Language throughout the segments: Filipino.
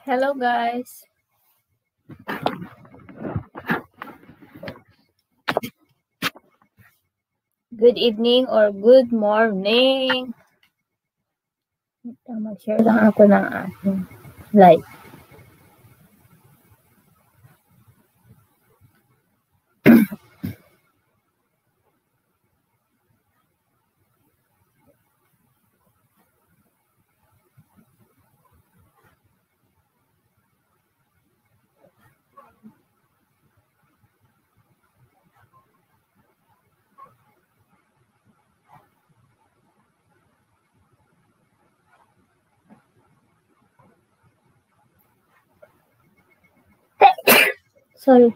Hello guys. Good evening or good morning. Mag-share lang ako ng aking live. Sorry.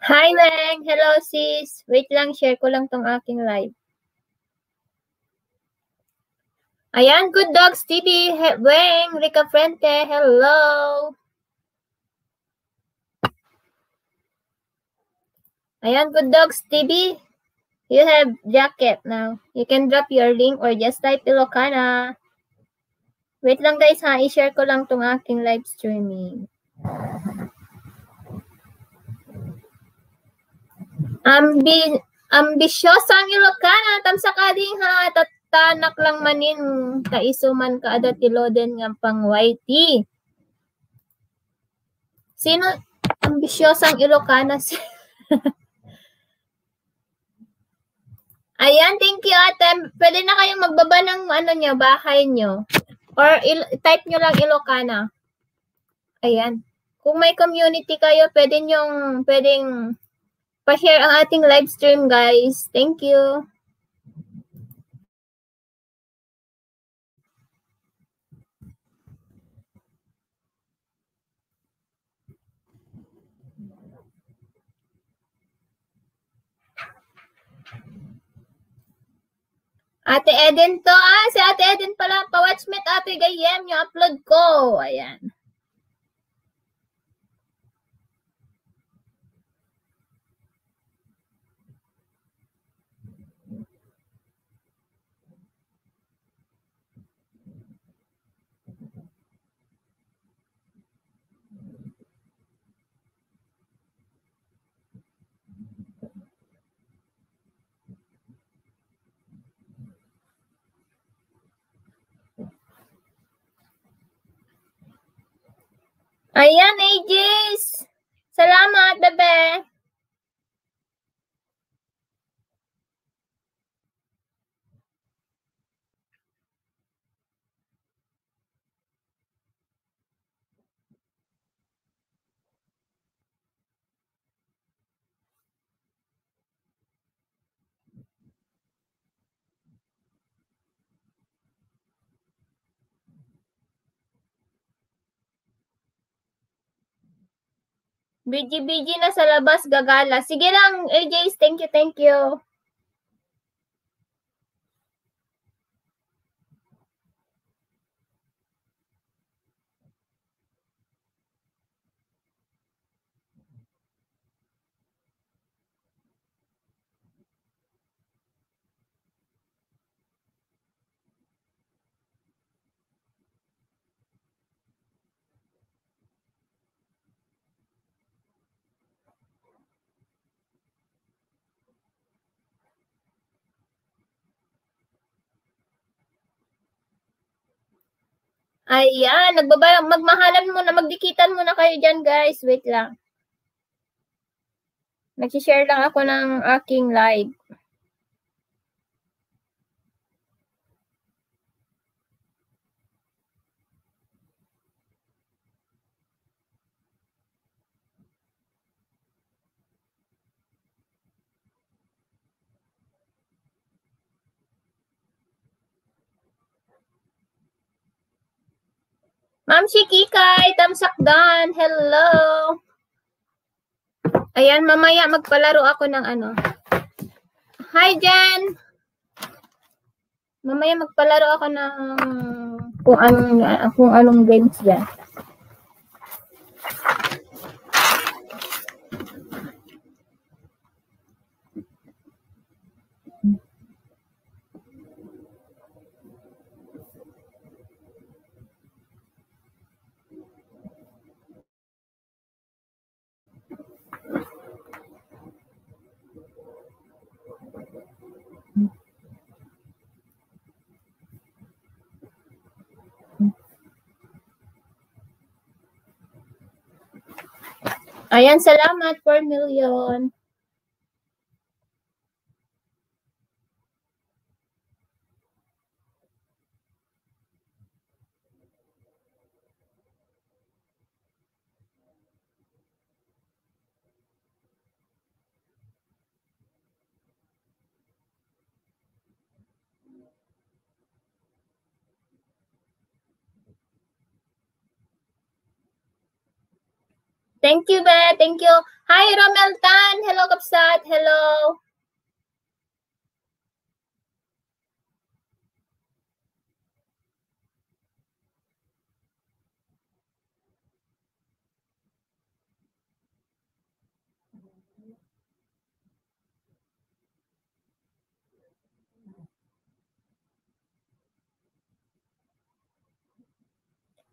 Hi Weng! Hello sis! Wait lang, share ko lang tong aking live. Ayan, Good Dogs TV, Weng, Rica Frente, hello! Ayan, Good Dogs TV, you have jacket now. You can drop your link or just type Ilocana. Wait lang guys ha, i-share ko lang tong aking live streaming. Ambisyosang Ilocana, tamsakading ha, tanak lang manin, kaisuman ka ada tiloden nga pang YT. Sino ambisyosang Ilocana? Ayan, thank you ate. Pwede na kayong magbaba ng nyo, bahay nyo. Or type nyo lang Ilocana. Ayan. Kung may community kayo, pwedeng pa-share ang ating live stream, guys. Thank you. Ate Eden to. Si Ate Eden pala. Pa-watchmate Ate Gayem yung upload ko. Ayan. Ayan, Aegis. Salamat, bebe. Busy na sa labas, gagala. Sige lang, AJs. Thank you, thank you. Ayan, magmahalan muna, magdikitan muna kayo dyan, guys. Wait lang. Nag-share lang ako ng aking live. Ma'am Shikikay, tamsak dan. Hello. Ayan, mamaya magpalaro ako ng ano. Hi, Jen. Mamaya magpalaro ako ng kung anong games dyan. Ayan, salamat 4 million. Thank you, Beth. Thank you. Hi, Romel Tan. Hello, Kapsat. Hello.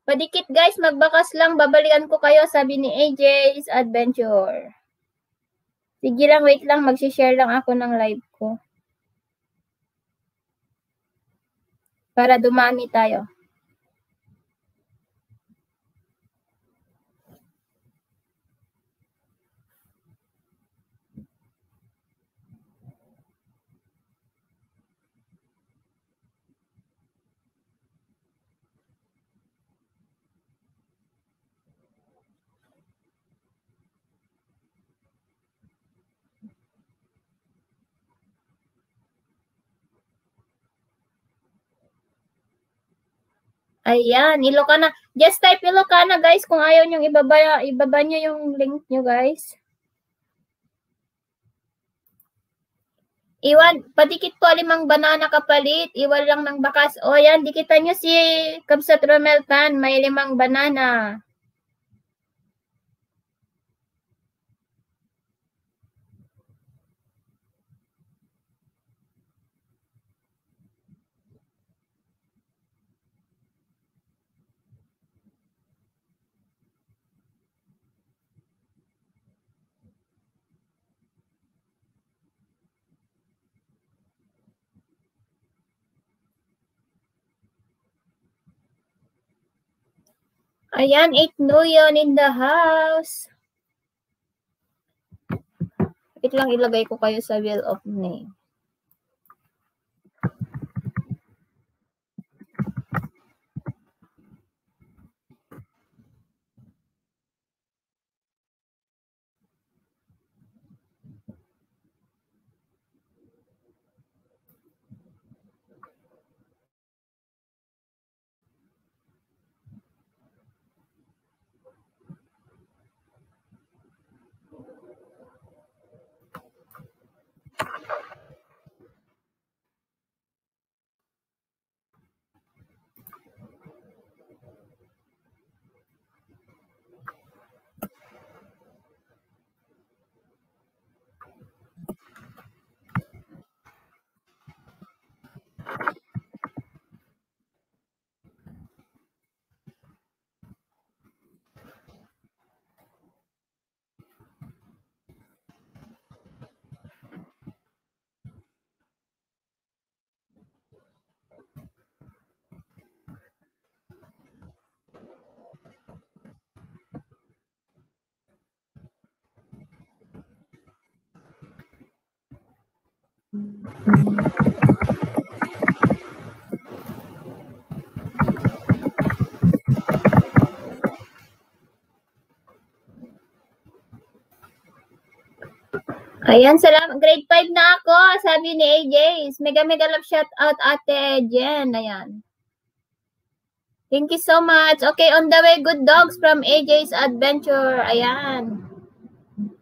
Padikit guys, magbakas lang. Babalikan ko kayo, sabi ni AJ's Adventure. Sige lang, wait lang. Mag-share lang ako ng live ko. Para dumami tayo. Ayan, Ilocana. Just type Ilocana guys kung ayaw nyo ibaba nyo yung link nyo guys. Iwan, padikit po 5 banana kapalit. Iwan lang ng bakas. O yan, dikitan nyo si Kabsat Romel Tan. May 5 banana. Ayan, 8 million in the house. Wait lang, ilagay ko kayo sa wheel of name. Ayan, salamat. Grade 5 na ako, sabi ni AJ. Mega love shout out Ate Jen. Ayan. Thank you so much. Okay, on the way, good dogs from AJ's Adventure. Ayan.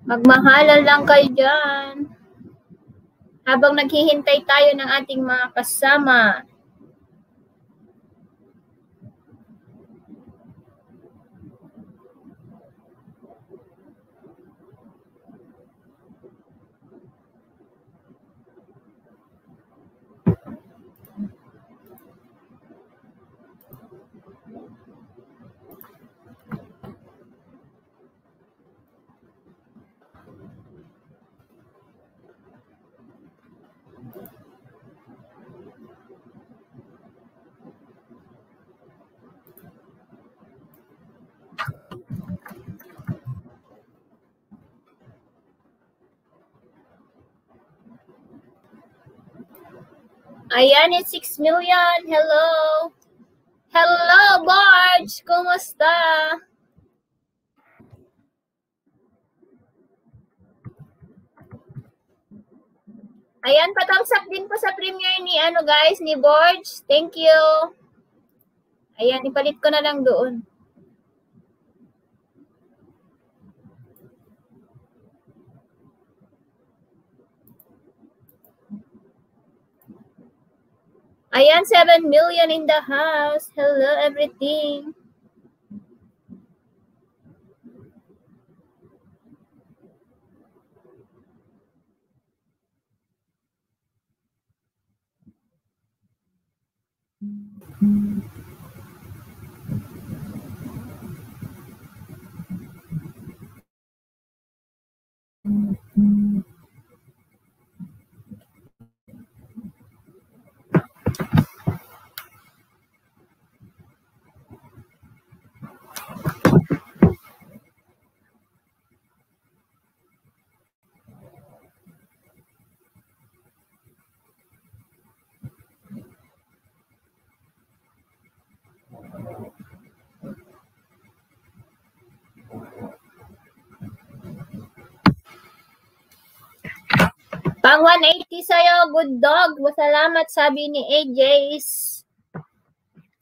Magmahalan lang kayo dyan. Habang naghihintay tayo ng ating mga kasama. Ayan, it's 6 million. Hello. Hello, Barge. Kumusta? Ayan, patangsak din po sa premiere ni guys, ni Barge. Thank you. Ayan, ipalit ko na lang doon. Ayan, 7 million in the house. Hello, everything. Pang 180 sa'yo, good dog. Salamat, sabi ni AJ's.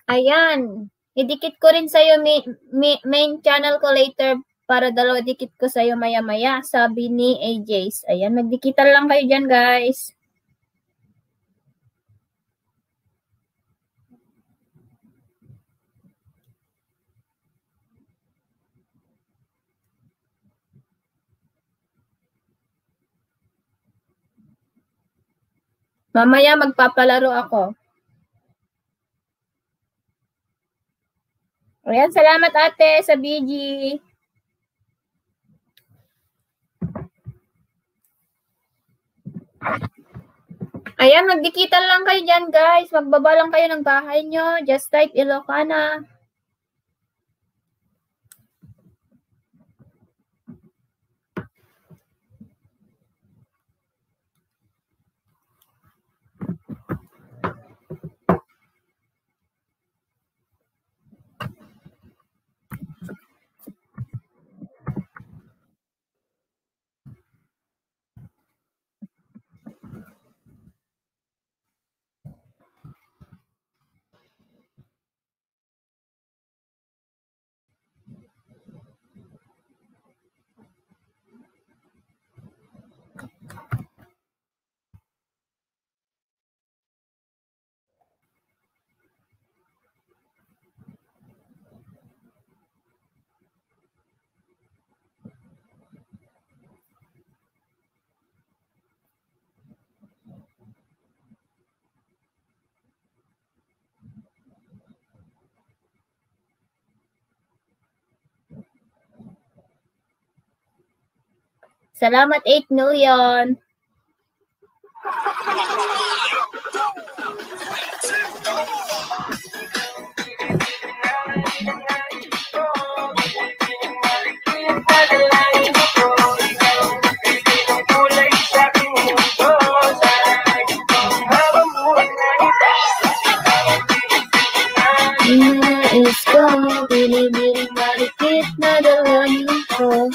Ayan. Idikit ko rin sa'yo main channel ko later para dalawa dikit ko sa'yo maya-maya, sabi ni AJ's. Ayan, magdikitan lang kayo dyan, guys. Mamaya magpapalaro ako. Ayan, salamat ate sa BG. Ayan, magdikitan lang kayo dyan, guys. Magbaba lang kayo ng bahay nyo. Just type Ilocana. Salamat 8 million. Is ko, binibining marikit na dalawin ko.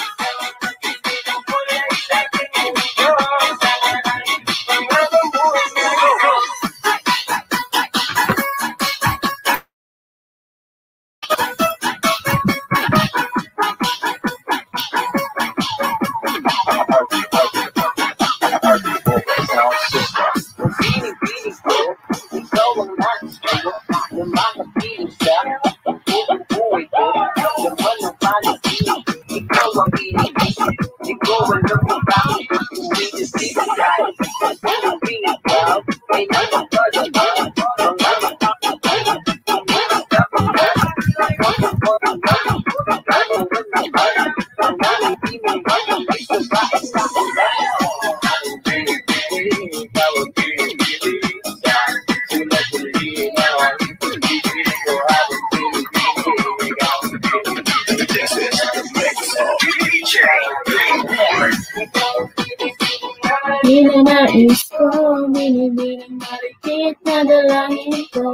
Ninanais ko, binibining marikit na dalahin ko.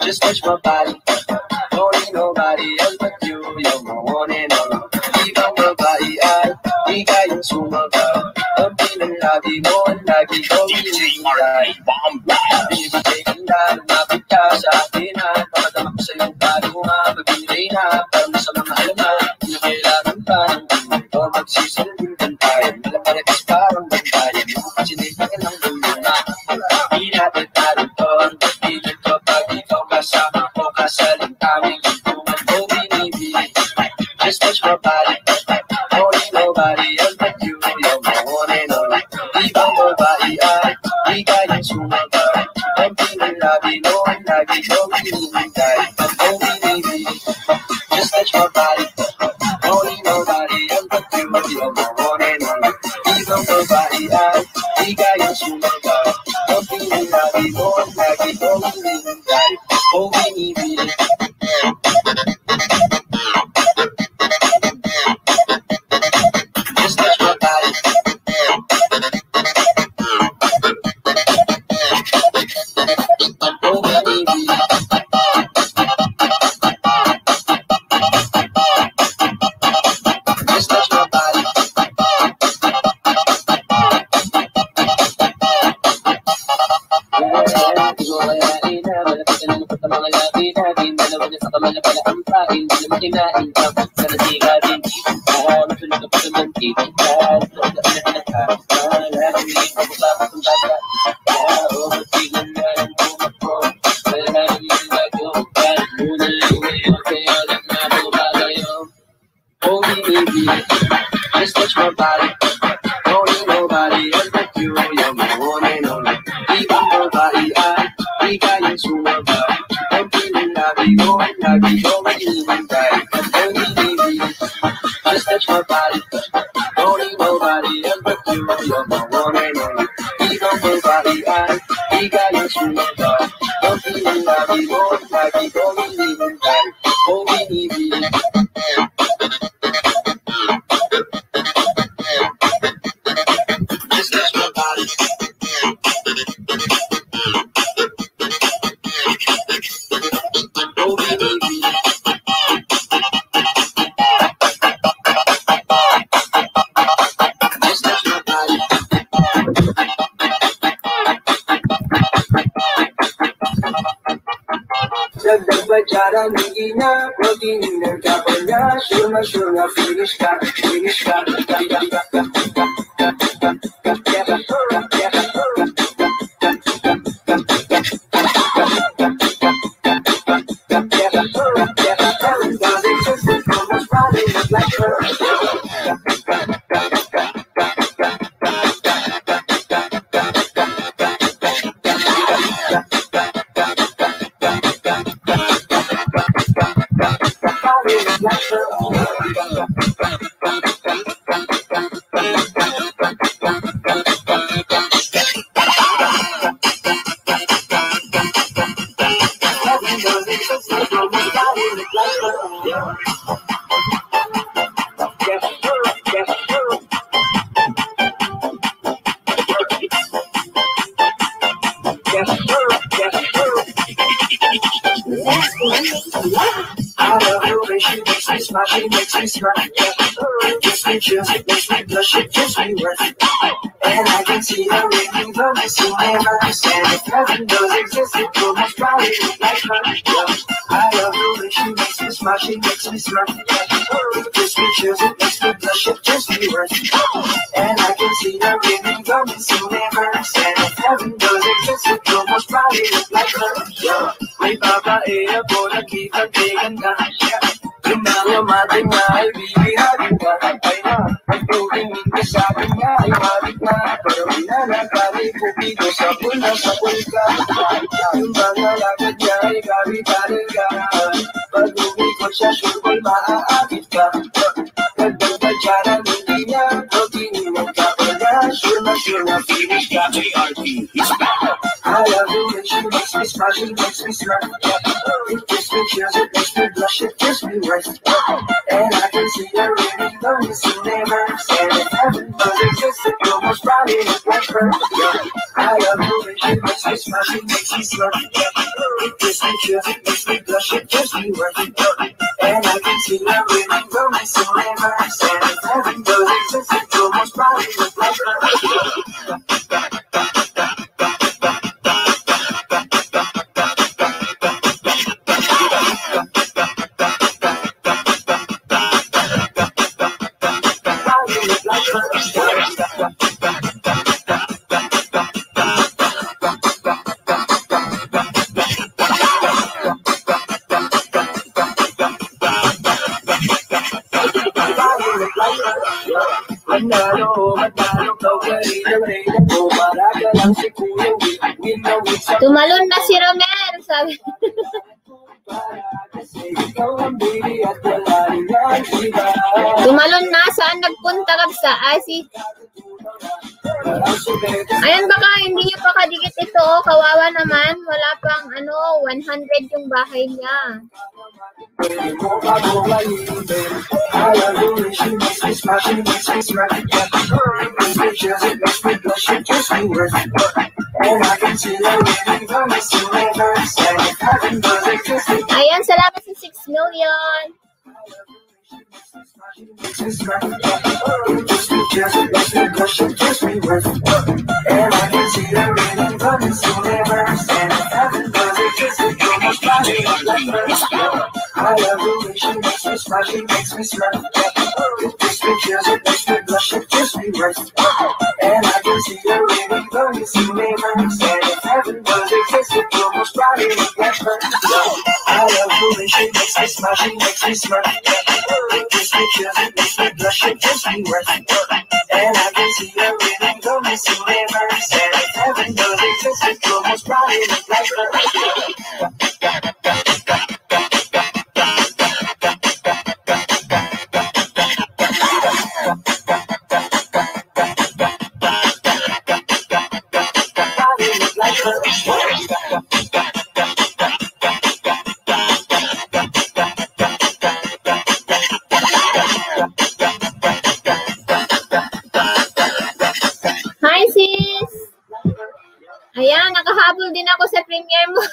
Just touch my body. Don't need nobody else but you. You're my one and only. Ibang babae ay higayang sumagal. Ang pinanlabi mo ang lagi ko hinihintay. Ibigay ganda, lumapit ka sa akin ha. Papadama ko sa'yo bago nga magbinigay na. Parang sa mga alaman na kailangan pa ng buhay ko. Magsisilbing kantayan. Malaparekas parang bantayan. Yung pasinipan ng buhay na. Di natin narito ang pagpigil ko. Pag ikaw kasama ko kasaling aming itungan ko binibig. Just touch my body. Don't need nobody else but you. You're my one and only. Ibang babae ay higayang sumagal. Ang pinanlabi mo ang lagi ko hinihintay. Oh binibig. Just touch my body. Don't need nobody else but you. You're my one and only. Ibang babae ay higayang sumagal. Ang pinanlabi mo ang lagi ko hinihintay. Oh binibig. Just touch my body. Oh baby. Just touch my body. Mga labi natin, dalawa niya sa kamala pala ang pain. Di naman kinain ka, sa nasiga din. Oo, nasunod ka pa sa mantik. Dahil, doon ka na pinaka. Mahalang hindi pa baba kung bata. Oo, matigan na lang tumakbo. Wala naman gagawin ka. Muna lang ngayon, kaya lang na baba kayo. Oh, binibig. Just touch my body. Don't need nobody else but you. You're my one and only. Ibang babae ay higayang sumagal. Ang pinanlabi mo ang lagi ko hinihintay. Oh binibig. Just touch my body. Don't need nobody else but you. You're my one and only. Ibang babae ay higayang sumagal. Ang pinanlabi mo ang lagi ko hinihintay. Oh binibig. Just touch my body. Oh baby. Just touch my body. Nagbadyara ng ina, pag-iinan ka pa niya. Sure na finish ka. I love her when she makes me smile, she makes me smile. Gives me chills, it makes me blush, it gives me worth. And I can see her waiting for me, so never understand. If heaven does exist, it will most probably look like her. I love her when she makes me smile, she makes me smile. Gives me chills, it makes me blush, it gives me worth. And I can see her waiting for me, so never understand. If heaven does exist, it will most probably look like her. May babae ako nakikaganda. Pinalamatin nga ay bibiharin ka. Ay na, ang tumingin ka sa akin nga ay marit na. Pero pinanakali ko dito sa pula sa pulka. Yung mga lagad niya ay gabi-galing ka. Pag umikot siya, sure boy, maaakit ka. Nagbadyara ng linya, pag-iinan ka pa niya. Sure na finish ka. JRP is back. I love you when she makes me smile, she makes me smile. It gives me chills, it makes me blush, it gives me worth. And I can see her really lonely, so never said if heaven does exist, it will most probably look like her. I love you when she makes me smile, she makes me smile. It gives me chills, it makes me blush, it gives me worth. And I can see her really lonely, so never said if heaven does exist, it will most probably look like her. Tumalon na si Romel, sabi. Tumalon na, saan nagpunta ka sa Asi? Ayan, baka hindi niyo pa kadikit ito, kawawa naman. Wala pang 100 yung bahay niya. Ayan, salamat sa 6 million. And I can see her really running, so never stand. Heaven does exist, it will most probably look like her. I love her when she makes me smile, she makes me smile. It gives me chills, it makes me blush, it gives me worth. And I can see her really running, so never stand. Heaven does exist, it will most probably look like her. I love her when she makes me smile, she makes me smile. It gives me chills, it makes me blush, it gives me worth. And I can see her really running, so never stand. Heaven does exist, it will most probably look like her. Hi, sis! Ayan, nakahabol din ako sa premiere mo.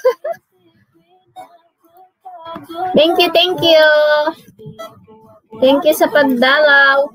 Thank you, thank you. Thank you sa pagdalaw.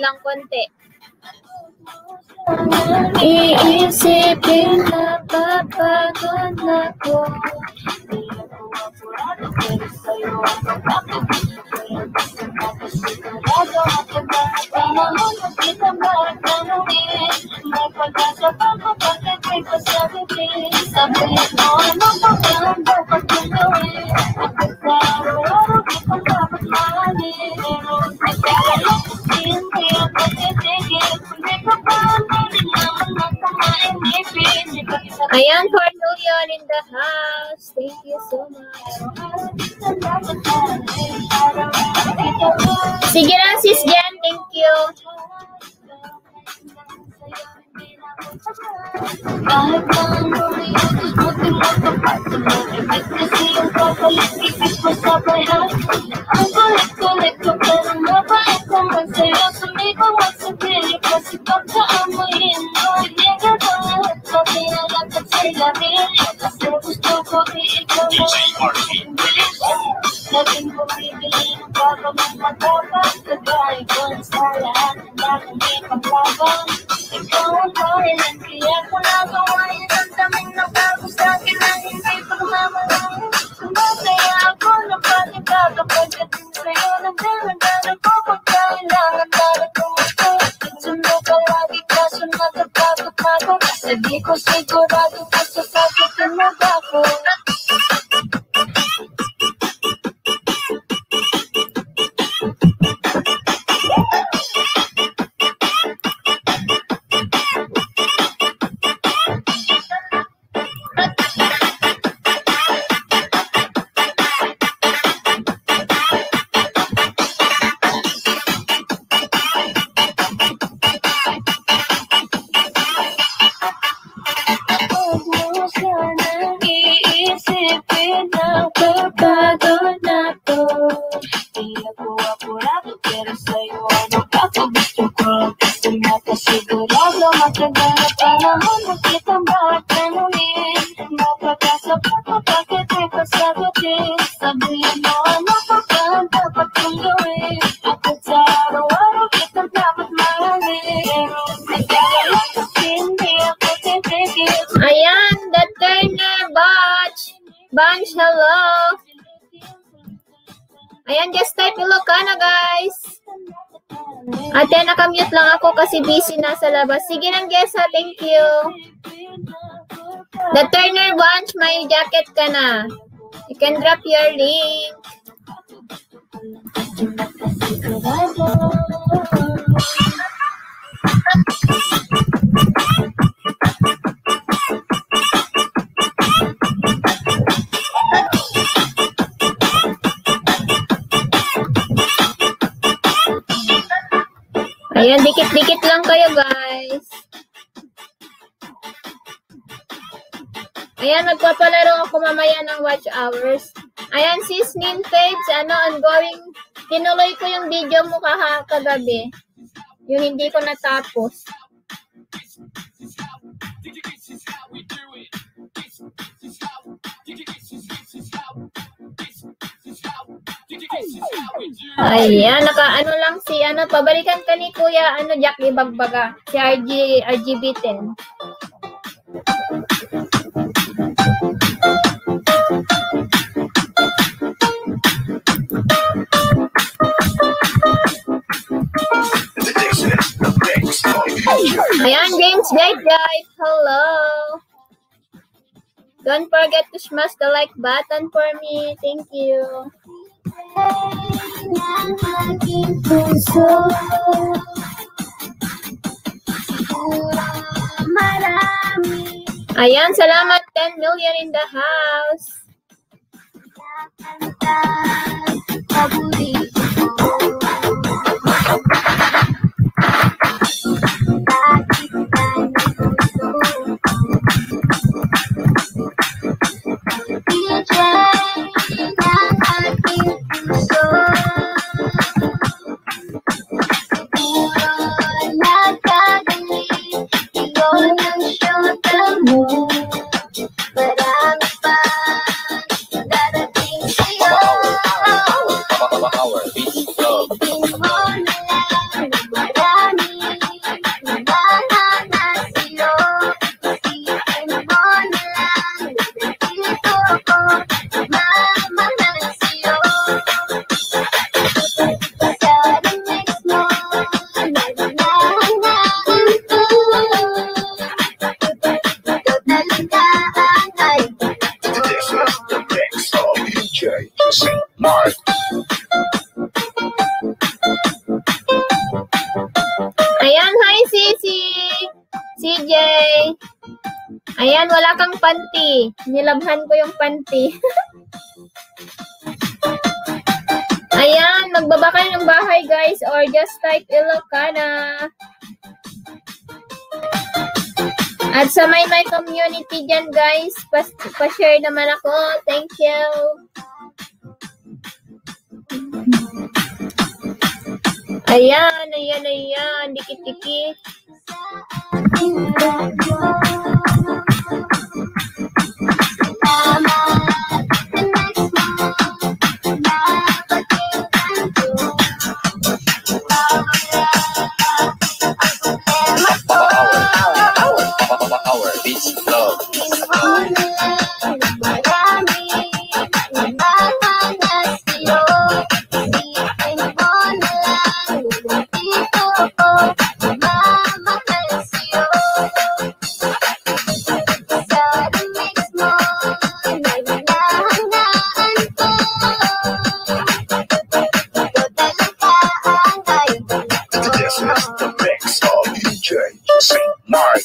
lang konti. Iisipin na papagod na ko. Ayan, 4 million in the house. Thank you so much. Sige lang, sis Jan. Thank you. Di ko sigurado kung sasagutin mo ba ako. Ayan, the Turner Bunch, hello. Ayan, just type Ilocano, guys. Ate, nakamute lang ako kasi busy na sa labas. Sige lang, guys, ha. Thank you. The Turner Bunch, may jacket ka na. You can drop your link. Ayan, dikit-dikit lang kayo, guys. Ayan, magpapalaro ako mamaya ng watch hours. Ayan, sis Nin Page, ongoing. Tinuloy ko yung video mo kagabi. Yung hindi ko natapos. Ayan, lang si, pabalikan ka ni Kuya, Jack Ibagbaga, si RGB10. Ayan, James Guide, hello. Don't forget to smash the like button for me. Thank you. Ayan, salamat 10 million in the house. Ayan, wala kang panty. Nilabhan ko yung panty. Ayan, magbaba kayo ng bahay, guys, or just type Ilocana. At sa my community dyan, guys, pa-share naman ako. Thank you. Ayan, ayan, ayan. Dikit-dikit. Power Beats Club. This is the mix of DJ St. Mark.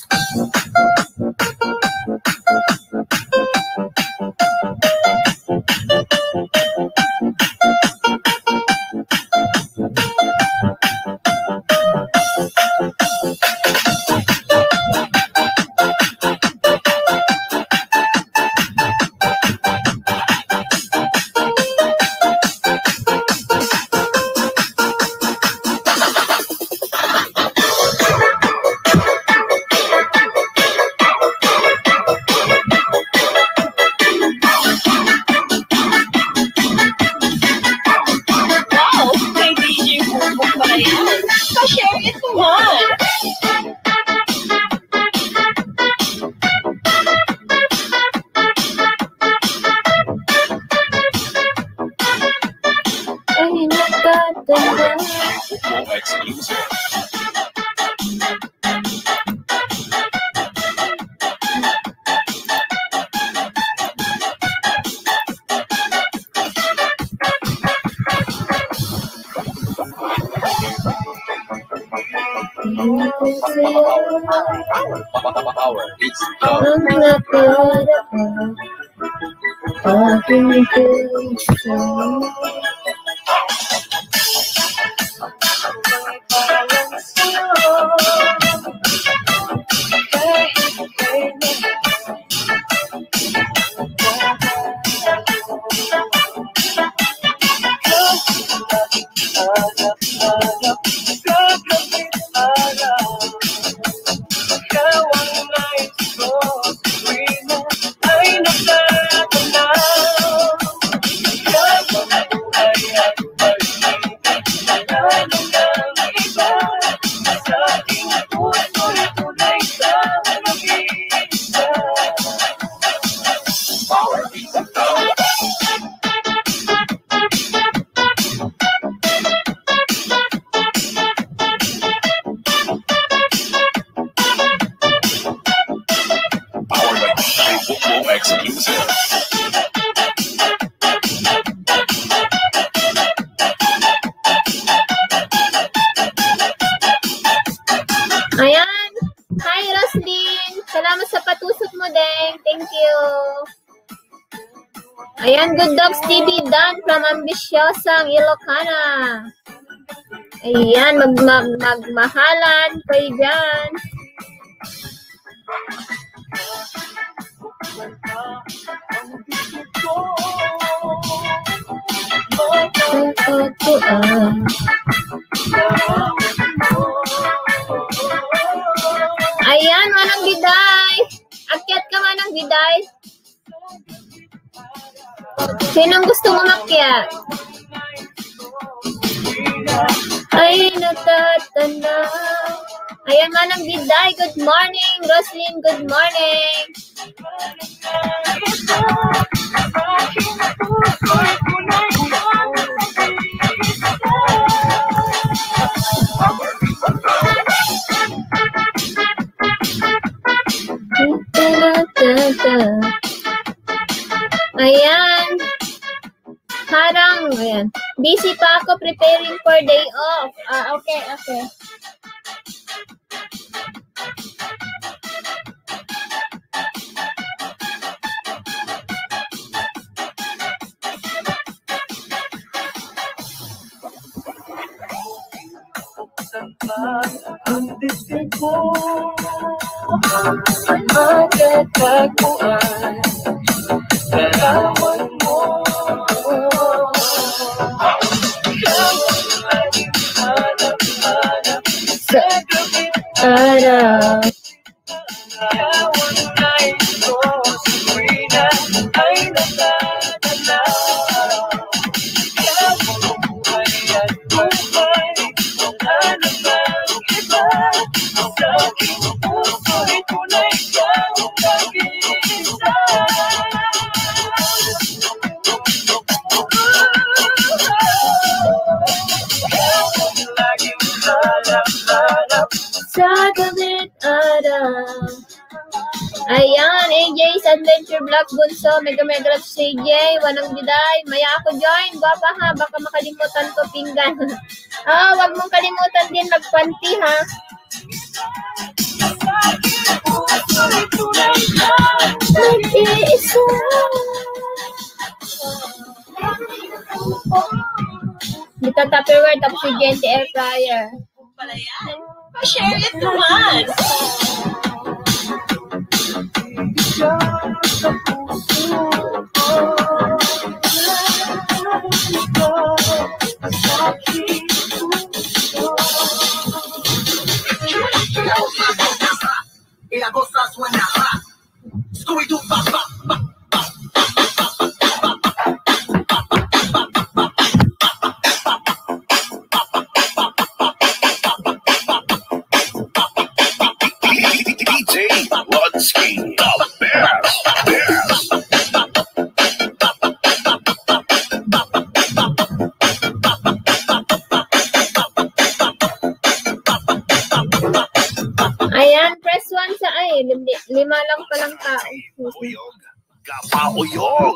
Power Beats exclusive. Ayan. Hi, Roslyn. Salamat sa patusok mo, Deng. Thank you. Ayan, Good Dogs TV Dan from Ambisyosang Ilocana. Ayan, magmahalan kayo dyan. Ayan, manang biday. Akyat ka manang biday. Sinong gusto umakyat? Ay, natatanda. Ayan, manang biday. Good morning, Roslyn. Good morning. Ayan. Harang. Ayan. Busy pa ako preparing for day off. Okay, okay. ang dibdib mo matatagpuan, larawan mo. Ikaw ang laging hanap-hanap sa gabing Araw. Yawan na ito sa tuwina ay natatanaw. Kaya buhay at buhay, wala namang iba. Sa aking puso'y tunay kang nag-iisa. Yawan laging hanap-hanap Sa gabing araw. Ayan, AJ's Adventure Vlog Bunso, Mega CJ, Wanang Diday, Maya ako join, guwapa ha, baka makalimutan ko pinggan. Wag mong kalimutan din magpanti ha. Nag-iisa. Dito Tupperware, tapos si Gente Air Fryer. Share it to us. Y la cosa suena rap. Scooby-Doo, pa, pa, pa. DJ Ludsky, the best. Ayan, press 1 sa lima lang palang tao. Uyog, kapauyog.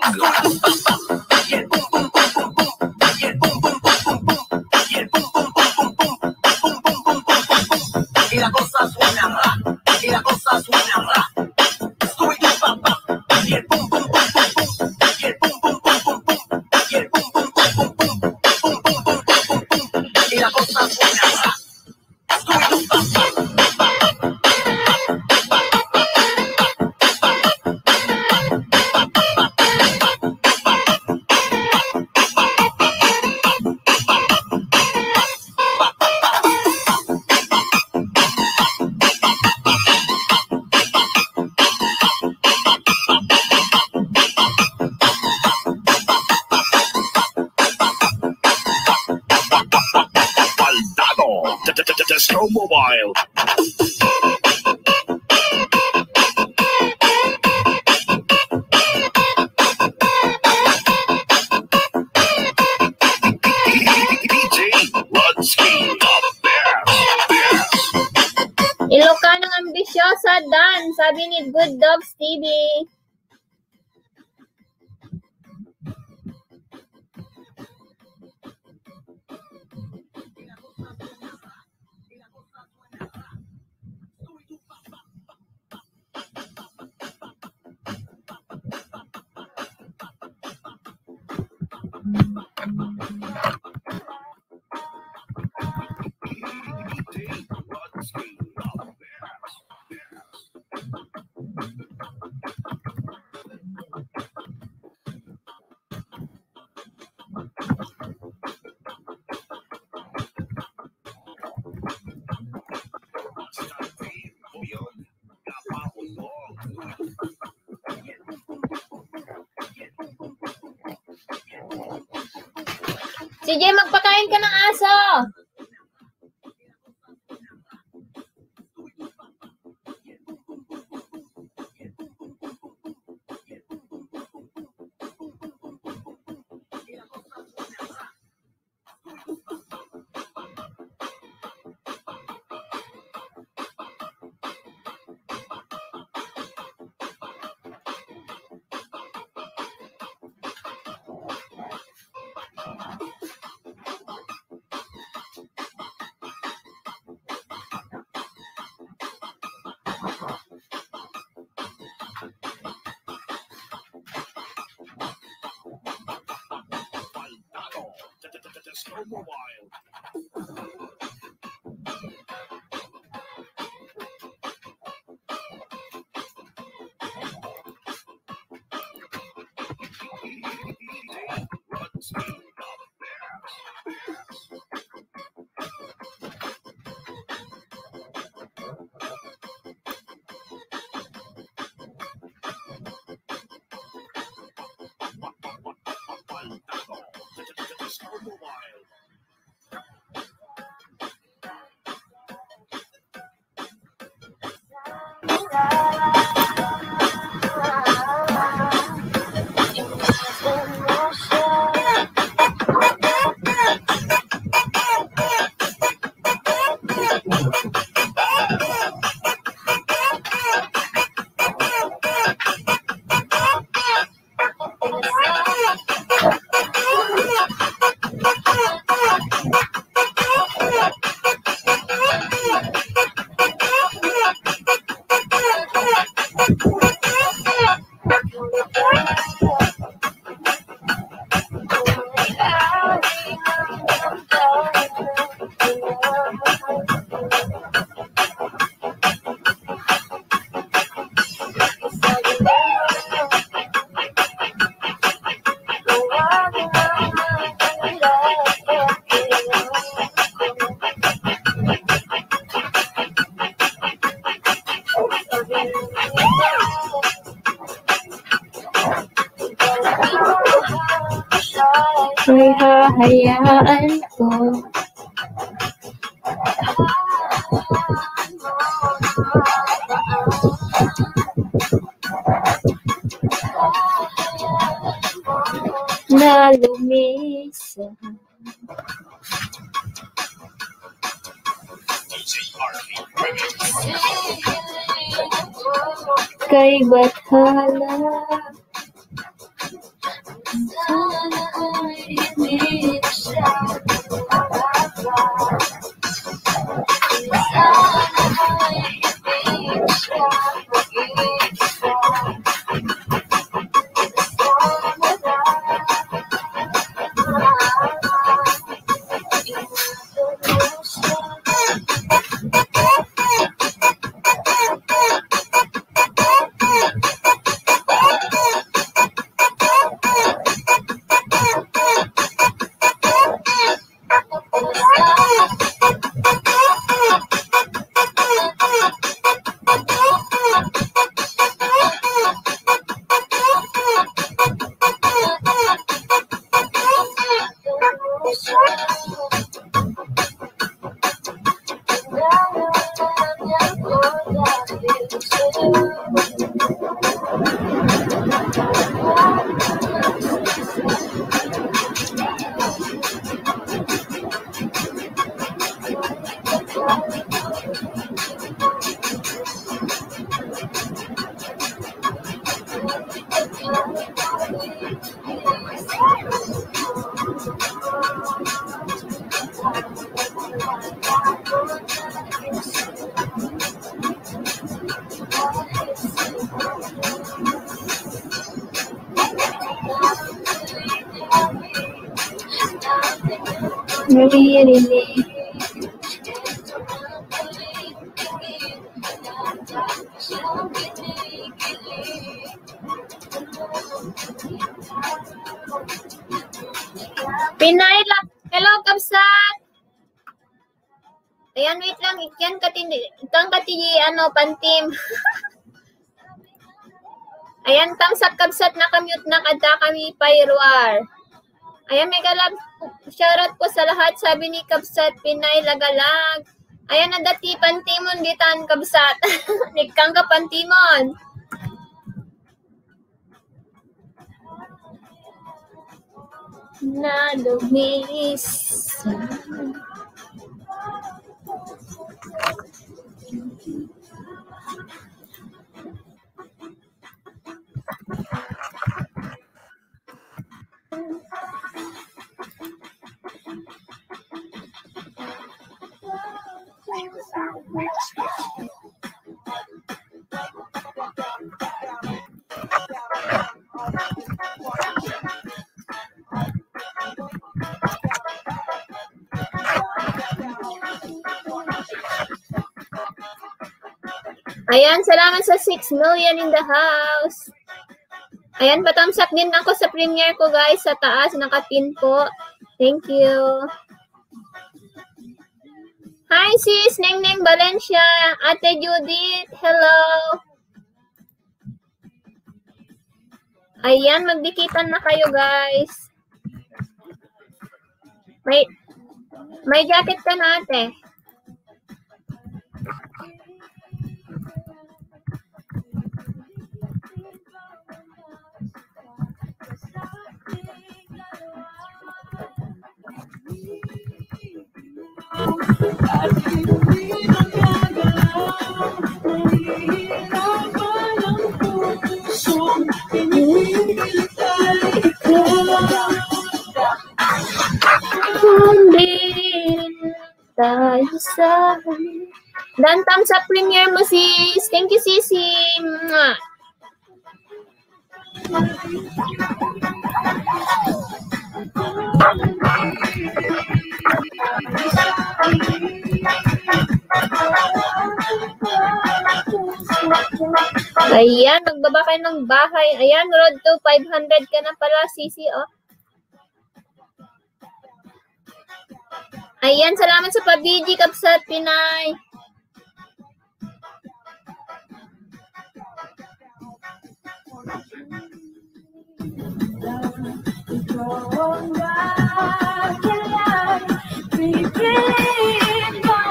Y la cosa suena rap. Y la cosa suena rap. Scooby-Doo, pa, pa. Y el pum, pum, pum, pum, pum. Y el pum, pum, pum, pum, pum. Y el pum, pum, pum, pum, pum. Pum, pum, pum, pum, pum, pum. Y la cosa suena rap. Scooby-Doo, pa, pa. Baldado, Disco Mobile. DJ Ludsky, the best. Ilocanang ambisyosa, Dan, sabi ni Good Dogs TV. DJ Ludsky, the Uyog, kapauyog. CJ, magpakain ka ng aso. Baldado, Disco Mobile. Ay hahayaan ko. Na lumisa. Kay bathala. Sana ay hindi siya naririnig. Pinay lang. Hello, Kapsat. Ayan, wait lang. Ikyan ikang katigi, pantim. Ayan, tamsak Kapsat, nakamute na kada kami payruar. Ayan, may galab. Shoutout po sa lahat. Sabi ni Kapsat, Pinay lagalag. Ayan, nadati pantimon ditan Kapsat. Nikang ka pantimon. Na lumisa. Ayan, salamat sa 6 million in the house. Ayan, patamsak din ako sa premiere ko, guys. Sa taas, nakapin po. Thank you. Hi, sis. Neng Valencia. Ate Judith. Hello. Ayan, magdikitan na kayo, guys. May jacket ka na ate. Dan thumbs up premiere mo sis. Thank you sisi. Mwah. Ayan, magbaba kayo ng bahay. Ayan, road to 500 ka na pala, Sisi, oh. Ayan, salamat sa pabidi, Kapsat Pinay.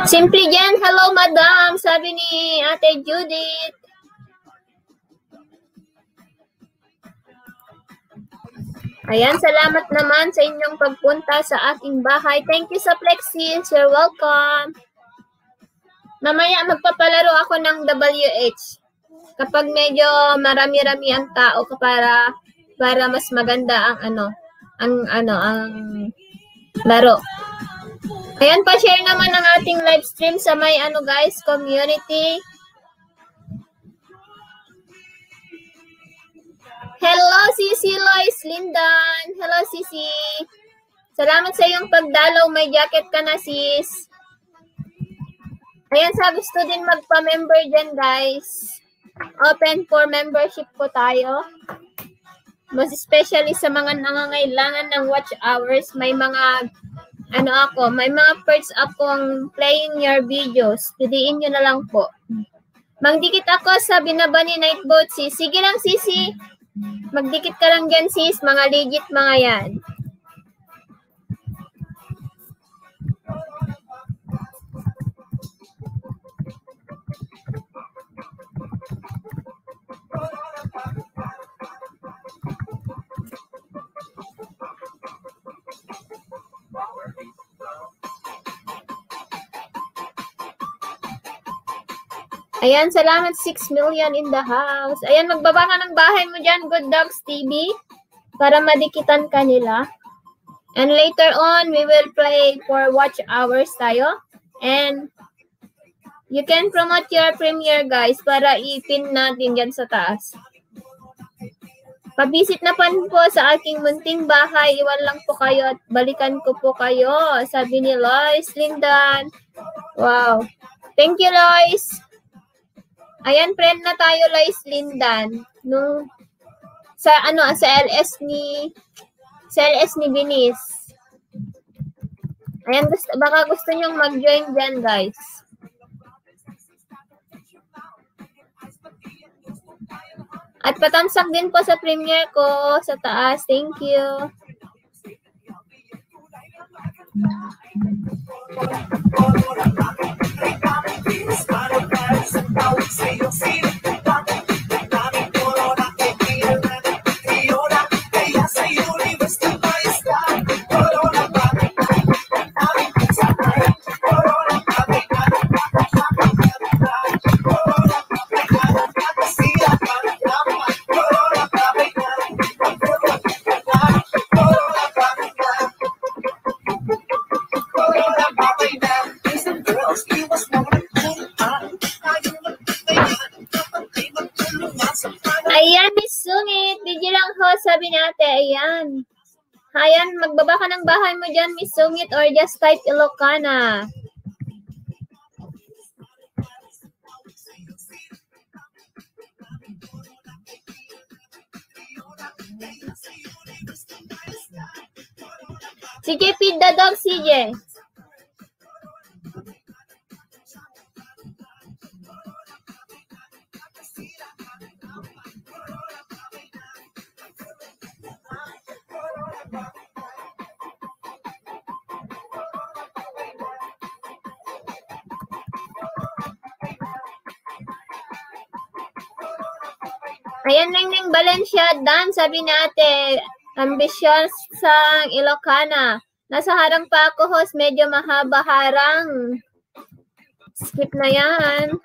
Simply Jen, hello madam, sabi ni Ate Judith. Ayan, salamat naman sa inyong pagpunta sa aking bahay. Thank you sa Plexis, you're welcome. Mamaya magpapalaro ako ng WH. Kapag medyo marami-rami ang tao para mas maganda ang laro. Ayan, pa-share naman ang ating live stream sa may guys, community. Hello, Sisi Lois Lindan. Hello, Sisi. Salamat sa iyong pagdalaw. May jacket ka na, sis. Ayan, sa gusto din magpa-member dyan, guys. Open for membership po tayo. Mas especially sa mga nangangailangan ng watch hours. May mga, may mga perks akong playing your videos. Pidiin nyo na lang po. Magdikit ako sa binaba ni Nightboat, sis. Sige lang, Sisi. Magdikit ka lang dyan, sis. Mga legit mga yan. Ayan, salamat 6 million in the house. Ayan, magbaba ka ng bahay mo dyan, Good Dogs TV, para madikitan ka nila. And later on, we will play for watch hours tayo. And you can promote your premiere, guys, para ipin natin dyan sa taas. Pabisit na pan po sa aking munting bahay. Iwan lang po kayo at balikan ko po kayo. Sabi ni Lois Lindan. Wow. Thank you, Lois. Ayan, friend na tayo, Lois Lindan. Sa LS ni Binis. Ayan, baka gusto nyong mag-join dyan, guys. At patamsak din po sa premiere ko sa taas. Thank you. Ayan, Miss Sungit. Video lang ho, sabi ni ate. Ayan. Ayan, magbaba ka ng bahay mo dyan, Miss Sungit, or just type Ilocana. CJ, feed the dog, CJ. Ayan, Neng Valencia, Dan, sabi ni ate, ambisyon sa Ilocana. Nasa harang pa ako, host, medyo mahaba harang. Skip na yan.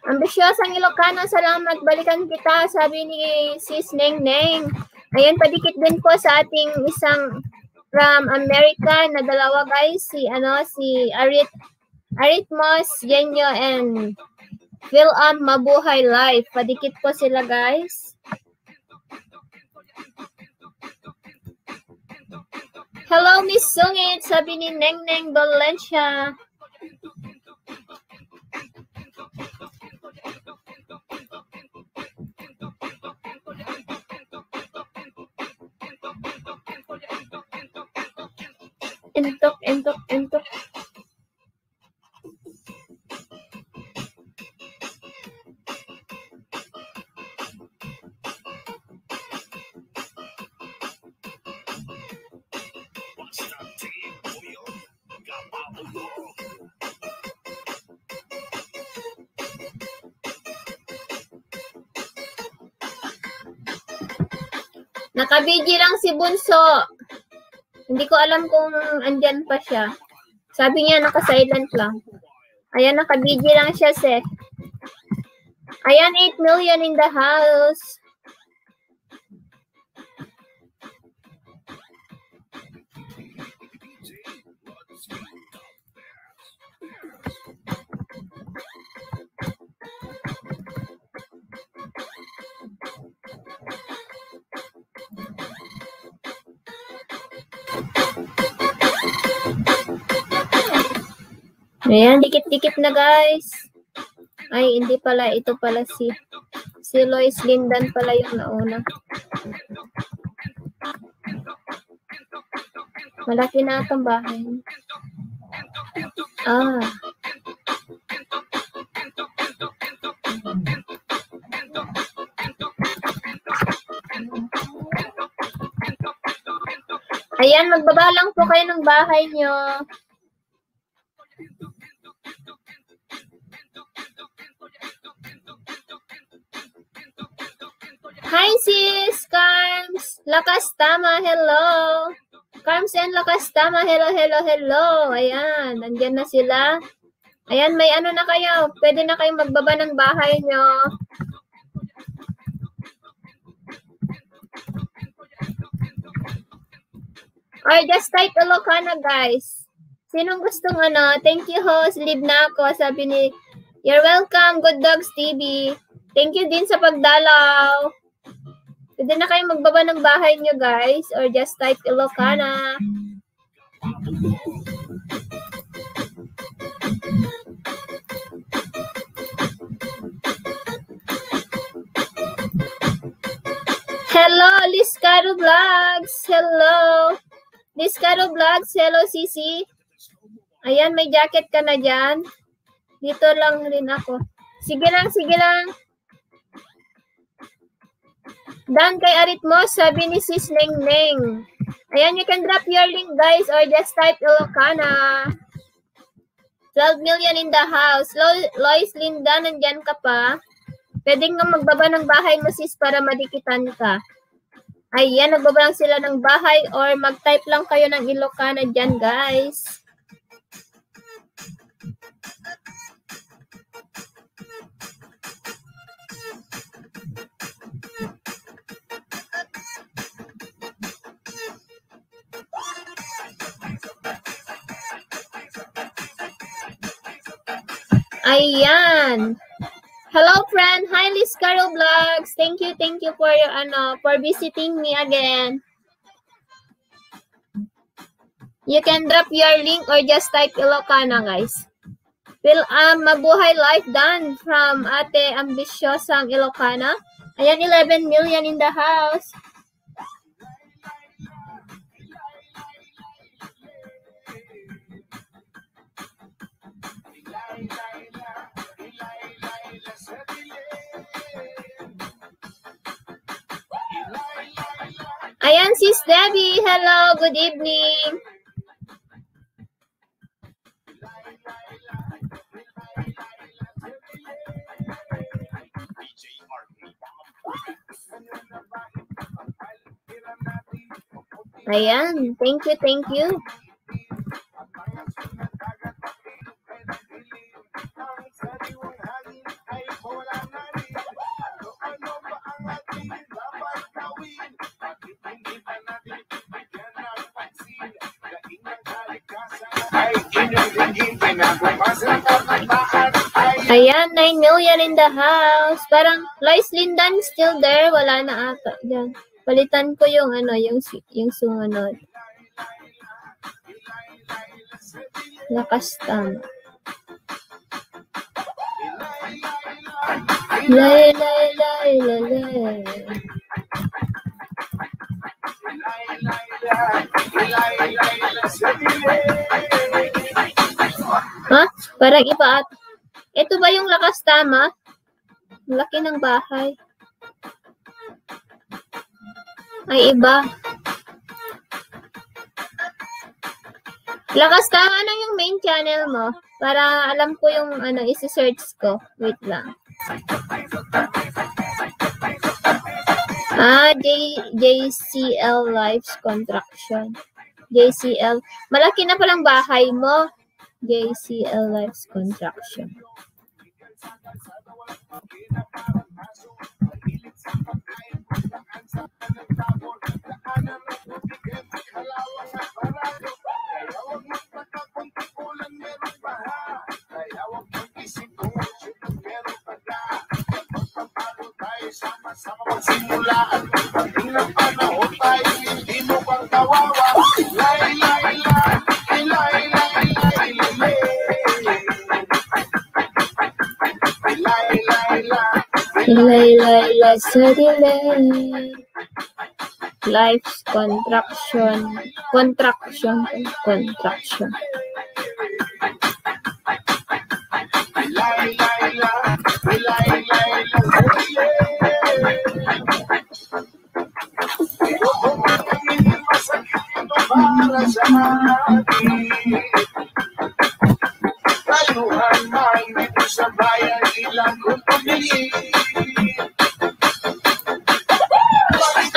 Ambisyosang Ilocano, salamat, balikan kita, sabi ni Sis Neng. Ayan, padikit din po sa ating isang from America na dalawa guys, si Aritmos Genyo and Phil Mabuhay Life. Padikit po sila guys. Hello Miss Sungit, sabi ni Neng Valencia. Entok. Nakabidyo lang si Bunso. Hindi ko alam kung andyan pa siya. Sabi niya naka-silent lang. Ayan, nakabidyo lang siya, Seth. Ayan, 8 million in the house. Ayan, dikit-dikit na guys. Ay, hindi pala. Ito pala si Lois Lindan pala yung nauna. Malaki na itong bahay. Ayan, magbaba lang po kayo ng bahay nyo. Hi sis, Carms, Lakas Tama, hello. Carms and Lakas Tama, hello. Ayan, nandyan na sila. Ayan, may ano na kayo. Pwede na kayong magbaba ng bahay nyo. Or just type Ilocana guys. Sinong gustong thank you host, leave na ako. Sabi ni, you're welcome, Good Dogs TV. Thank you din sa pagdalaw. Pwede na kayo magbaba ng bahay nyo, guys. Or just type Ilocana. Hello, Liscaro Vlogs. Hello. Liscaro Vlogs. Hello, Sisi. Ayan, may jacket ka na dyan. Dito lang rin ako. Sige lang. Dan kay Aritmos, sabi ni Sis Neng. Ayan, you can drop your link guys or just type Ilocana. 12 million in the house. Lois Linda, nandyan ka pa. Pwede nga magbaba ng bahay mo sis para madikitan ka. Ayan, nagbaba lang sila ng bahay or mag-type lang kayo ng Ilocana dyan guys. Ayan. Hello friend. Hi Liscaro Vlogs. Thank you for your for visiting me again. You can drop your link or just type Ilocana guys. Will Mabuhay Life done from Ate Ambisyosang Ilocana. Ayan, 11 million in the house. Ayan, Sis Debbie. Hello, good evening. Ayan, thank you, thank you. Ayan, 9 million in the house. Parang Lois Lindan still there. Wala na ata dyan. Palitan ko yung ano, yung sumunod. Lakas tama. Lay, lay, lay, lay, lay. Ha? Parang iba at... Ito ba yung lakas tama? Laki ng bahay. Ay, iba. Lakas tama, ano yung main channel mo? Para alam ko yung ano, isi-search ko. Wait lang. JCL Lives Contraction. JCL. Malaki na palang bahay mo. JCL Lives Contraction. Lay, sa delay. Life's contraction.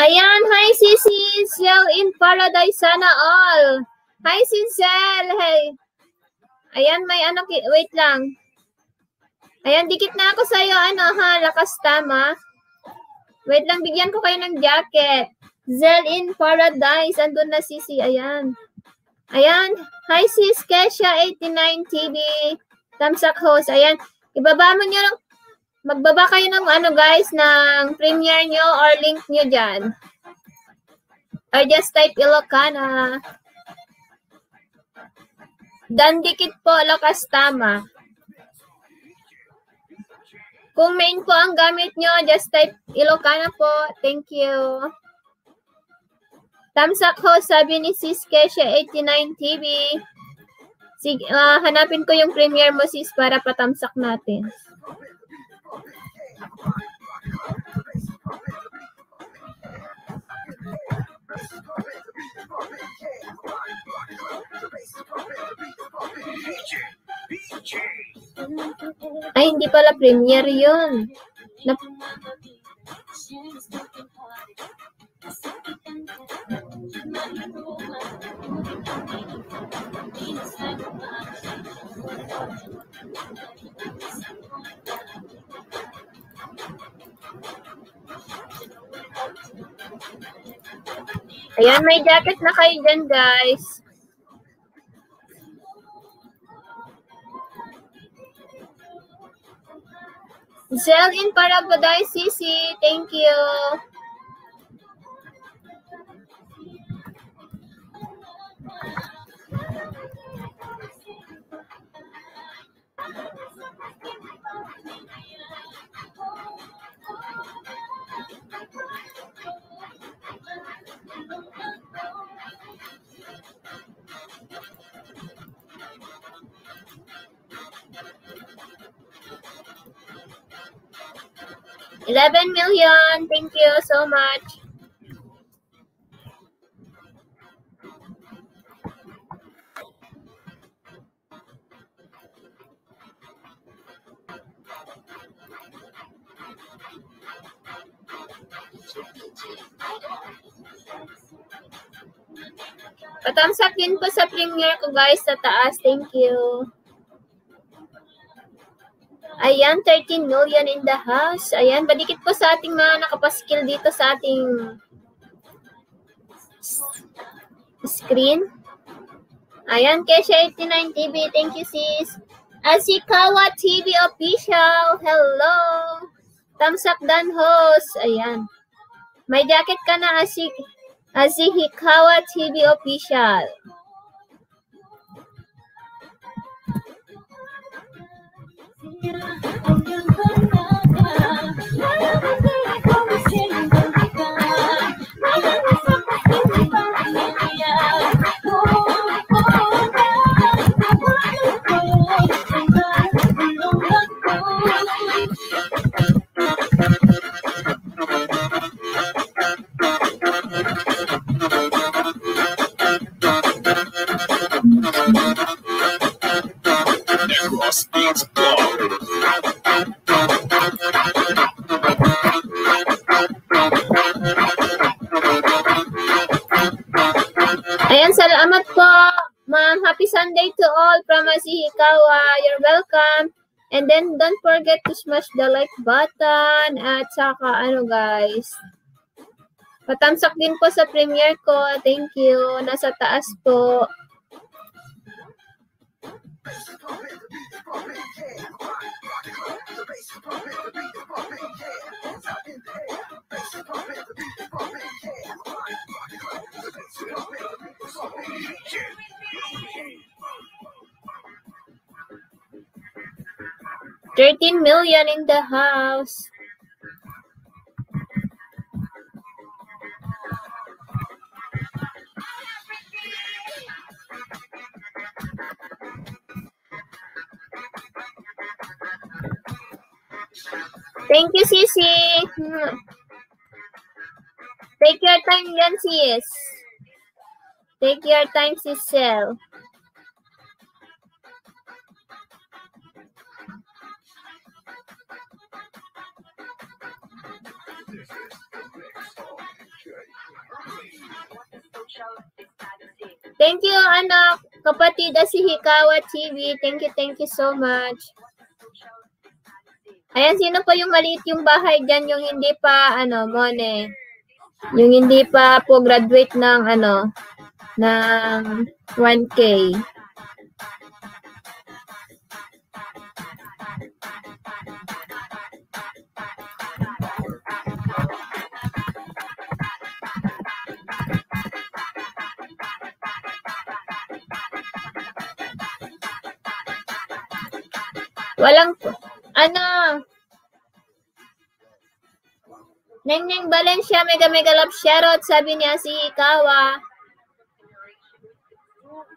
Ayan, hi Cecil in Paradise, sana all. Hi Cecil, hey. Ayan, may ano, wait lang. Ayan, dikit na ako sa'yo, ano ha, lakas tama. Wait lang, bigyan ko kayo ng jacket. Zel in Paradise, andun na Sisi, ayan. Ayan, hi sis, Kesha 89 TV, Tamsak host, ayan. Ibaba mo nyo lang. Magbaba kayo ng ano guys, ng premiere nyo or link nyo dyan. Or just type Ilocana. Dandikit po, lakas tama. Kung main po ang gamit nyo, just type Ilocana po. Thank you. Tamsak host, sabi ni Sis Kesha 89 TV. Sige, hanapin ko yung premiere mo sis para patamsak natin. Ay, hindi pala premiere yun. Ayan, may jacket na kayo dyan, guys. Zel in Paradise, Sisi. Thank you. $11 million. Thank you so much. Patamsak din po sa premiere ko guys sa taas. Thank you. Ayan, 13 million in the house. Ayan, badikit po sa ating mga nakapaskil dito sa ating screen. Ayan, Kesha 89 TV. Thank you, sis. Asikawa TV Official. Hello. Thumbs up dan host. Ayan. May jacket ka na, Asihikawa TV Official. Cross beats go. Ayan, salamat po. Ma'am, happy Sunday to all from Asihikawa. You're welcome. And then, don't forget to smash the like button. At saka, guys. Patamsak din po sa premiere ko. Thank you. Nasa taas po. $13 million in the house. Thank you, Sisi. Take your time yan, sis. Take your time, Sisel. Thank you, anak. Kapatid Asihikawa TV. Thank you so much. Ayan, sino po yung maliit yung bahay dyan, yung hindi pa, Mone? Yung hindi pa po graduate ng, ng 1K. Walang, Neng Valencia, mega love shoutout, sabi niya si Ikawa.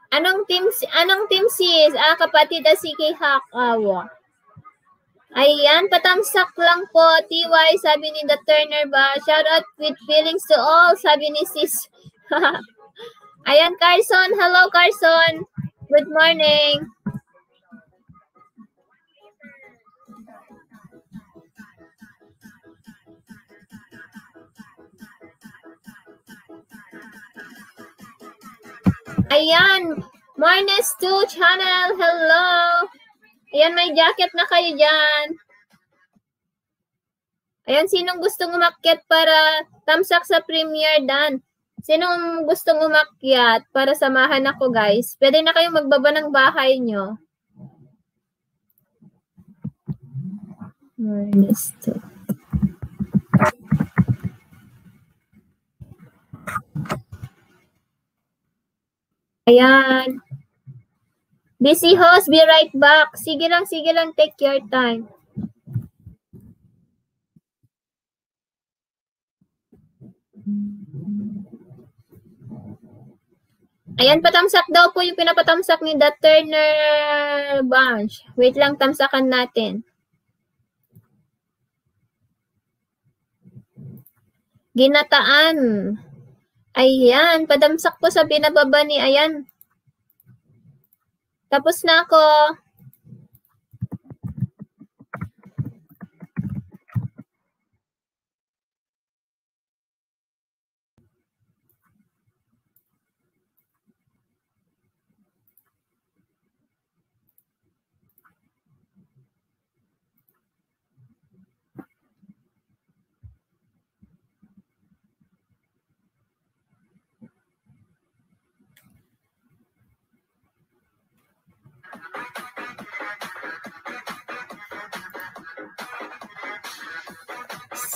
Anong team sis? Kapatid si Kihakawa. Ayan, patamsak lang po, TY, sabi ni The Turner ba? Shoutout with feelings to all, sabi ni sis. Ayan, Carson. Hello, Carson. Good morning. Ayan, Marnes 2 channel, hello. Ayan, may jacket na kayo dyan. Ayan, sinong gustong umakyat para tamsak sa premiere dan? Sinong gustong umakyat para samahan ako, guys? Pwede na kayong magbaba ng bahay nyo. Marnes 2. Ayan. Busy host, be right back. Sige lang, take your time. Ayan, patamsak daw po yung pinapatamsak ni The Turner Bunch. Wait lang, tamsakan natin. Ginataan. Ayan, padamsak po sa binababa ni, ayan. Tapos na ako.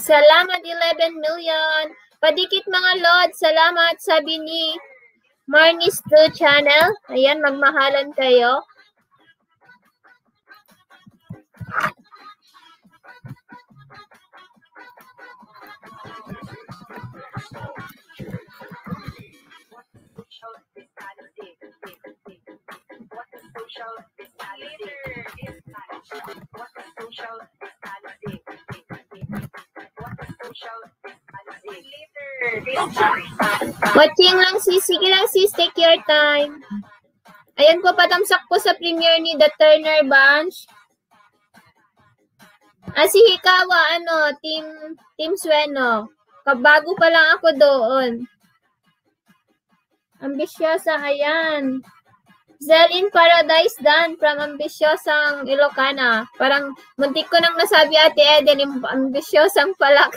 Salamat 11 million. Padikit mga Lord. Salamat sabi ni Marnie's 2 channel. Ayan, magmahalan kayo. Watching lang sis. Sige lang sis. Take your time. Ayan po, patamsak po sa premiere ni The Turner Bunch. Si Hikawa, Team Sueno. Kabago pa lang ako doon. Ambisyosa, ayan. Zelin Paradise Dan from Ambisyosang Ilocana. Parang muntik ko nang nasabi Ate Eden, ambisyosang palak.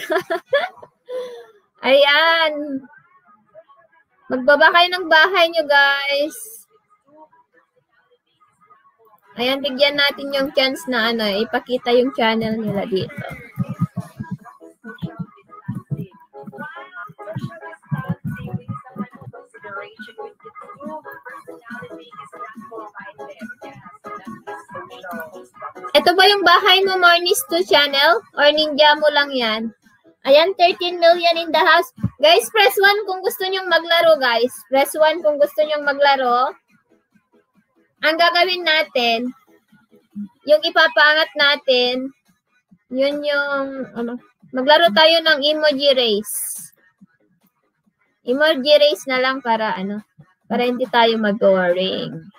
Ayan. Magbaba kayo ng bahay nyo, guys. Ayan, bigyan natin yung chance na ipakita yung channel nila dito. Ito ba yung bahay mo, Marnie's 2 channel? Or ninja mo lang yan? Ayan, 13 million in the house. Guys, press 1 kung gusto nyong maglaro, guys. Press 1 kung gusto nyong maglaro. Ang gagawin natin, yung ipapaangat natin, yun yung, maglaro tayo ng emoji race. Emoji race na lang para, para hindi tayo mag-boring.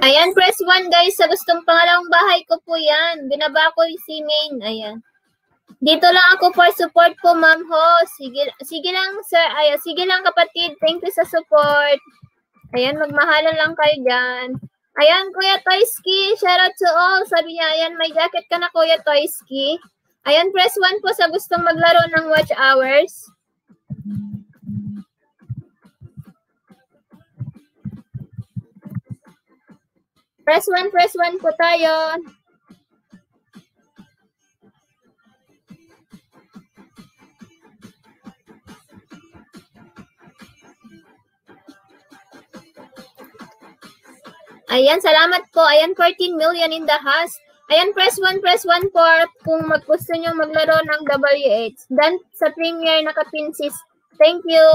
Ayan, press 1 guys. Sa gustong pangalawang bahay ko po yan. Binaba ko si Main. Ayan. Dito lang ako for support po, ma'am ho. Sige lang, sir. Ayan, sige lang kapatid. Thank you sa support. Ayan, magmahalan lang kayo dyan. Ayan, Kuya Toyski. Shout out to all. Sabi niya, ayan, may jacket ka na, Kuya Toyski. Ayan, press 1 po sa gustong maglaro ng watch hours. Press 1 po tayo. Ayan, salamat po. Ayan, 14 million in the house. Ayan, press 1 po kung gusto nyo maglaro ng WH. Dan sa Premier nakapinsis. Thank you.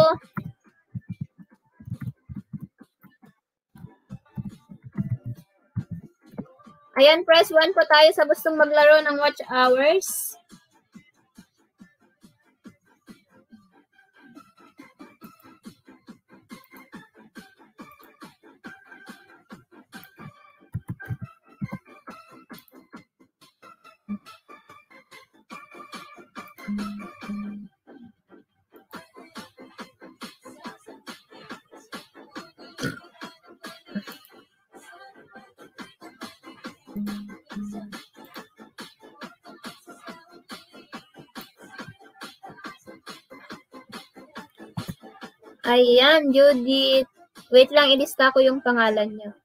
Ayan, press 1 po tayo sa gustong maglaro ng watch hours. Ayan, Judith. Wait lang, ilista ko yung pangalan niyo.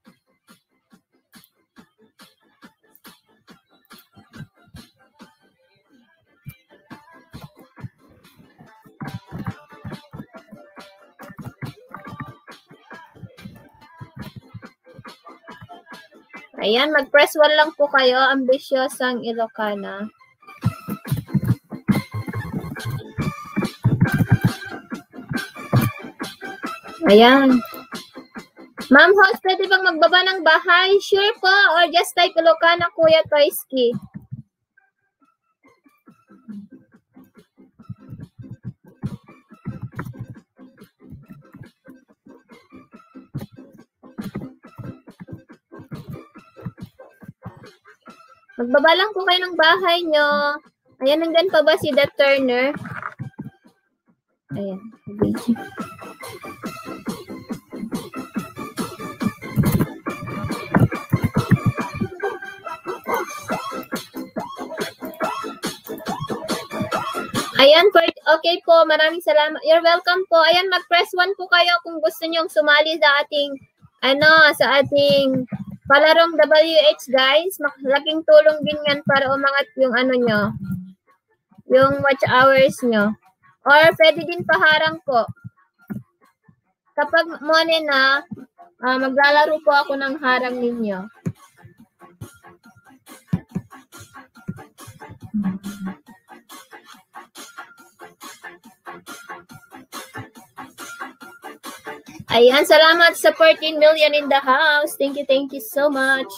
Ayan, mag-press 1 lang po kayo. Ambisyosang Ilocana. Ayan. Ma'am House, pwede bang magbaba ng bahay? Sure po, or just type Ilocana, Kuya Toyski. Magbaba lang po kayo ng bahay nyo. Ayan, nandyan pa ba si The Turner? Ayan. Ayan, okay po. Maraming salamat. You're welcome po. Ayan, mag-press 1 po kayo kung gusto nyong sumali sa ating, sa ating palarong WH, guys. Malaking tulong din yan para umangat yung nyo, yung watch hours nyo. Or pwede din paharang po. Kapag morning na, maglalaro po ako ng harang ninyo. Ayan, salamat sa 14 million in the house. Thank you so much.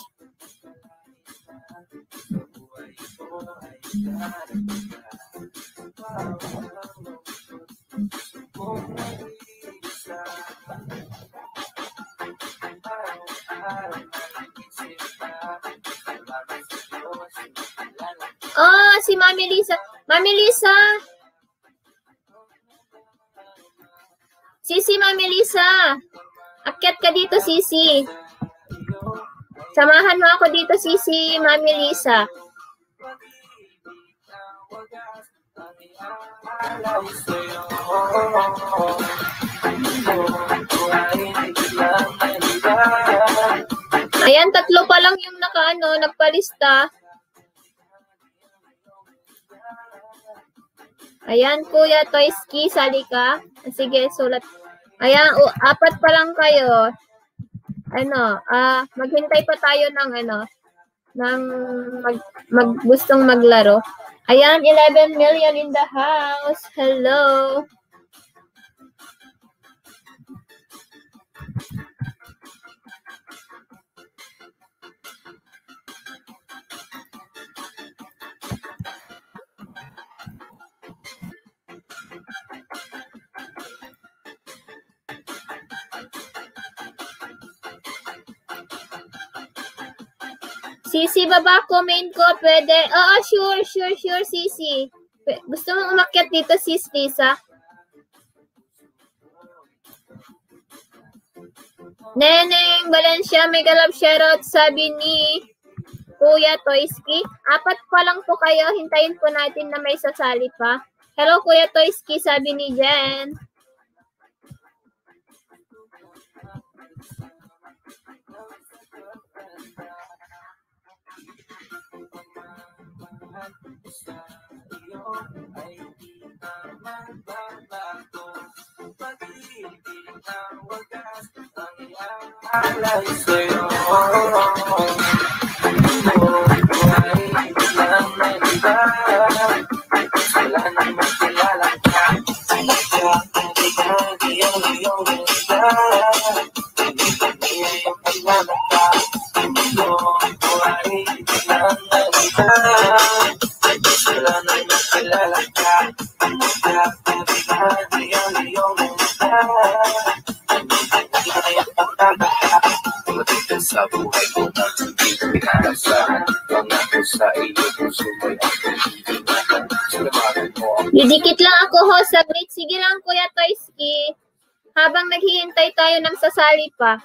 Oh, si Mami Lisa. Mami Lisa! Sisi, Mami Lisa! Akyat ka dito, Sisi. Samahan mo ako dito, Sisi, Mami Lisa. Ayan, 3 pa lang yung nagpalista. Ayan, Kuya Toyski, sali ka. Sige, sulat. Ayan, 4 pa lang kayo. Maghintay pa tayo ng gustong maglaro. Ayan, 11 million in the house. Hello. Sisi, baba comment ko, pwede. Oo, sure, Sisi. Gusto mong umakyat dito, Sis Lisa? Neneng Valencia, mega love shoutout, sabi ni Kuya Toyski. 4 pa lang po kayo, hintayin po natin na may sasali pa. Hello, Kuya Toyski, sabi ni Jen. Sa buhay ko na hindi pinakasahan lang ako sa iyo kung sumay ako sinamahan mo ang Didikit lang ako, ho, saglit. Sige lang, Kuya Toyski. Habang naghihintay tayo ng sasali pa.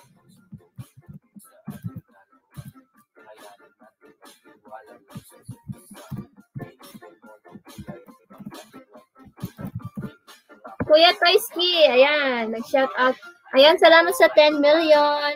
Kuya Toyski, ayan, nag-shout out. Ayan, salamat sa 10 million.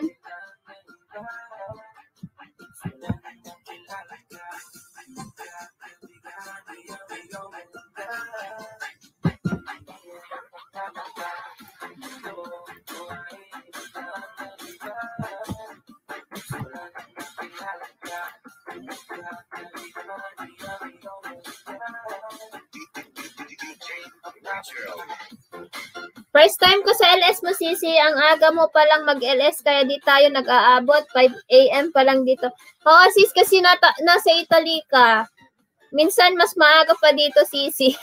First time ko sa LS mo, Sisi. Ang aga mo palang mag-LS, kaya di tayo nag-aabot. 5 a.m. pa lang dito. Oo, sis, kasi nasa Italy ka. Minsan, mas maaga pa dito, Sisi.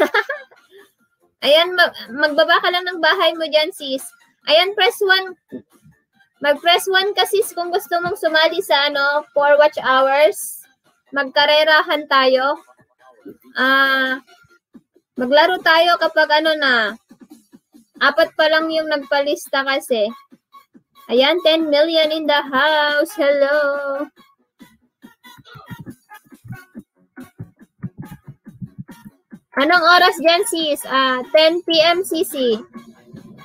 Ayan, magbaba ka lang ng bahay mo dyan, sis. Ayan, press 1. Mag-press 1 ka, sis, kung gusto mong sumali sa 4 watch hours. Magkarerahan tayo. Maglaro tayo kapag na. 4 pa lang yung nagpalista kasi. Ayan, 10 million in the house. Hello. Anong oras dyan, sis? 10 p.m. Sisi.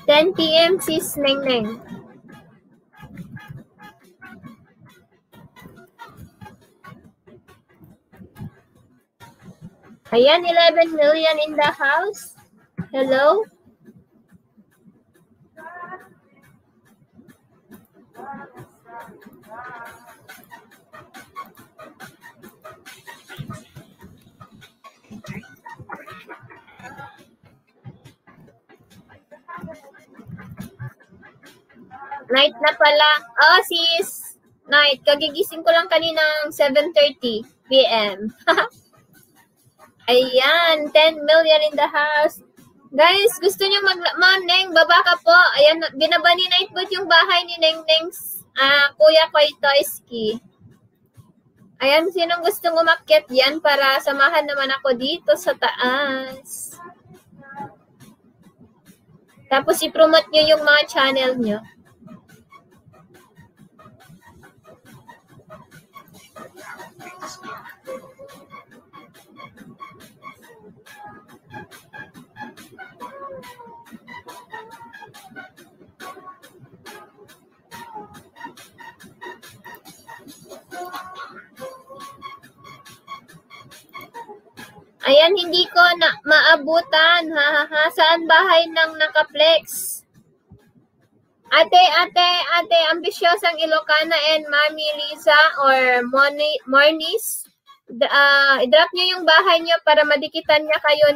10 p.m. sis Nengneng. Ayan, 11 million in the house. Hello. Night na pala. Oh, sis. Night. Kagigising ko lang kaninang 7:30 p.m. Ayan. 10 million in the house. Guys, gusto nyo Neng, baba ka po. Ayan, binaba ni Nightbot yung bahay ni Nengneng's Kuya Koy Toyski. Ayan, sinong gustong umakyat yan para samahan naman ako dito sa taas. Tapos i-promote nyo yung mga channel nyo. Ayan, hindi ko na maabutan. Saan bahay ng nakaplex? Ate, ambisyosang Ilocana and Mami Liza or Mornis. I-drop nyo yung bahay nyo para madikitan niya kayo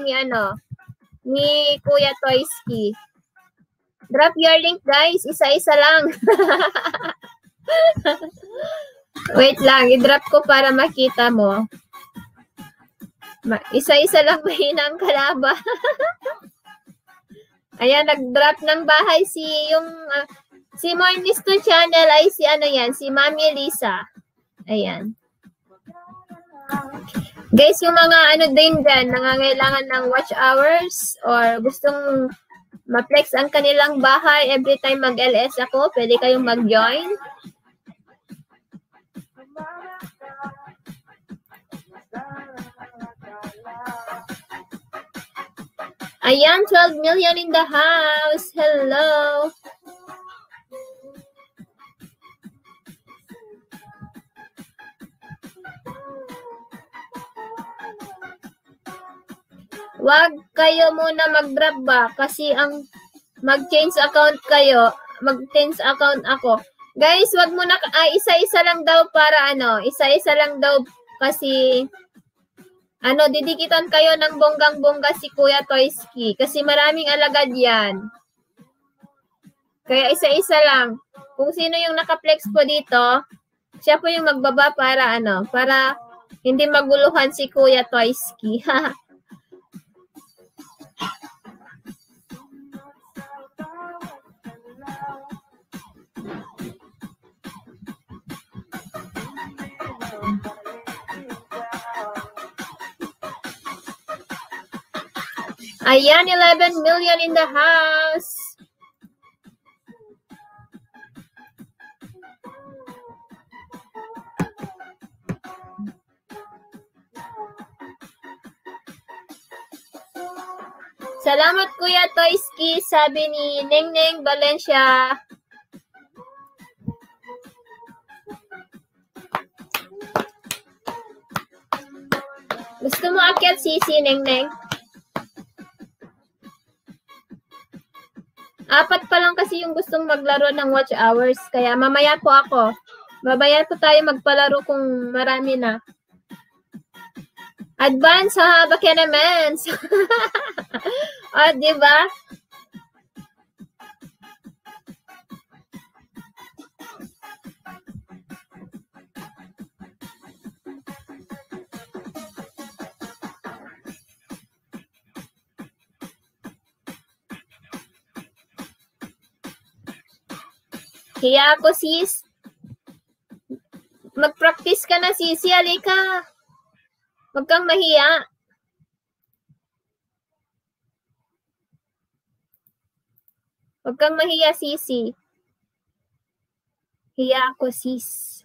ni Kuya Toyski. Drop your link, guys. Isa-isa lang. Wait lang. I-drop ko para makita mo. Isa-isa lang mahina ang kalaba. Ayan, nag-drop ng bahay si Mornis to channel ay si Mami Lisa. Ayan. Guys, yung mga din dyan, nangangailangan ng watch hours or gustong ma-flex ang kanilang bahay every time mag-LS ako, pwede kayong mag-join. Ayan, 12 million in the house. Hello. Wag kayo muna mag-drop ba? Kasi ang mag-change account kayo, mag-change account ako. Guys, wag muna, isa-isa lang daw para isa-isa lang daw kasi didikitan kayo ng bonggang-bongga si Kuya Toyski kasi maraming alagad yan. Kaya isa-isa lang. Kung sino yung naka-flex po dito, siya po yung magbaba para para hindi maguluhan si Kuya Toyski. Ayan, 11 million in the house. Salamat Kuya Toyski, sabi ni Nengneng Valencia. Gusto mo akyat sisi, Nengneng? 4 pa lang kasi yung gustong maglaro ng watch hours. Kaya mamaya po ako. Babayan po tayo magpalaro kung marami na. Advance ha, bakit naman? O, diba? Hiya ako, sis. Mag-practice ka na, sisi. Halika. Huwag kang mahiya. Huwag kang mahiya, sisi. Hiya ako, sis.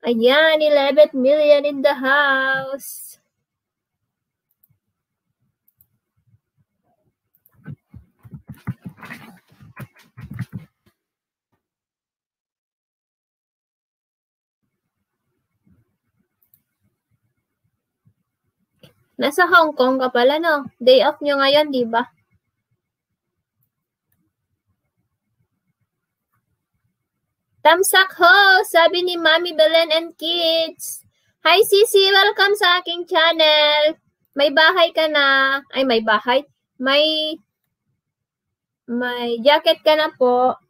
Ayan, 11 million in the house. Nasa Hong Kong ka pala, no? Day off nyo ngayon, di ba? Tamsak ho, sabi ni Mami Belen and Kids. Hi, Sisi. Welcome sa aking channel. May bahay ka na. Ay, may bahay. May jacket ka na po.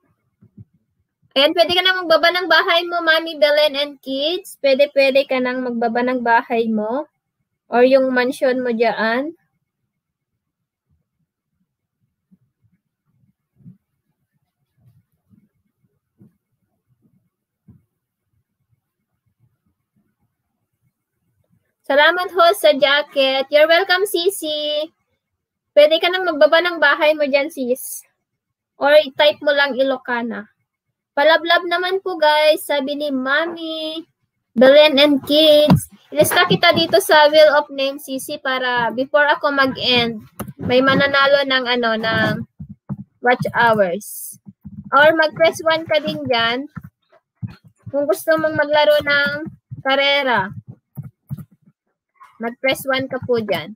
Ayan, pwede ka na magbaba ng bahay mo, Mami Belen and Kids. Pwede ka nang magbaba ng bahay mo. Or yung mansion mo dyan. Salamat ho sa jacket. You're welcome, Sisi. Pwede ka nang magbaba ng bahay mo dyan, sis. Or type mo lang Ilocana. Palablab naman po, guys. Sabi ni Mami Belen and Kids. Ilista kita dito sa Wheel of Names, Sisi, para before ako mag-end, may mananalo ng ng watch hours. Or mag-press 1 ka din dyan kung gusto mong maglaro ng karera. Mag-press 1 ka po dyan.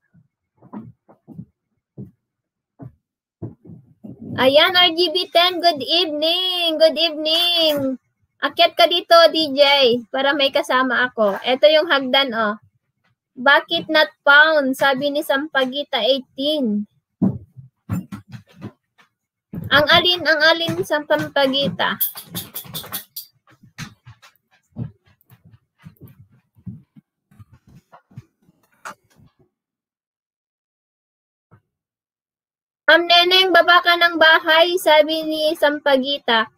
Ayan, RGB10, good evening. Good evening. Akyat ka dito, DJ, para may kasama ako. Ito yung hagdan, oh. Bakit not found? Sabi ni Sampagita 18. Ang alin sa Sampagita? Ma'am Neneng, baba ka ng bahay, sabi ni Sampagita.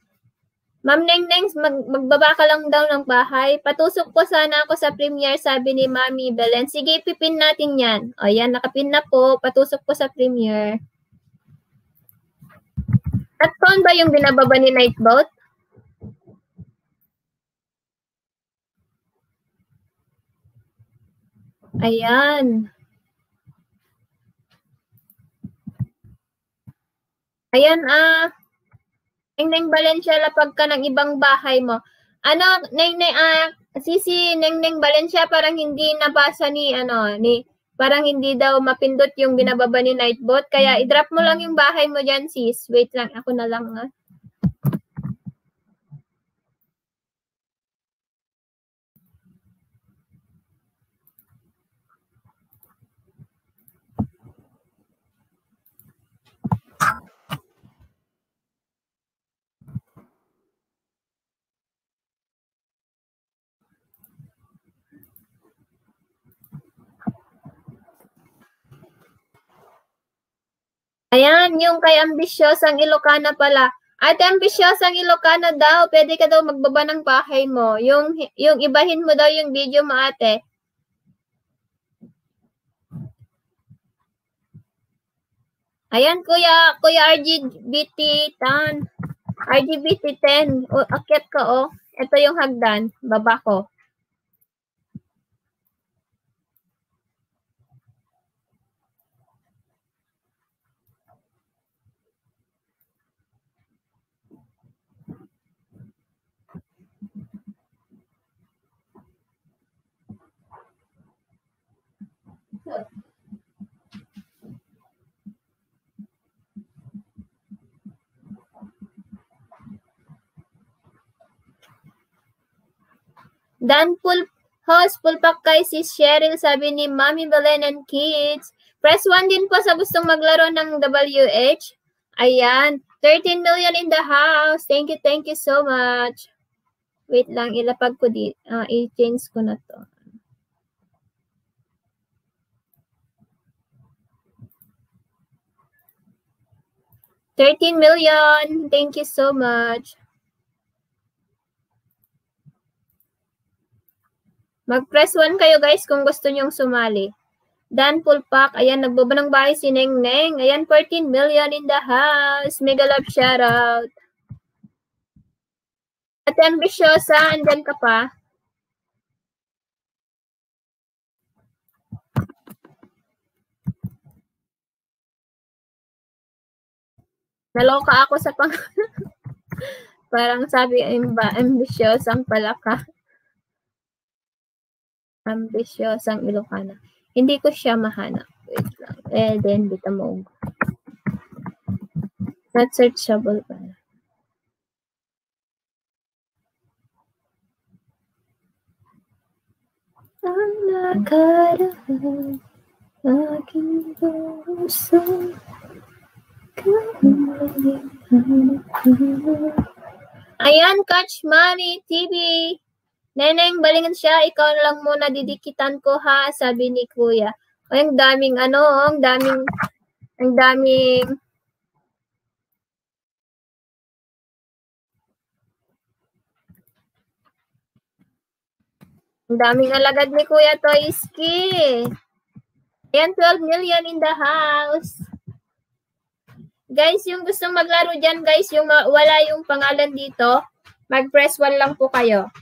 Ma'am Neneng, magbaba ka lang daw ng bahay. Patusok po sana ako sa Premiere, sabi ni Mami Belen. Sige, pipin natin yan. O yan, nakapin na po. Patusok po sa Premiere. At phone ba yung binababa ni Nightbot? Ayan. Ayan, Neneng Valencia, lapag ka ng ibang bahay mo. Ano, Sisi, Neneng Valencia, parang hindi nabasa parang hindi daw mapindot yung binababa ni Nightbot. Kaya i-drop mo lang yung bahay mo dyan, sis. Wait lang, ako na lang, Ayan, yung kay Ambisyosang Ilocana pala. Ate Ambisyosang Ilocana daw, pwede ka daw magbaba ng bahay mo. Yung ibahin mo daw yung video mo, ate. Ayan, Kuya RGBT10. RGBT10. Akyat ka, oh. Ito yung hagdan. Baba ko. Dan Pulpak kay si Cheryl, sabi ni Mami Belen and Kids. Press 1 din po sa gustong maglaro ng WH. Ayan, 13 million in the house. Thank you so much. Wait lang, ilapag ko i-change ko na to. 13 million. Thank you so much. Mag-press 1 kayo guys kung gusto nyong sumali. Dan Pulpak, ayan, nagbaba ng bahay si Neng Neng. Ayan, 14 million in the house. Mega love shoutout. Ate Ambisyosa, andyan ka pa? Naloka ako sa pang... Parang sabi, ambisyosang pala ka. Ambisyosang Ilocana. Hindi ko siya mahanap. Wait lang. Then, bitamog. Not searchable pala. Ang nakaraan, aking puso. Ayan, Catch Money TV. Neneng, balingan siya. Ikaw lang muna didikitan ko ha, sabi ni Kuya. O, ang daming ang daming alagad ni Kuya Toyski. Ayan, 12 million in the house. Guys, yung gustong maglaro dyan, guys, yung wala yung pangalan dito, mag-press 1 lang po kayo.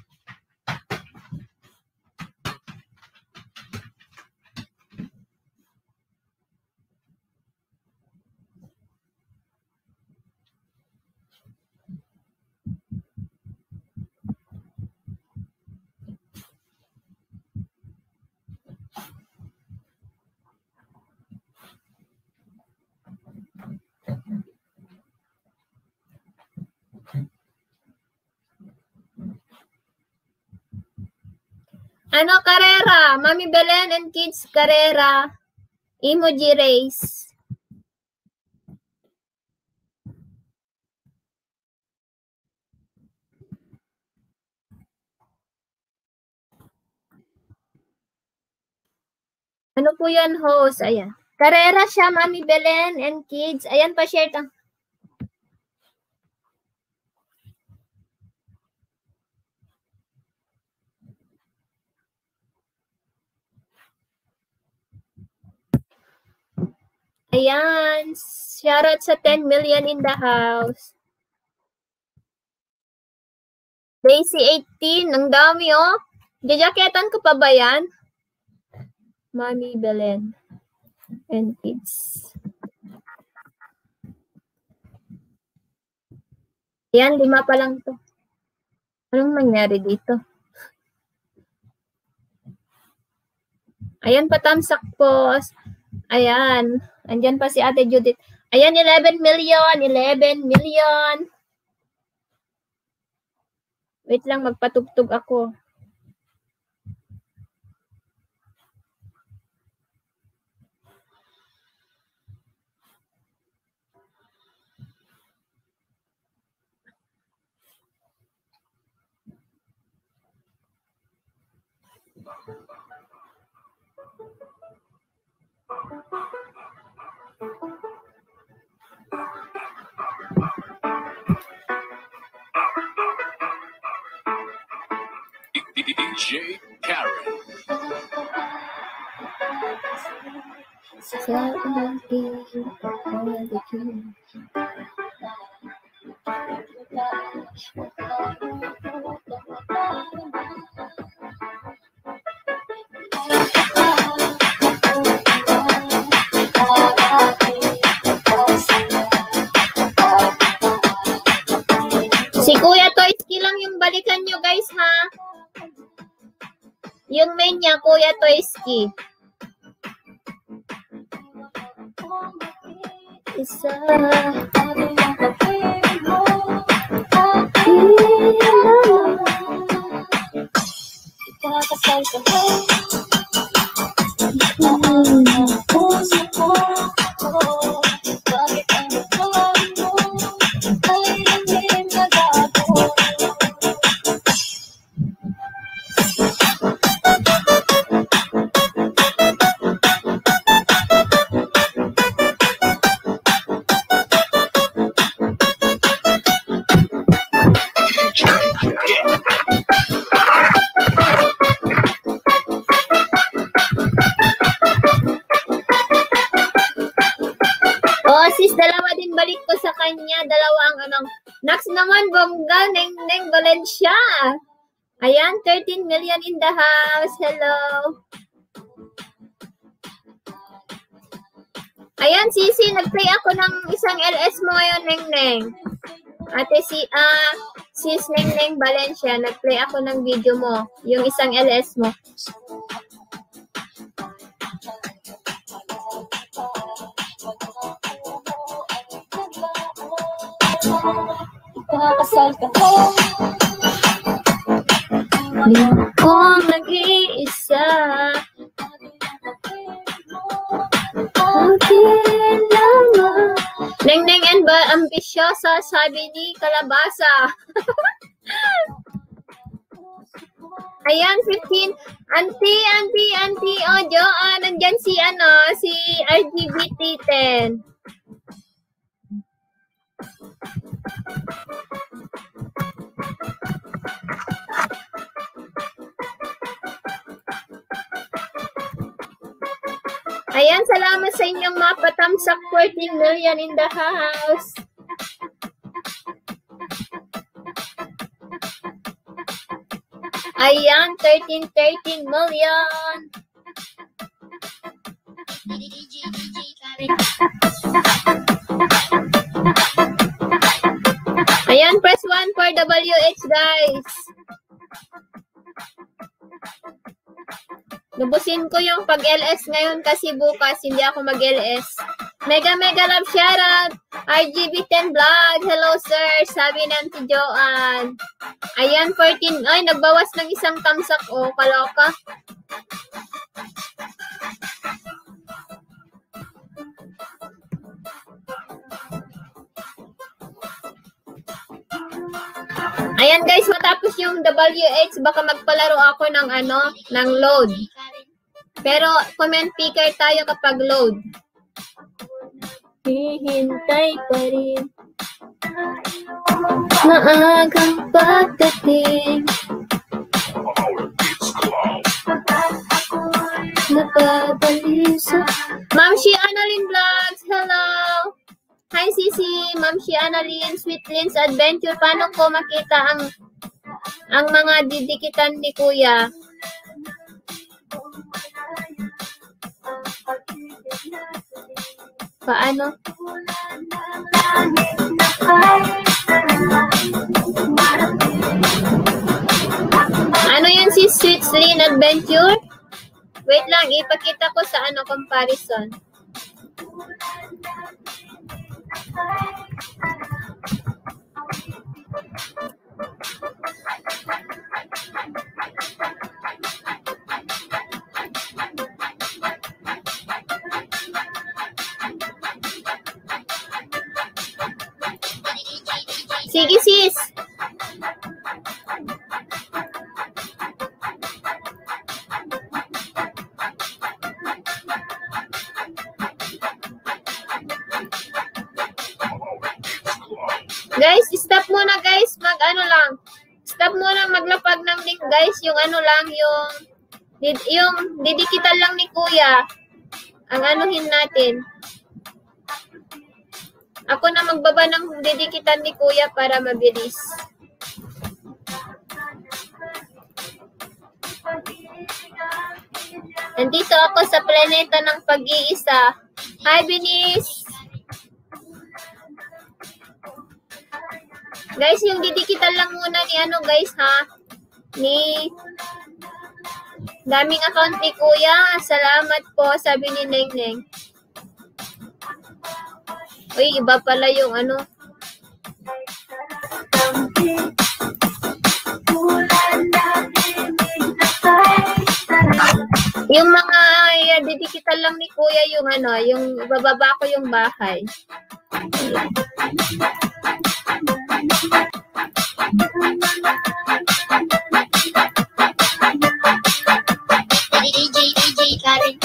Ano, Carrera? Mami Belen and Kids Carrera. Emoji Race. Ano po yan, host? Ayan. Carrera siya, Mami Belen and Kids. Ayan, pa-share tang. Ayan. Shoutout sa 10 million in the house. Daisy 18. Ang dami, oh. Jajaketan ko pa ba yan? Mami Belen and Kids. Ayan, 5 pa lang to. Anong nangyari dito? Ayan, patamsak po. Ayan. Andyan pa si Ate Judith. Ayan, 11 million. 11 million. Wait lang, magpatugtog ako. DJ Karen. Si Kuya Toyski lang yung balikan nyo, guys, ha? Yung main niya, Kuya Toyski. Isa. Sis, dalawa din balik ko sa kanya. Dalawa ang anong. Next naman, bongga, Neng Valencia. Ayan, 13 million in the house. Hello. Ayan, Sisi, nag-play ako ng isang LS mo ngayon, Neng. Ate Sis Neng Valencia, nag-play ako ng video mo. Yung isang LS mo. Kakasal ka ko. Kung nag-iisa. Neng and ba ambisyosa, sabi ni Kalabasa. Ayan, 15. Auntie, Ojo, nandyan si RGBT 10. Ayan, salamat sa inyong mapatamsak 14 million in the house. Ayan, 13 million. Ayan, press 1 for WH, guys. Lubusin ko yung pag-LS ngayon kasi bukas hindi ako mag-LS. Mega love shoutout. RGB10 Vlog. Hello, sir. Sabi ng si Joanne. Ayan, 14. Ay, nagbawas ng isang tamsak. Oh, kaloka. Ayan guys, matapos yung WH, baka magpalaro ako ng load. Pero comment picker tayo kapag load. Hihintay pa rin maagang pagdating. Napabalisa. Ma'am Shi Annalyn Vlogs, hello. Hi Sisi, Ma'am Shi Annalyn, Sweet Lynn's Adventure. Paano ko makita ang mga didikitan ni Kuya? Paano? Ano yan si Sweet Lynn Adventure? Wait lang, ipakita ko sa comparison. Sige sis. Guys, stop muna guys, stop muna maglapag ng link guys, yung yung didikitan lang ni Kuya, ang anuhin natin. Ako na magbaba ng didikitan ni Kuya para mabilis. Nandito ako sa planeta ng pag-iisa. Hi, Binis! Guys, yung didikitan lang muna ni guys ha. Ni daming account ni Kuya. Salamat po, sabi ni Neng. Uy, iba pala yung Yung mga didikitan lang ni Kuya yung yung bababa ko yung bahay. DJ Karen.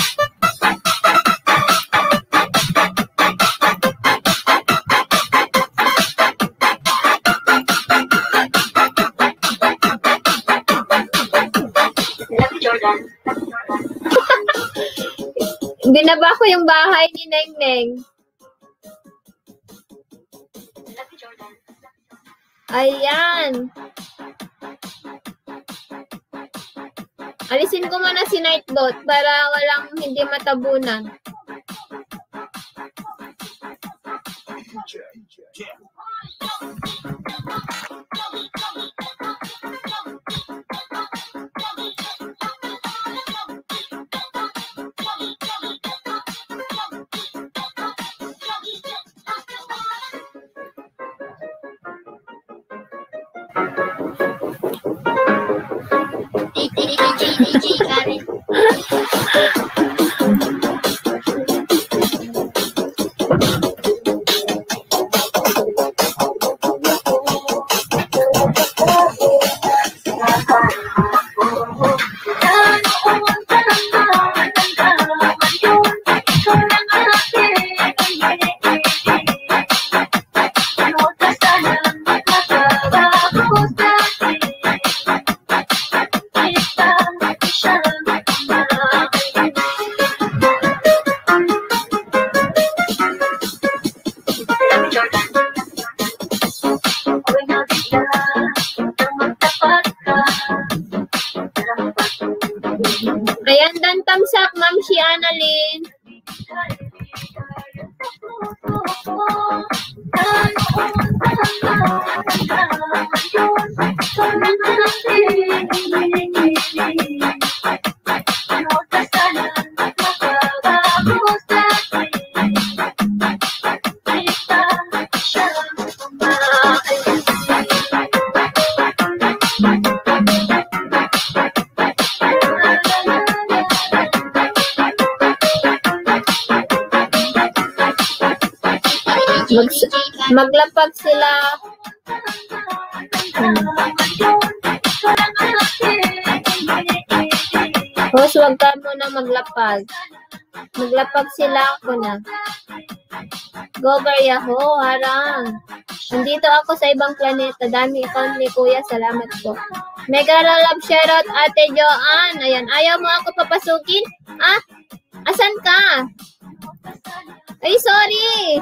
Jordan. Binaba ko yung bahay ni Neng. Ayan. Alisin ko muna si Nightbot para walang hindi matabunan. DJ Karen. Ayan, dan tamsak, Ma'am si Annalyn. Maglapag sila. Host, wag ka muna maglapag. Maglapag sila ako na. Gover Yahoo, harang. Nandito ako sa ibang planeta. Dami account ni Kuya. Salamat po. Mega love shoutout Ate Joanne. Ayan, ayaw mo ako papasukin? Ah? Asan ka? Ay, sorry.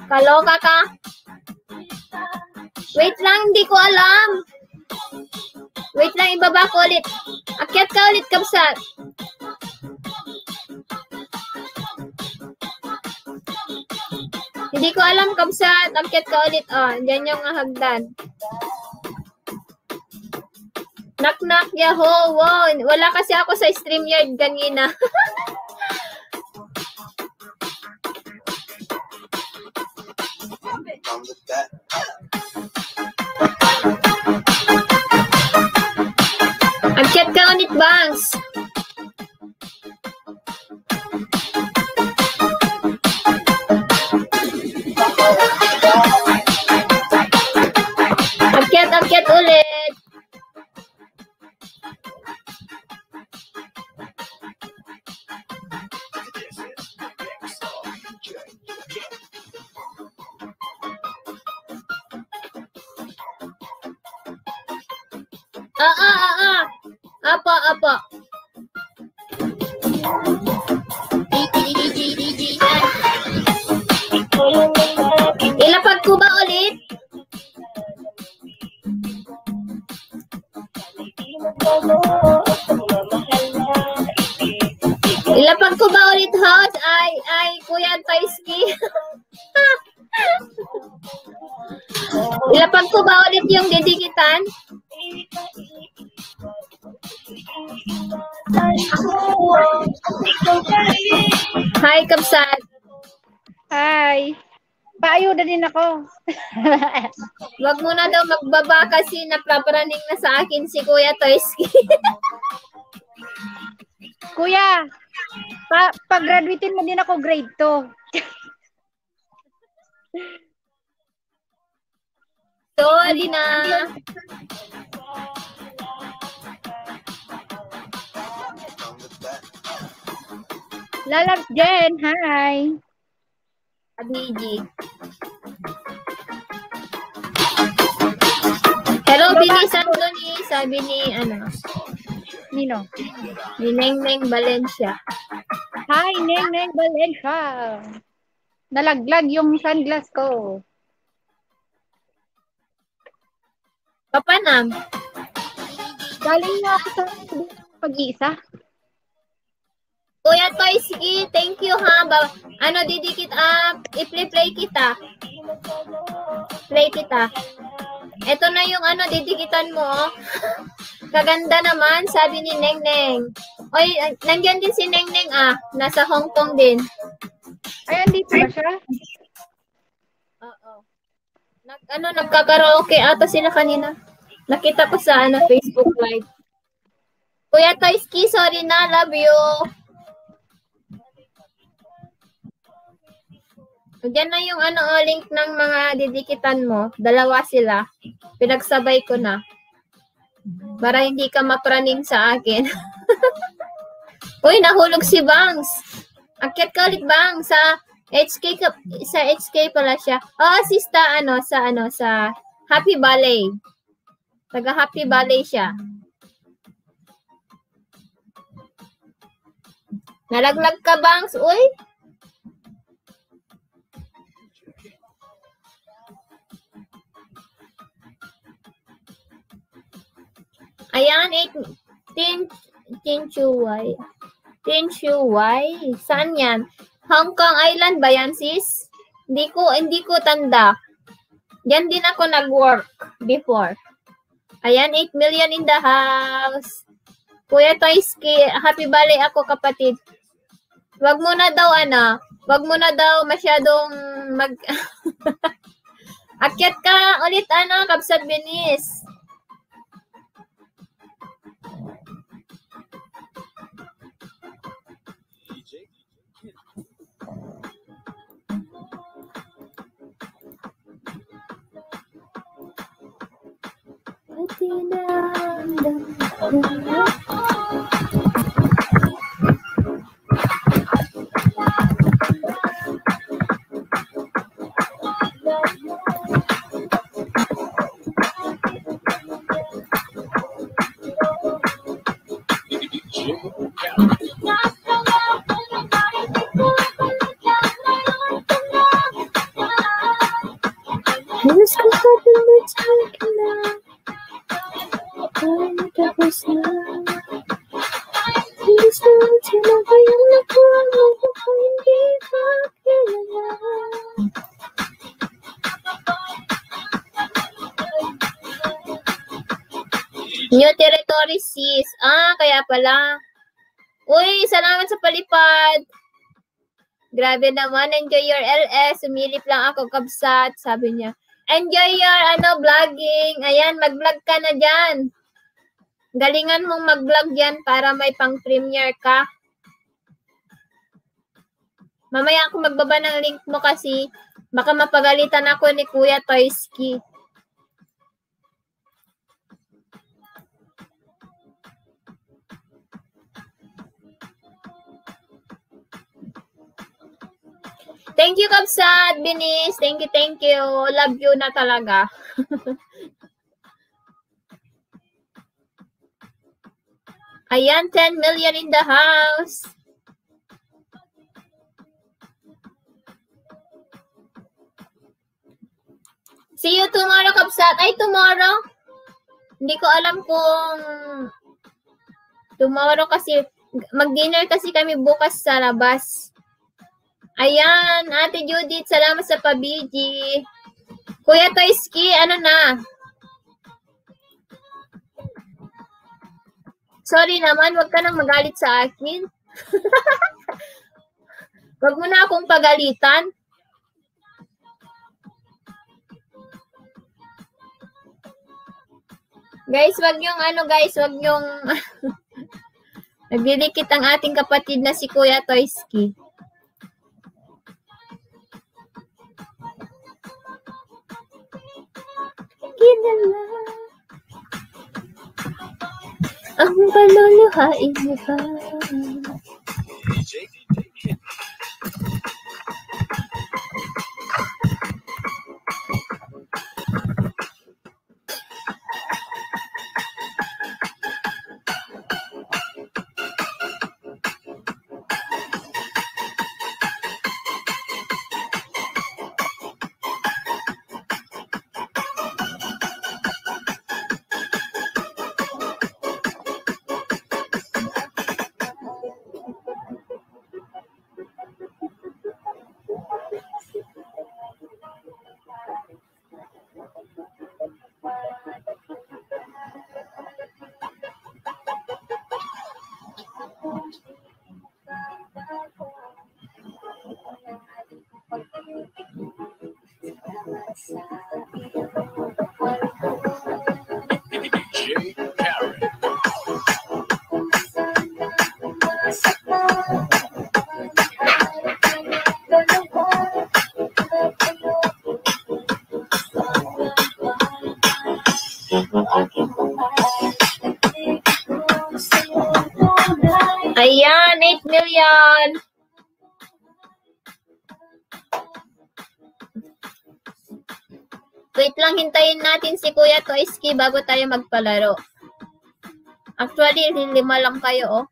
Kaloka ka. Wait lang, hindi ko alam. Wait lang, ibaba ko ulit. Akyat ka ulit, Kabsat. Hindi ko alam, Kabsat. Akyat ka ulit. Oh, dyan yung hagdan. Knock-knock, Yahoo. Wow, wala kasi ako sa StreamYard kanina. Akyat ka ulit, Bangs. Akyat ulit. Apa. DJ Karen. Ilapag ko ba ulit? Ilapag ko ba ulit, host? Ay, Kuya Toyski. Ilapag ko ba ulit yung didikitan? Hi, Kabsat. Hi. Paayuda din ako. Wag mo na daw magbaba kasi napraparaning na sa akin si Kuya Toyski. Kuya, pag-graduatein mo din ako grade 2. Sorry na. Lalabs Jen, hi. Abiji. Hello, Bini Santoni. Sabi ni, Nino. ni Neng Valencia. Hi, Neng Valencia. Nalaglag yung sunglass ko. Papanam. Galing na ako sa pag-iisa. Kuya Toyski, thank you ha. Didikit i-play kita. Play kita. Ito na yung didikitan mo. Kaganda naman, sabi ni Neng Neng. Oy, nandiyan din si Neng Neng Nasa Hong Kong din. Ay, andito ba siya? Oo. Nagkakaraoke ata sila kanina. Nakita ko sa Facebook Live. Kuya Toyski, sorry na, love you. Diyan na yung link ng mga didikitan mo. Dalawa sila. Pinagsabay ko na. Para hindi ka mapraning sa akin. Uy, nahulog si Bangs. Akyat ka ulit, Bang. Sa HK pala siya. Assista sa Happy Valley. Taga Happy Valley siya. Nalaglag ka, Bangs. Uy. Ayan, Tin Chuy. Saan yan? Hong Kong Island ba yan, sis? Hindi ko tanda. Yan din ako nag-work before. Ayan, 8 million in the house. Kuya Toyski, Happy Valley ako, kapatid. Wag mo na daw masyadong akyat ka ulit, Kabsat Benis. New territory, sis. Kaya pala. Uy, salamat sa palipad. Grabe naman. Enjoy your LS. Sumilip lang ako, Kabsat. Sabi niya. Enjoy your vlogging. Ayan, mag-vlog ka na dyan. Galingan mong mag-vlog yan para may pang-premiere ka. Mamaya ako magbaba ng link mo kasi baka mapagalitan ako ni Kuya Toyski. Thank you, Kabsat, Binis. Thank you. Love you na talaga. Ayan, 10 million in the house. See you tomorrow, Kabsat. Ay, tomorrow? Hindi ko alam kung tomorrow kasi mag-dinner kasi kami bukas sa labas. Ayan, Ate Judith, salamat sa pabiji. Kuya Toyski, na? Sorry naman, wag ka nang magalit sa akin. Wag mo na akong pagalitan. Guys, wag yung nagdidikit ang ating kapatid na si Kuya Toyski. Kinala ang paluluhain mo pa. Ayan, 8 million. Wait lang, hintayin natin si Kuya Toyski bago tayo magpalaro. Actually, 5 lang kayo, oh.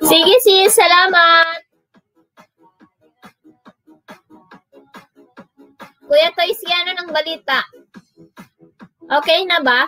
Sige, sis. Salamat. Kuya Toyski, ano ng balita? Okay na ba?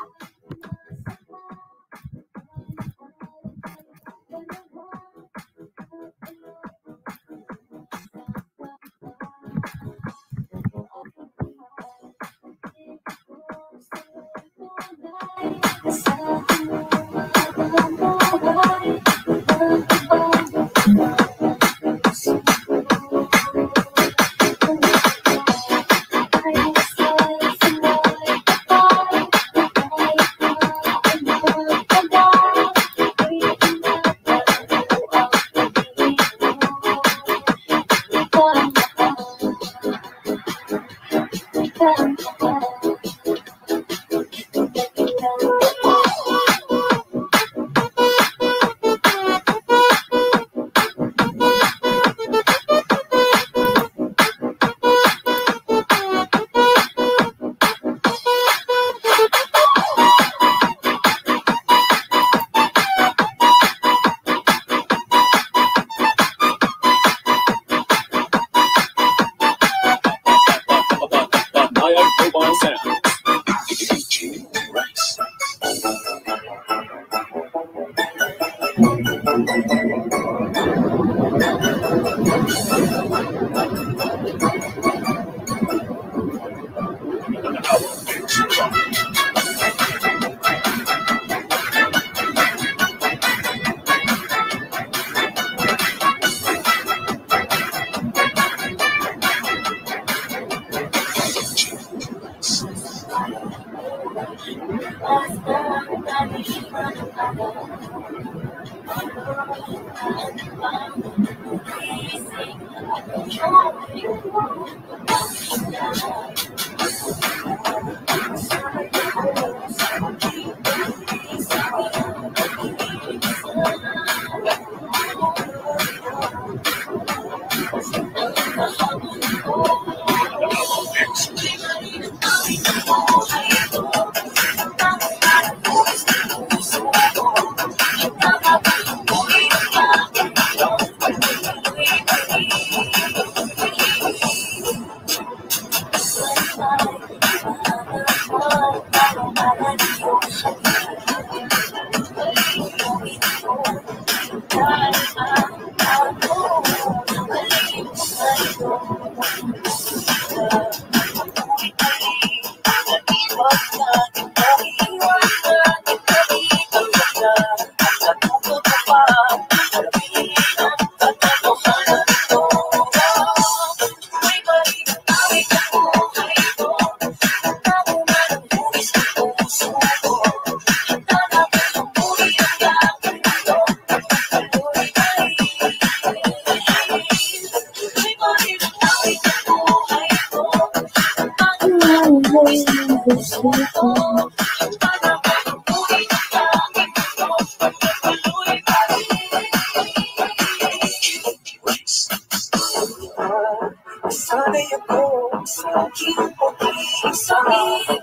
aking pag-iisang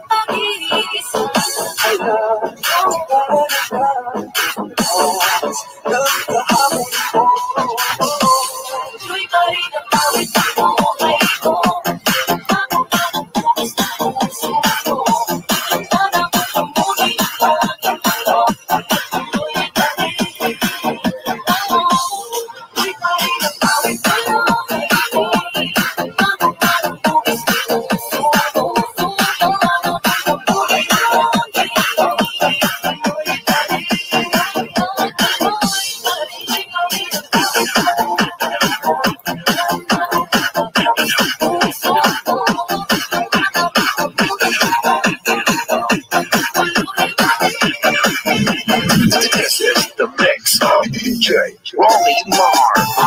pag-iisa. Kaya nagkahamon ko. Tuloy pa rin ang tawid ng buhay ko. Bago-bagong bukas na puso ko. Handa na kong muli ang pagkakalo. Tuloy pa rin ang tawid ng buhay ko. Bago-bagong bukas na puso ko. Handa na kong muli ang pagkakalo. This is the mix of DJ Ronnie Marr.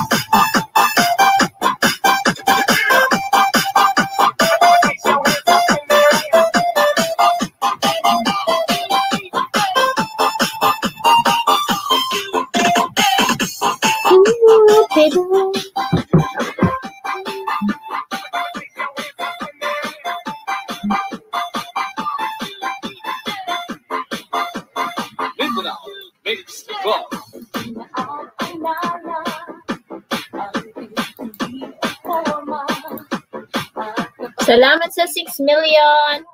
Mindanao Mix Club. Salamat sa 6 million.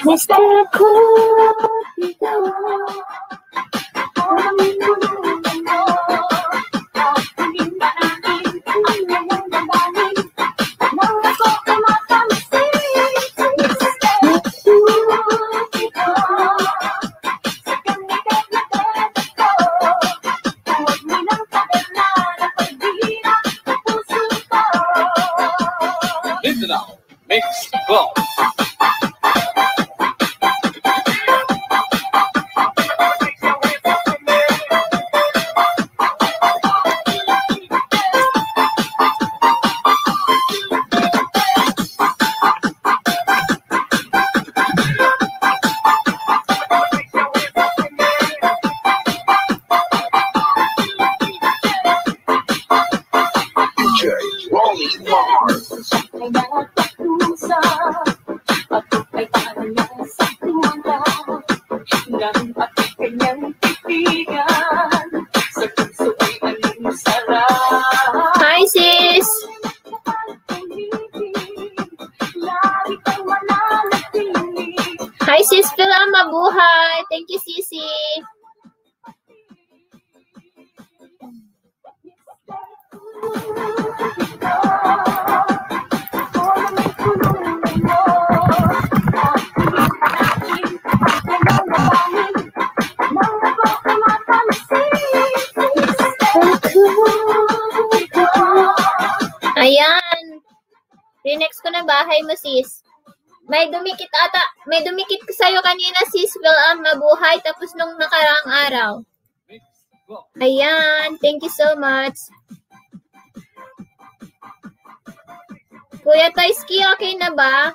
Mr. Mindanao Mix Club. DJ Ronnie Marr. Hi, sis. Hi, sis Phila, mabuhay. Thank you, Sisi. Ayan. Rinex ko na bahay mo, sis. May dumikit ata. May dumikit sa'yo kanina, sis. Mabuhay. Tapos nung nakaraang araw. Ayan. Thank you so much. Kuya Toyski, okay na ba?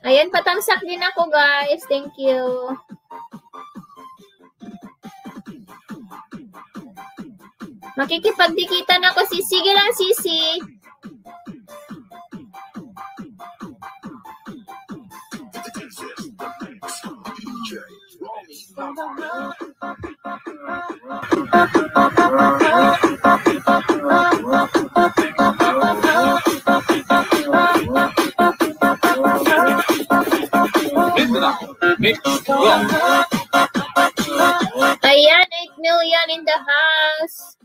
Ayan, patamsak din ako, guys. Thank you. Makikipagdikitan ako, sis. Sige lang, sisi. Ayan, 8 million in the house.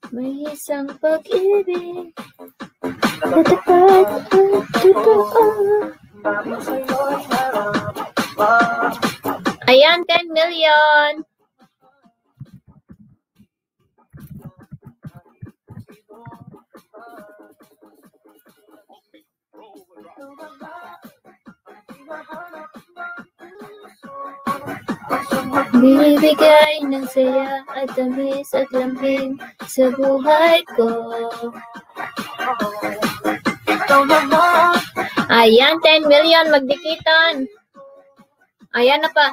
May isang pag-ibig natapat at totoo. Ayan, 10 million. Bibigay ng saya at tamis at lambing sa buhay ko. Ayan, 10 million, magdikitan. Ayan na pa.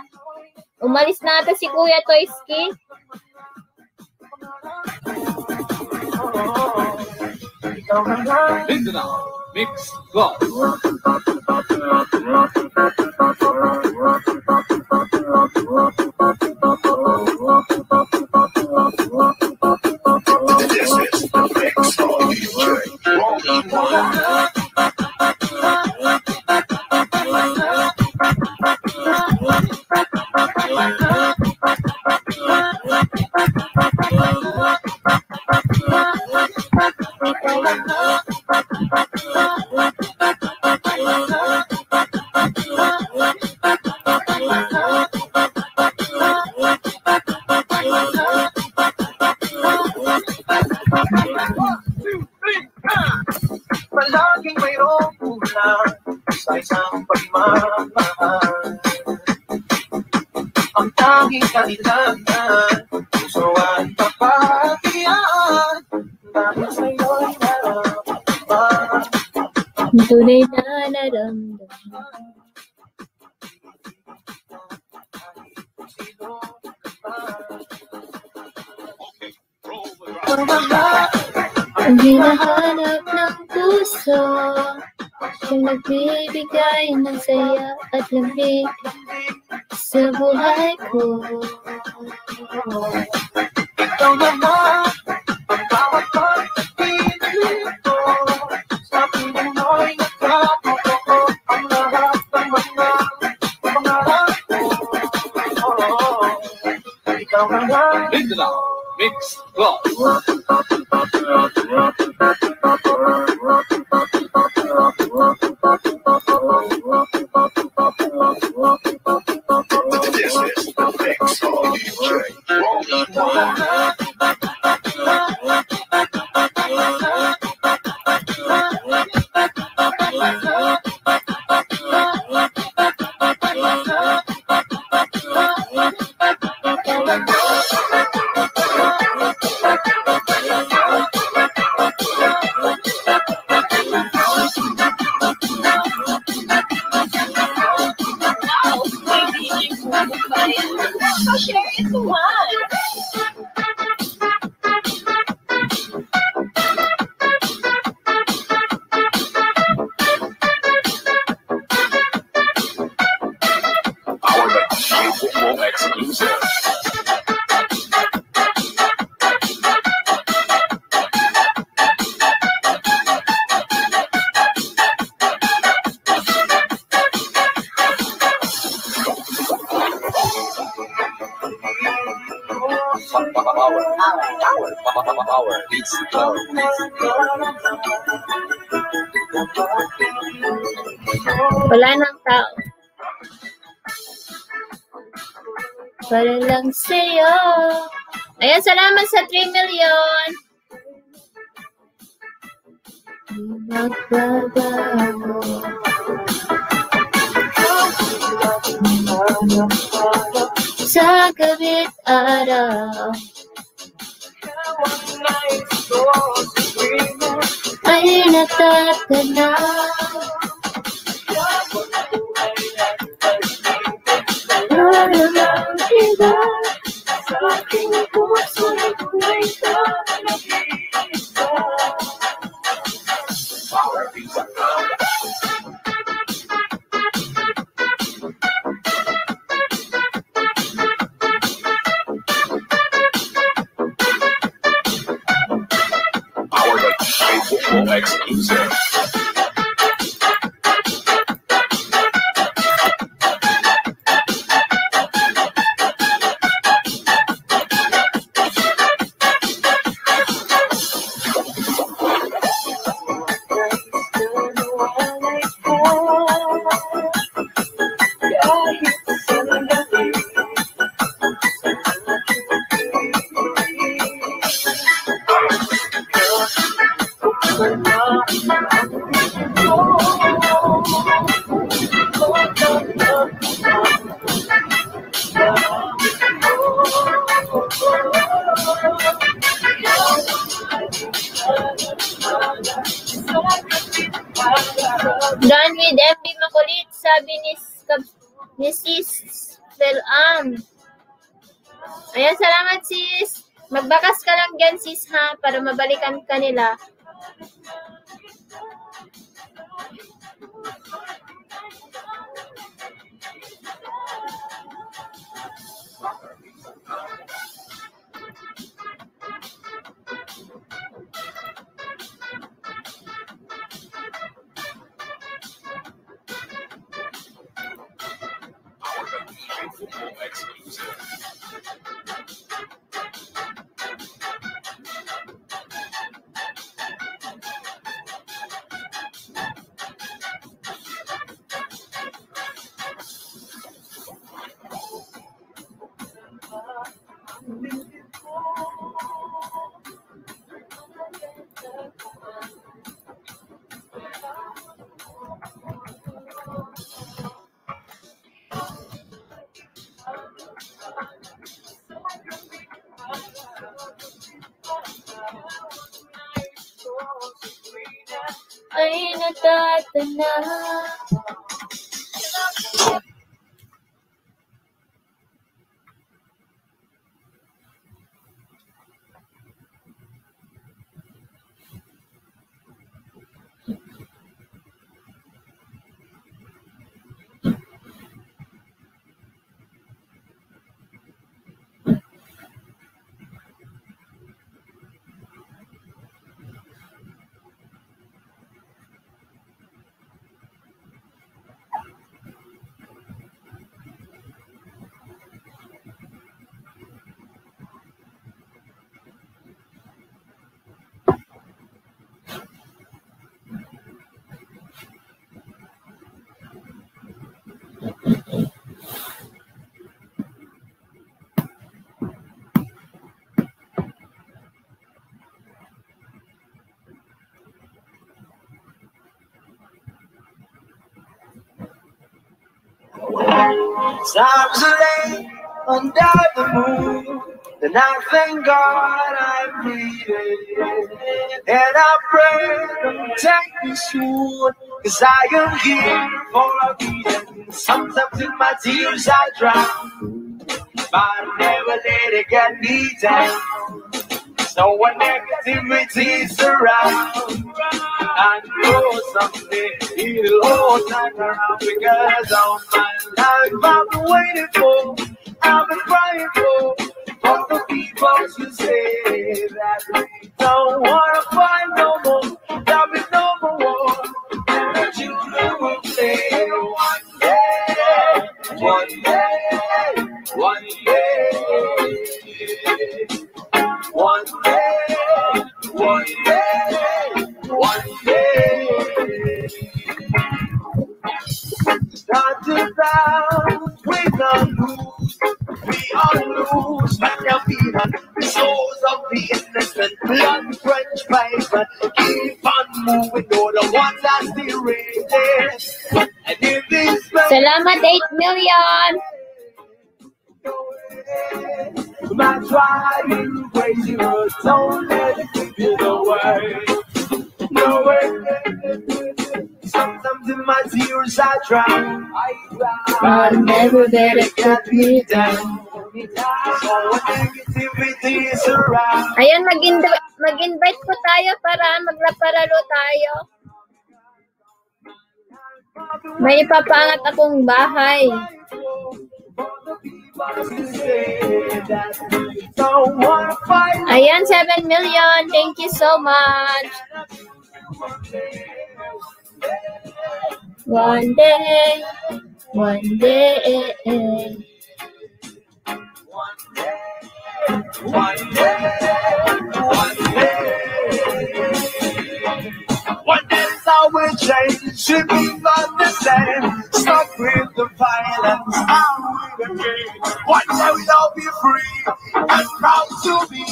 Umalis na ata si Kuya Toyski. Mindanao Mix Club. This is the mix of DJ Rolly Mars. Palaging mayroong kulang sa isang pagmamahal. Ang tanging kailangan, puso at kapatian. Dahil sa'yo'y nararamdaman. Tunay na naramdaman. Ang hinahanap ng puso, siyang nagbibigay ng saya at lamig sa buhay ko. Ikaw naman, ang bawat pag-ibig ko. Sa piling mo'y nagkatotoo ang lahat ng mga pangarap ko. Ikaw naman. Mindanao Mix Club. This is the mix of DJ Rolly Mars. Our Legacy Football exclusive. Power beats the glow. Wala nang tao. Para lang sa'yo. Ayan, salamat sa 3 million. Magbabago. Sa gabi't araw ay natatanaw. Para lang iba sa aking puso ay ka. Power beats the glow. Global exclusive. Done with MB Makulit, sabi ni Sis Belam. Ayan, salamat sis. Magbakas ka lang dyan sis ha, para mabalikan ka nila. Ay natatana. Times late under the moon, and I thank God I'm breathing, and I pray don't take me soon, 'cause I am here for a reason. Sometimes in my tears I drown, but I never let it get me down. So when negativity surrounds, I know someday it'll all turn around, because all my life I've been waiting for, I've been crying for the people to say that we don't wanna fight no more, there'll be no more war, and the children will say one day, one day, one day. One day, one day, one day. Start to down, we don't lose, we all lose. When your feet on the souls of the innocent, blood French paper, keep on moving, all the ones that still raging. And if this Salamat 8 million. my trying crazy road, don't let it keep you away. No way. Sometimes in my tears I drown, but I never let it get me down. So when negativity is around, Ayan, mag-invite po tayo para maglaparalo tayo. May ipapangat akong bahay. Ayan, 7 million. Thank you so much. One day, one day. One day all will change, should be not the same. Stop with the violence, out with the game. One day we'll all be free and proud to be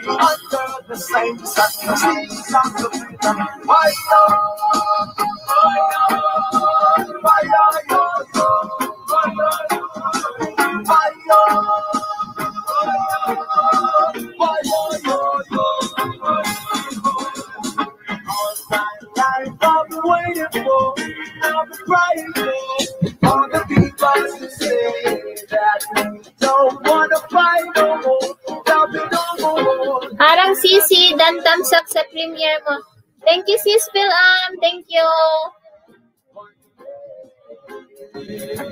under the same sun. Seas of the freedom. I've been waiting for, I've been crying for all the people to say that we don't want to fight no more, love it no more. Harang Sisi, dan tamsak sa premiere mo. Thank you, Sis Phil. Thank you.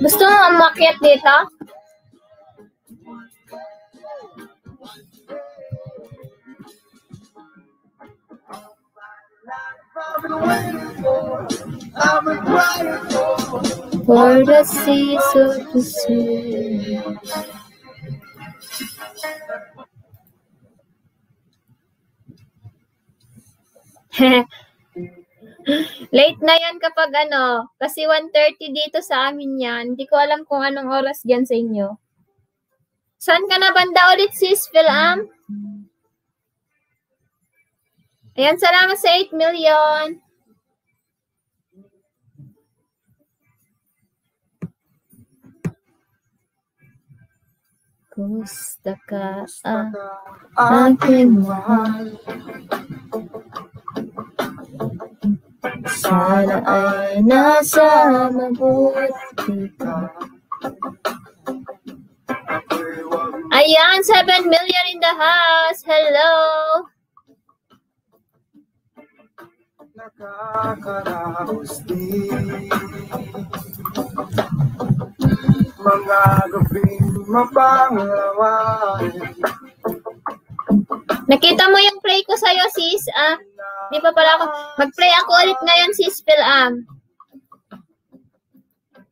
Gusto mo umakyat dito? I've been waiting for, I've been crying For the sea, so to say. Late na yan kapag ano, kasi 1:30 dito sa amin yan. Hindi ko alam kung anong oras dyan sa inyo. Saan ka na banda ulit, Sis Phil? Ayan, salamat sa 8 million. Kumusta ka, aking mahal? Sana ay nasa mabuti ka. Ayan, 7 million in the house. Hello. nakakaraos din. Mga gabing mapanglawan. Nakita mo yung play ko sa'yo, sis? Di pa pala ako. Mag-play ako ulit ngayon, sis Phil.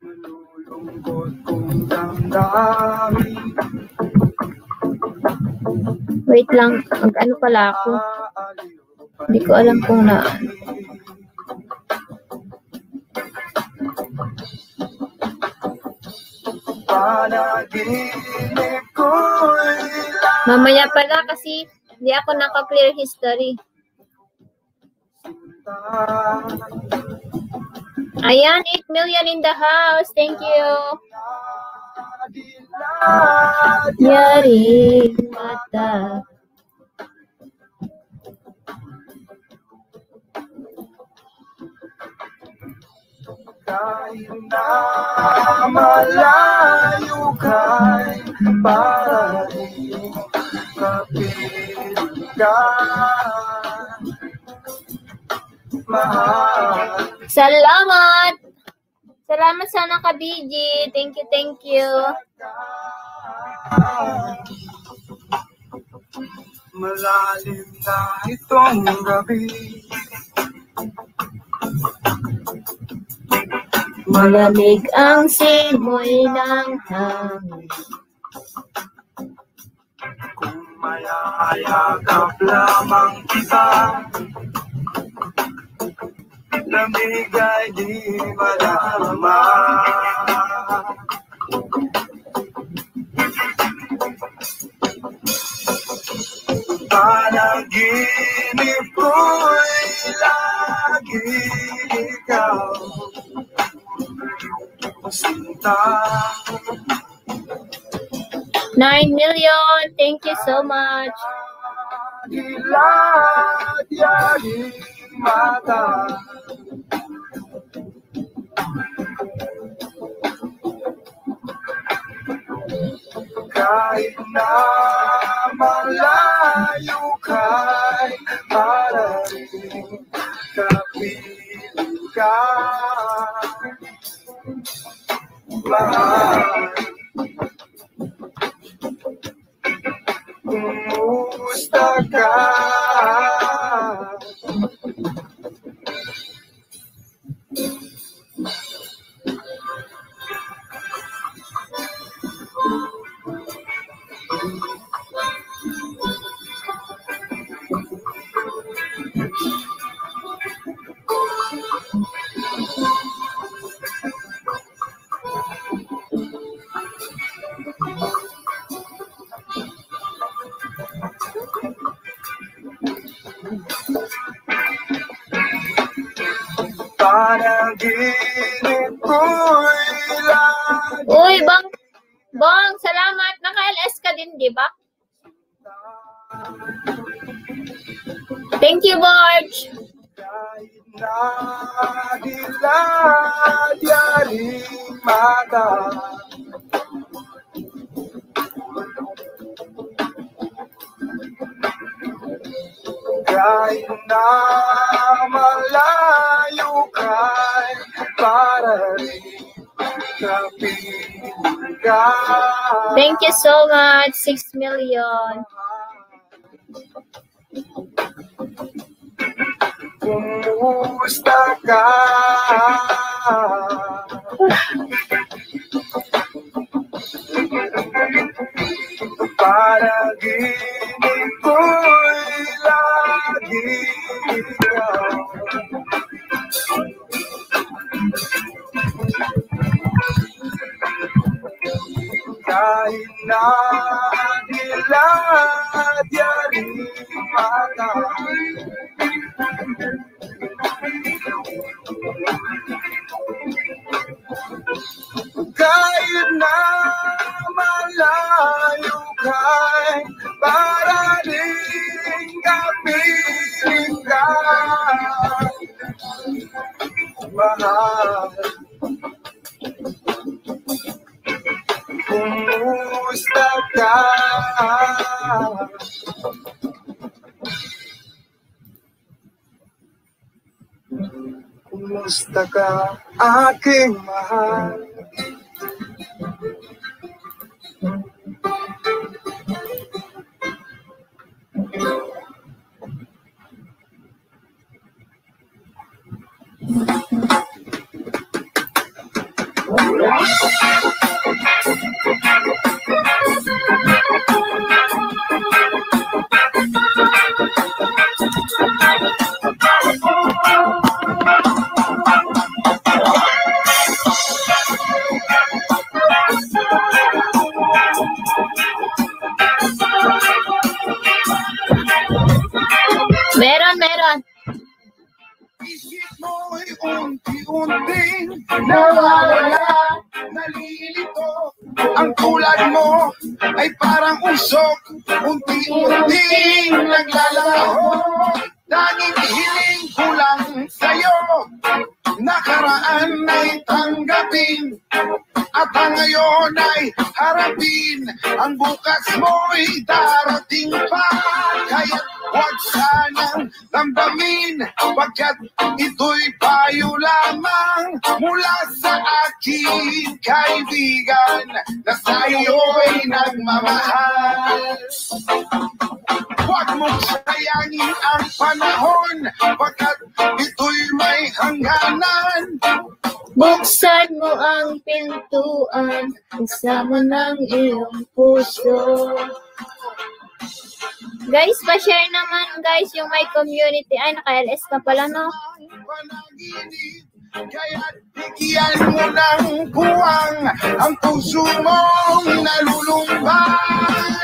Malulungkot kong damdamin. Wait lang. Mag-ano pala ako. Hindi ko alam kung na. Panaginip ko'y Mamaya pala kasi hindi ako naka-clear history. Ayan, 8 million in the house. Thank you. Yari mata. kahit na malayo ka'y parating kapiling ka. Mahal. Salamat! Salamat sa naka-BG. Thank you, thank you. Malalim na itong gabi. Malamig ang simoy ng hangin. Kung mayayakap lamang kita, lamig ay di madama. Panaginip ko'y lagi ikaw, sinta. 9 million. Thank you so much. Dilat yari mata. Kahit na malayo ka'y parating kapiling ka. Mahal. Kumusta ka? Panaginip ko'y lagi. Uy, Bong, salamat. Naka-LS ka din, di ba? Thank you, Borge. Kahit na dilad yaring mata. Kahit na malayo ka'y para rin kapiling ka. Thank you so much. 6 million. Kumusta ka? Panaginip ko'y lagi ikaw. Kahit na dilad yaring mata. Kahit na malayo ka'y para rin kapiling ka. Mahal, kumusta ka? Kumusta ka, aking mahal? Meron. Isip mo'y unti-unting Nawawala. nalilito. Ang tulad mo ay parang usok, unti-unting naglalaho. Tanging hiling ko lang sa'yo, nakaraan ay tanggapin, at ang ngayon ay harapin. Ang bukas mo'y darating pa, kaya't huwag sanang damdamin, pagkat ito'y payo lamang mula sa aking kaibigan na sa'yo'y nagmamahal. Huwag mong sayangin ang panahon, pagkat ito'y may hangganan. Buksan mo ang pintuan, kasama ng iyong puso. Guys, pa-share naman guys yung my community. Ay, naka-LS ka pala, no? Panaginip, kaya't bigyan mo ng buwang ang puso mong nalulumbay.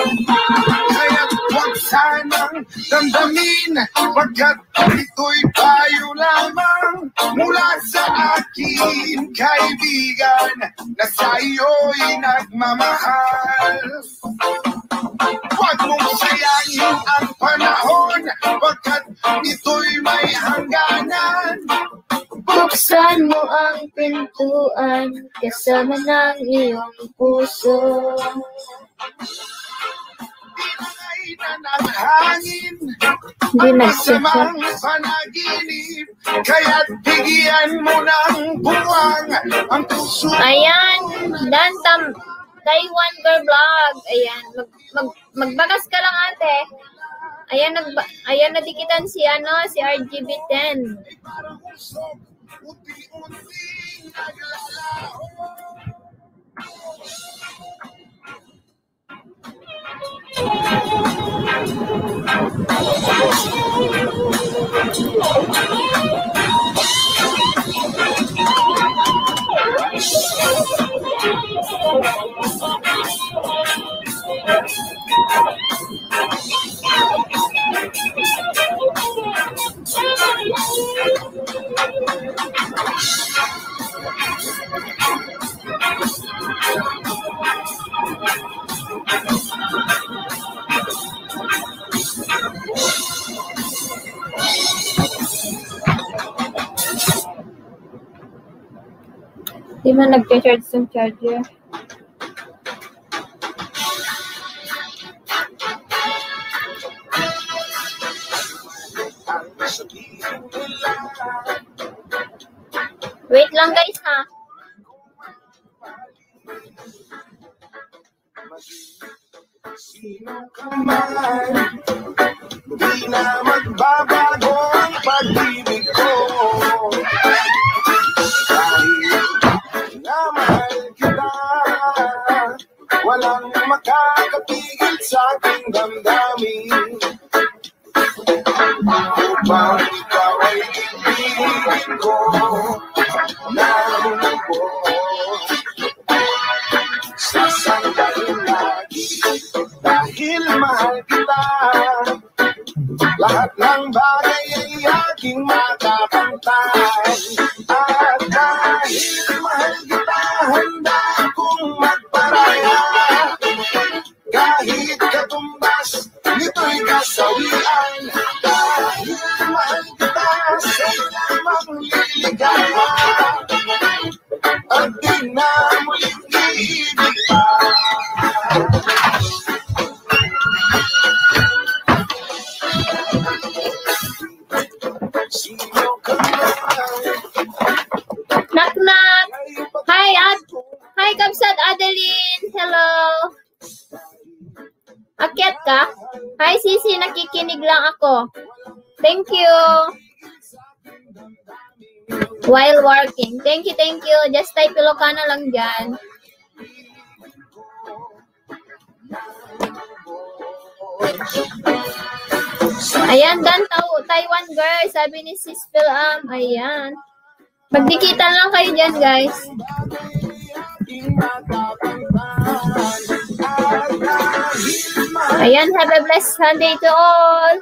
Kaya't huwag sanang damdamin, pagkat ito'y payo lamang mula sa aking kaibigan na sa'yo'y nagmamahal. Huwag mong sayangin ang panahon, pagkat ito'y may hangganan. Buksan mo ang pintuan, kasama ng iyong puso. Pinangay na ng hangin, Hindi masamang nagsiset. panaginip, kaya't bigyan mo ng buwang ang puso. Ayan, Taiwan Girl Vlog. Ayan, magbagas ka lang ate. Ayan, nadikitan si RGB10. Parang usok, unti-unting naglalaho. Di man nag-charge yung charger. Wait lang guys ha. Sino ka man, di na magbabago ang pag-ibig ko. Kahit na mahal kita, walang makakapigil sa aking damdamin. Upang ikaw ay ibigin ko ng lubos. Sasandahin lagi dahil mahal kita. Lahat ng bagay ay aking makapantay. At dahil mahal kita, handa akong magparaya. Kahit katumbas, nito'y kasawian. Dahil mahal kita, sa'yo lamang liligaya. At di na muling iibig pa. Sino ka man? Knock knock. Hi Kabsat Adeline. Hello. Akyat ka? Hi Sisi, nakikinig lang ako. Thank you. While working. Thank you, thank you. Just type Ilocano lang dyan. Ayan, Dan Taiwan girl. Sabi ni Sis Philam. Ayan. Magdikitan lang kayo dyan, guys. Ayan, have a blessed Sunday to all.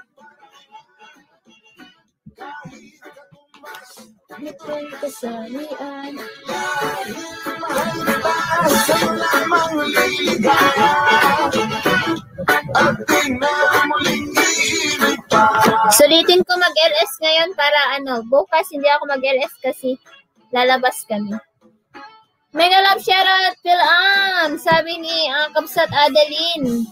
Ito'y kasalian. Sulitin ko mag-LS ngayon para bukas hindi ako mag-LS kasi lalabas kami. Mega love shoutout Philam, sabi ni Kabsat Adeline.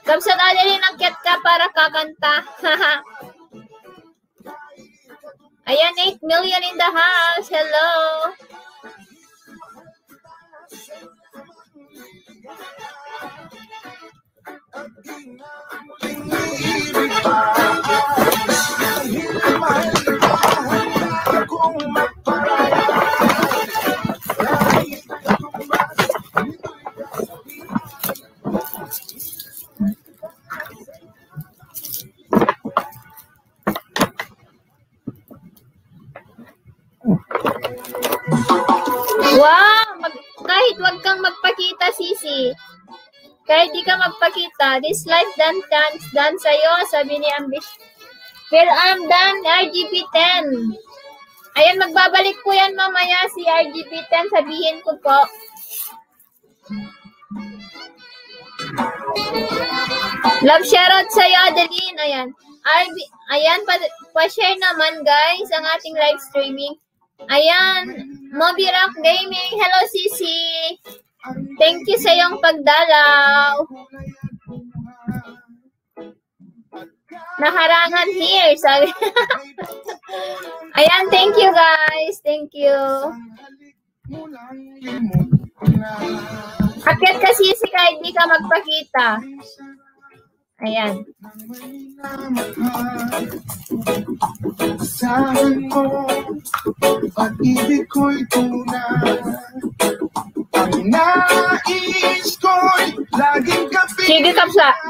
Kabsat Adeline, nag-get ka para kakanta. Ayan, 8 million in the house. Hello. Wow! Kahit wag kang magpakita, Sisi. Kahit di ka magpakita, this life dance sa'yo, sabi ni Ambish. Philam Dan, RGB10. Ayan, magbabalik po yan mamaya si RGB10, sabihin ko po. Love shoutout sa'yo, Adeline. Ayan. Ayan, pa-share naman guys ang ating live streaming. Ayan, Moby Rock Gaming. Hello, Sisi. Thank you sa iyong pagdalaw. Naharangan here, sabi. Ayan, thank you guys. Thank you. Akyat ka, Sisi, kahit di ka magpakita. Ayan. Asahan mo, pag-ibig ko'y tunay. Ang nais ko'y laging Sige, kapiling Kapsa. ka.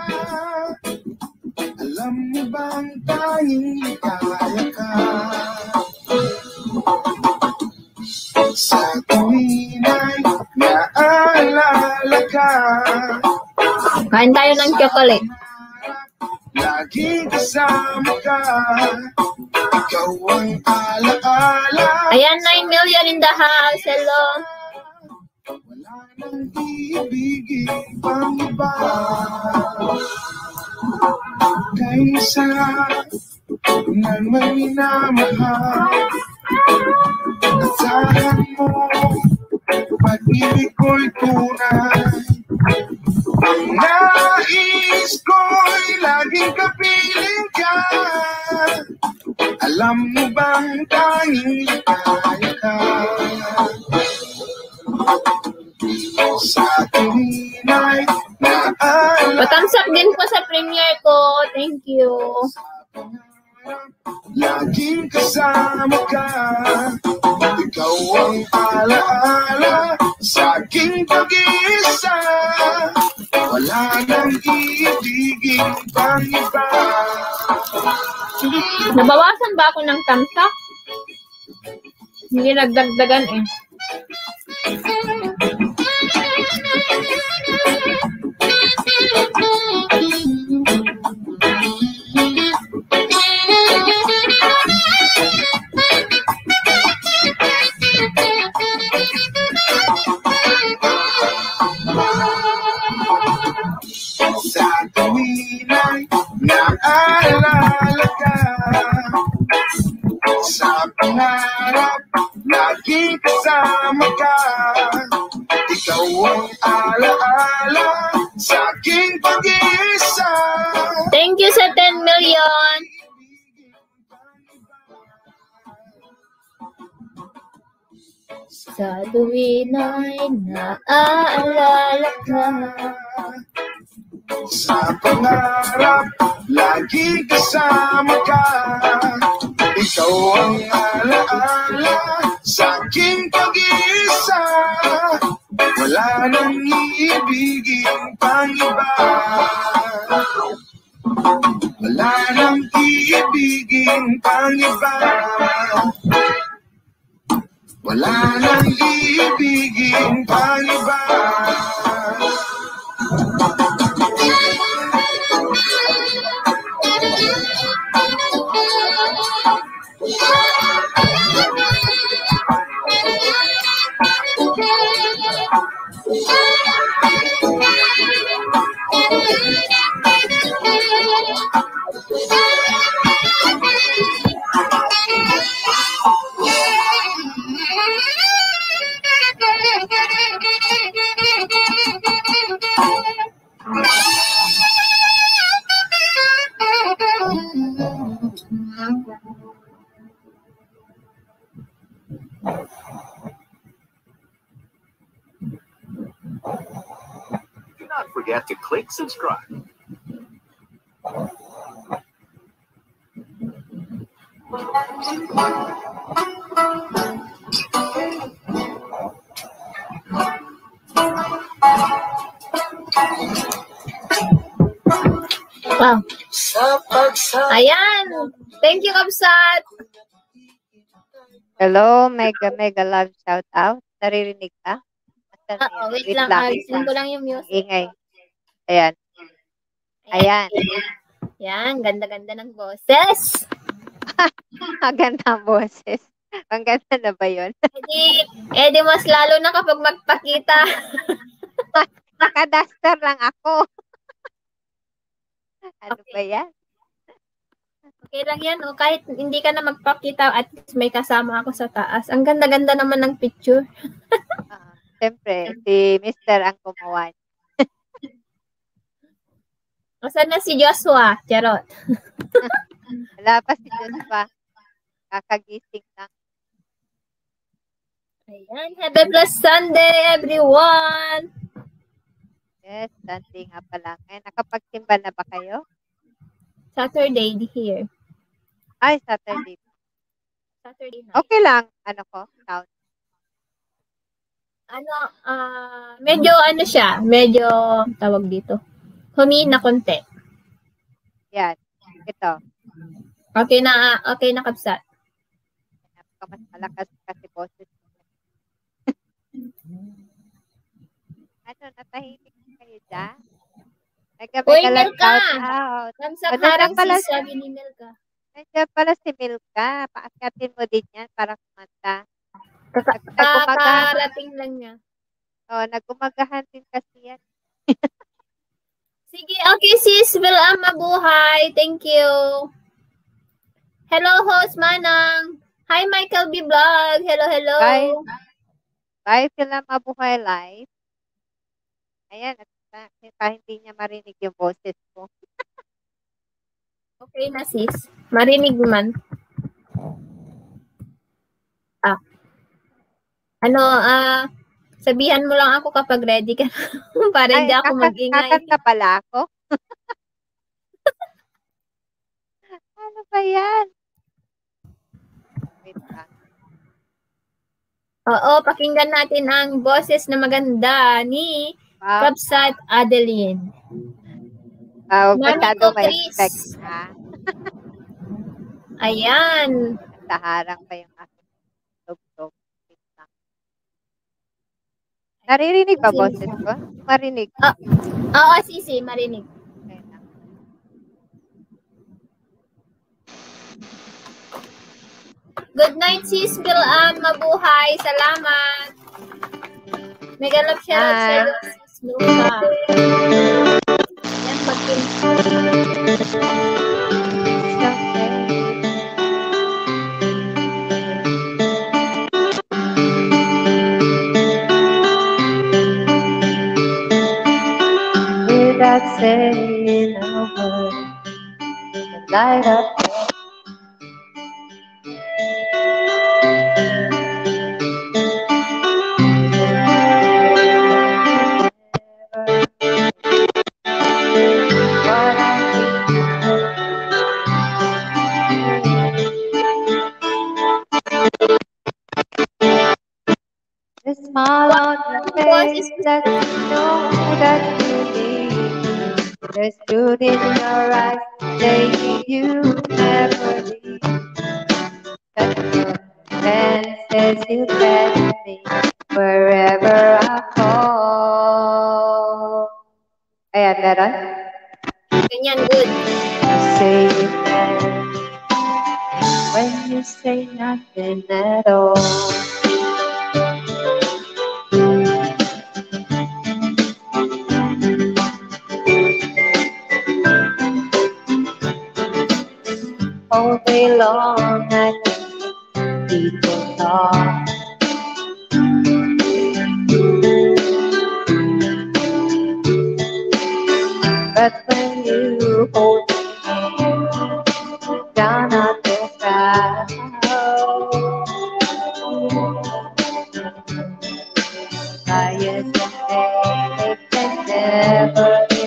Alam mo bang tanging ligaya ka? Sa tuwin ay naalala ka. Kain tayo ng chocolate. Laging kasama ka. Ikaw ang alaala. Ayan, 9 million in the house. Hello. Wala nang ibigin pang iba. Kaysa ng may minamahal. Asahan mo, pag-ibig ko'y tunay. Ang nais ko'y laging kapiling ka. Alam mo bang tanging ligaya ka? Sa tuwin ay naalala. Pa-thumbs up din po sa premiere ko. Thank you. Laging kasama ka. Ikaw ang alaala sa aking pag-iisa. Wala nang ibigin pang iba. Nabawasan ba ako ng thumbs up? Hindi nagdagdagan eh. Sa tuwin ay naalala ka. Sa pangarap, laging kasama ka. Ikaw ang alaala sa aking pag-iisa. Thank you sa 10 million. Sa tuwin ay naaalala ka. Sa pangarap, lagi kasama ka. Ikaw ang alaala sa aking pag-iisa. Wala nang iibigin pang iba. Wala nang iibigin pang iba. Wala nang iibigin pang iba. Do not forget to click subscribe. Wow. Ayan. Thank you, Kapsat. Hello, mega love shout out. Naririnig ka? Asan na yun? Wait lang. Alisin ko lang yung music. Ingay. Ayan. Ayan. Yan. Ganda-ganda ng boses. Ang ganda ang boses. Ang ganda na ba yun? Edi mas lalo na kapag magpakita. Nakaduster lang ako. Ano ba yan? Okay lang yan. O, kahit hindi ka na magpakita, at least may kasama ako sa taas. Ang ganda-ganda naman ng picture. Siyempre, si Mr. ang kumuha. O, saan na si Joshua? Charot. Wala pa si Joshua. Kakagising lang. Ayan. Have a blessed Sunday, everyone. Yes, Sunday nga pala. Ngayon, nakapagsimba na ba kayo? Saturday here. Ay, Saturday. Saturday night. Okay lang. Ano ko? Count. Medyo siya, medyo tawag dito. Humina konti. Yan. Ito. Okay na kapsat. Mas malakas kasi boses. Ano, natahimik kayo dyan? Uy, Mega Milka! shout out. Kamsak Ano harang na pala sis, sabi ni Milka. Nandiyan pala si Milka. Paakatin mo din yan para kumanta. Kakarating lang niya. Oh, nagumagahan din kasi yan. Sige, okay sis, mabuhay. Thank you. Hello host Manang. Hi Michael B. Vlog. Hello. Bye. Bye sila mabuhay live. Ayan, hindi niya marinig yung boses ko. Okay na sis. Marinig man. Sabihan mo lang ako kapag ready ka para hindi ako mag-ingay. Kakanta pala ako? Ano ba yan? Wait lang. Oo, pakinggan natin ang boses na maganda ni Kapsat Adeline. Huwag Mami masyado ko, may Chris. expect, ha? Ayan. Saharang pa yung aking tugtog. Naririnig ba boses ko? Marinig. Oo, sisi, marinig. Okay na. Good night, sis. Mabuhay. Salamat. Mega love shoutout sa iyo, sis Luca. Yan, Without saying a word, the light up. The smile on your face that you know that you need. There's truth in your eyes saying you never leave. Touch your hand says you get me wherever I fall. Ayan, meron? ganyan, good. You say you can when you say nothing at all. All day long I think people talk. But when you hold me down on the crowd, liars and they can never be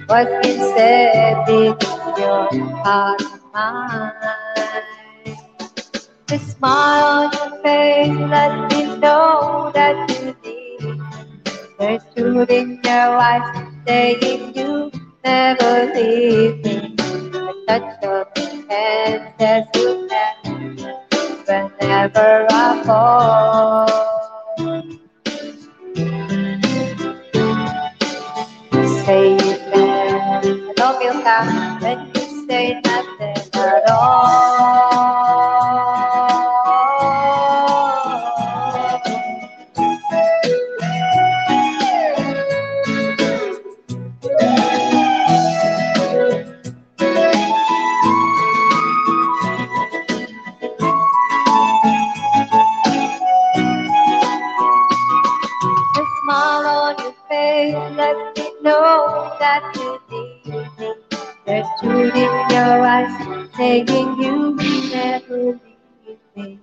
what's been said in your heart and mind. The smile on your face lets me know that you need. There's truth in your eyes saying you never leave me. The touch of your hand says you can whenever I fall. Say you can, no Milka, when you say nothing at all. The smile on your face lets me know that you need me. There's truth in your eyes saying you never leave me.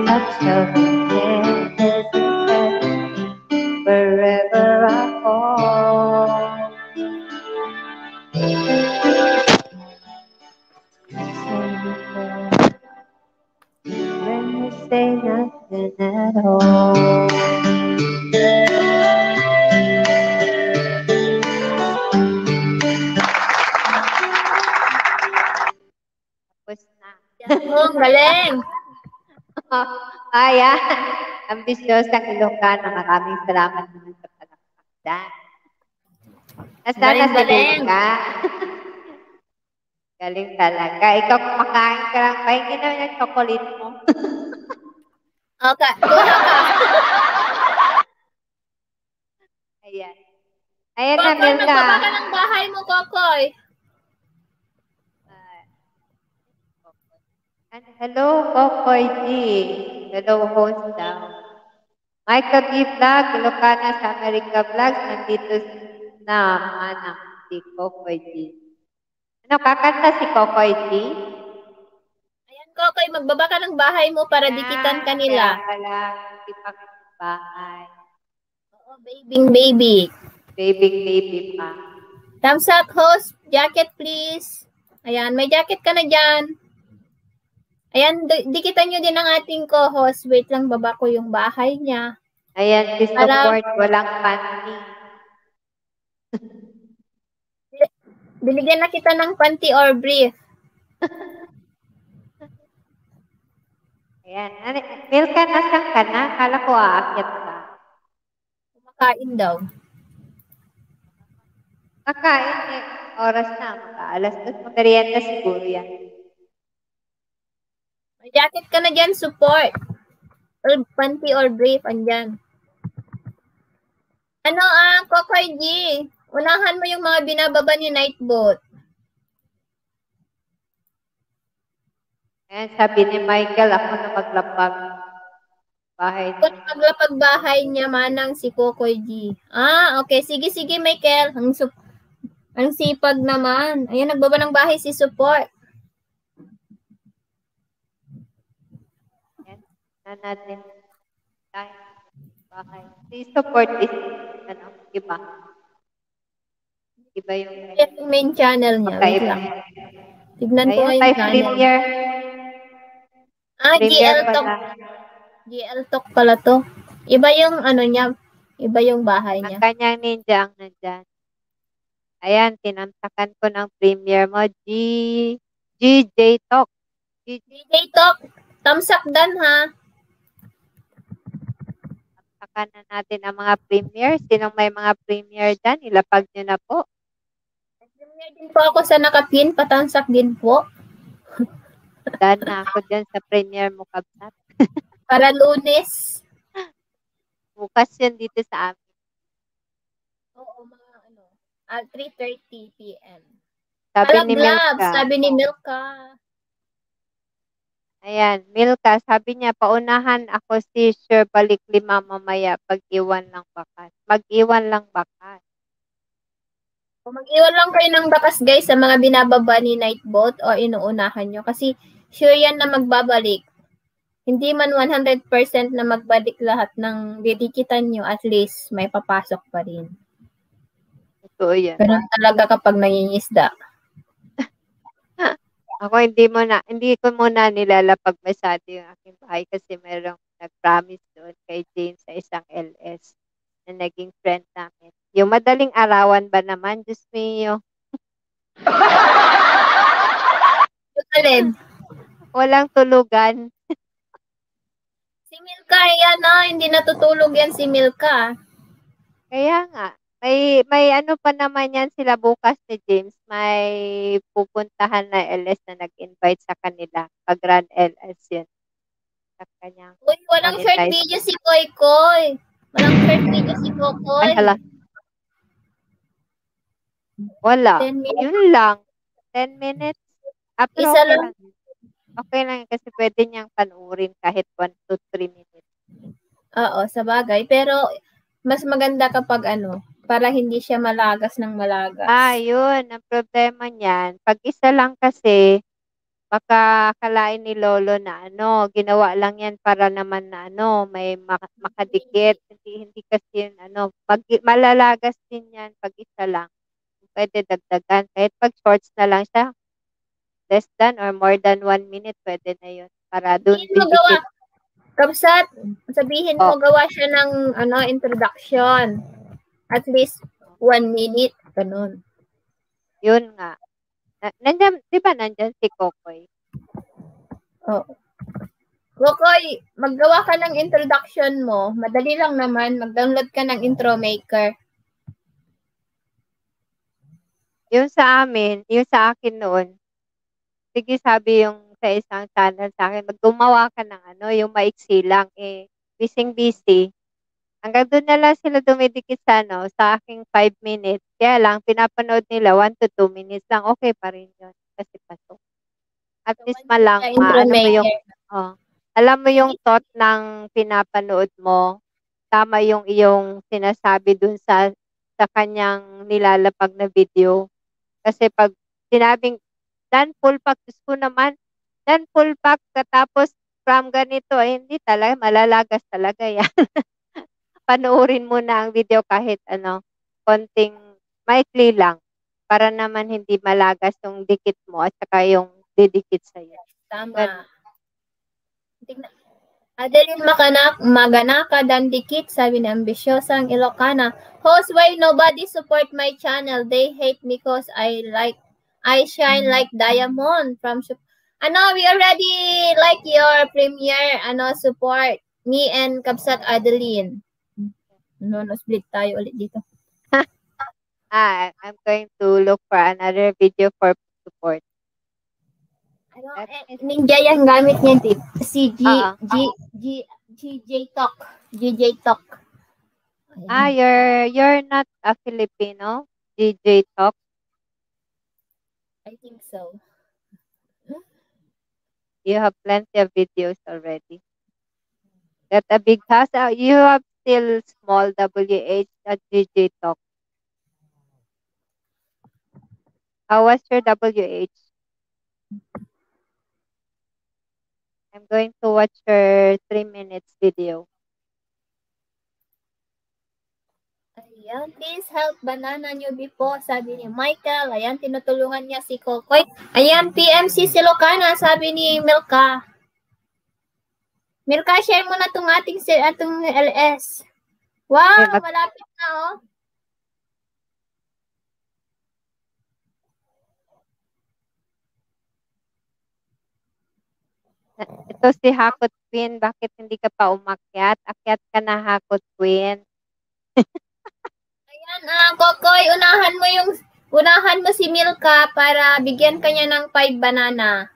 Touch of your hand Tapos na. Oh, galing. Ayan. Ambisyosang Ilocano. Maraming salamat naman sa palakpakan. Nasaan na si Galing. Milka? Galing talaga. Ikaw kumakain ka lang. Pahingin naman yung chocolate mo. Okay, kuha ka. Ayan. Ayan na, Kokoy, Milka. magbaba ka ng bahay mo, Kokoy. Hello, Kokoy G. Hello, host daw. Michael B. Vlog, Ilocana sa America Vlogs. Nandito na manang si Kokoy G. Ano, kakanta si Kokoy G? Ayan, Kokoy, magbaba ka ng bahay mo para dikitan ka nila. Kaya pala, hindi pa bahay. Oo, baby. Baby pa. Thumbs up, host. Jacket, please. Ayan, may jacket ka na dyan. Ayan, dikitan nyo din ang ating co-host. Wait lang, baba ko yung bahay niya. Ayan, si support, walang panty. Binigyan na kita ng panty or brief. Ayan. Milka, nasan ka na? Kala ko aakyat ka. Kumakain daw. Kakain eh. Oras na. Makaalas. Merienda siguro yan. May jacket ka na dyan, support. Or panty or brief, andyan. Ano Kokoy G? Unahan mo yung mga binababa ni Nightbot. Ayan, sabi ni Michael, ako na maglapag bahay. Kung maglapag bahay niya manang si Kokoy G. Okay. Sige, Michael. Ang sipag naman. Ayan, nagbaba ng bahay si support. Ayan, na natin. Dahil bahay. Si support is, iba. Iba yung Yung main channel niya. Wait magkaiba. lang. Tignan ko Ayan, yung tayo channel. Premier. GL Talk. pala. GL Talk pala to. Iba yung niya. Iba yung bahay niya. Ang kanyang ninja ang nandyan. Ayan, tinamtakan ko ng Premier mo. GJ Talk. DJ Talk. Thumbs up dan ha. Tamtakan na natin ang mga Premier. Sinong may mga Premier dyan, ilapag nyo na po. Premier din po ako sa nakapin. Patansak din po. Dahil na ako dyan sa Premier mo, Kabsat. Para Lunes. Bukas yun dito sa amin. Oo, mga 3:30 p.m. Sabi ni Palab, Milka. sabi ni Milka. Ayan, Milka, sabi niya, paunahan ako si Sure balik 5 mamaya pag-iwan lang bakas. Mag-iwan lang bakas. Kung mag-iwan lang kayo ng bakas guys sa mga binababa ni Nightbot o inuunahan nyo kasi sure yan na magbabalik. Hindi man 100% na magbalik lahat ng didikitan nyo, at least may papasok pa rin. Totoo yan. Pero talaga kapag nangingisda. Ako hindi ko muna nilalapag masyado yung aking bahay kasi merong nag-promise doon kay Jane sa isang LS na naging friend namin. Yung madaling arawan ba naman, Diyos mio. Alin? Walang tulugan. Si Milka, yan hindi natutulog yan si Milka. Kaya nga, may ano pa naman yan sila bukas ni James. May pupuntahan na LS na nag-invite sa kanila. Pag-run LS yun. Sa kanyang Uy, walang short video si Koy Koy. Walang short video si Kokoy. Ay, hala. Wala. 10 minutes. Yun lang. 10 minutes. Pero Isa okay lang. lang. Okay lang kasi pwede niyang panuurin kahit 1 to 3 minutes. Oo, sa bagay. Pero mas maganda kapag para hindi siya malagas ng malagas. Yun. Ang problema niyan. Pag isa lang kasi, baka akalain ni Lolo na ginawa lang yan para naman na may makadikit. Hindi kasi yun, malalagas din yan pag isa lang. Pwede dagdagan. Kahit pag shorts na lang siya, less than or more than 1 minute, pwede na yun. Para doon Hindi mo gawa. Kapsat, sabihin mo gawa siya ng introduction. At least 1 minute. Ganun. Yun nga. Nandyan, di ba nandyan si Kokoy? Oh. Kokoy, maggawa ka ng introduction mo. Madali lang naman. Mag-download ka ng intro maker. Yung sa amin, yung sa akin noon, sige sabi yung sa isang channel sa akin, maggumawa ka ng yung maiksi lang. Busy. Hanggang doon na lang sila dumidikit sa aking 5 minutes. Kaya lang, pinapanood nila 1 to 2 minutes lang. Okay pa rin yun. Kasi pasok. At So, least malang, alam mo yung thought ng pinapanood mo. Tama yung iyong sinasabi dun sa kanyang nilalapag na video. Kasi pag sinabing, dan full pack, ko naman, dan full pack, katapos from ganito, hindi talaga, malalagas talaga yan. Panoorin mo na ang video kahit konting maikli lang para naman hindi malagas yung dikit mo at saka yung didikit sa'yo. Tama. Adeline Maganaka dan dikit, sabi ni Ambisyosang Ilocana. Host, why nobody support my channel? They hate me because I shine like diamond from we already like your premiere support me and Kapsat Adeline. Split tayo ulit dito. I'm going to look for another video for support. Ninja yung gamit niya, tip. Si GJ Talk. GJ Talk. You're not a Filipino? GJ Talk? I think so. You have plenty of videos already. Got a big house. You have still small WH at GJ Talk. How was your WH? I'm going to watch your 3 minutes video. Ayan, please help banana newbie po, sabi ni Michael. Ayan, tinutulungan niya si Kokoy. Ayan, PMC Silocana, sabi ni Milka. Milka, share mo na itong ating LS. Wow, malapit na oh. Ito si Hakot Queen. Bakit hindi ka pa umakyat? Akyat ka na, Hakot Queen. Ayan, Kokoy, unahan mo si Milka para bigyan kanya ng 5 banana.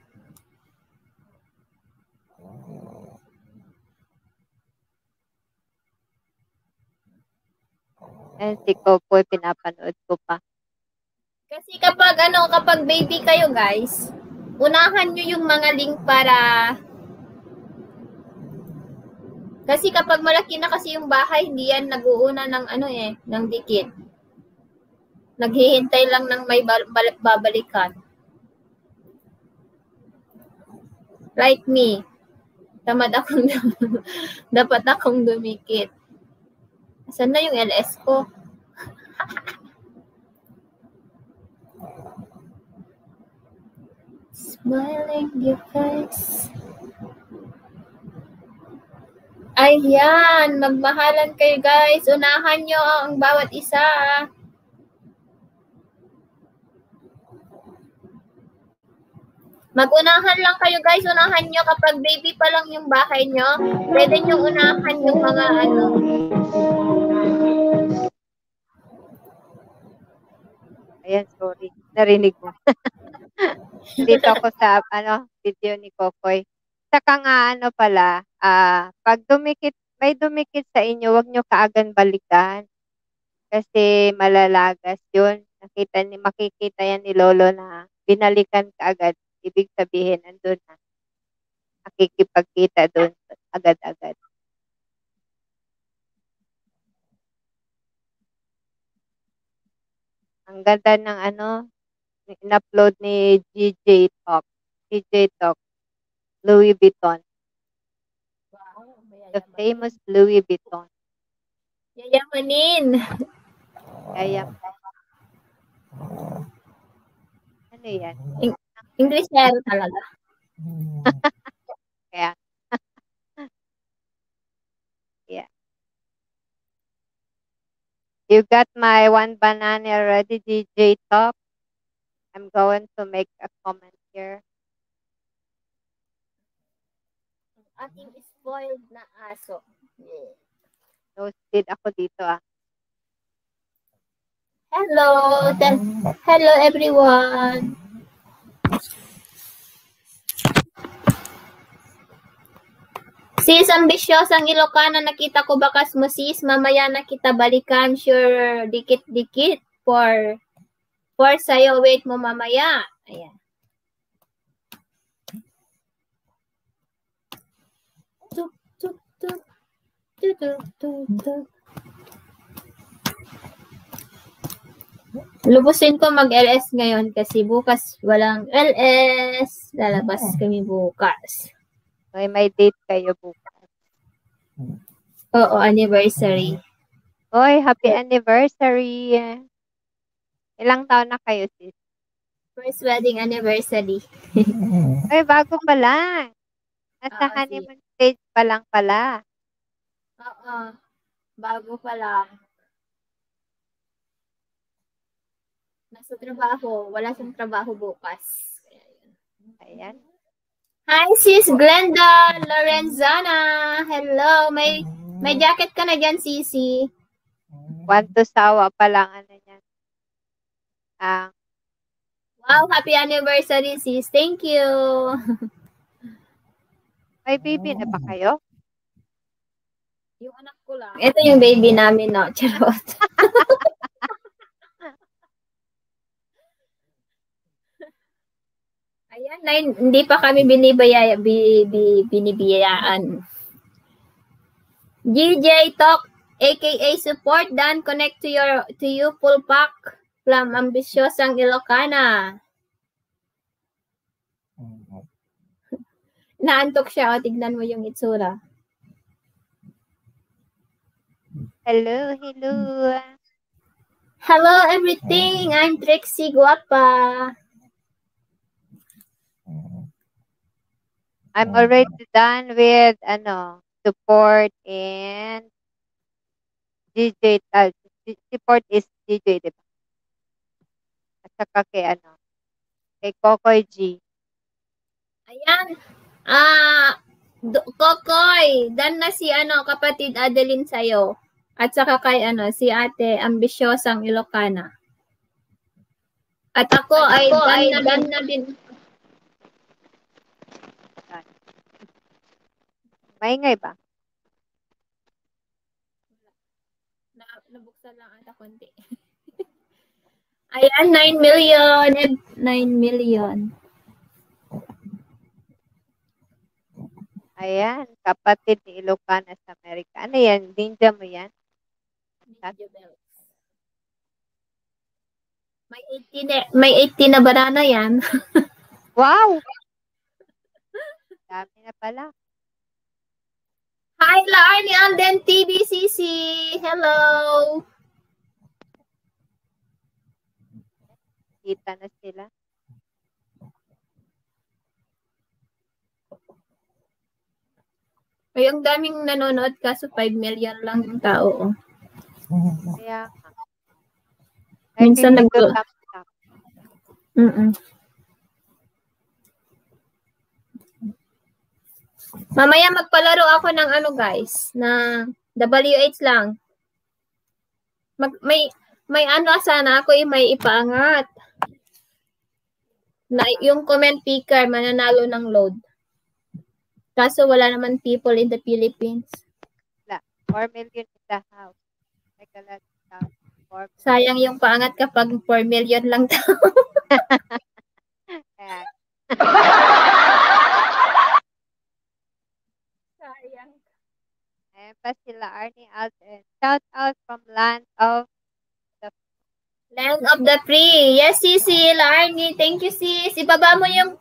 And si Kokoy, pinapanood ko pa. Kasi kapag baby kayo, guys, unahan nyo yung mga link para kasi kapag malaki na kasi yung bahay, hindi yan nag-uuna ng ng dikit. Naghihintay lang ng may babalikan. Like me. Dapat akong dumikit. Saan na yung LS ko? Smiling your face. Ayan, magmahalan kayo guys. Unahan nyo ang bawat isa. Mag-unahan lang kayo guys. Unahan nyo kapag baby pa lang yung bahay nyo. Pwede nyo unahan yung mga Ayan, sorry. Narinig mo. Dito ako sa video ni Kokoy. Saka nga pala, pag may dumikit sa inyo, wag nyo kaagan balikan. Kasi malalagas yun. Makikita yan ni Lolo na binalikan ka agad. Ibig sabihin, andun na. Nakikipagkita dun agad-agad. Ang ganda ng in-upload ni GJ Talk. GJ Talk. Louis Vuitton. wow, The famous Louis Vuitton. Yayamanin. Ano yan? English talaga. Kaya. You got my one banana ready, DJ Top. I'm going to make a comment here. Ating spoiled na aso. Roasted ako dito ah. Hello. Hello everyone. Sis, ambisyosang Ilocana, nakita ko bakas mo sis, mamaya na kita balikan, sure, dikit-dikit for sa'yo, wait mo mamaya. Ayan. Tuk, tuk, tuk. Tuk, tuk, tuk, tuk. Lubusin ko mag-LS ngayon kasi bukas walang LS. Lalabas kami bukas. May date kayo bukas. Oo, anniversary. Oy, happy anniversary. Ilang taon na kayo, sis? First wedding anniversary. Oy, bago pa lang. Nasa Oo, honeymoon stage pa lang pala. Oo, bago pa lang. Nasa trabaho. Wala siyang trabaho bukas. Ayan. Hi, sis Glenda Lorenzana. Hello. May jacket ka na dyan, sisi. One to sawa pa lang, ano yan. Wow, happy anniversary, sis. Thank you. May baby na ba kayo? Yung anak ko lang. Ito yung baby namin, no? Charot. Ayan, hindi pa kami binibiyayaan. GJ Talk, aka Support Dan, connect to you full pack from ambisyosang Ilocana. Naantok siya, o tignan mo yung itsura. Hello. Hello everything, I'm Trixie Guapa. I'm already done with support and DJ. Support is DJ, diba? At saka kay Kokoy G. Ayan. Kokoy, dan na si kapatid Adeline sa'yo. At saka kay si ate ambisyosang Ilocana. At ako ay dan na din. Maingay ba? Nabuksan lang ata konti. Ayan, 9 million. 9 million. Ayan, kapatid ni Ilocana sa Amerika. Ano yan? Ninja mo yan? May 18 na banana yan. Wow! Dami na pala. Hi, Laarni Alden TBCC. Hello. Kita na sila. Ay, ang daming nanonood kaso 5 million lang yung tao. Kaya Minsan Mamaya magpalaro ako ng guys, na WH lang. May sana ako may ipaangat. Na yung comment picker mananalo ng load. Kaso wala naman people in the Philippines. 4 million in the house. Sayang yung paangat kapag 4 million lang daw. Sayang. Ayan pa sila, Arnie Alden. Shout out from Land of the Free. Yes, sis, Arnie. Thank you, sis. Ibaba mo yung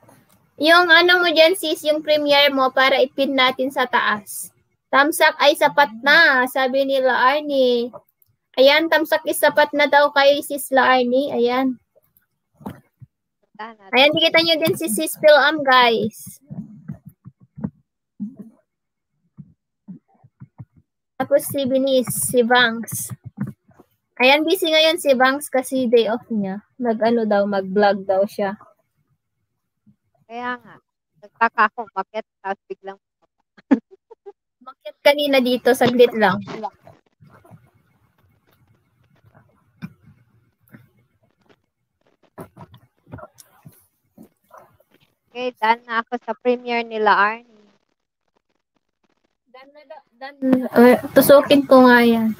mo dyan, sis, yung premiere mo para ipin natin sa taas. Tamsak ay sapat na, sabi nila Arnie. Ayan, tamsak is sapat na daw kay sis Arnie. Ayan. Ayan, dikita nyo din si sis Phil guys. Tapos si Binis, si Banks. Ayan, busy ngayon si Banks kasi day off niya. Mag-vlog daw siya. Kaya nga. Nagtaka ako, bakit? Tapos biglang Umakyat kanina dito, saglit lang. okay, done na ako sa premiere nila, Arnie. Tusukin ko nga yan.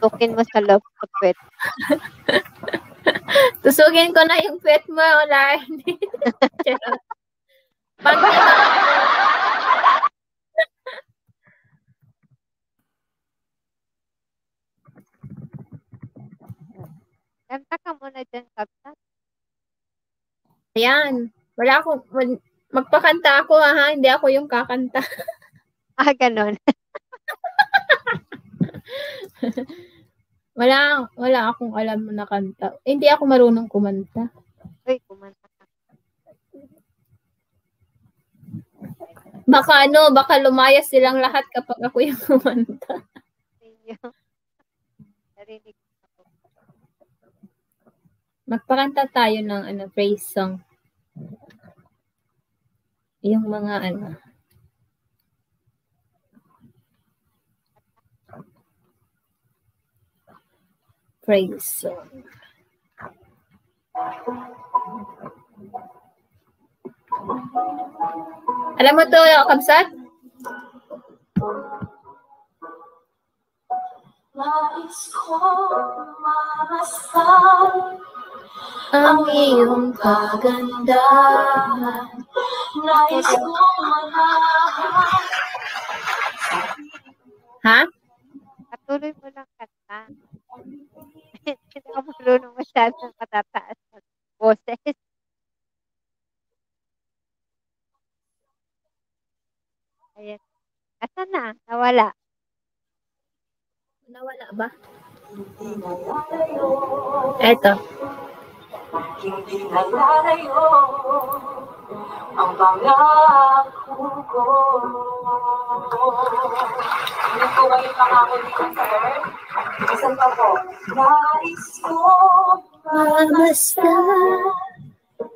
Tukin mo sa love ko, pwet. Tusukin ko na yung pet mo, Larnie. Pag Kanta ka muna dyan, Kapsat. Ayan. Magpakanta ako ha, hindi ako yung kakanta. Ganon. Wala akong alam na kanta. Hindi ako marunong kumanta. Uy, kumanta ka. Baka lumayas silang lahat kapag ako yung kumanta. Narinig ako. Magpakanta tayo ng praise song. Yung mga praise song. Alam mo to, Kabsat? Nais ko mamasdan Ang iyong kagandahan. Nais ko malaman. Ha? Patuloy mo lang kanta. Hindi ako marunong masyadong matataas ng boses. Ayan. Asan na? Nawala. Nawala ba? Eto. Hindi nalalayo ang pangako ko. Ano po ba yung pangako dito, sir? Isan pa po? Nais ko Mamasdan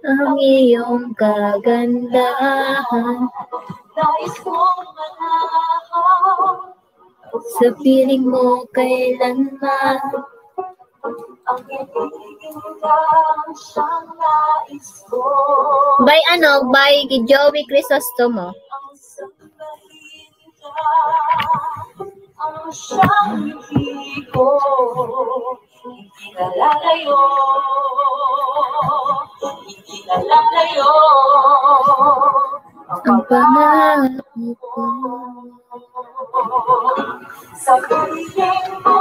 ang iyong kagandahan. Nais ko malaman Sa piling mo kailanman. ang ibigin lang siyang nais ko. By Joey Crisostomo. Ang sambahin ka, ang siyang ibig ko. Hindi nalalayo, hindi nalalayo. Ang pangako ko. Sa piling mo,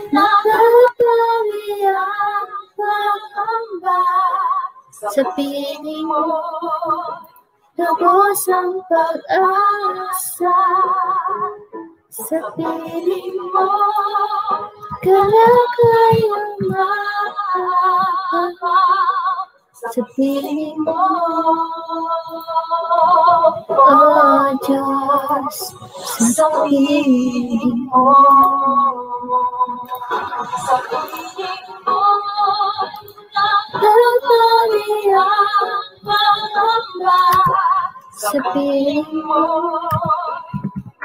Napapawi ang pangamba. Sa piling mo, lubos ang pag-asa. Sa piling mo, kalagayang mahaba. Sa piling mo, oh Diyos, sa piling mo. sa piling mo, Napapawi ang pangamba. Sa piling mo,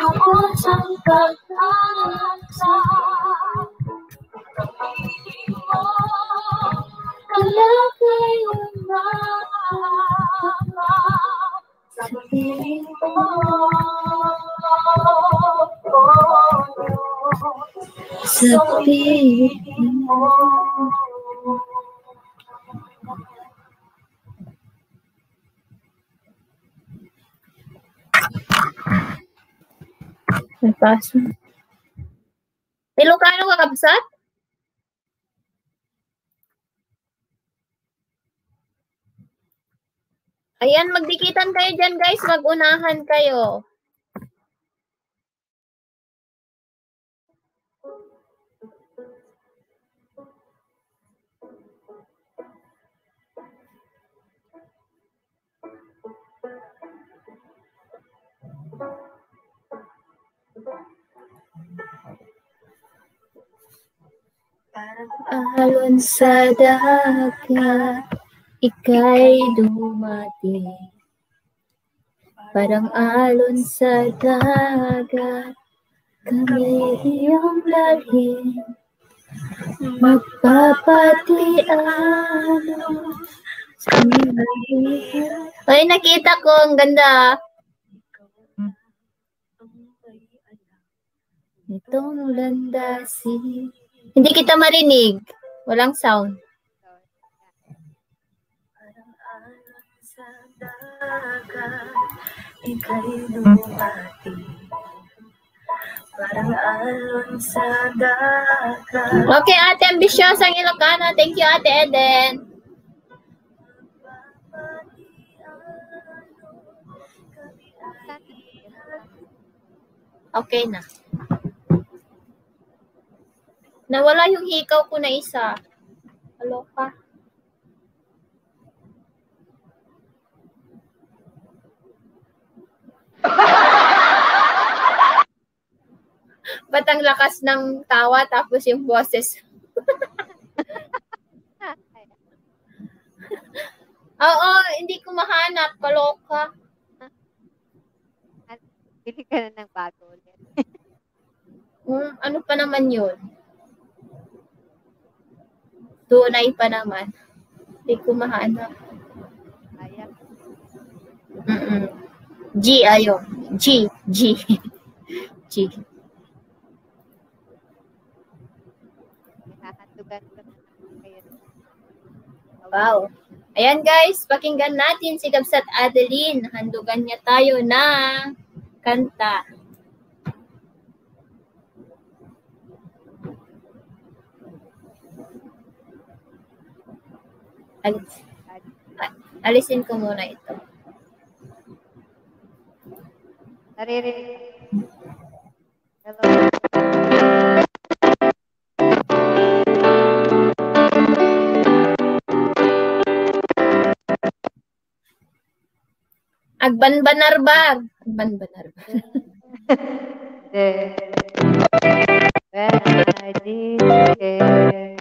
lubos ang pag-asa. sa piling mo, Kalagayang mahaba. sa piling mo, Sa piling mo. May paso. Ilocano ka, Kabsat? Ayan, magdikitan kayo dyan, guys. Mag-unahan kayo. Alon sa dagat, ika'y dumating. Parang alon sa dagat, kami iyong dalhin. Magpapatiano sa mga. Ay, nakita ko. Ang ganda. Itong landasi. Hindi kita marinig. Walang sound. Parang alon sa dagat, ika'y dumating. Parang alon sa dagat. Okay, Ate Ambisyosang Ilocano. Thank you, Ate Eden. Okay na. Nawala yung hikaw ko na isa. Aloka. Ba't ang lakas ng tawa tapos yung boses? Oo, hindi ko mahanap. Kaloka. Bili ka na ng bago ulit. Ano pa naman yun? Tunay pa naman. Hindi ko mahanap. Ayan. G, ayun. G. G. Nakahandugan ko na kayo. Wow. Ayan guys, pakinggan natin si Gabsat Adeline. Handugan niya tayo ng kanta. Alisin ko muna ito. Naririnig. Hello. Agbanbanarbag. Agbanbanarbag. When I didn't care.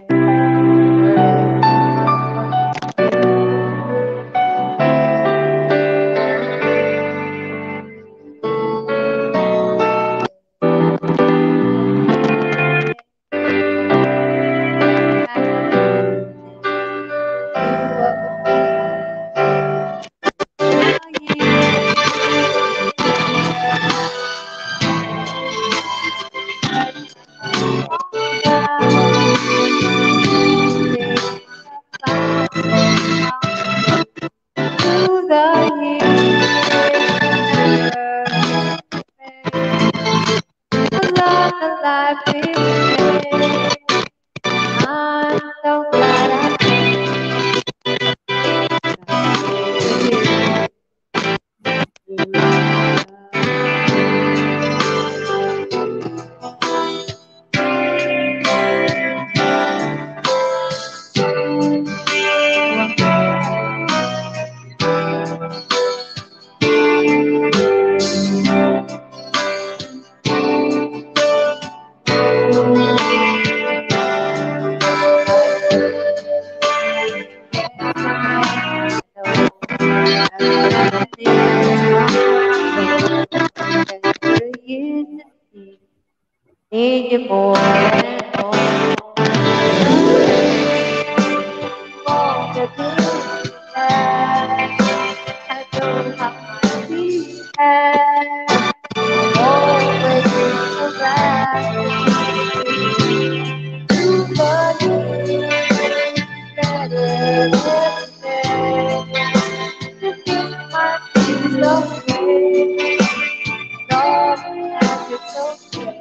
Need you more and more. For the good I don't have my feet. Always around nobody better than to keep my feet okay. Love and it's okay.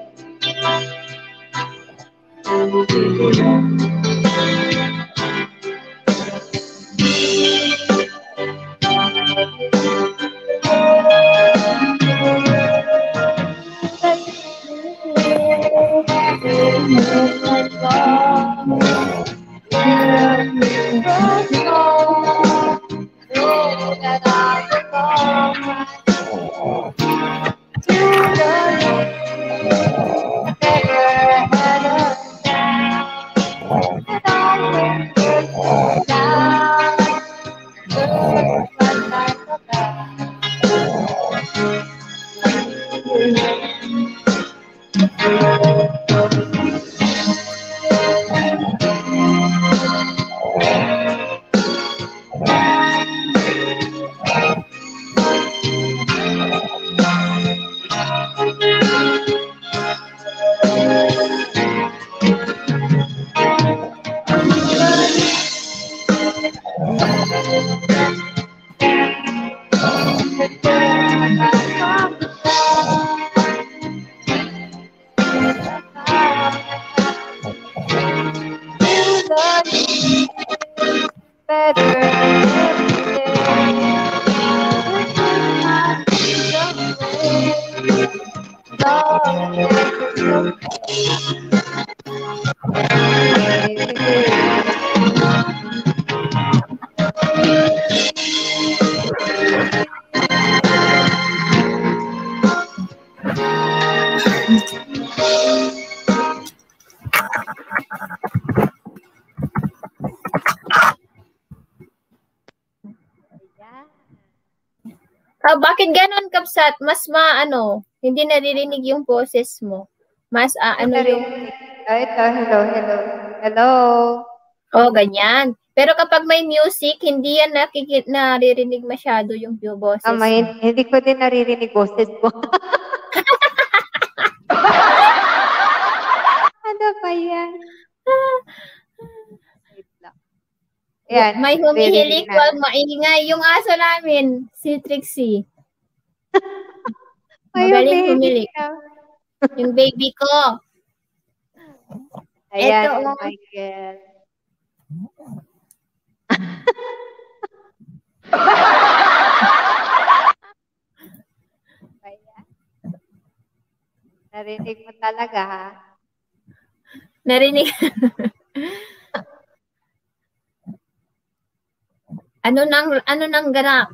Bakit ganon, Kapsat? Mas hindi naririnig yung boses mo. Mas yung... Ito, hello. Oh, ganyan. Pero kapag may music, hindi yan naririnig masyado yung boses. Hindi ko din naririnig boses ko. Ano ba yan? Yan, may humihilik wag maingay. Yung aso namin, si Trixie. Magaling humilik. Yung baby ko. Ayan, Michael. Narinig mo talaga, ha? Narinig. Ano nang ganap?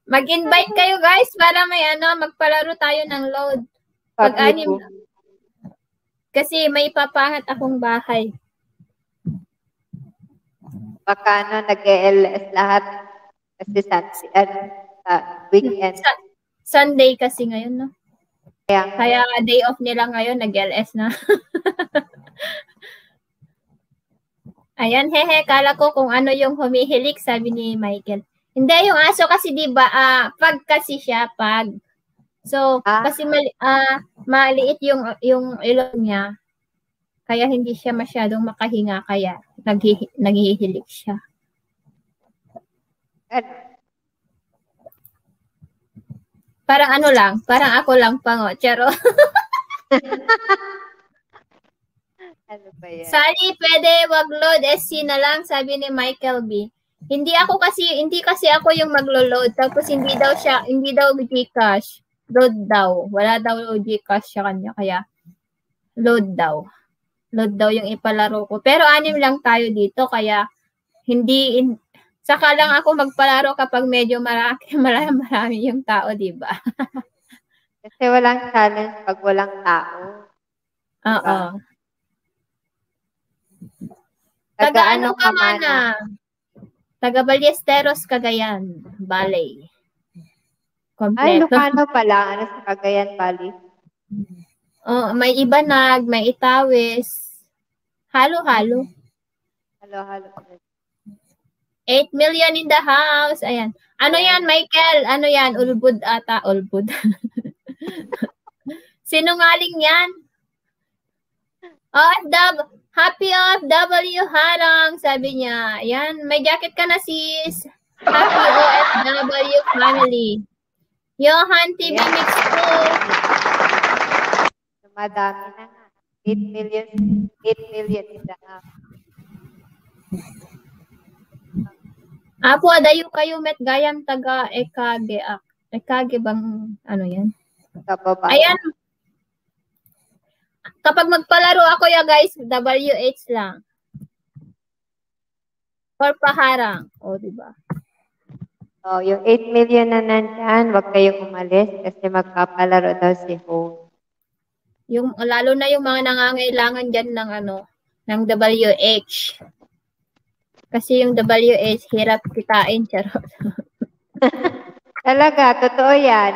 Mag-invite kayo, guys, para may magpalaro tayo ng load. Pag-anim. Kasi may papangat akong bahay. Baka nag-LS lahat. Kasi weekend. Sunday kasi ngayon, no? Kaya day off nila ngayon, nag-LS na. Ayan, hehe, kala ko kung ano yung humihilik, sabi ni Michael. Hindi, yung aso kasi diba, pag kasi siya, pag. So, kasi maliit yung ilong niya. Kaya hindi siya masyadong makahinga, kaya naghihilik siya. Parang parang ako lang pango. Charo. Ano ba yan? Sally, pwede wag load SC na lang, sabi ni Michael B. Hindi kasi ako yung maglo-load, tapos hindi daw Gcash. Load daw. Wala daw Gcash sa kanya, kaya load daw. Load daw yung ipalaro ko. Pero 6 lang tayo dito, kaya saka lang ako magpalaro kapag medyo marami yung tao, di ba? Kasi walang challenge pag walang tao. Oo. Taga-ano ka mana? Taga Ballesteros, Cagayan, Balay. Kompleto. Ay, Lucano pala. Ano sa Cagayan, Bali? Oh, may Ibanag, may Itawis. Halo-halo. Halo-halo. 8 million in the house. Ayan. Ano yan, Michael? Ano yan? Ulbud ata. Ulbud. Sinungaling yan. Happy OFW Harang, sabi niya. Ayan, may jacket ka na, sis. Happy OFW family. Johan TV Mix po. Madami na nga. 8 million in the house. Apo, adayo kayo met gayam taga Ekage. Ekage bang ano yan? Ayan. Kapag magpalaro ako guys, WH lang. Or paharang. O, diba? So, yung 8 million na nandyan, wag kayong umalis kasi magpapalaro daw si Home. Lalo na yung mga nangangailangan dyan ng WH. Kasi yung WH, hirap kitain, charot. Talaga, totoo yan.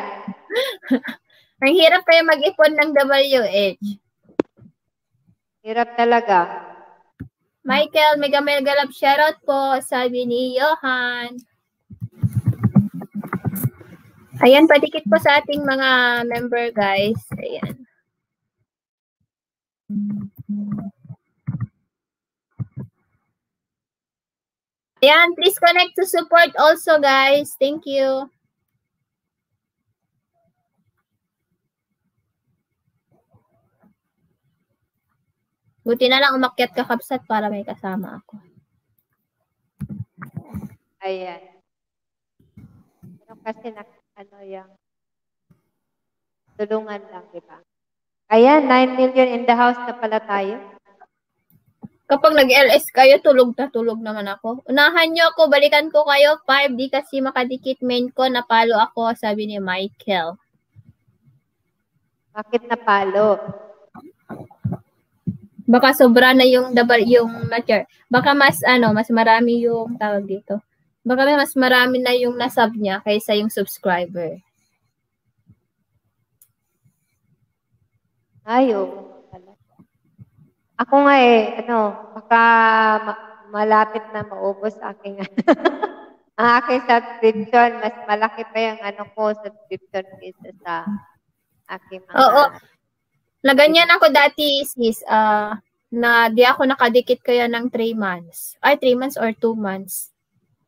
Ang hirap kayo mag-ipon ng WH. Hirap talaga. Michael, Mega Mega Love shoutout po, sabi ni Johan. Ayan, padikit po sa ating mga member, guys. Ayan. Ayan, please connect to support also, guys. Thank you. Buti na lang umakyat ka, Kapsat, para may kasama ako. Ayan. Pero kasi yung tulungan lang, di ba? Ayan, 9 million in the house na pala tayo. Kapag nag-LS kayo, tulog na tulog naman ako. Unahan nyo ako, balikan ko kayo. 5, di kasi makadikit main ko, napalo ako, sabi ni Michael. Bakit napalo? Baka sobra na yung matcher. Baka mas marami yung tawag dito. Baka mas marami na yung nasub niya kaysa yung subscriber. Ayo. Ako nga baka malapit na maubos aking ang aking subscription. Mas malaki pa yung subscription kaysa sa aking mga... Oo. Naganyan ako dati, sis, na di ako nakadikit kaya ng 3 months. Ay, 3 months or 2 months.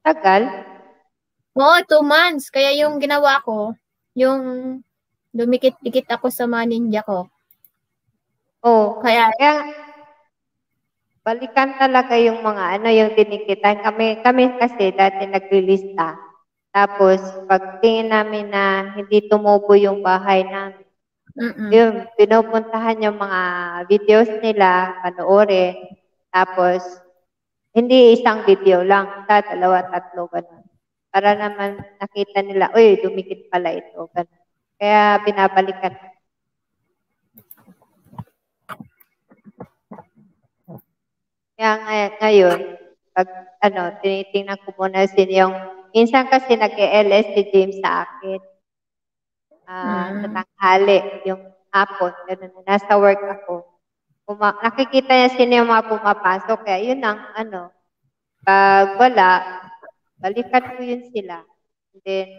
Tagal? Oo, 2 months. Kaya yung ginawa ko, yung dumikit-dikit ako sa mga ninja ko. Oo. Kaya balikan talaga yung mga yung dinikitan. Kami kasi dati naglilista. Tapos, pag tingin namin na hindi tumubo yung bahay namin, yung pinupuntahan yung mga videos nila, panoorin. Tapos, hindi isang video lang, 2, 3, ganun. Para naman nakita nila, uy, dumikit pala ito, ganun. Kaya binabalikan. Kaya ngayon, pag tinitingnan ko muna yung, minsan kasi nag-LS si James sa akin. Sa tanghali, yung hapon, gano'n, nasa work ako. Nakikita niya sino yung mga pumapasok, kaya yun ang pag wala, balikan ko yun sila. And then,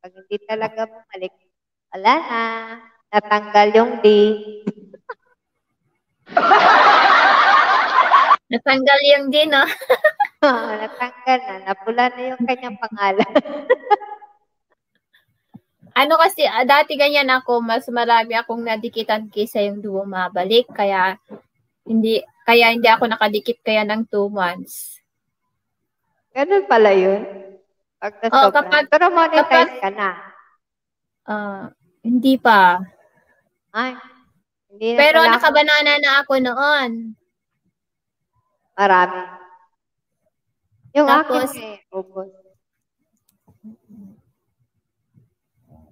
pag hindi talaga bumalik, wala na, natanggal yung D. natanggal yung D, no? Natanggal na, napula na yung kanyang pangalan. Kasi, dati ganyan ako, mas marami akong nadikitan kaysa yung bumabalik. Kaya hindi ako nakadikit kaya ng 2 months. Ganun pala yun? Pero monetize ka na. Hindi pa. Ay, hindi na. Pero nakabanana na ako noon. Marami. Yung Tapos, akin ubos.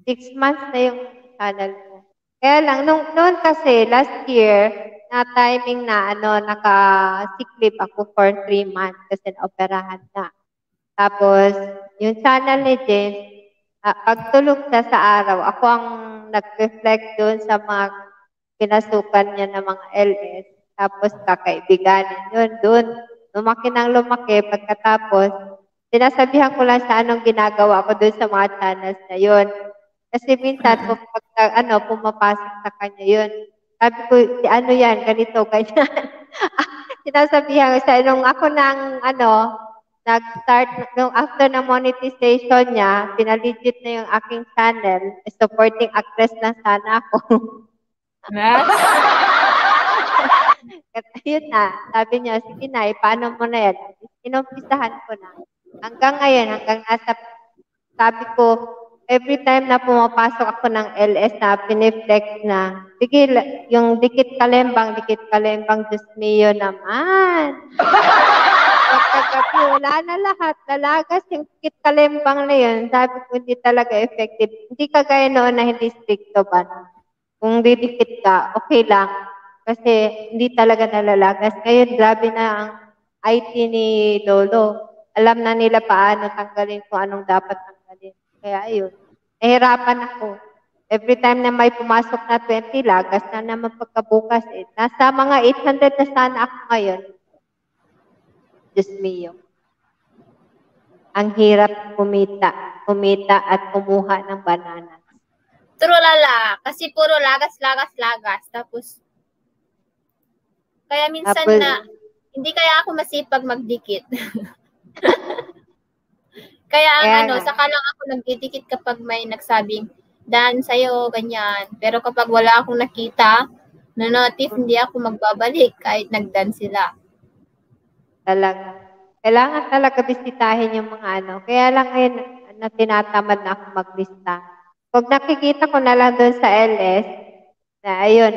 6 months na yung channel ko. Kaya lang, noon kasi, last year, na timing na, naka-sick leave ako for 3 months kasi na-operahan na. Tapos, yung channel ni James, pagtulog na sa araw, ako ang nag-reflect doon sa mga pinasukan niya ng mga LS. Tapos, kakaibiganin yun doon. Lumaki ng lumaki. Pagkatapos, sinasabihan ko lang sa anong ginagawa ko doon sa mga channels na yun. Kasi minsan, pumapasok sa kanya yun. Sabi ko, yan, ganito, ganyan. Sinasabihan ko sa nung ako nag-start, nung after ng monetization niya, pinaligit na yung aking channel, supporting actress na sana ako. Yun na, sabi niya, sige na, paano mo na yan? Inumpisahan ko na. Hanggang ngayon, sabi ko, every time na pumapasok ako ng LS na piniflex na, sige, yung dikit kalembang, Diyos mio naman. Pagkagabi, wala na lahat. Lalagas yung dikit kalembang na yun. Sabi ko, hindi talaga effective. Hindi kagaya noon na hindi stricto ba? Kung didikit ka, okay lang. Kasi hindi talaga nalalagas. Ngayon, grabe na ang IT ni Lolo. Alam na nila paano tanggalin kung anong dapat tanggalin. Kaya ayun, nahirapan ako. Every time na may pumasok na 20 lagas na naman pagkabukas eh. Nasa mga 800 na sana ako ngayon. Diyos mio. Ang hirap kumita at kumuha ng banana. Trulala. Kasi puro lagas. Tapos, kaya minsan Tapos, na, hindi kaya ako masipag magdikit. Kaya Kaya nga. saka lang ako nagdidikit kapag may nagsabing, Dan, sa'yo, ganyan. Pero kapag wala akong nakita, na notif, hindi ako magbabalik kahit nagdan sila. talaga. Kailangan talaga bisitahin yung mga Kaya lang ngayon na tinatamad na ako maglista. Pag nakikita ko na lang doon sa LS, na ayun,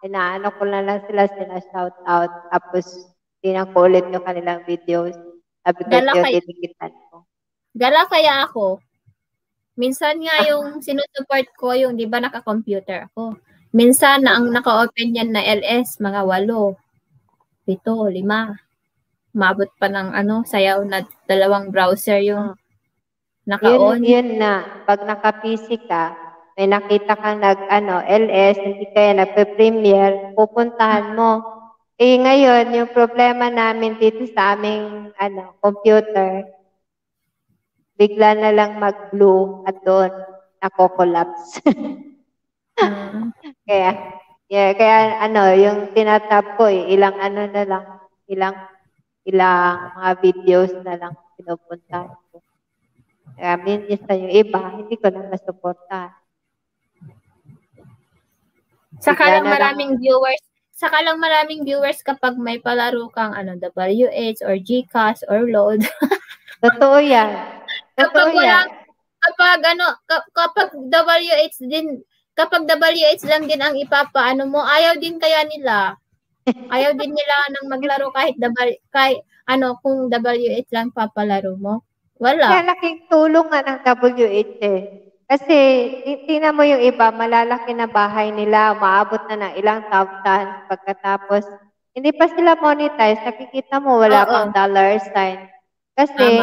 inaano ko na lang sila shout out. Tapos, tinan ko ulit yung kanilang videos. Sabi ko, didikitan ko. Gala kaya ako. Minsan nga yung sinusupport ko, yung di ba naka-computer ako. Minsan na ang naka-open yan na LS, mga 8, 7, 5. Mabot pa ng sayaw na 2 browser yung naka-on. Yun na. Pag naka-PC ka, may nakita kang LS, hindi kaya nagpe-premiere, pupuntahan mo. Eh ngayon, yung problema namin dito sa aming computer, bigla na lang mag-blue at doon nako-collapse. Kaya yung tinatab ko ilang na lang, ilang mga videos na lang pinupuntahan ko. Kaya minsan yung iba, hindi ko na masuportahan. Saka lang maraming viewers kapag may palaro kang WH or GCash or load. Totoo yan. Kapag WH lang din ang ipapaano mo, ayaw din kaya nila. Ayaw din nila nang maglaro kung WH lang papalaro mo. Wala. Kaya laking tulong nga ng WH eh. Kasi, tingnan mo yung iba, malalaki na bahay nila, maabot na ng ilang thousands pagkatapos, hindi pa sila monetize, nakikita mo wala pang dollar sign. Kasi,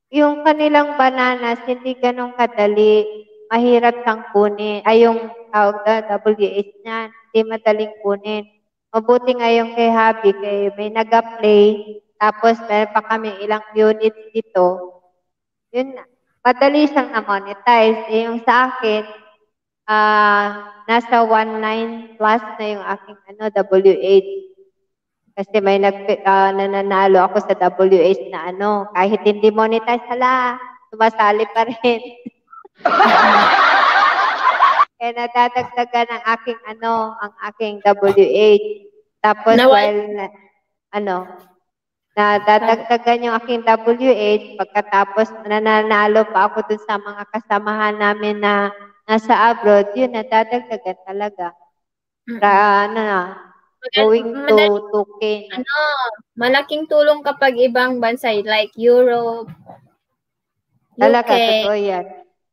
yung kanilang bananas, hindi ganun kadali, mahirap siyang kunin. Ay, yung WH niyan, hindi madaling kunin. Mabuti nga yung kay Habi, may nag-play, tapos meron pa kami ilang units dito. Yun na. Madali siyang na-monetize. Eh, yung sa akin, nasa 1.9 plus na yung aking WH. Kasi may nananalo ako sa WH na kahit hindi monetize, sumasali pa rin. Kaya nadadagdagan ang aking WH. Tapos nadadagdagan yung aking WH, pagkatapos nananalo pa ako dun sa mga kasamahan namin na nasa abroad, yun, nadadagdagan talaga. Going to 2K. Malaking tulong kapag ibang bansa, like Europe, Talaga, UK, totoo yan.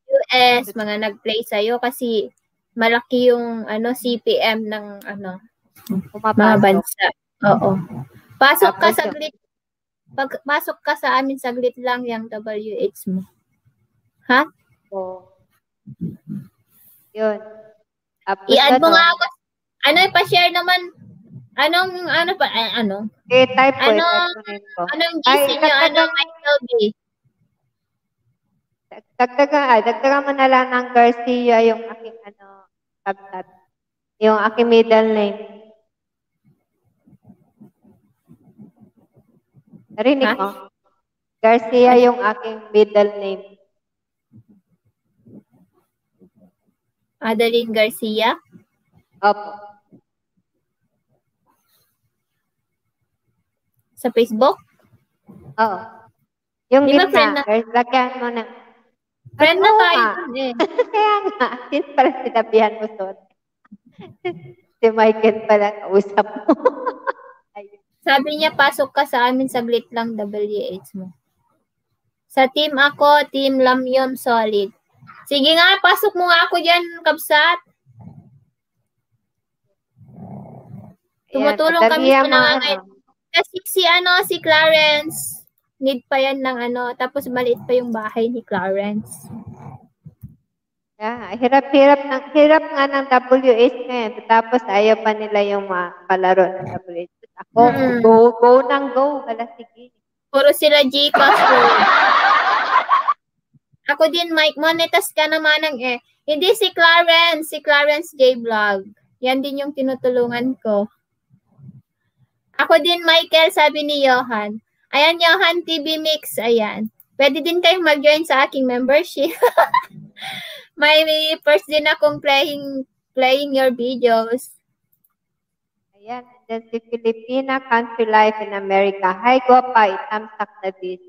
US, mga nag-play sa'yo kasi malaki yung CPM ng mga bansa. Oo. Pasok ka saglit. Pasok ka sa amin saglit lang yung WH mo. Ha? Oo. Yun. I-add mo nga ako. Pa-share naman. Type ko. Anong GC nyo? ILB? Dagdagan mo na lang ng Garcia yung aking tagtat. Yung aking middle name. Narinig mo? Garcia yung aking middle name. Adeline Garcia? Opo. Sa Facebook? Oo. Yung Di ba gitna, lagyan mo na. Friend na tayo dun eh. Kaya nga, yun pala sinabihan mo doon. Si Michael pala kausap mo. Sabi niya, pasok ka sa amin saglit lang WH mo. Sa team ako, team Lamyom Solid. Sige nga, pasok mo nga ako dyan, Kabsat. Tumutulong kami sa nangangayon. Kasi si Clarence, need pa yan ng tapos maliit pa yung bahay ni Clarence. Yeah, hirap nga ng WH ngayon. Tapos ayaw pa nila yung palaro ng WH. Ako, go nang go. Hala, sige. Puro sila Gcash. Ako din, Mike, monetas ka naman ng Hindi si Clarence J Vlog. Yan din yung tinutulungan ko. Ako din, Michael, sabi ni Johan. Ayan, Johan TV Mix, ayan. Pwede din kayong mag-join sa aking membership. May first din akong playing your videos. Ayan, and then si Filipina Country Life in America. Hi, Guapa, itamsak na bis.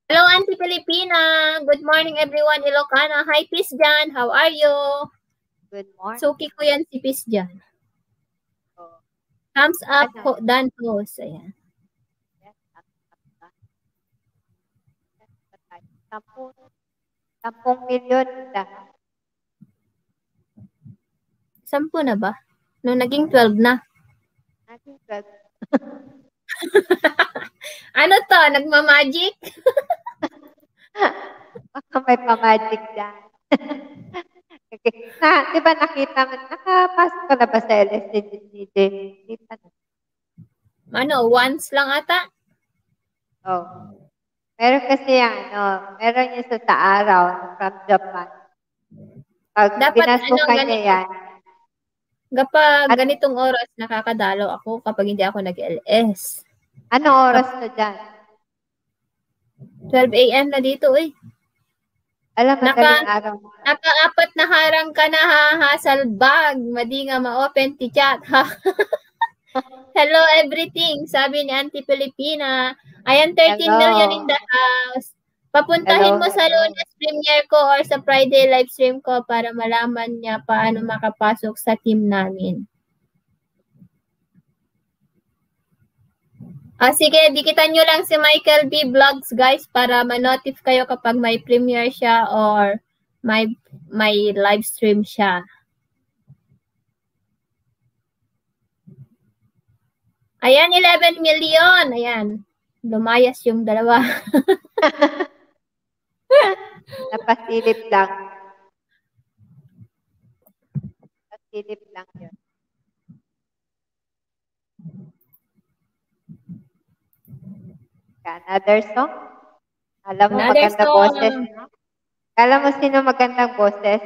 Hello, Auntie Filipina. Good morning, everyone. Ilocana. Hi, Peace Jan. How are you? Good morning. Suki ko yan si Peace Jan. Oh. Thumbs up, Dan Post. Ayan. 10 milyon na. 10 na ba? Nung naging 12 na. Naging 12. Ano to? Nagmamagic? Baka may pa-magic dyan. Okay. Di ba nakita mo, nakapasok ka na ba sa LSD? Di pa na. Ano, once lang ata? Oh. Meron kasi meron yung sa araw from Japan. Pag Dapat pinasukan niya yan. Kapag ganitong oras, nakakadalo ako kapag hindi ako nag-LS. Anong oras na dyan? 12 a.m. na dito eh. Alam, madaling araw. Naka-4 na harang ka na ha, salbag. Madi nga ma-open ti chat ha. Hello everything, sabi ni Auntie Filipina. Ayan, 13 million in the house. Papuntahin mo sa Lunes premiere ko or sa Friday live stream ko para malaman niya paano makapasok sa team namin. Sige, dikitan nyo lang si Michael B. Vlogs, guys, para ma-notify kayo kapag may premiere siya or may live stream siya. Ayan, 11 million. Ayan. Lumayas yung dalawa. Napasilip lang. Napasilip lang yun. Another song? Alam mo, magandang boses. Alam mo sino magandang boses?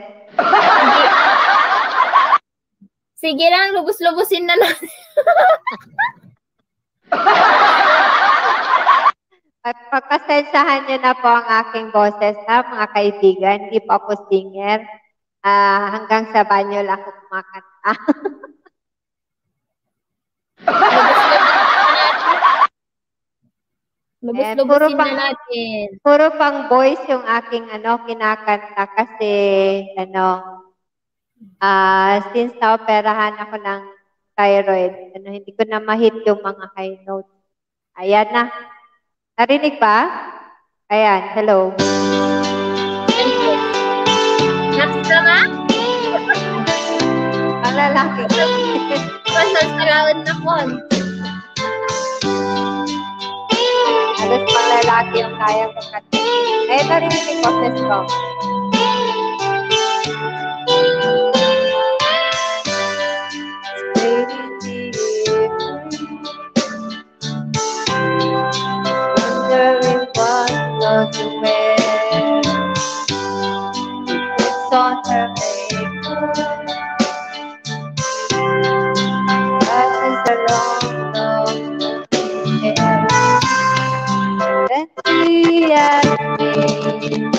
Sige lang, lubos-lubusin na natin. At pagkasensahan niyo na po ang aking boses, ha, mga kaibigan. Hindi pa ako singer. Hanggang sa banyo lang ako kumakanta. Lubos-lubusin na natin. Puro pang voice yung aking kinakanta kasi since na-operahan ako ng thyroid, hindi ko na ma-hit yung mga high notes. Ayan na. Narinig ba? Ayan, hello. Next ka nga? Ang lalaki. Pasal sa laon na po. Halos pang lalaki yung kaya ko kanta. Ayan, narinig yung boses ko. Wondering what to wear. It's on her makeup. That is a long hair. Let's see at me.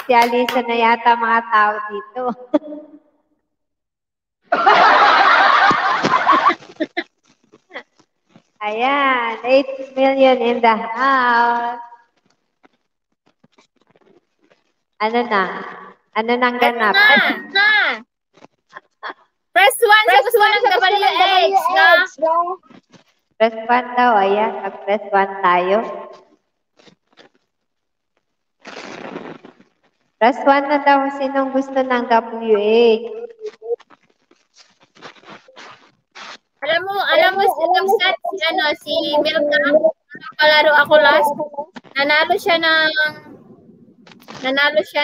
Specialista na yata mga tao dito. Ayan, 8 million in the house. Ano na? Ano nang ganap? Na! Press 1 sa gusto ng WH, na? Press 1 daw, ayan. Mag-press 1 tayo. Press 1 na daw sinong gusto ng WH. Alam mo si Kapsat, si Milka, palaro ako last. Nanalo siya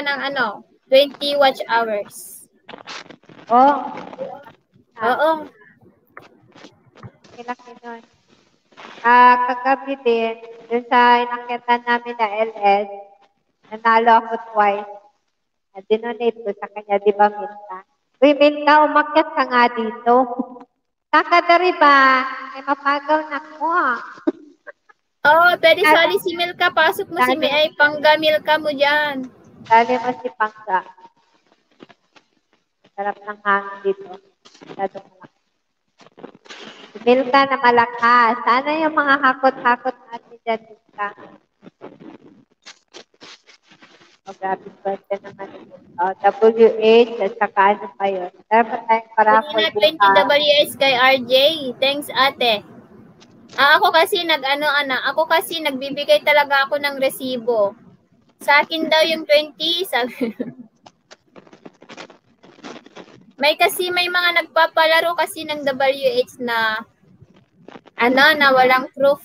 ng 20 watch hours. Oh. Oo. Kilaki nun. Kagabi din, dun sa inakyatan namin na LS, nanalo ako twice. Dinonate ko sa kanya, di ba, Milka? Uy, Milka, umakyat ka nga dito. Kakadari ba? Ay, mapagaw na ko. Oo, pwede sali si Milka. Pasok mo si May. Pangga Milka mo dyan. Sali mo si Pangga. Sarap ng hangin dito. Masyado malakas. Si Milka na malakas. Sana yung mga hakot-hakot natin dyan, Milka. Grabe swerte naman ito. WH at saka ano pa yun. Dapat tayong paraffol Hindi na 20 WS kay RJ. Thanks, ate. Ako kasi ako kasi nagbibigay talaga ako ng resibo. Sa akin daw yung 20, sabi. May mga nagpapalaro kasi ng WH na na walang proof.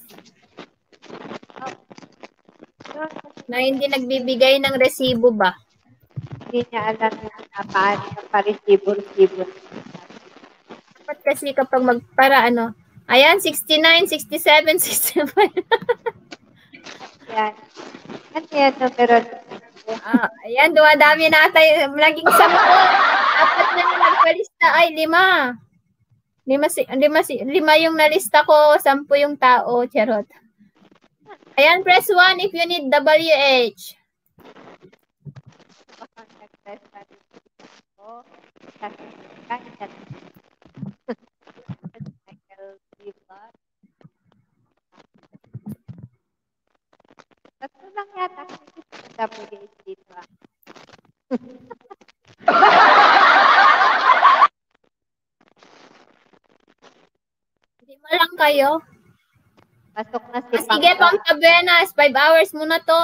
Na hindi nagbibigay ng resibo ba? Hindi niya alam na paano na pa-resibo-resibo. Dapat kasi kapag ayan, 69, 67, 65. Yan. Ano yan, numero? Ayan, dumadami na tayo. Naging 10. Dapat na yung nagpalista ay 5. 5 yung nalista ko, 10 yung tao. Charot. Ayan, press 1 if you need WH. Tatlo lang yata sa WH dito. Hindi mo lang kayo. Pasok na si Pangga. Sige, Pangkabenas. 5 hours muna to.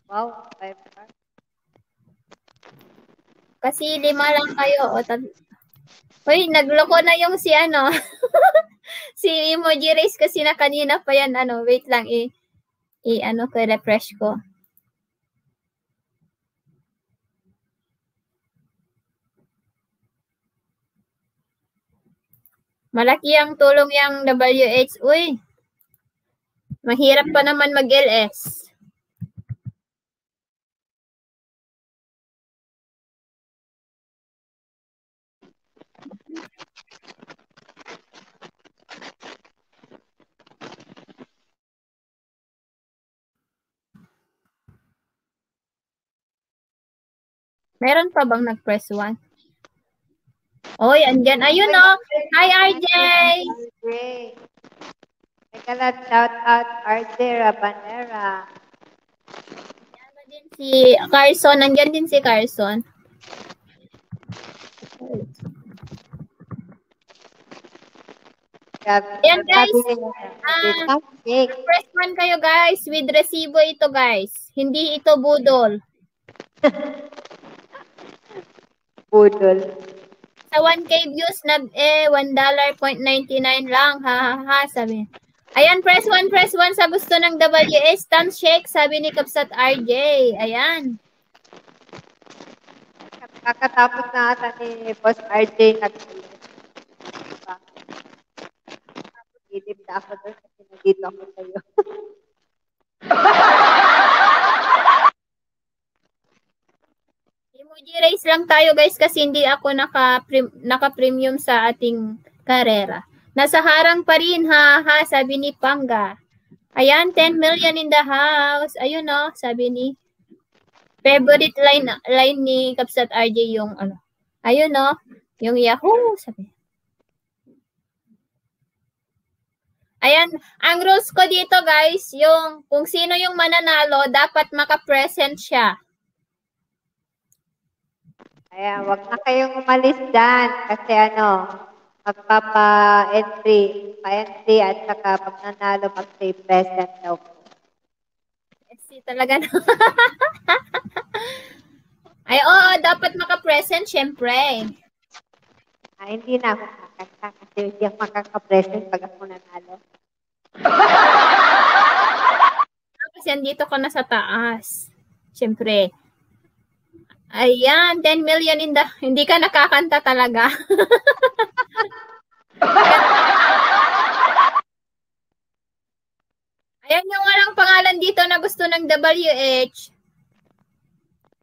Wow, 5 hours. Kasi 5 lang kayo. Uy, nagloko na yung si si Emoji Race kasi na kanina pa yan. Wait lang. Refresh ko. Malaki ang tulong yung WH. Uy, mahirap pa naman mag-LS. Meron pa bang nag-press 1? Oy, andyan. Ayun o. Hi, RJ! Teka lang, shout out RJ Rabanera. Andyan din si Carson. Andyan din si Carson. Ayan guys. Press 1 kayo guys. With resibo ito guys. Hindi ito budol. Budol. Sa 1K views, $1.99 lang. Ha, sabi. Ayan, press 1 sa gusto ng WS. Stand shake, sabi ni Kapsat RJ. Ayan. Kakatapos na ata ni Boss RJ Ilip na ako doon kasi nandito ako sa'yo. Emoji race lang tayo guys kasi hindi ako naka-premium sa ating karera. Nasa harang pa rin sabi ni Pangga. Ayan, 10 million in the house. Ayun sabi ni. Favorite line ni Kapsat RJ yung ano. Ayun no, yung Yahoo sabi. Ayan, ang rules ko dito guys, yung kung sino yung mananalo, dapat maka-present siya. Kaya wag na kayong umalis dyan kasi magpapa-entry, pa-entry at saka pag nanalo mag-stay present daw po. FC talaga no. Ay, oo, dapat maka-present, syempre. Hindi na ako kakanta kasi hindi ako makaka-present pag ako nanalo. Kasi andito ka na sa taas. Syempre. Ayan, 10 million in the... Hindi ka nakakanta talaga. Ayan yung walang pangalan dito na gusto ng WH.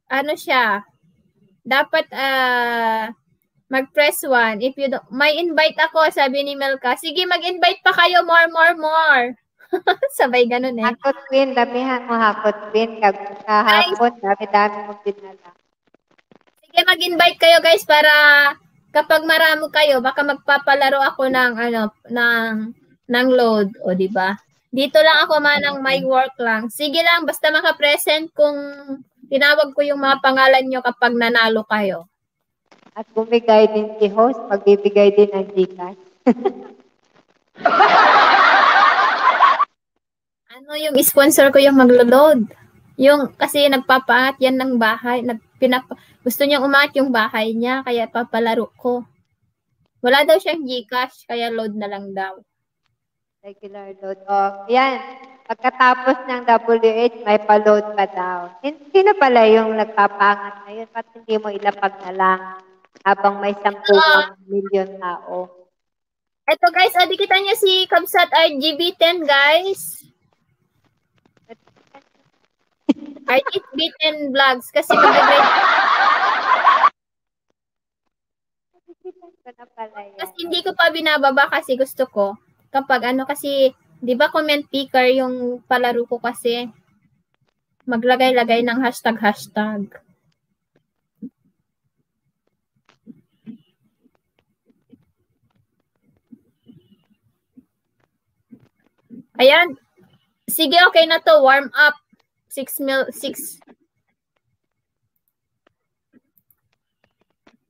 Ano siya? Dapat mag-press 1. If you don't, may invite ako, sabi ni Melka. Sige, mag-invite pa kayo, more. Sabay ganun eh. Hakot Queen, damihan mo Hakot Queen. Kahapon, dami-dami mo dinala. Sige, mag-invite kayo guys para kapag marami kayo, baka magpapalaro ako ng load, o di ba? Dito lang ako manang may work lang. Sige lang, basta maka-present kung tinawag ko yung mga pangalan nyo kapag nanalo kayo. At bumigay din si host, magbibigay din ng Gcash. Ano yung sponsor ko yung maglo-load? Yung kasi nagpapaangat yan ng bahay, gusto niyang umangat yung bahay niya, kaya papalaro ko. Wala daw siyang Gcash, kaya load na lang daw. Regular load. Yan. Pagkatapos ng WH, may pa-load pa daw. Sino pala yung nagpapangat ngayon? Ba't hindi mo ilapag na lang habang may 10 milyon tao? Eto guys, kita niyo si Kabsat RGB10 guys. RGB10 vlogs kasi mag-grade. Kasi hindi ko pa binababa kasi gusto ko. Kapag kasi, di ba comment picker yung palaro ko kasi, maglagay-lagay ng hashtag. Ayan. Sige, okay na to. Warm up. 6.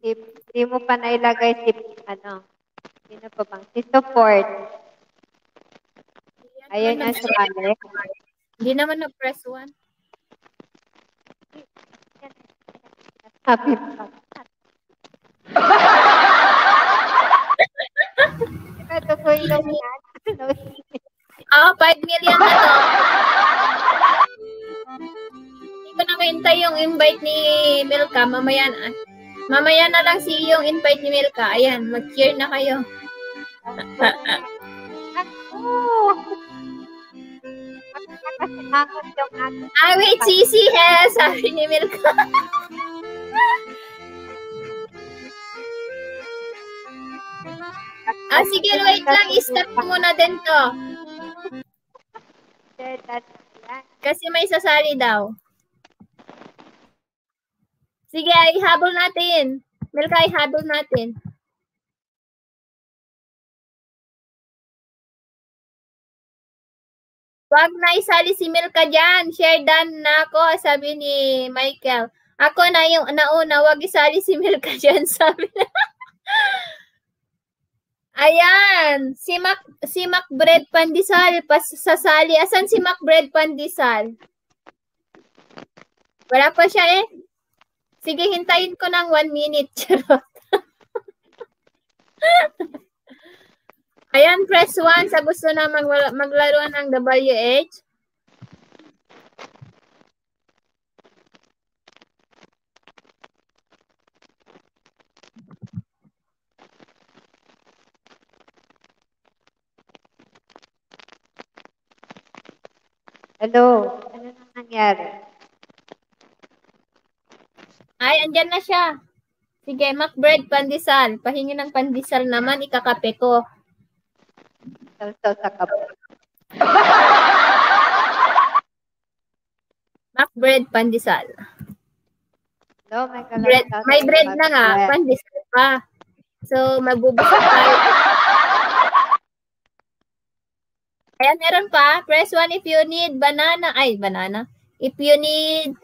Hindi mo pa nailagay sino pa bang? Si support. Ayun ang sumali. Hindi naman na-press 1. Sabi pa. Ito ko yung 5 million na to. Hindi ko nakintay yung invite ni Milka. Mamaya na lang yung invite ni Milka. Ayan, mag-cheer na kayo. Wait, Sisi, sabi ni Milka. Sige, wait lang. I-stop ko muna din to. Kasi may sasali daw. Sige, ihabol natin. Milka, ihabol natin. Wag na isali si Milka dyan. Share done na ako, sabi ni Michael. Ako na yung nauna, wag isali si Milka dyan, sabi na. Ayan, si Mac Bread Pandesal sasali. Asan si Mac Bread Pandesal? Wala pa siya eh. Sige, hintayin ko ng 1 minute. Charot. Ayan, press 1 sa gusto na maglaro ng WH. Hello, ano nang nangyari? Ay, andyan na siya. Sige, Mac Bread Pandesal. Pahingi ng pandesal naman, ikakape ko. Sa kape. Mac Bread Pandesal. So, may Bread, may bread na nga. Pan-dessert pa. So, magbubusog tayo. Ayan, meron pa. Press 1 if you need banana. Ay, banana. If you need...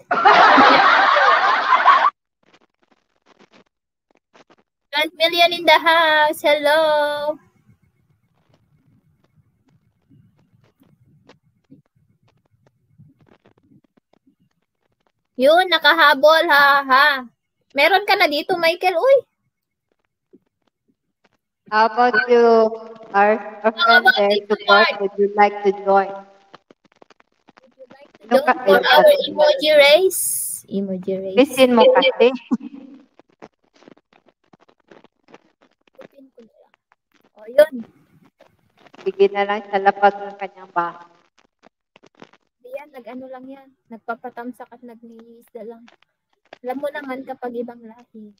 12 million in the house. Hello. Yun, nakahabol, ha. Meron ka na dito, Michael. Uy. How about you, our friend there, support? Would you like to join? Don't for our emoji race. Emoji race. Listen mo kasi. O, yun. Sige na lang sa lapag ng kanyang bahay. Yan, nag-ano lang yan. Nagpapatamsak at naglilisda lang. Alam mo naman kapag ibang lahi.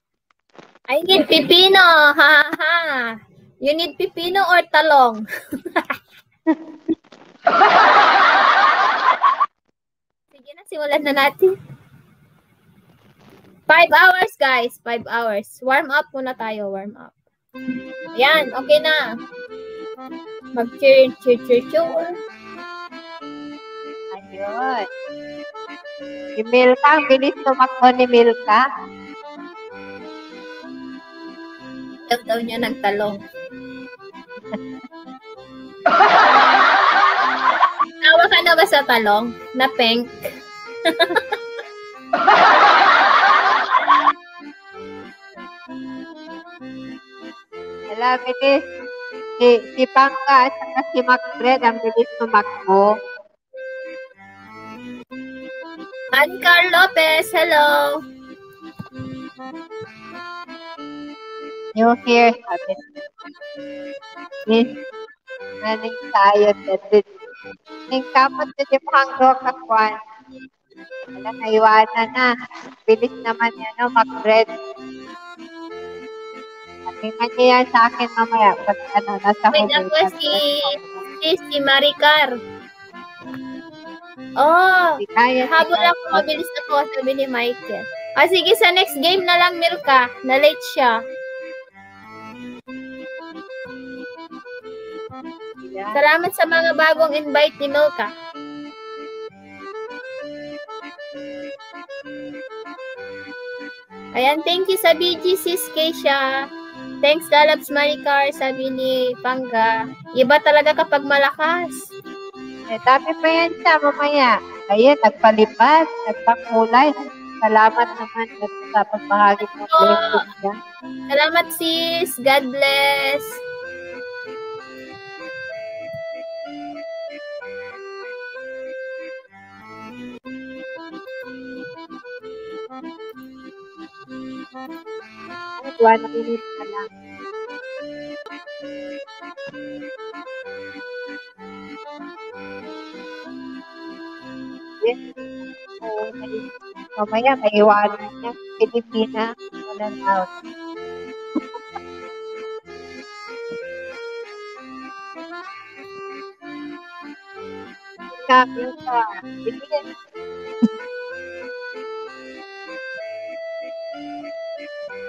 I need pipino. Ha. You need pipino or talong? Sige na, simulan na natin. 5 hours, guys. 5 hours. Warm up muna tayo. Warm up. Ayan, okay na. Mag-cheer. Ayun. Si Milka, ang bilis tumakbo ni Milka. Ayaw daw niya ng talong. Tawa ka na ba sa talong? Na pink? Wala, bilis. Si Pangka at saka si Macbred, ang bilis tumakbo. Ancar Lopez, hello. New here, sabi. Miss, naning tayo, David. Ning kapot na di Pangko kakwan. Wala, naiwanan na. Bilis naman yan, no, Macbred. Tingnan niya yan sa akin mamaya pag nasa Wait, ako si Maricar. Oh, habol ako, mabilis ako, sabi ni Michael. Sige, sa next game na lang, Milka. Na-late siya. Salamat sa mga bagong invite ni Milka. Ayan, thank you sa BGC, Keisha. Thanks, Galabs Maricar, sabi ni Pangga. Iba talaga kapag malakas. Dami pa yan siya mamaya. Ayan, nagpalipad, nagpakulay. Salamat naman sa pagbahagi ng blessing niya. Salamat, sis. God bless. One minute na lang. Yes. Mamaya may iwanan niya. Pilipina. Walang out. Sabi ka. Bigyan.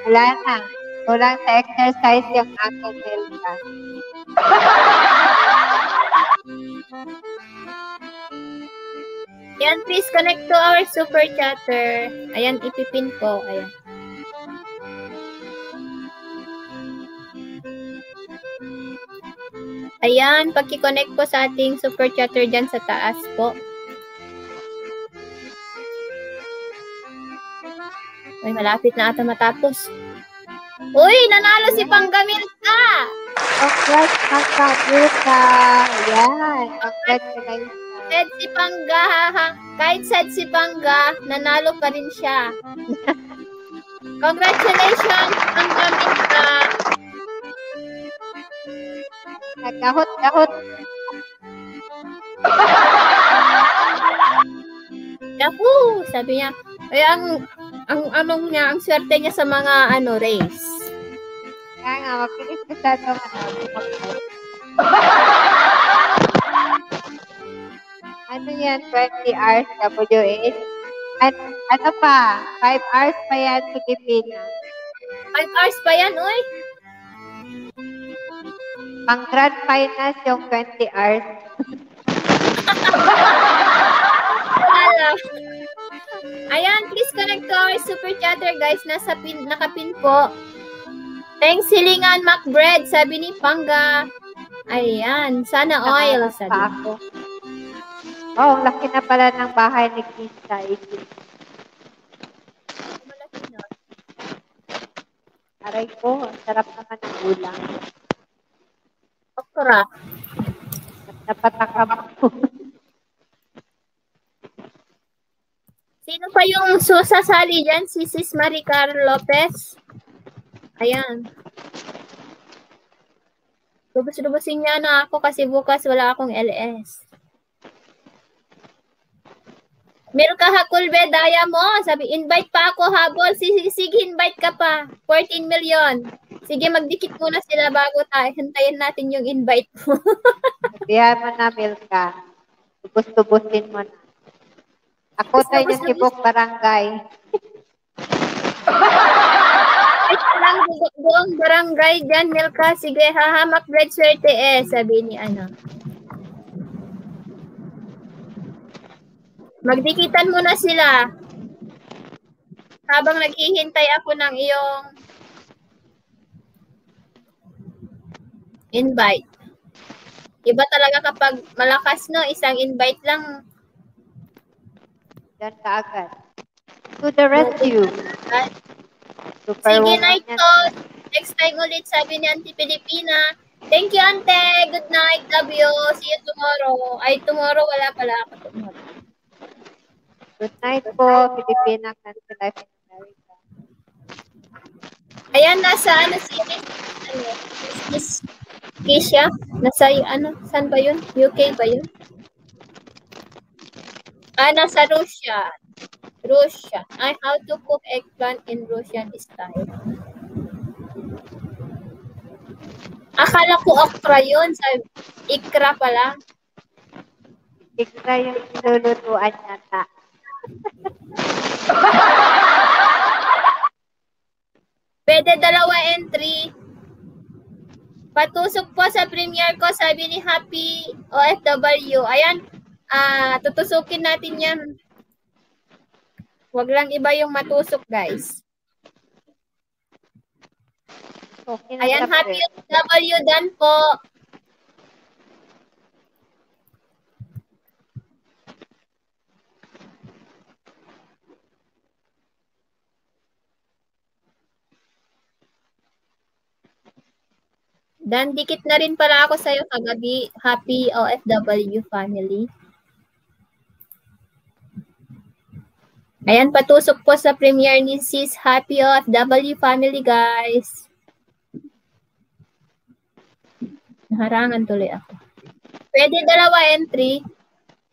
Wala na. Kulang sa exercise yung aking Milka. Ayan, please connect to our super chatter. Ayan, ipipin ko. Ayan. Ayan, pagki-connect po sa ating super chatter dyan sa taas po. Uy, malapit na ata matapos. Uy, nanalo si Panggamilka! Congrats, Panggamilka! Ayan, congratulations. Sad si Pangga, kahit sad si Pangga, nanalo pa rin siya. Congratulations, Panggamilka! Nagkahot-kahot. Yahoo! Sabi niya, ay ang niya, ang swerte niya sa mga race. Kaya nga, mapilis ka sa ito. Ano yan, 20 hours WH? Ano pa? 5 hours pa yan, Pilipinas. 5 hours pa yan, uy. Pang grand finals yung 20 hours. Wala lang. Ayan, please connect to our super chatter, guys. Nakapin po. Thanks, Silingan Macbread, sabi ni Pangga. Ayan, sana oil, Nakakas sabi. pa ako. Oh, ang laki na pala ng bahay ni Krista. Malaki na. Aray ko, ang sarap naman ng ulam. Okra. Napatakam ko. Sino pa yung susasali dyan? Si Sis Maricar Lopez. Ayan. Lubos-lubosin niya na ako kasi bukas wala akong LS. Milka Hakulbe, daya mo. Sabi, invite pa ako, habol. Sige, invite ka pa. 14 million. Sige, magdikit muna sila bago tayo. Hintayin natin yung invite mo. Sabihan mo na, Milka. Tubos-tubusin mo na. Ako tayo yung Tibok Barangay. Ito lang, buong barangay dyan, Milka. Sige, hahamak bread swerte sabi ni ano. Magdikitan muna sila. Habang naghihintay ako ng iyong invite. Iba talaga kapag malakas, no? Isang invite lang. Yan ka agad. To the rescue. Super Sige, woman night yan. to. Next time ulit, sabi ni Auntie Pilipina. Thank you, Ante. Good night. Love you. See you tomorrow. Ay, tomorrow wala pala ako tomorrow. Good night po, Filipina Country Life in America. Ayan, nasa ano si Miss Keisha? Nasa ano? Saan ba yun? UK ba yun? Nasa Russia. Russia. How to cook eggplant in Russian style. Akala ko okra yun. Ikra pala. Ikra yung nilulutuan yata. Pwede 2 entry. Patusok po sa premiere ko, sabi ni Happy OFW. Ayan, tutusukin natin yan. Huwag lang iba yung matusok, guys. Okay, Ayan, Happy OFW dan po. Dan, dikit na rin pala ako sa'yo kagabi. Happy OFW family. Ayan, patusok po sa premiere ni Sis Happy OFW family, guys. Naharangan tuloy ako. Pwede 2 entry.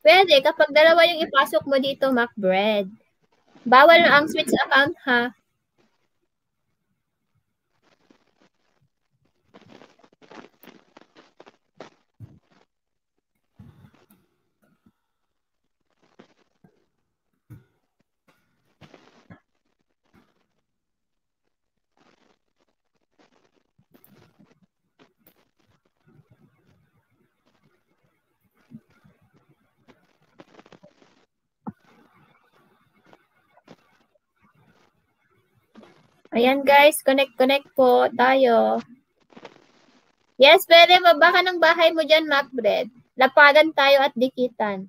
Pwede, kapag 2 yung ipasok mo dito, Macbread. Bawal na ang switch account, ha? Ayan guys, connect po tayo. Yes, pwede baba ka ng bahay mo dyan, Macbread. Lapagan tayo at dikitan.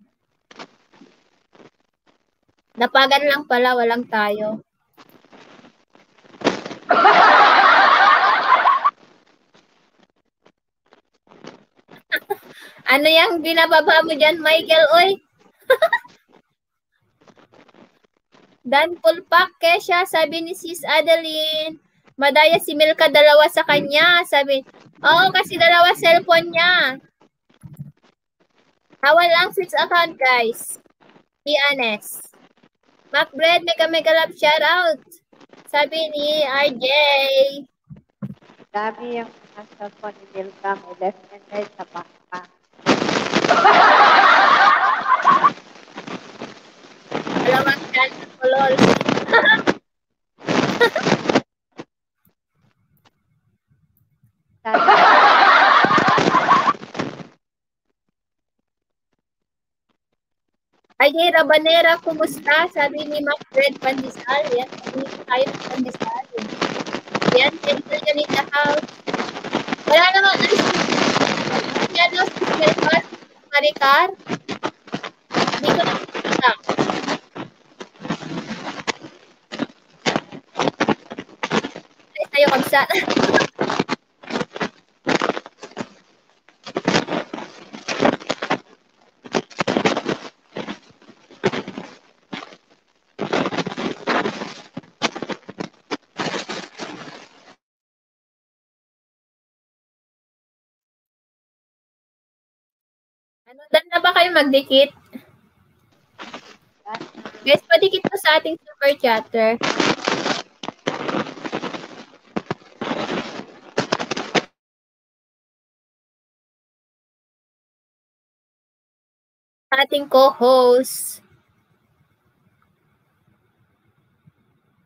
Lapagan lang pala, walang tayo. Ano yung binababa mo dyan, Michael? Oy! Dan Pulpak, Kesha, sabi ni Sis Adeline. Madaya si Milka 2 sa kanya. Sabi, kasi 2 cellphone niya. Bawal lang switch account, guys. Be honest. Macbread, mega love shoutout. Sabi ni RJ. Dami yung cellphone ni Milka. May left and right sa backpack. Dalawang channel. Lol. Ay, hey, Rabanera, kumusta? Sabi ni Mac Fred Pandesal. Yan, hindi tayo ng Pandesal. Yan, 10 million in the house. Wala naman, yan, no, si Maricar. Hindi ko nakikita. Ay, tayo kamsa. Ano, dahil na ba kayo magdikit? Guys, padikit po sa ating super chatter. Ating co-host.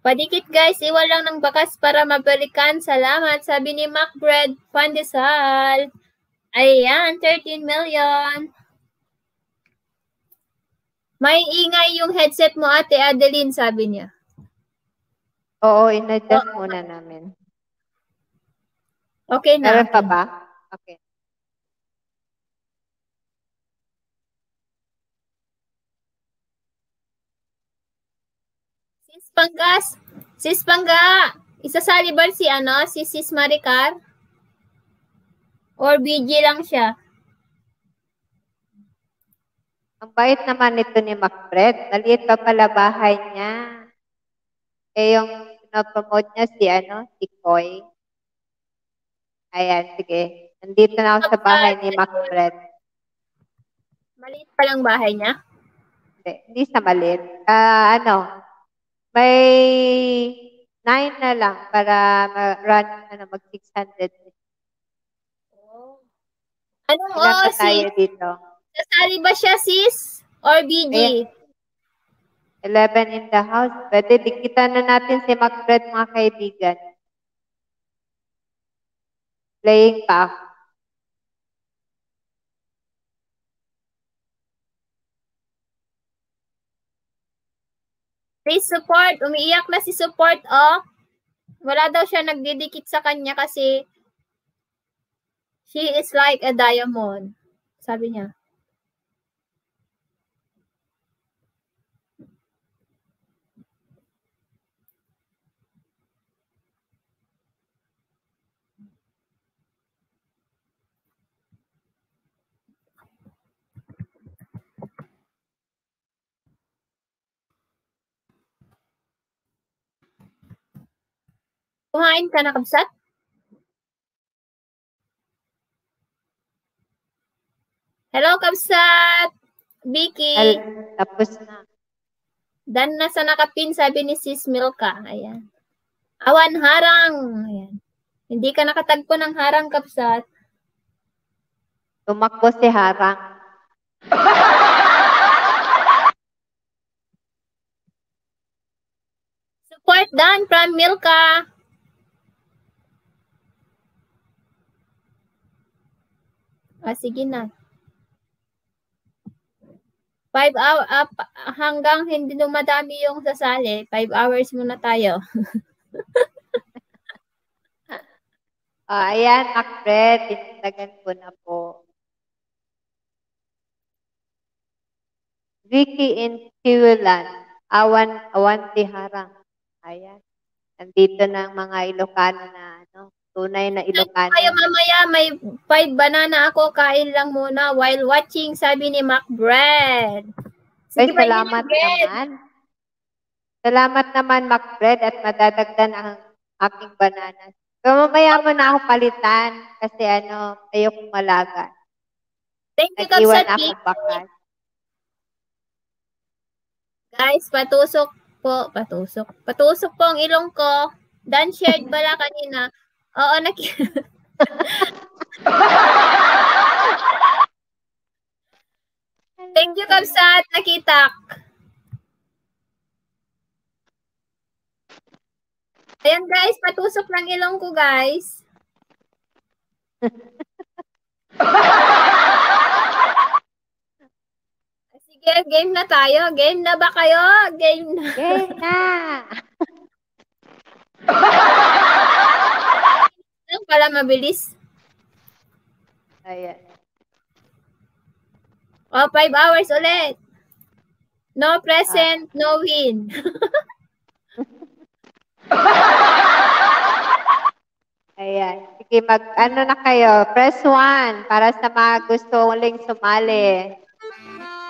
Padikit guys, iwan lang ng bakas para mabalikan. Salamat, sabi ni Macbread Pandesal. Ayan, 13 million. May ingay yung headset mo, Ate Adeline, sabi niya. Oo, in-adjust muna namin. Okay na. Meron pa ba? Okay. Sis Pangga, isasali ba si Sis Maricar? Or BG lang siya? Ang bait naman nito ni Macbred. Maliit pa pala bahay niya. Eh, yung pinapromote niya si Koy. Ayan, sige. Nandito na ako sa bahay ni Macbred. Maliit pa lang bahay niya? Hindi sa maliit. May 9 na lang para mag-run mag 600. Anong Ilan na tayo dito? Sasali ba siya, sis? Or BG? 11 in the house. Pwede, dikitan na natin si Macbred, mga kaibigan. Playing pa ako. Please support. Umiiyak na si support, oh. Wala daw siya nagdidikit sa kanya kasi she is like a diamond. Sabi niya. Kumain ka na, Kabsat? Hello, Kabsat! Vicky! Tapos na. Dan na sa nakapin, sabi ni Sis Milka. Ayan. Awan harang. Ayan. Hindi ka nakatagpo ng harang, Kabsat. Tumakbo si Harang. Support Dan from Milka. Sige na. 5 hours hanggang hindi dumadami yung sasali. 5 hours muna tayo. Ayan, Macbred. Tinitagan ko na po. Vicky in Tiwilan. Awanti Harang. Ayan. Nandito na ang mga Ilocano na tunay na Ilocano. Kayo mamaya, may 5 banana ako. Kain lang muna while watching, sabi ni Macbred. Ay, salamat naman. Salamat naman, Macbred, at madadagdan ang aking banana. So, mamaya mo na ako palitan kasi ayokong malaga. Thank you, Nag-iwan Kapsat. ako bakas. Guys, patusok po. Patusok po ang ilong ko. Dan shared pala kanina. Oo, Thank you, Kapsat. Nakitak. Ayan guys, patusok ng ilong ko guys. Sige, game na tayo. Game na ba kayo? Game na. Game na! Ano pala mabilis? Ayan. O, 5 hours ulit. No present, no win. Ayan. Sige, ano na kayo? Press 1 para sa mga gusto uling sumali.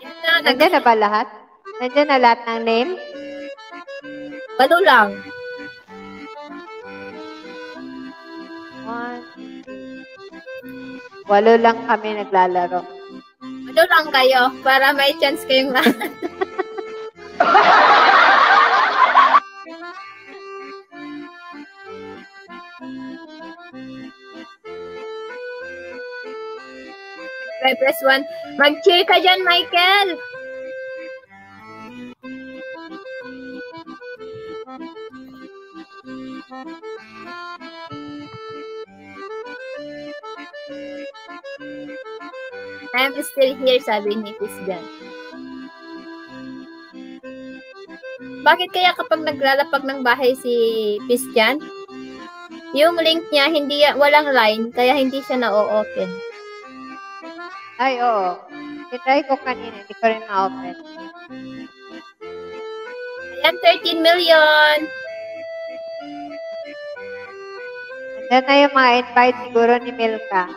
Yan na, Nandiyan na ba lahat? Nandiyan na lahat ng name? Walo lang. 1, 8 lang kami naglalaro. Walo lang kayo para may chance kayong lahat. Press 1. Mag-cheer ka dyan, Michael. I'm still here, sabi ni Fisgan. Bakit kaya kapag naglalapag ng bahay si Fisgan, yung link niya walang line, kaya hindi siya na-open? Ay, oo. Titry ko kanina. Hindi ko rin ma-open. Ayan, 13 million. Nandiyan na yung mga invite siguro ni Milka.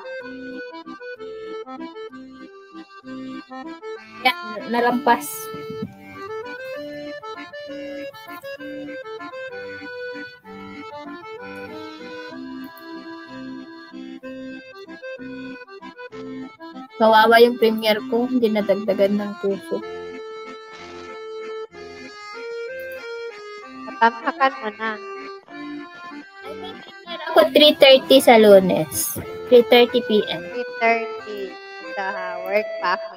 Ayan, nalampas. Kawawa yung premiere ko, hindi nadagdagan ng puso. Tatamhakan mo na. Ay, may premiere ako 3:30 sa Lunes. 3:30 p.m. 3:30. Sa work pa ako.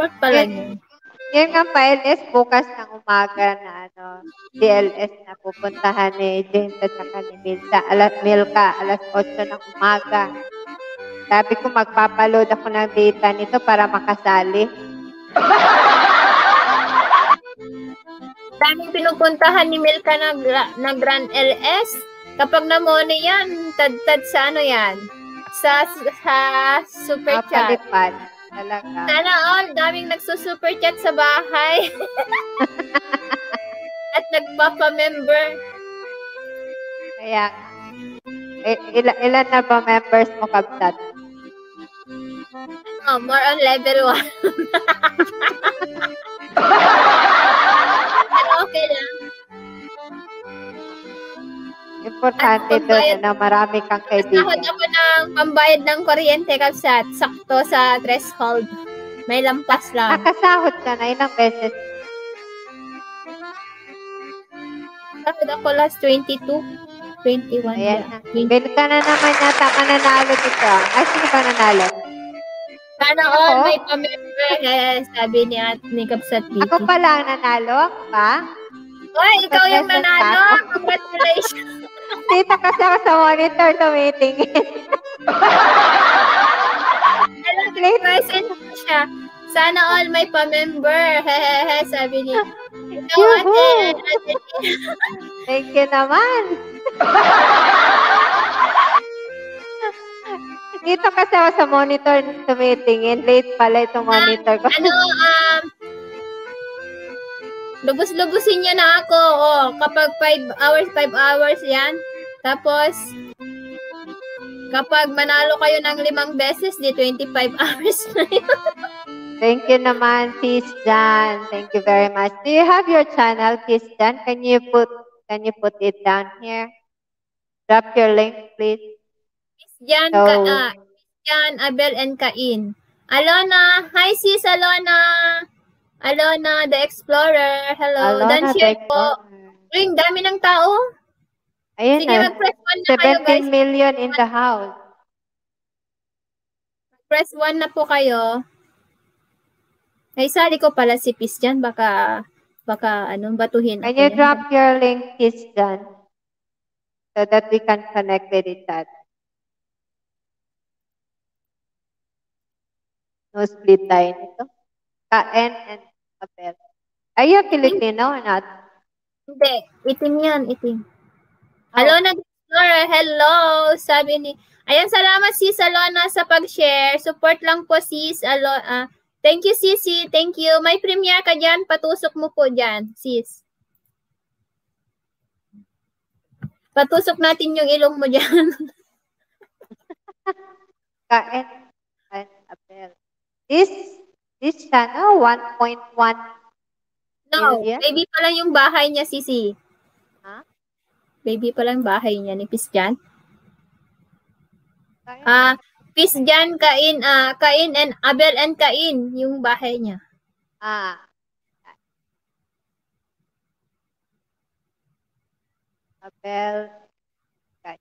Work pala yun. Yun nga pa, LS bukas ng umaga na DLS na pupuntahan ni James at saka ni Milka, alas 8 ng umaga. Sabi ko magpapaload ako ng data nito para makasali. Daming pinupuntahan ni Milka na Grand LS. Kapag namoni yan, tad sa ano yan? Sa super chat. Mapalipad. Talaga. Sana all, daming nagsusuper chat sa bahay. At nagpapa-member. Kaya, ilan na ba members mo, Kabsat? More on level 1. Pero okay lang. Importante doon na marami kang kaibigan. Sahod ako ng pambayad ng kuryente, Kabsat. Sakto sa threshold. May lampas lang. Nakasahod ka na ilang beses. Sahod ako last 22. 21. Ayan na. Yeah. Bill ka na naman yata mananalo dito. Ay, sino ba nanalo? Sana all may pamember. Sabi ni Kabsat Vicky. Ako pala ang nanalo? Ako ba? Oy, ikaw yung nanalo. Congratulations. Dito kasi ako sa monitor tumitingin. Present siya. Sana all may pamember. Hehehe, sabi niya. Ikaw, ate. Thank you naman. Dito kasi ako sa monitor tumitingin. Late pala itong monitor ko. Lubos-lubusin niyo na ako. Oh, kapag 5 hours yan. Tapos, kapag manalo kayo ng 5 beses, di 25 hours na yun. Thank you naman, Tis Jan. Thank you very much. Do you have your channel, Tis Jan? Can you put it down here? Drop your link, please. Jan, Jan, Abel, and Cain. Alona. Hi, sis Alona. Alona, the Explorer. Hello. Alona, Dan share po. Ring, dami ng tao. Ayun Sige, na. mag-press 1 na kayo, guys. 17 million in the house. Press 1 na po kayo. Ay, sali ko pala si Peace dyan. Baka Baka batuhin Can ako you yan. drop your link, Kiss Jan, so that we can connect with each other? No split tayo nito. Kaen and Abel. Are you Filipino or not? Hindi, itim yan, itim. Oh. Alona Explorer, hello! Sabi ni, ayan, salamat sis Alona sa pag-share. Support lang po sis thank you Sisi, thank you. May premiere ka dyan, patusok mo po dyan, sis. Patusok natin yung ilong mo dyan. Kaen and Abel. This channel, 1.1 No, million? baby pa lang yung bahay niya, Sisi. Ha? Baby pa lang bahay niya ni Pisjan. Kaen. Pisjan, Kain and Abel and Kain, yung bahay niya. Abel. Kain.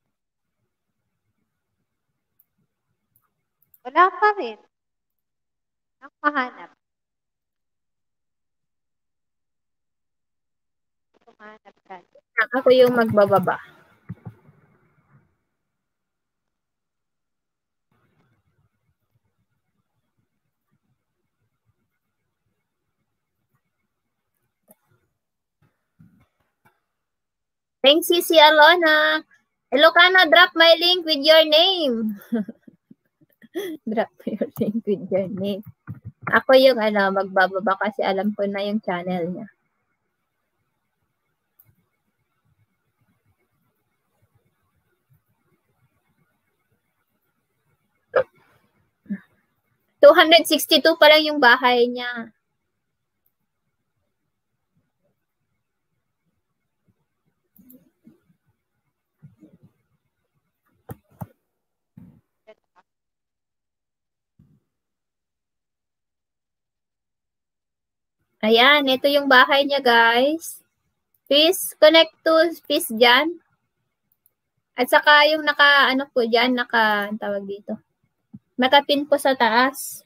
Wala pa rin. Ang mahanap. Mahanap ka. Ako yung magbababa. Thanks, Sisi Alona. Ilocana, drop my link with your name. Drop your link with your name. Ako yung magbababa kasi alam ko na yung channel niya. $262 pa lang yung bahay niya. Ayan, ito yung bahay niya, guys. Please connect to Pisjan. At saka yung po dyan, tawag dito. Nakapin po sa taas.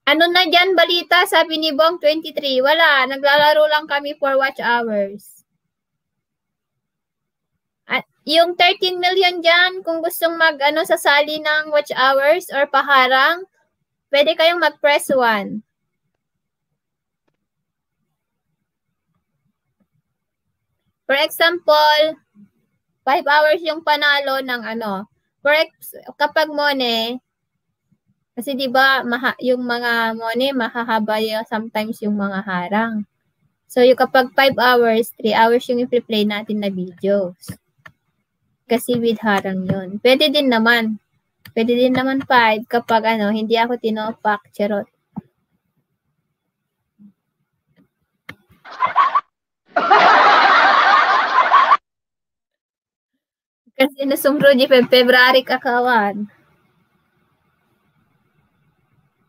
Ano na dyan, balita? Sabi ni Bong 23. Wala, naglalaro lang kami for watch hours. At yung 13 million dyan, kung gustong sasali ng watch hours or paharang, pwede kayong mag-press 1. For example, 5 hours yung panalo ng kapag Mone, kasi di ba yung mga Mone, mahahaba sometimes yung mga harang. So, yung kapag 5 hours, 3 hours yung i-play natin na videos. Kasi with harang yun. Pwede din naman 5 kapag hindi ako tinopak, charot. Kasi nasumro di February kakawan.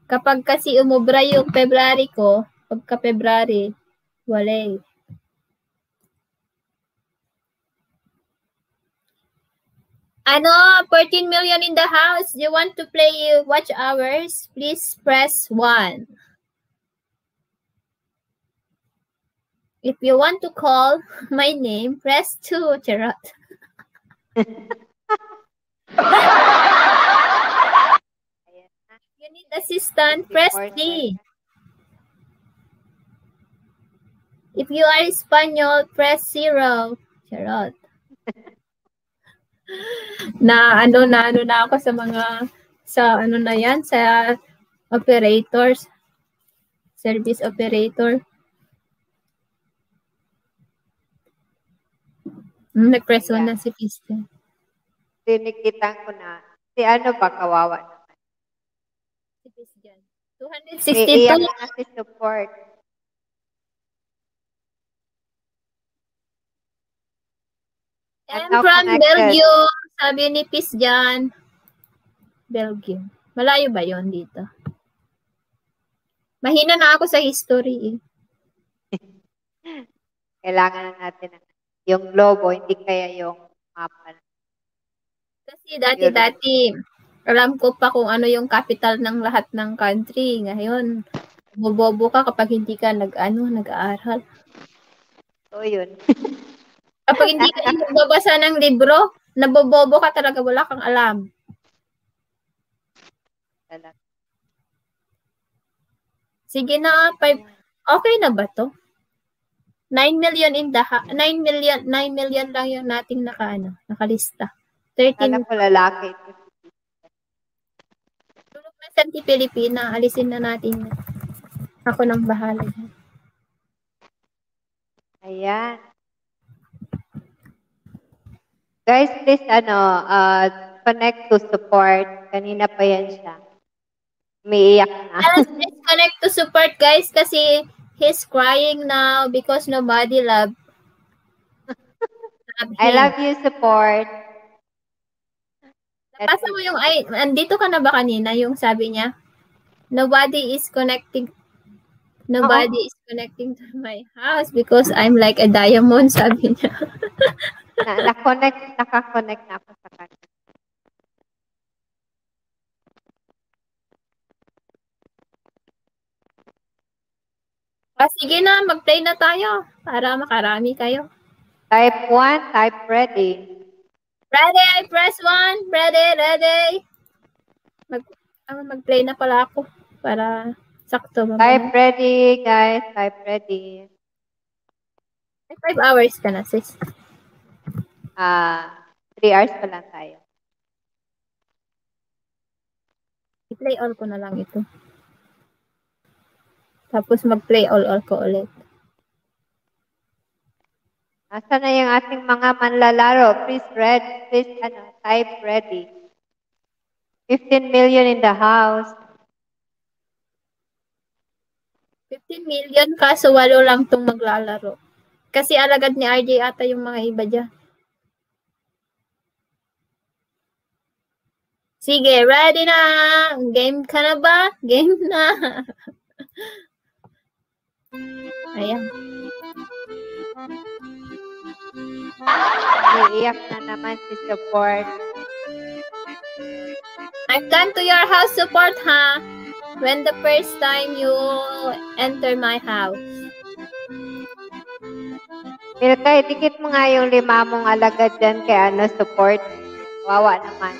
Kapag kasi umubra yung February ko, pagka February, wala. 14 million in the house. You want to play watch hours? Please press 1. If you want to call my name, press 2, charot. You need assistant, press 3. If you are Espanyol, press 0. Charot. na ako sa sa operators, service operator. Nag-press 1 na si Pista. Tinikitan ko na. Si ba kawawa naman? Si Pista. 262. Iiyak na si support. I'm from Belgium. Sabi ni Pisjan. Belgium. Malayo ba yon dito? Mahina na ako sa history. Kailangan na natin yung globo, hindi kaya yung mapa. Kasi dati, alam ko pa kung ano yung capital ng lahat ng country. Ngayon, Bobobo ka kapag hindi ka nag-aaral. So, yun. Kapag hindi ka nagbabasa ng libro, nabobobo ka talaga, wala kang alam. Talaga. Sige na, okay na ba to? 9 million 9 million lang yung nating nakalista. 13. Alam ko lalaki. Tulog na sa Pilipina, alisin na natin. Ako nang bahala. Ayan. Guys, please, connect to support. Kanina pa yan siya. Umiiyak na. Let's connect to support, guys, kasi he's crying now because nobody love him. I love you, support. Napasa mo yung, andito ka na ba kanina, yung sabi niya? Nobody is connecting is connecting to my house because I'm like a diamond, sabi niya. Nakakonect na ako sa kanya. Sige na, mag-play na tayo para makarami kayo. Type 1, type ready. Ready, I press 1. Ready. Mag-play na pala ako para sakto. Type ready, guys. Type ready. 5 hours ka na, sis. 3 hours pa lang tayo. I-play all ko na lang ito. Tapos mag-play all ko ulit. Nasaan na yung ating mga manlalaro? Please type ready. 15 million in the house. 15 million kaso 8 lang tong maglalaro. Kasi alagad ni RJ ata yung mga iba dyan. Sige, ready na! Game ka na ba? Game na! Ayan. Iiyak na naman si support. I've come to your house, support, ha? When the first time you enter my house. Milka, dikit mo nga yung 5 mong alagad dyan kay support. Wawa naman.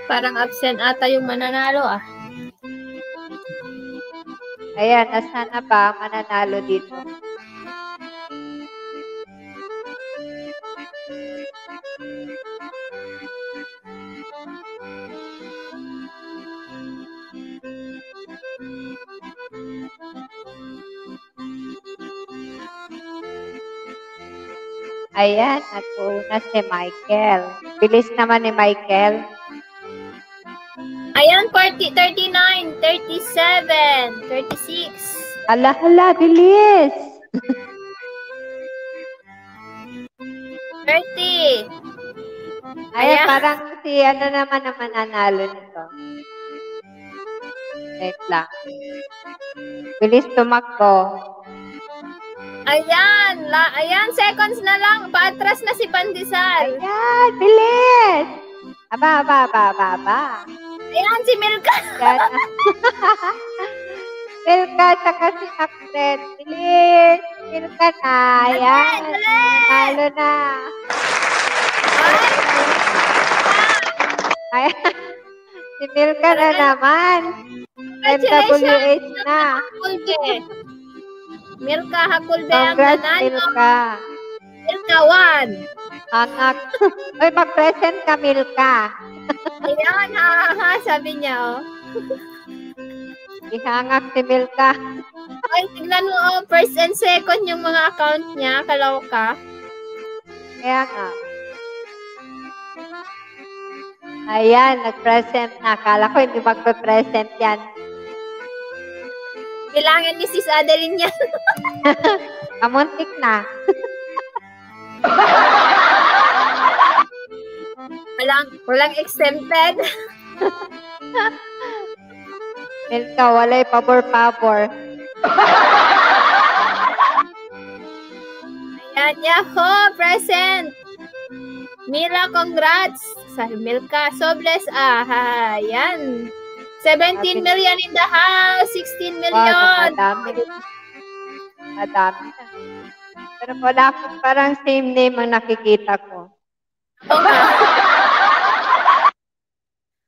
Parang absent ata yung mananalo, ah. Ayan, nasaan na ba ang mananalo dito? Ayan, nag-uuna si Michael. Bilis naman ni Michael. Ayan, 40, 39, 37, 36. Hala, bilis! 30. Ayan, parang si naman ang mananalo nito. Wait lang. Bilis tumakbo. Ayan, ayan, seconds na lang. Paatras na si Pandesal. Ayan, bilis. Aba. Ayan, si Milka. Yan. Milka, saka si Macbeth. Bilis. Milka na. Ayan. Talo na. Ayan. Si Milka na naman. MWH na. Milka Hakulbe ang Congrats, nanalo. Milka. Milka 1. Anak. Uy, mag-present ka, Milka. Ayan, ha, sabi niya, oh. Ihangak si Milka. Ay, tignan mo, oh, first and second yung mga account niya, kaloka. Kaya nga. Ayan, nag-present na. Akala ko hindi magpe-present yan. Kailangan ni Sis Adeline yan. Kamuntik na. Walang exempted. Milka, walay pabor-pabor. Ayan, yaho, present. Mila, congrats. Sa Milka, so bless. Ayan. 17 million in the house. 16 million. Madami. Madami na. Pero wala akong parang same name ang nakikita ko.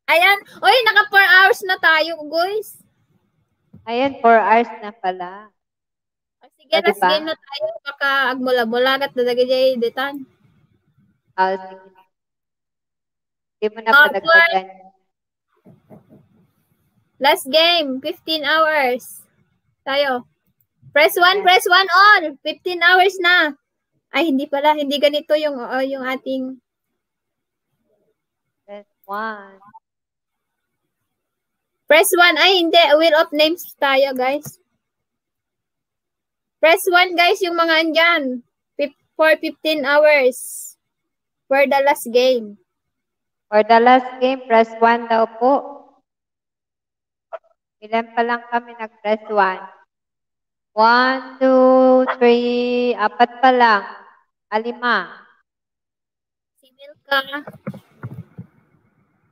Ayan. Uy, naka 4 hours na tayo, guys. Ayan, 4 hours na pala. Sige, last diba? game na tayo. Baka agmula-mulagat na dagay detan. Sige. Hindi mo na padagdagan. Last game, 15 hours. Tayo. Press 1 all. 15 hours na. Ay, hindi pala. Hindi ganito yung ating... Press 1. Press 1. Ay, hindi. Wheel of names tayo, guys. Press 1, guys, yung mga andyan. For 15 hours. For the last game. For the last game, press 1 daw po. Ilan pa lang kami nag-press 1? 1, 2, 3, 4 pa lang. 5. Si Milka.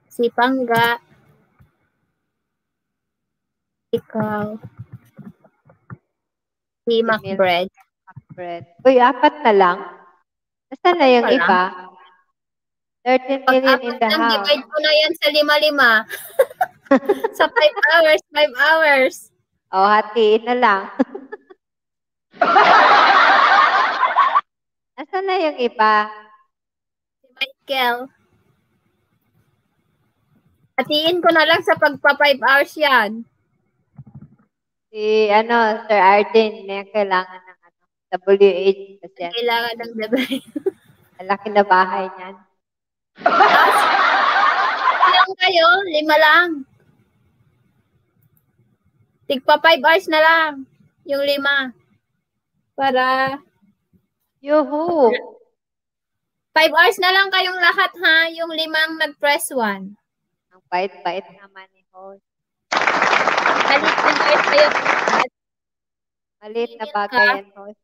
Si Pangga. Ikaw. Si Macbread. Uy, 4 na lang. Nasaan na yung iba? 13 million in the house. Divide ko na yan sa 5-5. Sa 5 hours, 5 hours. Hatiin na lang. Nasaan na yung iba? Si Michael. Hatiin ko na lang sa pagpa 5 hours yan. Si, Sir Arden, may kailangan ng WH. Kasi Kailangan ng divide. malaki na bahay niyan. Ilang kayo? 5 lang. Tigpa 5 hours na lang. Yung 5. Para... Yuhu! 5 hours na lang kayong lahat, ha? Yung 5 nag-press 1. Ang bait-bait naman ni host. Kalit ng hours kayo. Maliit na bagay yan, host.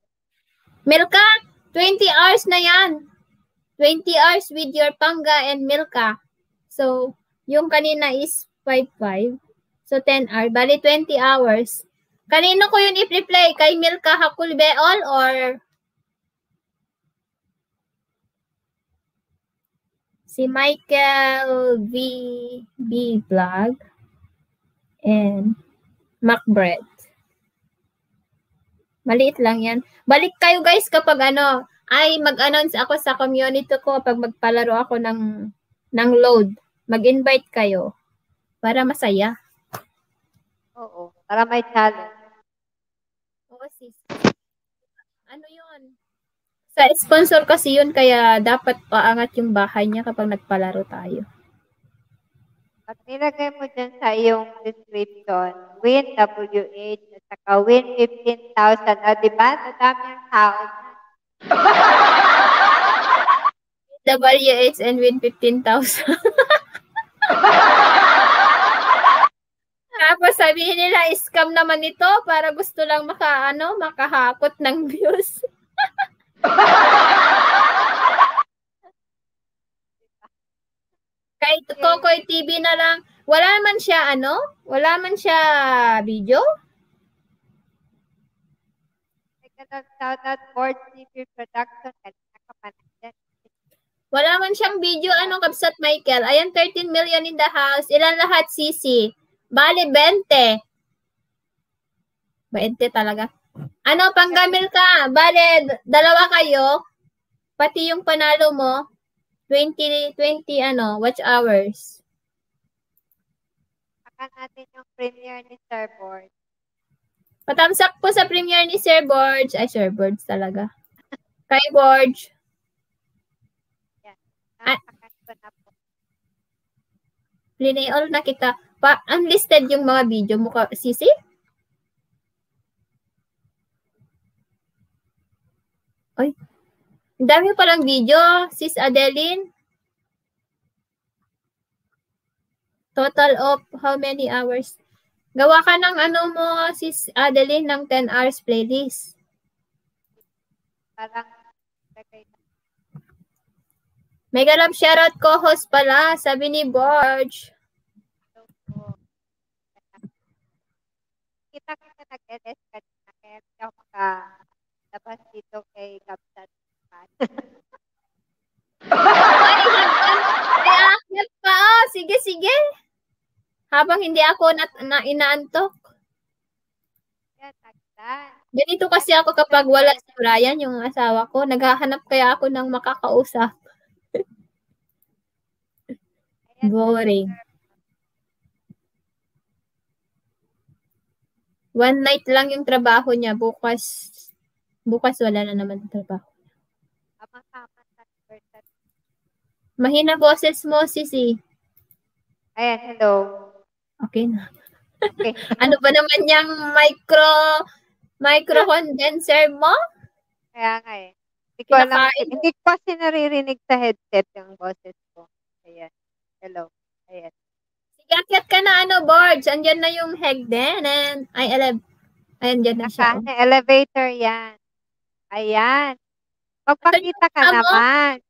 Milka, 20 hours na yan. 20 hours with your Pangga and Milka. So, yung kanina is 5-5. So, 10 hours. Bali, 20 hours. Kanino ko yun i-play? Kay Milka Hakulbe all or si Michael V Vlog and Macbread. Maliit lang yan. Balik kayo guys kapag ay mag-announce ako sa community ko pag magpalaro ako ng load. Mag-invite kayo para masaya. Oo, para may challenge. Oo, sis. Ano yun? Sa sponsor kasi yun, kaya dapat paangat yung bahay niya kapag nagpalaro tayo. Pag nilagay mo dyan sa iyong description, win WH at saka win 15,000. Diba? Nadami ang tao niya. WH and win 15,000. Tapos sabihin nila, scam naman ito para gusto lang makahakot ng views. Kahit Kokoy TV na lang, wala man siya video? Shout out Board TV Production. Kanina ka pa nandyan. Wala man siyang video, Kabsat Michael. Ayan, 13 million in the house. Ilan lahat, CC? Bale, 20. 20 talaga. Panggamil ka? Bale, dalawa kayo. Pati yung panalo mo. 20 watch hours. Saka natin yung premiere ni Sir Board. Patamsak po sa premiere ni Sir Borge. Ay, Sir Borge talaga. Kay Borge. Nakakan ko na po. Play-all na kita. Unlisted yung mga video mo ka, Sisi? Ay. Ang dami palang video, Sis Adeline. Total of how many hours? Gawa ka ng Sis Adeline, ng 10 hours playlist. Parang lagay na. Mega love shoutout co-host pala, sabi ni Borge. Kita nag-LS kanina, kaya hindi ako makalabas dito kay Kapsat. Ay, pa. Sige. Habang hindi ako inaantok. Yan, nagdan. Ganito kasi ako kapag wala si Brian, yung asawa ko. Naghahanap kaya ako ng makakausap. Boring. One night lang yung trabaho niya. Bukas wala na naman yung trabaho. Mahina boses mo, Sisi. Ayan, hello. Okay na. Okay. Ano ba naman yung micro condenser mo? Kaya nga eh. Hindi ko kasi naririnig sa headset yung boses ko. Ayan. Hello. Ayan. Sige, akyat ka na Borge. Andyan na yung Hegden. Ayan, dyan na siya. Elevator yan. Ayan. Magpakita ka naman.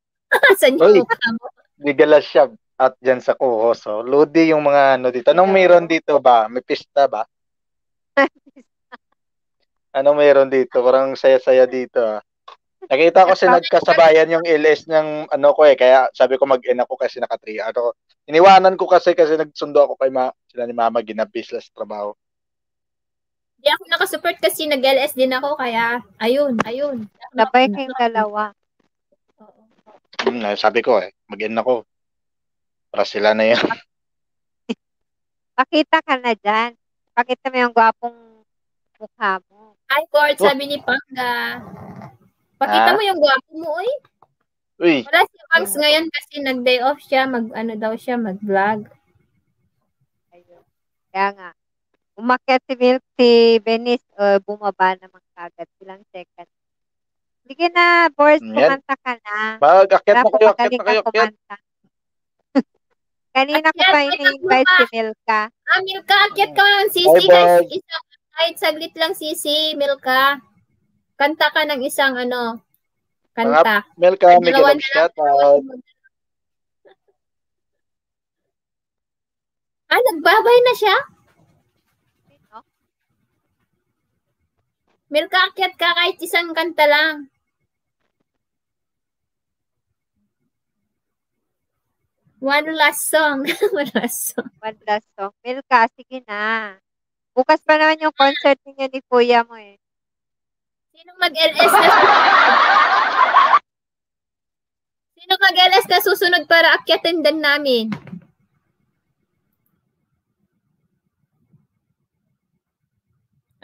Saan Uy, yung mukha mo? Ligalas siya at dyan sa kuho. So, Lodi yung mga dito. Anong meron dito ba? May pista ba? Anong meron dito? Parang saya-saya dito. Nakita ko kasi nagkasabayan yung LS ng kaya sabi ko mag-in ako kasi naka-3. Iniwanan ko kasi nagsundo ako kay sila ni Mama ginabis sa trabaho. Hindi ako nakasupport kasi nag-LS din ako kaya ayun. Sabay kayong dalawa. Sabi ko mag-in ako. Para sila na yan. Pakita ka na dyan. Pakita mo yung gwapong mukha mo. Hi, Court, sabi ni Pangga. Pakita mo yung gwapo mo, oy. Uy. Wala si Pangs ngayon kasi nag-day off siya, mag-vlog. Ayun. Kaya nga. Umakyat si Venice, bumaba naman kagad. Ilang second. Sige na, Boris, kumanta ka na. Akyat na kayo. Kumanta. Kanina ko pa ini-invite si Milka. Milka, akyat ka ng Sisi. Kahit saglit lang Sisi, Milka. Kanta ka ng isang kanta. Milka, may shout out. Nagbabay na siya? Milka, akyat ka kahit isang kanta lang. One last song. One last song. Milka, sige na. Bukas pa naman yung concert niya ni Kuya mo eh. Sinong mag-LS na Sinong mag-LS na susunod para akyatin din namin?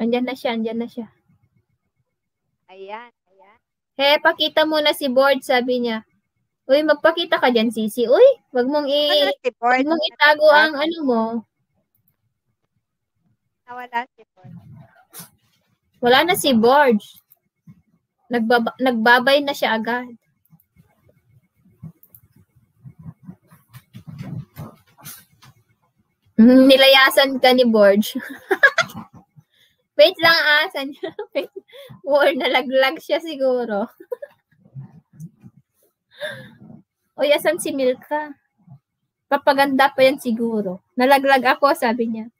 Andyan na siya. Ayan. Pakita muna si Board, sabi niya. Uy, magpakita ka dyan, Sisi. Uy, wag mong itago ang mo. Nawala si Board. Wala na si Board. Nagbabay na siya agad. Nilayasan ka ni Borge. Wait lang, asan niya? War, nalaglag siya siguro. Uy, asan si Milka? Papaganda pa yan siguro. Nalaglag ako, sabi niya.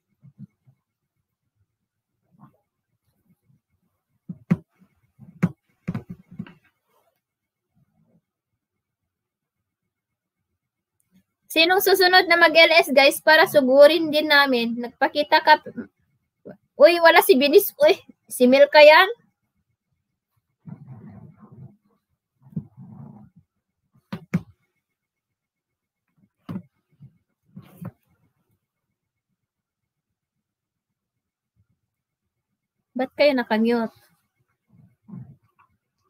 Sinong susunod na mag-LS, guys, para sugurin din namin? Nagpakita ka. Uy, wala si Binis. Uy, si Milka yan. Ba't kayo nakamute?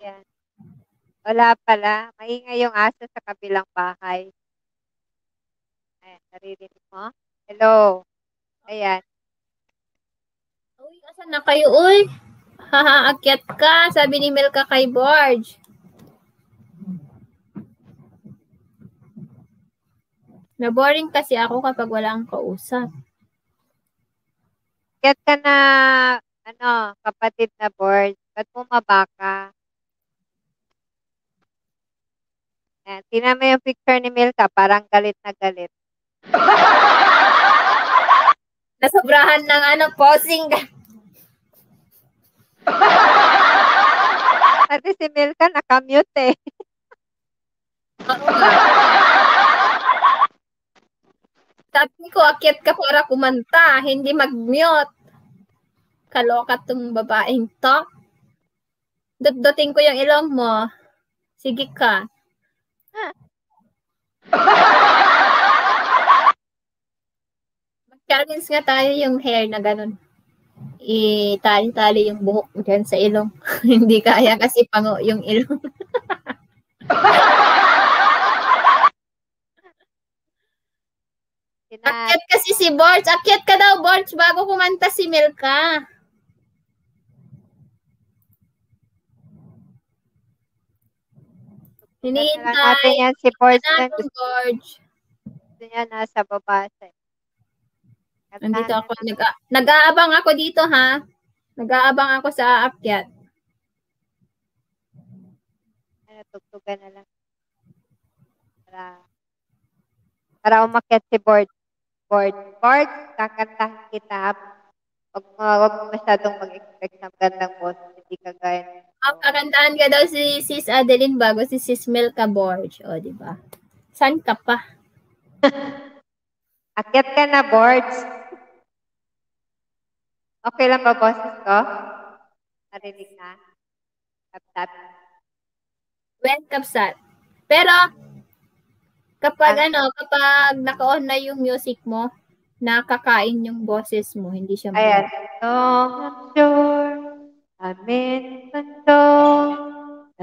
Yan. Wala pala. Maingay yung aso sa kabilang bahay. Ayan, naririnig mo? Hello. Ayan. Uy, asan na kayo, uy? Haha, akyat ka, sabi ni Milka kay Borge. Na-boring kasi ako kapag wala akong kausap. Get ka na, kapatid na board. Ba't bumaba ka? Ayan, tingnan mo yung picture ni Milka, parang galit na galit. Nasobrahan ng posing. Pati si Milka nakamute eh. Oo nga. Sabi ko, akyat ka para kumanta, hindi mag-mute. Kaloka tong babaeng to. Dut-dutin ko yung ilong mo. Sige ka. Mag-challenge nga tayo yung hair na ganun. Itali-tali yung buhok dyan sa ilong. Hindi kaya kasi pango yung ilong. Akyat kasi si Borge. Akyat ka daw, Borge, bago kumanta si Milka. Hinihintay. Natin yan si Borge. Borge. Gusto niya nasa baba. Nandito ako. Nag-aabang ako dito, ha? Nag-aabang ako sa aakyat. Tugtugan na lang. Para umakyat si Borge. Borge, kakantahin kita. Huwag mo masyadong mag-expect ng gandang boss. Hindi ka gaya. Kakantahan ka daw si Sis Adeline bago si Sis Milka Borge. O, diba? Saan ka pa? Akyat ka na, Borge. Okay lang ba, boses ko? Narinig na? Kapsat. When kapsat. Pero, kapag naka-on na yung music mo, nakakain yung boses mo, hindi siya ayan. So, I'm sure I'm in control,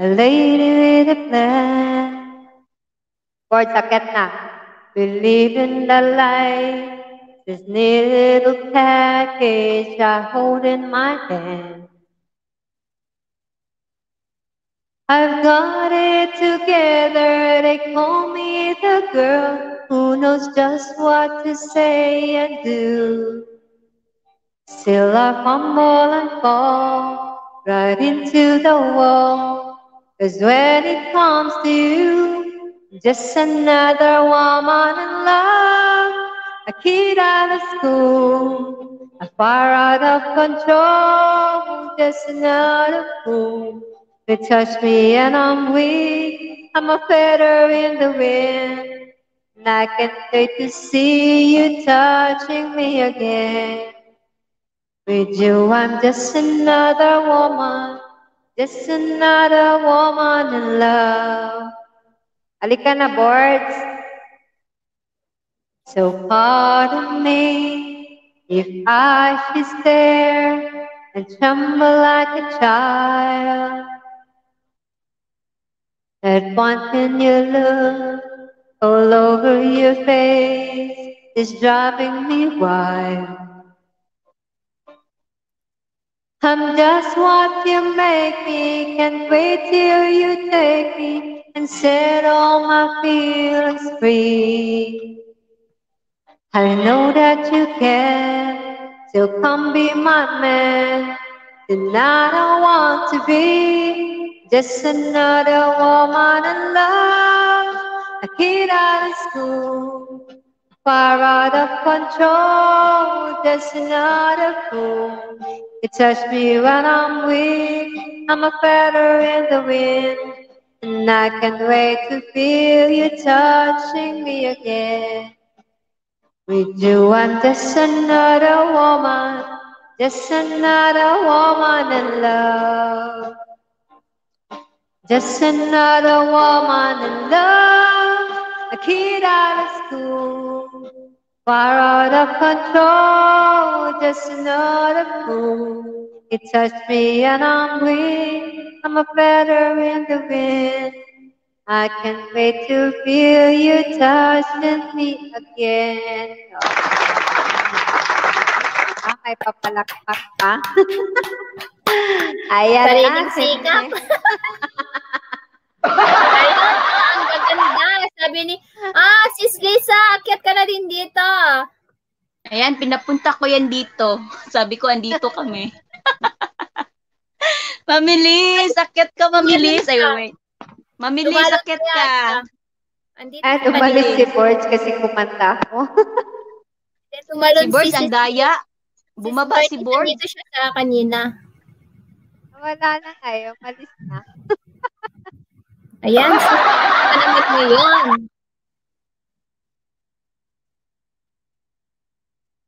a lady with a plan. Borge, akyat na. Believe in the light, this neat little package I hold in my hand. I've got it together, they call me the girl who knows just what to say and do. Still I fumble and fall right into the wall, 'cause when it comes to you, just another woman in love, a kid out of school, a far out of control, just another fool. They touch me and I'm weak, I'm a feather in the wind, and I can't wait to see you touching me again. With you I'm just another woman in love. Halika na, Borge. So pardon me if I should stare and tremble like a child. That one thing you look all over your face is driving me wild. I'm just what you make me, can't wait till you take me and set all my feelings free. I know that you can, so come be my man. Tonight I want to be just another woman in love, a kid out of school, far out of control, just another fool. You touch me when I'm weak, I'm a feather in the wind, and I can't wait to feel you touching me again. With you, I'm just another woman, just another woman in love. Just another woman in love, a kid out of school, far out of control, just another fool. He touched me and I'm weak, I'm a feather in the wind. I can't wait to feel you touching me again. May papalakpak pa. Ayan Sariling na. sikap. Ayun, ang gaganda. Sabi ni, Sis Lisa, akyat ka na din dito. Ayan, pinapunta ko yan dito. Sabi ko, andito kami. Mamilis, akyat ka, Mamilis. Ay, wait. Mamilis, akyat ka. Andito At umalis si Borge kasi kumanta ako. Si Borge, ang daya. Bumaba si Borge. Dito siya sa kanina. Wala na kayo, malis na. Ayan, salamat mo yun.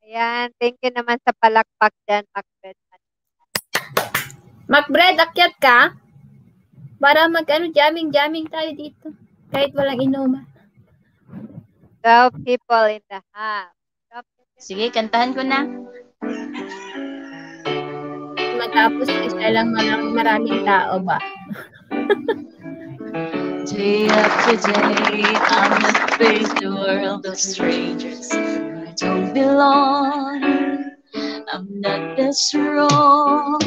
Ayan, thank you naman sa palakpak dyan, Macbeth. Macbeth, akyat ka? Para jamming tayo dito. Kahit walang inuman. 12 people in the house. Sige, kantahan ko na. Matapos isa lang maraming tao ba? Day after day, I'm gonna face the world of strangers. I don't belong. I'm not that strong.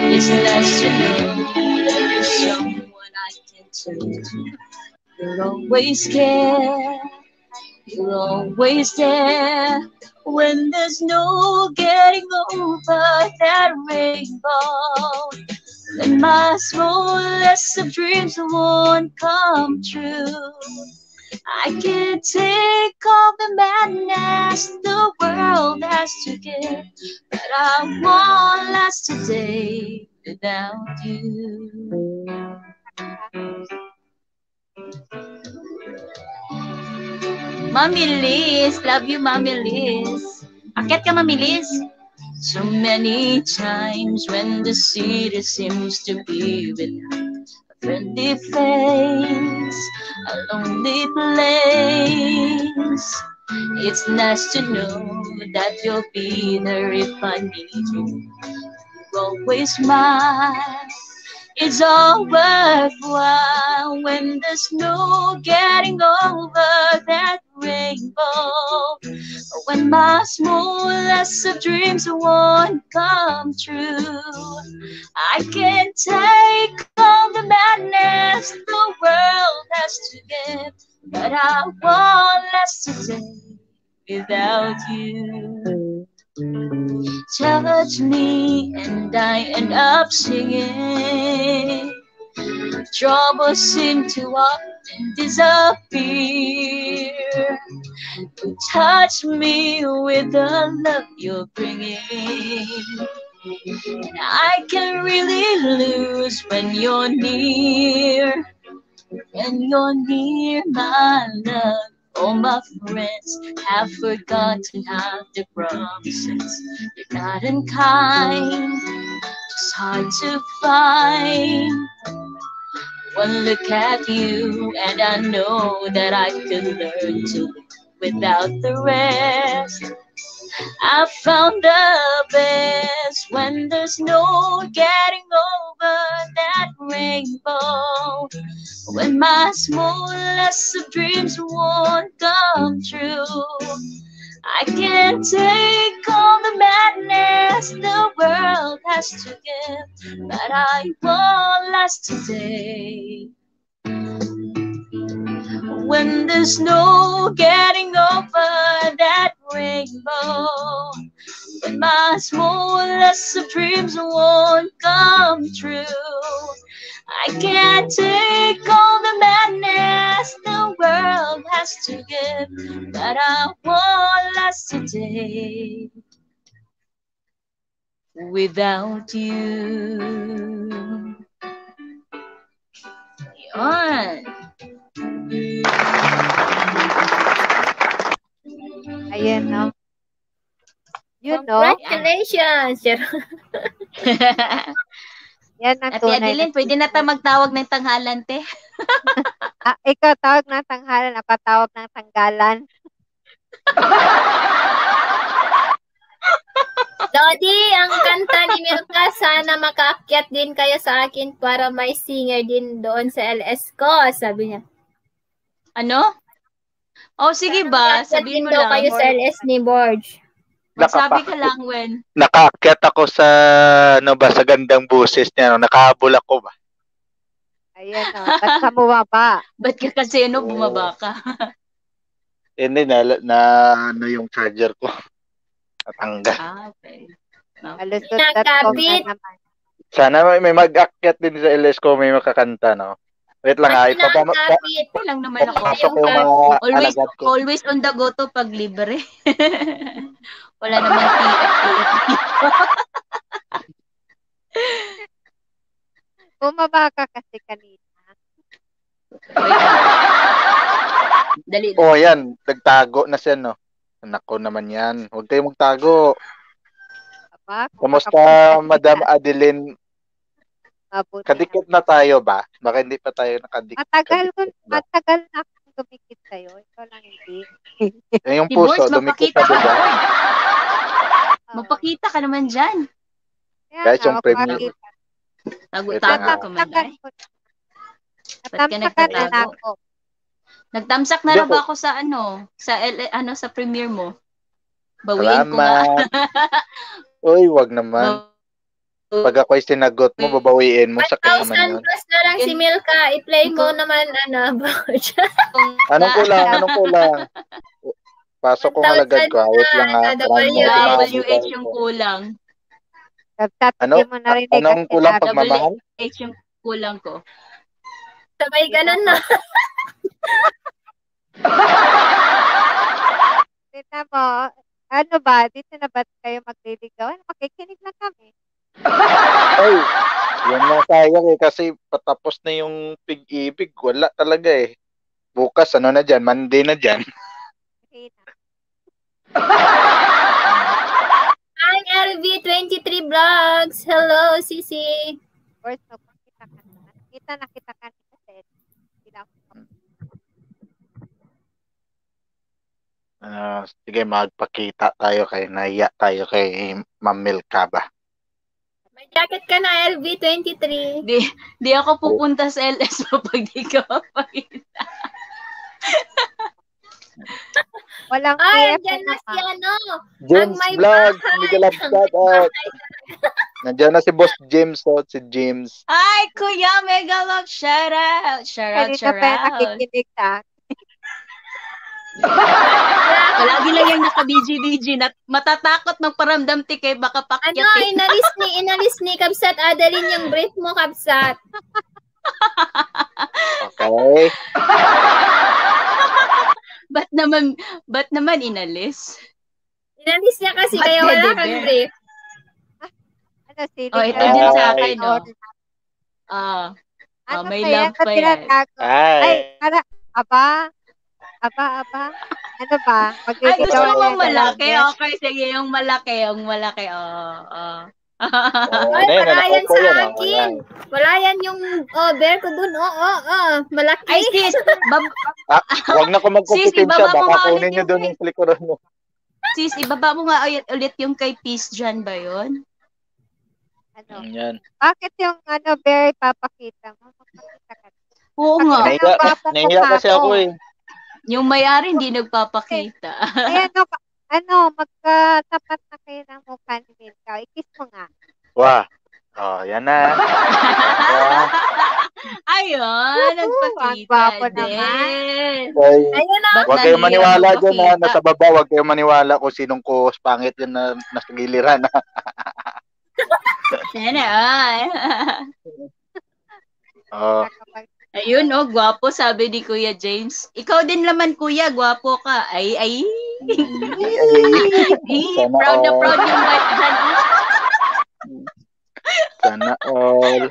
It's nice to know that there's someone I can turn to. You're always there. You're always there. When there's no getting over that rainbow, when my smallest of dreams won't come true, I can't take all the madness the world has to give, but I won't last a day without you. Mami Liz, love you, Mami Liz. Akyat ka, Mami Liz. So many times when the city seems to be without a friendly face, a lonely place, it's nice to know that you'll be there if I need you. You're always mine. It's all worthwhile when there's no getting over that rainbow. When my smallest of dreams won't come true, I can't take all the madness the world has to give, but I won't last a day without you. Touch me and I end up singing. Troubles seem to often disappear. Touch me with the love you're bringing. And I can really lose when you're near. When you're near, my love. All my friends have forgotten how their promises. You're not unkind, just hard to find. One look at you and I know that I could learn to live without the rest. I found the best when there's no getting over that rainbow. When my smallest of dreams won't come true, I can't take all the madness the world has to give, but I won't last today when there's no getting over that rainbow, when my smallest of dreams won't come true. I can't take all the madness the world has to give, but I won't last today without you. Yun. Ayan, no? You know, Congratulations! yan ang Ate tunay Adeline, na pwede na tayo magtawag ng tanghalan, te. ikaw tawag ng tanghalan, ako tawag ng tanggalan. Lodi, ang kanta ni Milka, sana makaakyat din kayo sa akin para may singer din doon sa LS ko, sabi niya. Ano? Oh, sige ba? Makaakyat Sabihin din mo daw lang. kayo sa LS ni Borge. Magsabi ka lang, Wen. Nakaakyat ako sa, sa gandang buses niya. Nakahabol ako ba? Ayan, no? Ba't ka bumaba? Ba't ka kasi, bumaba ka? Hindi, yung charger ko. Natanggal. Okay. Alusot.com na naman. Sana may mag-akyat din sa LS ko, may makakanta, no? Wait lang, Nakapit. lang naman ako. papasok yung mga alagad ko. Always on the go to pag libre. Wala naman TF. Bumaba ka kasi kanina. Dali. Oh, yan. Nagtago na siya, no? Nako naman yan. Huwag kayong magtago. Aba, Kamusta, Madam Adeline? mabuti Kadikit na tayo ba? Baka hindi pa tayo nakadikit. Matagal na akong dumikit sa'yo. Ikaw lang hindi. Yung Si puso, Boss, dumikit mapakita pa, ka diba? doon. Mapakita ka naman dyan. Guys, yung premium. Tago-tago ka man, ay. Ba't ka nagtatago? Nagtamsak na lang ba ako sa sa premiere mo? Bawiin ko nga. Uy, wag naman. Pag ako'y sinagot mo, babawiin mo. Sakit 1,000 naman yun. plus na lang si Milka. I-play mo naman, Borge. Anong kulang? Pasok ko nga lagad ko. Wait lang ha. WH yung kulang. Anong kulang pagmamahal? WH yung kulang ko. Sabay ganun na. Tignan mo, ano ba? Dito na ba kayo magliligaw? Makikinig lang kami. Ay, yan na sayang kasi patapos na yung pig-ibig. Wala talaga eh. Bukas, na dyan? Monday na dyan. Hi, LV23 Vlogs. Hello, Sisi. Of course, kita na kita kanina. Sige, magpakita tayo naiya tayo kay Ma'am Milka ba? May jacket ka na, LV23. Di ako pupunta sa LS pag di ka mapakita. Walang andyan na si James Vlog, Miguel Absat. Nandiyan na si Boss James, si James. Ay, Kuya Mega Love, shout out. Shout out. Nakikinig sa Palagi lang yung naka-BG-BG na matatakot magparamdam tikay baka pakyat. Inalis ni Kabsat Adeline yung brief mo, Kabsat. Okay. Ba't naman inalis? Inalis niya kasi kaya wala kang brief. Ito din sa akin, no? May love pa yan. Ay, Aba. Ano ba? Ay, gusto mo malaki? Okay, sige, yung malaki. Ay, wala yan sa akin. Wala yan yung bear ko dun. Malaki. Ay, sis. Huwag na ko magkupitin siya. Baka kunin niyo dun yung likuran mo. Sis, ibaba mo nga ulit yung kay Peace dyan ba yun? Yan. Bakit yung bear papakita mo? Magpakita ka. Oo nga. Nahiya kasi ako eh. Yung may-ari hindi nagpapakita. Magkatapat na kayo ng mukha ni Milka. I-kiss mo nga. Wow. Oh, yan na. Ay, Ayan, Ang nagpakita gwapo din. Ay, Ayun na. Ba't huwag kayong nahihirap maniwala dyan na magpakita? nasa baba. Huwag kayong maniwala kung sinong kuhos pangit yan na nasa giliran. Sana all. Oh, Ayun, oh, gwapo, sabi ni Kuya James. Ikaw din naman, Kuya, gwapo ka. Ay. Sana Proud na all. proud yung wife dyan. Sana all.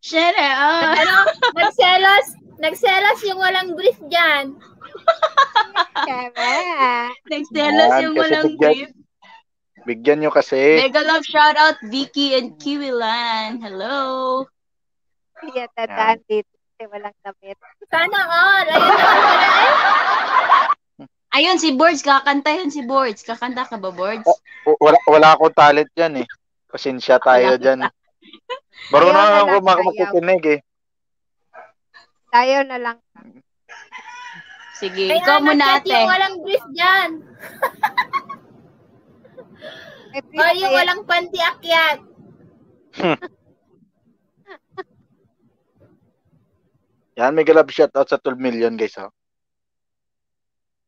Sana all. Ano? Nagselos yung walang brief dyan. Tama. Nagselos Yan, yung kasi walang bigyan- brief. Bigyan nyo kasi. Mega love shout out Vicky and Kiwilan. Hello. Kaya tandaan dito kasi walang damit. Sana all. Ayun naman pala eh. Ayun, si Boards. Kakanta yun si Boards. Kakanta ka ba, Boards? Wala akong talent yan eh. Pasensya tayo dyan. Marunong Ayaw na ako lang, ayaw. makikinig eh. Tayo na lang. Sige, Kaya ikaw muna nag-chat ate. yung walang brief dyan. O yung walang panty akyat. Yan, may galab shoutout sa 12 million guys. Oh.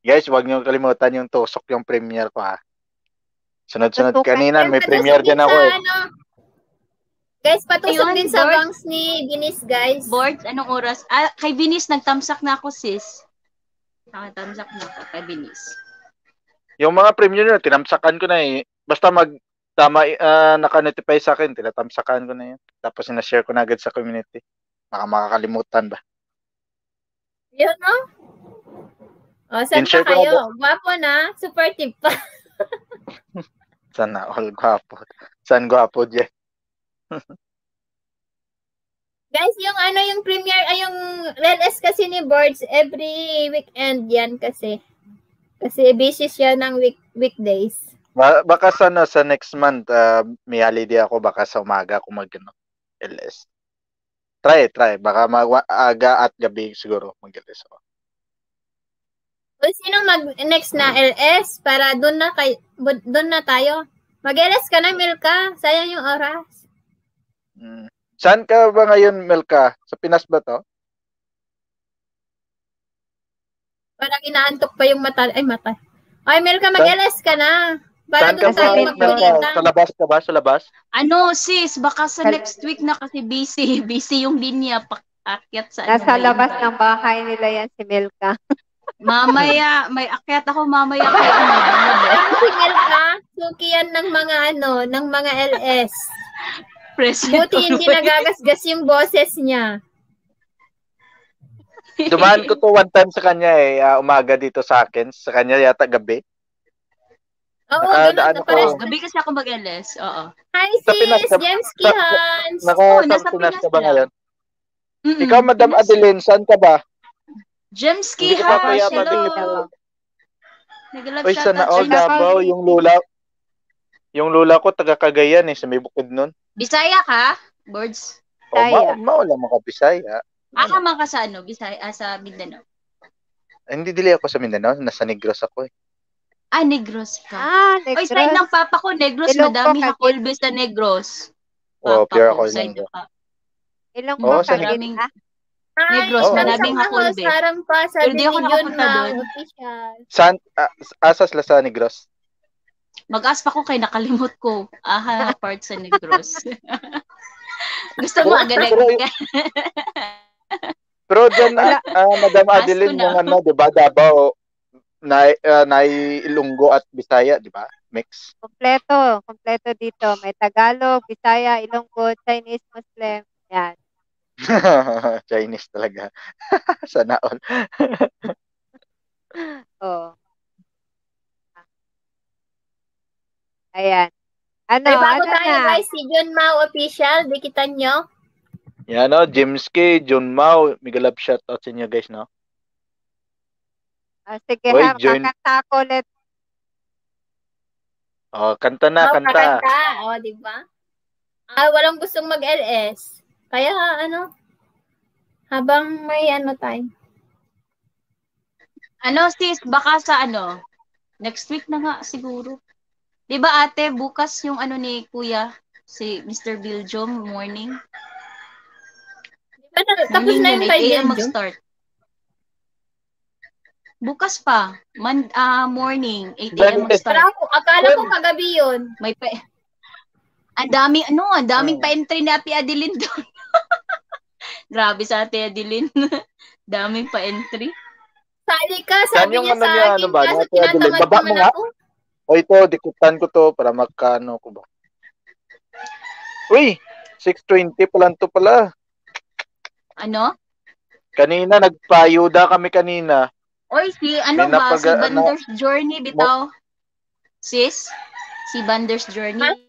Guys, huwag niyo kalimutan yung tusok yung premiere ko ha. Sunod-sunod Tutukan kanina, Guys, may patusok premiere din din ako sa eh. ano. Guys, patusok Ayun, din sa Bart. bangs ni Ginis, guys. Boards, anong oras? Ah, kay Binis, nagtamsak na ako, sis. Nakatamsak na ako kay Binis. Yung mga premiere na, tinamsakan ko na eh. Basta naka-notify sa akin, tinatamsakan ko na yun. Tapos sinashare ko na agad sa community. Baka makakalimutan ba. Yun, no? O, saan In-share pa ko na kayo? Gwapo na. Supportive pa. Sana all gwapo. San gwapo dyan. Guys, yung premiere, ay yung LS kasi ni Boards, every weekend yan kasi. Kasi busy siya ng weekdays. Baka sana sa next month, may holiday ako. Baka sa umaga ako LS. Try. Baka aga at gabi siguro mag-LS ako. O, sino next na LS? Para doon na tayo. Mag-LS ka na, Milka. Sayang yung oras. Saan ka ba ngayon, Melka? Sa Pinas ba to? Parang inaantok pa yung mata. Ay, mata. Ay, Milka, mag-LS ka na. Para Saan ka doon tayo ba, Melka? magpakita. Sa labas ka ba? Sa labas? Ano, sis, baka sa next week na kasi busy. Busy yung linya. Paakyat sa Nasa ano, labas ng bahay nila yan si Milka. Mamaya, may akyat ako mamaya kay ano. Ayun si Milka. Suki yan ng mga LS. Present. Buti hindi nagagasgas yung boses niya. Dumaan ko to one time sa kanya eh. Umaga dito sa akin. Sa kanya yata gabi. Oo, Nakadaan ganun. ako. Pares. Gabi kasi ako mag-LS. Oo. Hi, Sa Pinas sis. ka- Jemski Hans. nasa Pinas ka Pinas ba lang. ngayon? Mm-mm. Ikaw, Madam Pinas. Adeline, saan ka ba? Jemski Hindi ko pa House, kaya hello. mabigyan. Nag-love Uy, shout sana out all sa Davao. Yung lula ko, taga Cagayan eh. Sa may bukid nun. Bisaya ka? Boards? O, Bisaya. mawala mga Bisaya. Aka man ka sa ano? Bisaya, sa Mindanao. Hindi dili ako sa Mindanao. Nasa Negros ako eh. Ah, Negros ka. Oy, Negros. side ng papa ko, Negros. Ilonggo Madami ka, hakolbe sa Negros. Oh, Papa pure ko, ako side Ilonggo. ng papa. Ilang Oo, po sa Maraming- ka Negros, Oo. maraming hakolbe. Sarang pa, Pero sabi di ako ni Jun nakapunta Mau, doon. official. Saan? Asas la sa Negros. Mag-ask pa ko kay nakalimot ko. Aha, part sa Negros. Gusto mo agad Pero dyan, Madam Ask ko Adeline, na. yung di ba, Davao, Ilonggo at Bisaya, di ba? Mix. Kompleto dito. May Tagalog, Bisaya, Ilonggo, Chinese, Muslim. Yan. Chinese talaga. Sana all. Oh. Ayan. May bago ano tayo na? guys, si Jun Mau official, dikitan nyo. Yan o, Jimski, John Mau, mega love shoutout sa inyo guys, no? Sige Oy, ha, join- kakanta ako ulit. Oh, kanta na, Mau, kanta. kakanta. O, diba? Walang gustong mag-LS. Kaya, habang may time. Ano sis, baka sa next week na nga siguro. 'Di ba ate, bukas yung ni Kuya, si Mr. Biljom morning. Tapos na yung 8 a.m. video. mag-start. Bukas pa. Morning, 8 a.m. mag-start. Akala ko kagabi yun. May ang daming pa-entry ni Ate Adeline doon. Grabe sa Ate Adeline. Daming pa-entry. Sali ka, sabi niya sa akin, kaso Ate Adeline, tinatamad baba mo naman nga. ako. O ito, dikutan ko to para magkano ko ba. Uy, 6:20 pa lang to pala. Ano? Kanina, nagpayuda kami kanina. Oy, si Bander's Journey, bitaw. Sis? Si Bander's Journey.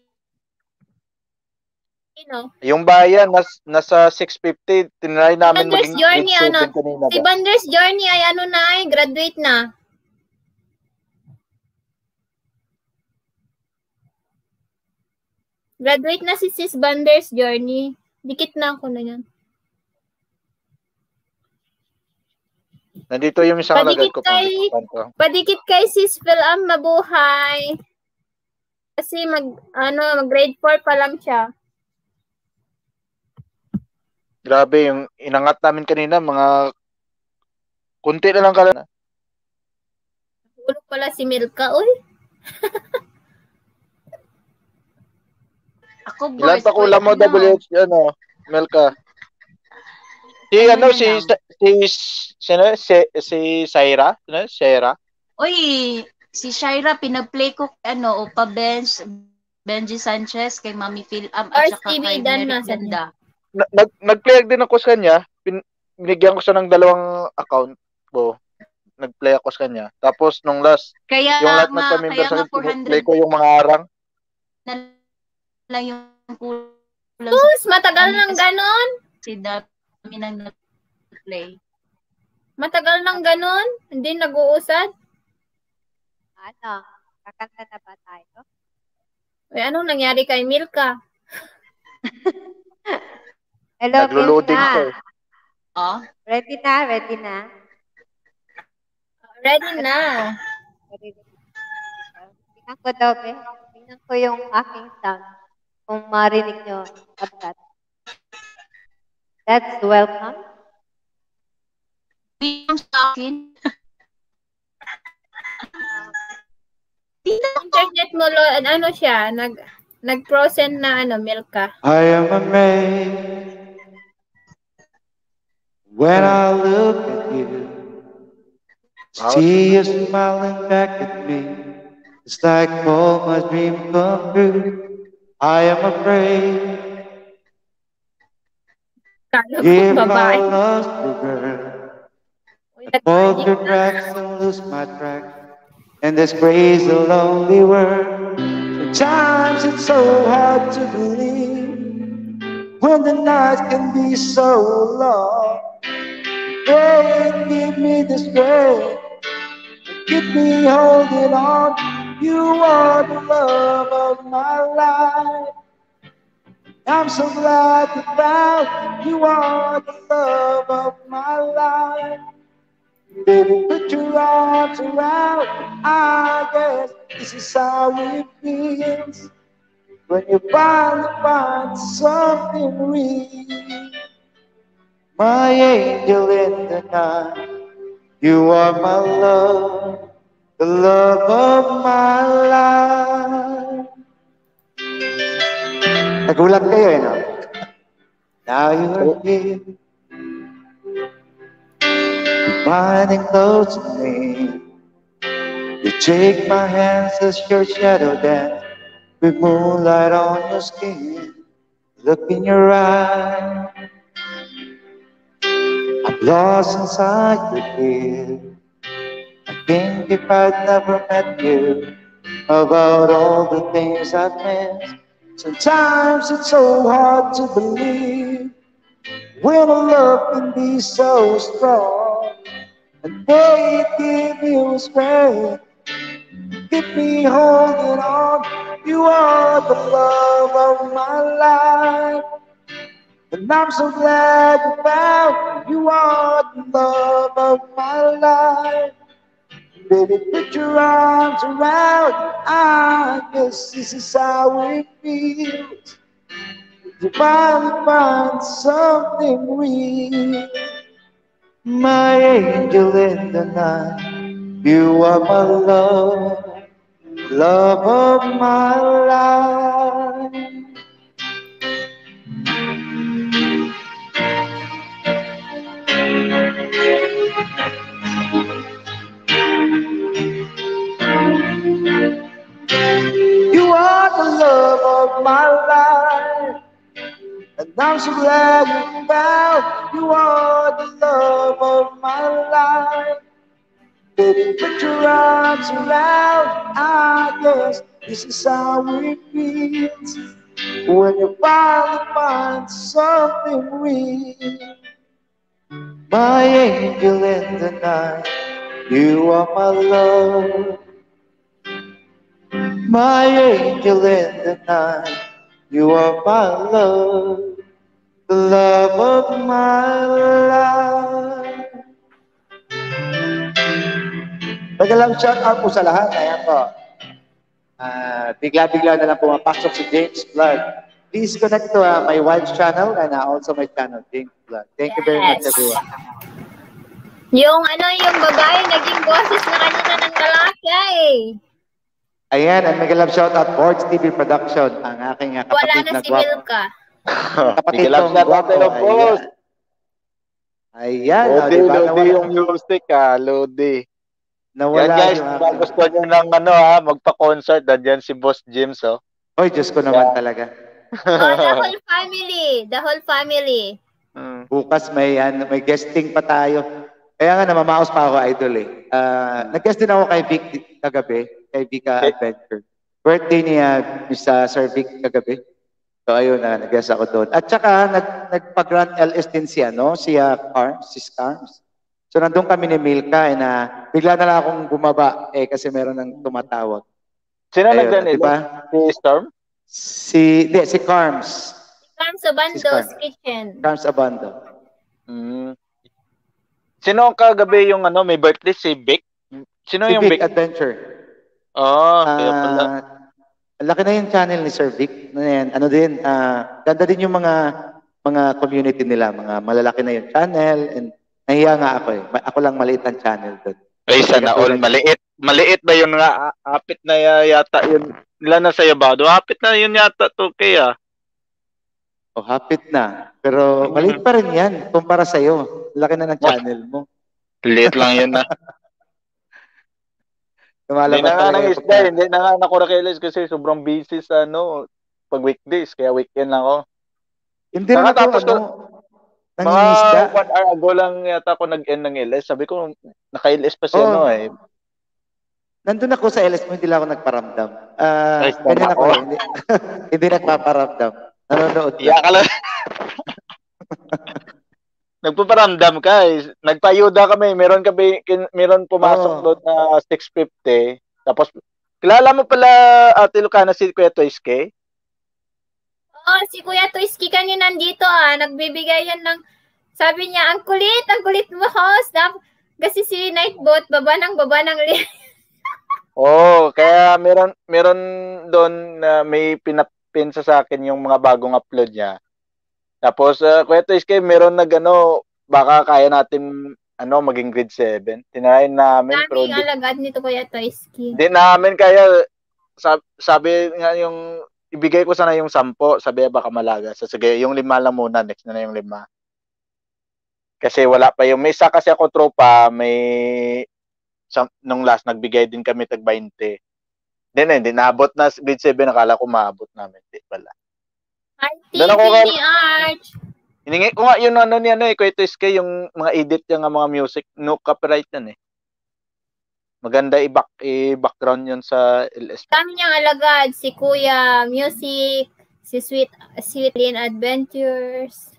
Yung bayan, nasa 6:50. Tinry namin Bander's maging Journey, grade 7 kanina si ba? Bander's Journey ay graduate na. Graduate na si Sis Bander's Journey. Dikit na ako na yan. Nandito yung isang lagay ko. Padikit kay Sis Philam, mabuhay. Kasi mag-grade 4 pa lang siya. Grabe, yung inangat namin kanina, mga kunti na lang kala. Ulog pala si Milka, uy. Ako, ilan pa kulang mo, WH, Milka? Si Shaira? Shaira? Uy, si Shaira, pinag-play ko, Opa Benji Sanchez, kay Mami Philam, at saka kay Merrick Ganda. Nag-play din ako sa kanya. Binigyan ko siya ng 2 account ko. Nag-play ako sa kanya. Tapos nung last, yung lahat ng pa-member sa kanya, play ko yung mga arang. Lang yung kulang. Matagal nang ganon. Si dami nang nag-play. Matagal nang ganon. Hindi nag-uusad. Kakanta na ba tayo? Uy, anong nangyari kay Milka? Hello, Naglo-loading Milka. Oh? Ready na? Ready na. Tingnan ko daw, tingnan ko yung aking sound. Kung marinig nyo at that. That's welcome. Yung sa akin. Internet mo, siya, nag-prosent na Milka. I am amazed when I look at you. See you smiling back at me. It's like all my dreams come true. I am afraid. Give my love to her. I fall through cracks and lose my track. In this crazy, lonely world. Sometimes it's so hard to believe when the night can be so long. Hey, give me the strength, keep me holding on. You are the love of my life. I'm so glad you found you are the love of my life. Baby, put your arms around. I guess this is how it feels when you finally find something real. My angel in the night, you are my love, the love of my life. Nagulat kayo, no? Now you are here, reminding close to me. You take my hands as your shadow dance with moonlight on your skin. Look in your eyes, I'm lost inside your head. I think if I'd never met you, about all the things I've missed. Sometimes it's so hard to believe when a love can be so strong. And they give you strength, keep me holding on. You are the love of my life. And I'm so glad you found you are the love of my life. Baby, put your arms around. I guess this is how it feels You finally find something real. My angel in the night, you are my love, love of my life. You are the love of my life, and I'm so glad you found. You are the love of my life. Baby, put your arms around. I guess this is how it feels when you finally find something real. My angel in the night, you are my love. My angel in the night, you are my love, the love of my life. Magalang shout out po sa lahat. Ayan po. Bigla-bigla na lang pumapasok si James Vlog. Please connect to my wife's channel and also my channel, James Vlog. Thank you very much, everyone. Yung yung babae, naging boses na kanina ng lalaki. Ayan, and mega-love shoutout, Boards TV Production, ang aking kapatid Wala na na si gwapo. Milka. Kapatid Mega-love kong gwapo. shoutout, boss. Ayan. Lodi, Diba? Lodi yung music Lodi. Yan Nawala guys, yung kung gusto nyo ng magpa-concert, nandiyan si Boss James, oh. Oy, Diyos ko naman talaga. The whole family. The whole family. Bukas may guesting pa tayo. Kaya nga namamaos pa ako, idol eh. Nag-guest din ako kay Vic kagabi, kay Vika Adventure. Birthday niya Sir Vic kagabi. So ayun nag-guest ako doon. At saka nagpa-Grand LS din siya, no? Si Carms. So nandun kami ni Milka bigla na lang akong bumaba kasi meron nang tumatawag. Sino nag-Grand LS? Diba? Si Storm? Si Carms. Carms Abando's Kitchen. Carms Abando. Sino ang kagabi yung may birthday si Vic? Sino yung Vic? Adventure. Kaya pala. Laki na yung channel ni Sir Vic. Ano din, ganda din yung mga community nila, mga malalaki na yung channel, and nahiya nga ako eh. Ako lang maliit ang channel doon. Ay, sana all maliit. Maliit ba yun nga? Hapit na yata yun. Ilan na sa Yabado? Hapit na yun yata to kaya. Hapit na. Pero maliit pa rin yan kumpara sa'yo. Laki na ng channel mo. Liit lang yun na. Hindi na nga ng isda. Hindi na nga nakurakailis kasi sobrang busy sa pag weekdays. Kaya weekend lang ako. Hindi na tapos nangingisda. 1 hour ago lang yata ako nag-end ng LS. Sabi ko, naka-LS pa siya eh. Nandun ako sa LS mo, hindi lang ako nagparamdam. Ganyan ako. Hindi nagpaparamdam. Nanonood lang. Iyak ka lang. Nagpaparamdam ka eh. Nagpayuda kami. Meron pumasok doon na 650. Tapos, kilala mo pala Ate Lucana si Kuya Toyske? Si Kuya Toyske kanina nandito nagbibigay yan ng, sabi niya, ang kulit mo host. Kasi si Nightbot, baba ng Kaya meron doon na may pinapinsa sa akin yung mga bagong upload niya. Tapos, Kuya Toyske, meron baka kaya natin maging grade 7. Tinayin namin. Daming alagad nito Kuya Toyske. Hindi namin kaya, sabi nga yung, ibigay ko sana yung 10, sabi baka malaga. So, sige, yung 5 lang muna, next na yung 5. Kasi wala pa may isa kasi ako tropa, nung last, nagbigay din kami tag 20. Hindi naabot na grade 7, nakala ko maabot namin. Hindi pala. TV ni Arch. Hiningi ko nga yun niya Kuya Toyske, yung mga edit yung mga music, no copyright yan eh. Maganda i-background yun sa LS. Kami niyang alagad, si Kuya Music, si Sweetlyn Adventures.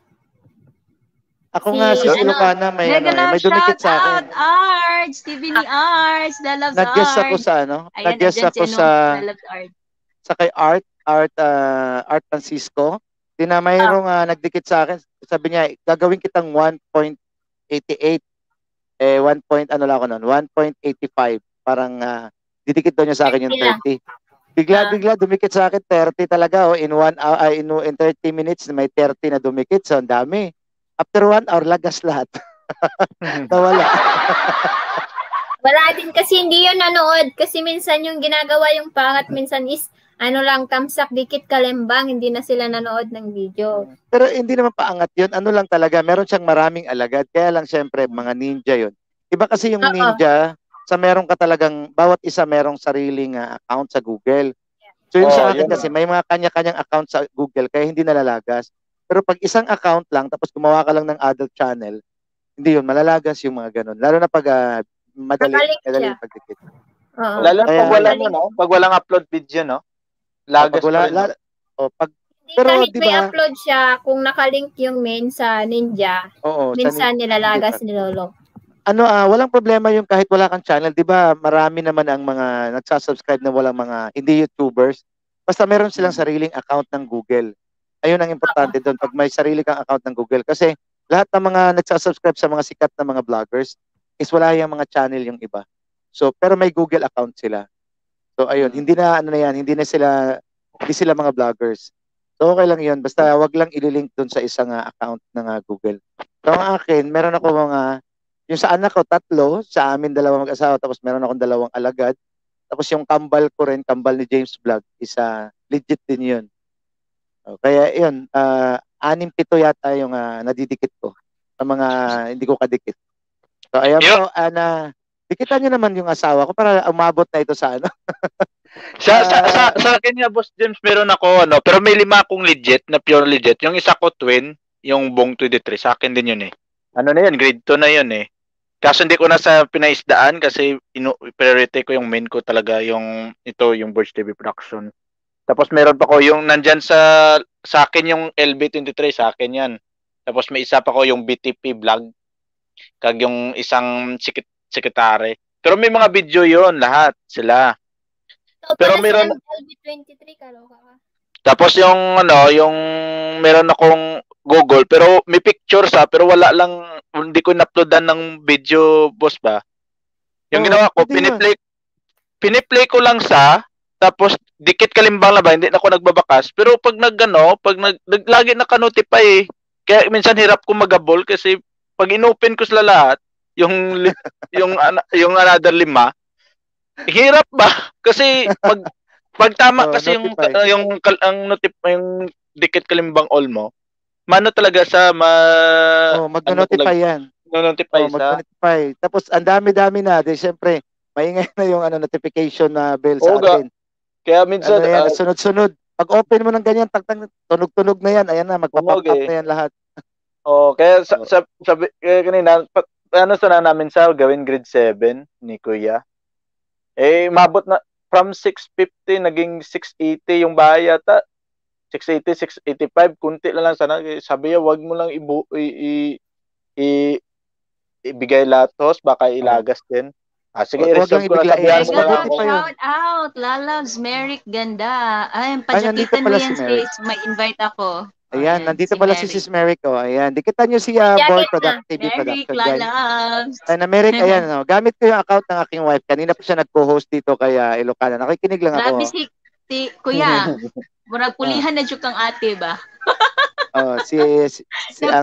Ako nga, si Lucana, may dumikit sa akin. Arts, TV ni Arts, the loves Arts. Nag-guest ako sa nag-guest ako sa kay Art Francisco. Mayroong nagdikit sa akin. Sabi niya, gagawin kitang 1.88. 1.85. Parang didikit daw niya sa akin yung 30. Bigla dumikit sa akin 30 talaga in 1 hour in 30 minutes may 30 na dumikit, so ang dami. After 1 hour lagas lahat. Nawala. Wala din kasi hindi yun nanood kasi minsan yung ginagawa yung pangat minsan is ano lang tamsak dikit kalembang, hindi na sila nanood ng video. Pero hindi naman paangat yun. Ano lang talaga, meron siyang maraming alagad. Kaya lang syempre mga ninja yun. Iba kasi yung ninja sa meron ka talagang, bawat isa merong sariling account sa Google. So yun sa akin kasi may mga kanya-kanyang account sa Google kaya hindi nalalagas. Pero pag isang account lang tapos gumawa ka lang ng adult channel, hindi yun, malalagas yung mga ganun. Lalo na pag madali pagdikit. Lalo na pag walang upload video, no? Lagas pa rin. Pero kahit diba, may upload siya, kung nakalink yung main sa Ninja, minsan nilalagas ni Lolo. Walang problema yung kahit wala kang channel, 'di ba? Marami naman ang mga nagsa-subscribe na walang mga hindi YouTubers. Basta meron silang sariling account ng Google. Ayun ang importante doon pag may sarili kang account ng Google kasi lahat ng mga nagsa-subscribe sa mga sikat na mga vloggers is wala yung mga channel yung iba. So, pero may Google account sila. So, ayun, hindi sila mga vloggers. So, okay lang 'yun. Basta wag lang ililink doon sa isang account ng Google. So, ang akin, meron ako yung sa anak ko, 3, sa amin 2 mag-asawa, tapos meron akong 2 alagad. Tapos yung kambal ko rin, kambal ni James Vlog, isa legit din yun. Kaya yun, 6-7 yata yung nadidikit ko sa mga hindi ko kadikit. So ayan po, dikitan nyo naman yung asawa ko para umabot na ito sa sa akin nga, Boss James, meron ako, pero may 5 akong legit, na pure legit. Yung isa ko twin, yung Bong 23, sa akin din yun eh. Ano na yun, grade 2 na yun eh. Kaso hindi ko na sa pinaisdaan kasi priority ko yung main ko talaga yung Burj TV Production. Tapos meron pa ko yung nandyan sa akin yung LB23, sa akin yan. Tapos may isa pa ko yung BTP vlog. Kag yung isang sekretary. Pero may mga video yon lahat sila. Pero meron LB23 kaloka ka. Tapos yung meron akong Google pero may pictures pero wala lang, hindi ko in-uploadan ng video, boss ba. Yung ginawa ko, piniplay ko lang tapos dikit kalimbang lang ba, hindi na ako nagbabakas. Pero pag lagi naka-notify Kaya minsan hirap ko magabol kasi pag inopen ko sila lahat, yung another 5, hirap ba? Kasi pag tama kasi yung dikit kalimbang all mo, mano talaga sa mag-notify yan. Mag-notify. Tapos ang dami-dami na, di syempre, maingay na yung notification na bell sa atin. Kaya minsan sunod-sunod. Pag open mo ng ganyan, tunog-tunog na yan. Ayan na, magpa-pop up na yan lahat. Kaya sabi kanina, sana namin sa gawin grade 7 ni Kuya. Mabot na from 650 naging 680 yung bahay yata. 680, 685, kunti lang sana. Sabi niya, wag mo lang ibigay lahat, host, baka ilagas din. Sige, reserve ko na sabihan mo lang ako. Shout out, Lalabs, Merrick, ganda. Ay, pajakitan mo yan, sis. May invite ako. Ayan, nandito pala si Sis Merrick. Ayan, dikitan nyo si Boy TV Merrick, Production. Lalabs. Ay, na Merrick, ayan. Gamit ko yung account ng aking wife. Kanina po siya nag-co-host dito kaya Ilocana. Nakikinig lang ako. Grabe si Kuya. Murag pulihan na dyan kang ate ba? Ang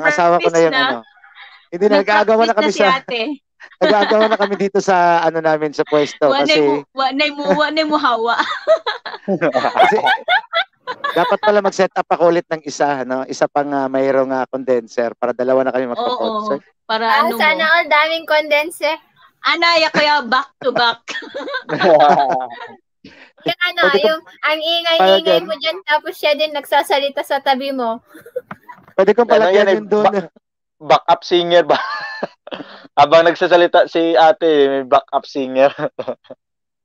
asawa ko na yung Hindi na, nag-aagawa na kami sa... Nag-aagawa na kami dito sa namin sa pwesto. Kasi... Wanay mo hawa. Kasi dapat pala mag-set up ako ulit ng isa, isa pang mayroong condenser para 2 na kami magpo-concert. Para sana all daming condenser. Anaya kaya back to back. Yung ang ingay-ingay mo dyan tapos siya din nagsasalita sa tabi mo. Pwede kong palagyan yun doon. Backup singer ba? Habang nagsasalita si ate, may backup singer.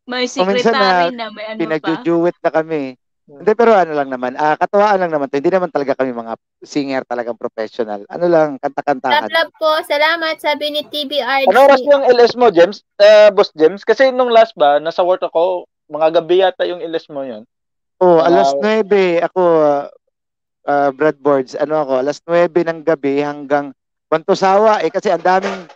May secretary na may pa. Pinag-duet na kami. Hindi, pero lang naman. Katuwaan lang naman to. Hindi naman talaga kami mga singer talagang professional. Kanta-kantahan. Love po. Salamat, sabi ni TBRG. Ano oras yung LS mo, James? Boss James? Kasi nung last ba, nasa work ako, mga gabi yata yung LS mo yun. Alas 9. Ako, Brad Boards, alas 9 ng gabi hanggang Bantusawa kasi ang daming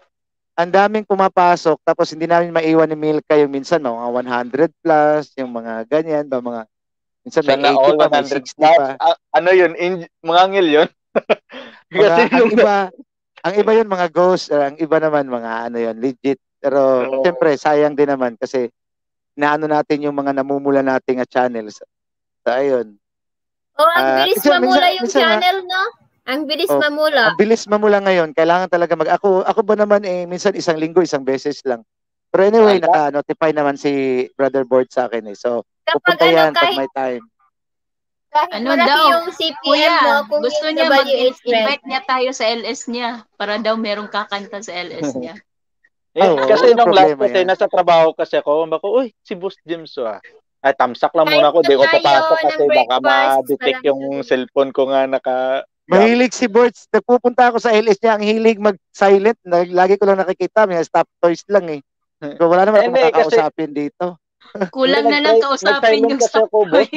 ang daming pumapasok tapos hindi namin maiwan ni Milka yung minsan mga 100 plus, yung mga ganyan, mga minsan may Sana 80 all pa, may 100 60 plus. pa. Ano yun? Mga ngil yun? Kasi ang iba yun mga ghost, ang iba naman mga ano yun, legit. Pero siyempre sayang din naman kasi naano natin yung mga namumula nating channels. So ayun. Ang bilis mamula yung channel, no? Ang bilis mamula. Ang bilis mamula ngayon. Kailangan talaga ako ba naman minsan isang linggo, isang beses lang. Pero anyway, naka-notify naman si Brother Board sa akin eh. So, pupunta yan pag may time. Kahit malaki yung CPM mo, kung gusto niya mag-invite niya tayo sa LS niya para daw merong kakanta sa LS niya. Kasi nung last kasi, nasa trabaho kasi ako, uy, si Boss James ay, tamsak lang muna ako. Di ko papasok kasi baka ma-detect yung cellphone ko nga Mahilig si Borts. Nagpupunta ako sa LS niya. Ang hilig mag-silent. Lagi ko lang nakikita. May stop toys lang eh. So, wala naman ako makakausapin dito. Kulang na lang kausapin yung stop toys.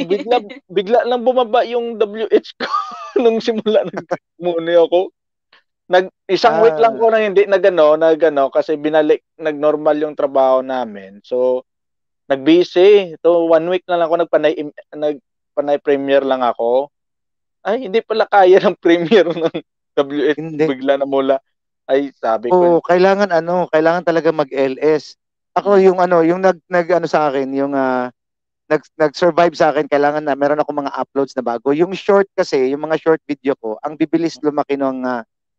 Bigla lang bumaba yung WH ko nung simula nagmuni ako. Isang week lang ko na hindi nagano kasi nag-normal yung trabaho namin. So, nag-busy. So, 1 week na lang ako nagpanay premiere lang ako. Ay, hindi pala kaya ng premiere ng WH. Bigla na mula. Ay, sabi ko. Kailangan talaga mag-LS. Ako yung nag sa akin, yung nag-survive sa akin, kailangan na meron ako mga uploads na bago. Yung short kasi, yung mga short video ko, ang bibilis lumaki ng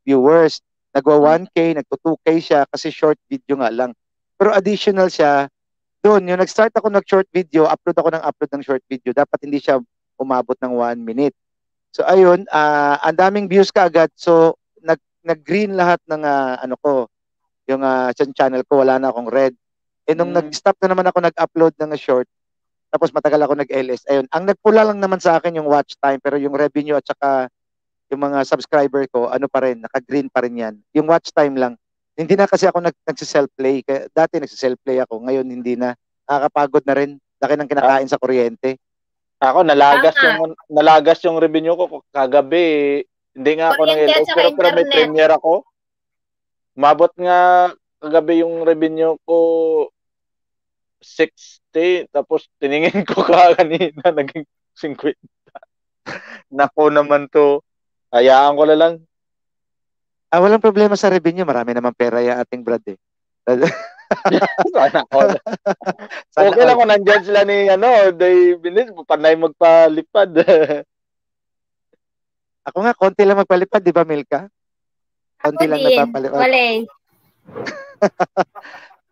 viewers. Nagwa 1K, nagto 2K siya kasi short video nga lang. Pero additional siya, doon, yung nag-start ako nag-short video, upload ng short video, dapat hindi siya umabot ng 1 minute. So ayun, ang daming views kaagad. So nag-green lahat ng yung channel ko, wala na akong red. Nung nag-stop na naman ako nag-upload ng short, tapos matagal ako nag-LS. Ayun, ang nagpula lang naman sa akin yung watch time, pero yung revenue at saka yung mga subscriber ko, pa rin, naka-green pa rin yan. Yung watch time lang. Hindi na kasi ako nagsi-self-play. Dati nagsi-self-play ako, ngayon hindi na. Nakakapagod na rin. Laki ng kinakain sa kuryente. Ako, nalagas yung revenue ko kagabi. Hindi nga ako ng LS, pero may premiere ako. Mabot nga kagabi yung revenue ko 60, tapos tiningin ko kanina, naging 50. Nako naman to. Hayaan ko na lang. Walang problema sa revenue. Marami naman pera yung ating Brad eh. Sana all. Okay lang kung nandyan sila ni Binis, panay magpalipad. Ako nga, konti lang magpalipad, di ba Milka? Konti lang nagpapalipad. Wala.